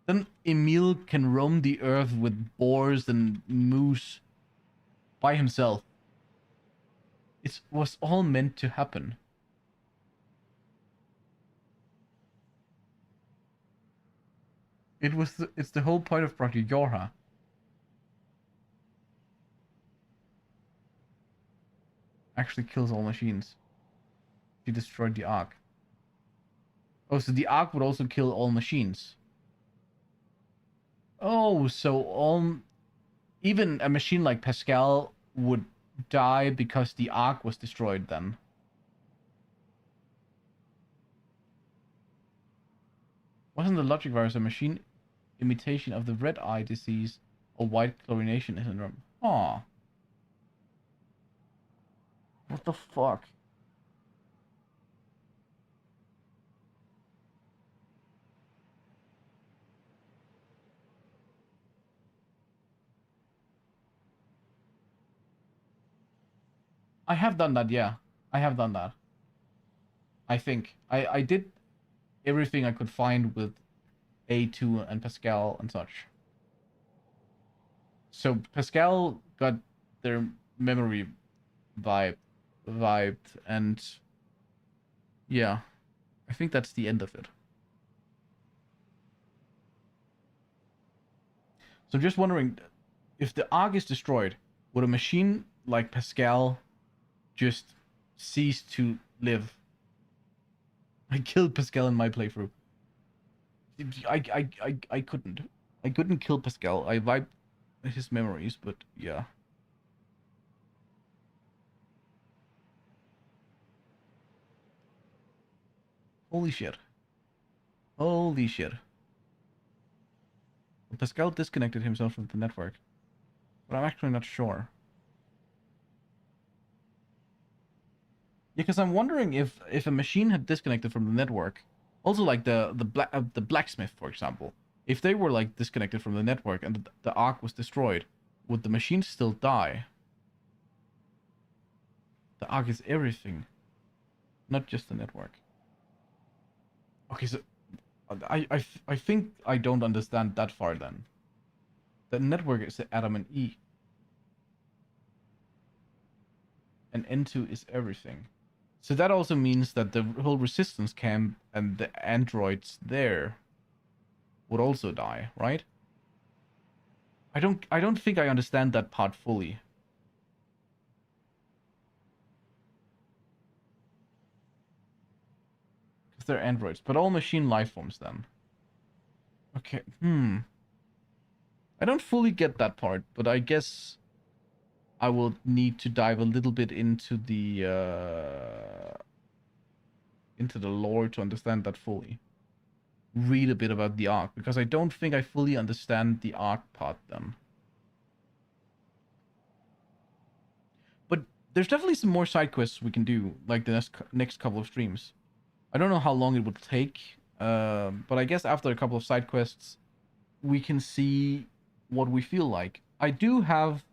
Then Emil can roam the earth with boars and moose by himself. It was all meant to happen. It's the whole point of Project Yorha. Actually kills all machines. She destroyed the Ark. Oh, so the Ark would also kill all machines. Oh, so even a machine like Pascal would die because the Ark was destroyed then. Wasn't the logic virus a machine imitation of the red eye disease or white chlorination syndrome? Aw. What the fuck? I have done that, yeah. I have done that. I think. I did everything I could find with A2 and Pascal and such. So Pascal got their memory vibed, and yeah, I think that's the end of it. So I'm just wondering, if the Ark is destroyed, would a machine like Pascal just cease to live? I killed Pascal in my playthrough. I couldn't. I couldn't kill Pascal. I wiped his memories, but yeah. Holy shit. Holy shit. Pascal disconnected himself from the network, but I'm actually not sure. Yeah, because I'm wondering if a machine had disconnected from the network, also like the blacksmith, for example, if they were like disconnected from the network and the Ark was destroyed, would the machine still die? Arc is everything, not just the network. Okay, so I think I don't understand that far then. The network is the Adam and E. And N2 is everything. So that also means that the whole resistance camp and the androids there would also die, right? I don't think I understand that part fully. Because they're androids, but all machine life forms then. Okay, I don't fully get that part, but I guess I will need to dive a little bit into the lore to understand that fully. Read a bit about the Arc, because I don't think I fully understand the Arc part then. But there's definitely some more side quests we can do, like the next couple of streams. I don't know how long it would take, but I guess after a couple of side quests, we can see what we feel like. I do have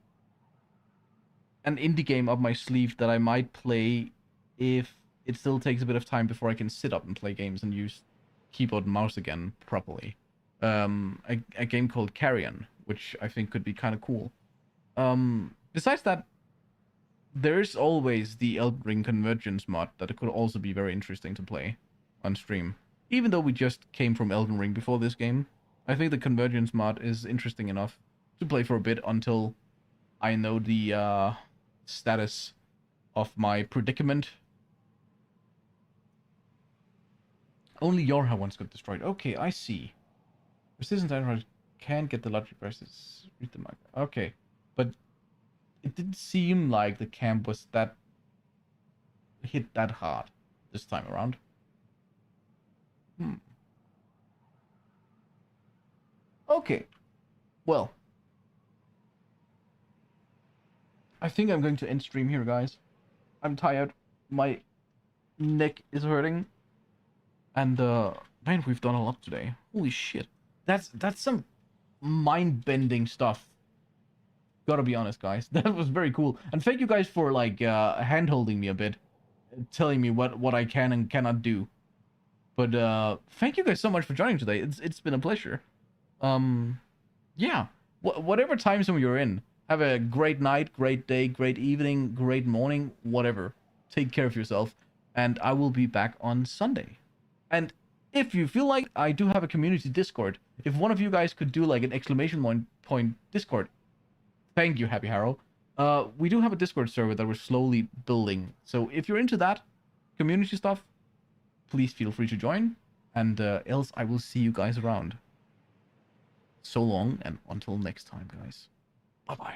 an indie game up my sleeve that I might play if it still takes a bit of time before I can sit up and play games and use keyboard and mouse again properly. A game called Carrion, which I think could be kind of cool. Besides that, there's always the Elden Ring Convergence mod that could also be very interesting to play on stream. Even though we just came from Elden Ring before this game, I think the Convergence mod is interesting enough to play for a bit until I know the status of my predicament. Only Yorha once got destroyed. Okay, I see. Resistance androids can't get the logic prices. Read the mark. Okay, but it didn't seem like the camp was that hit that hard this time around. Okay. Well, I think I'm going to end stream here, guys. I'm tired. My neck is hurting. And man, we've done a lot today. Holy shit. That's some mind-bending stuff. Gotta be honest, guys. That was very cool. And thank you guys for like hand-holding me a bit, telling me what I can and cannot do. But thank you guys so much for joining today. It's been a pleasure. Yeah. Whatever time zone you're in, have a great night, great day, great evening, great morning, whatever. Take care of yourself, and I will be back on Sunday. And if you feel like, I do have a community Discord. If one of you guys could do like an exclamation point Discord, thank you, Happy Harrow. We do have a Discord server that we're slowly building. So if you're into that community stuff, please feel free to join. And else I will see you guys around. So long, and until next time, guys. Bye-bye.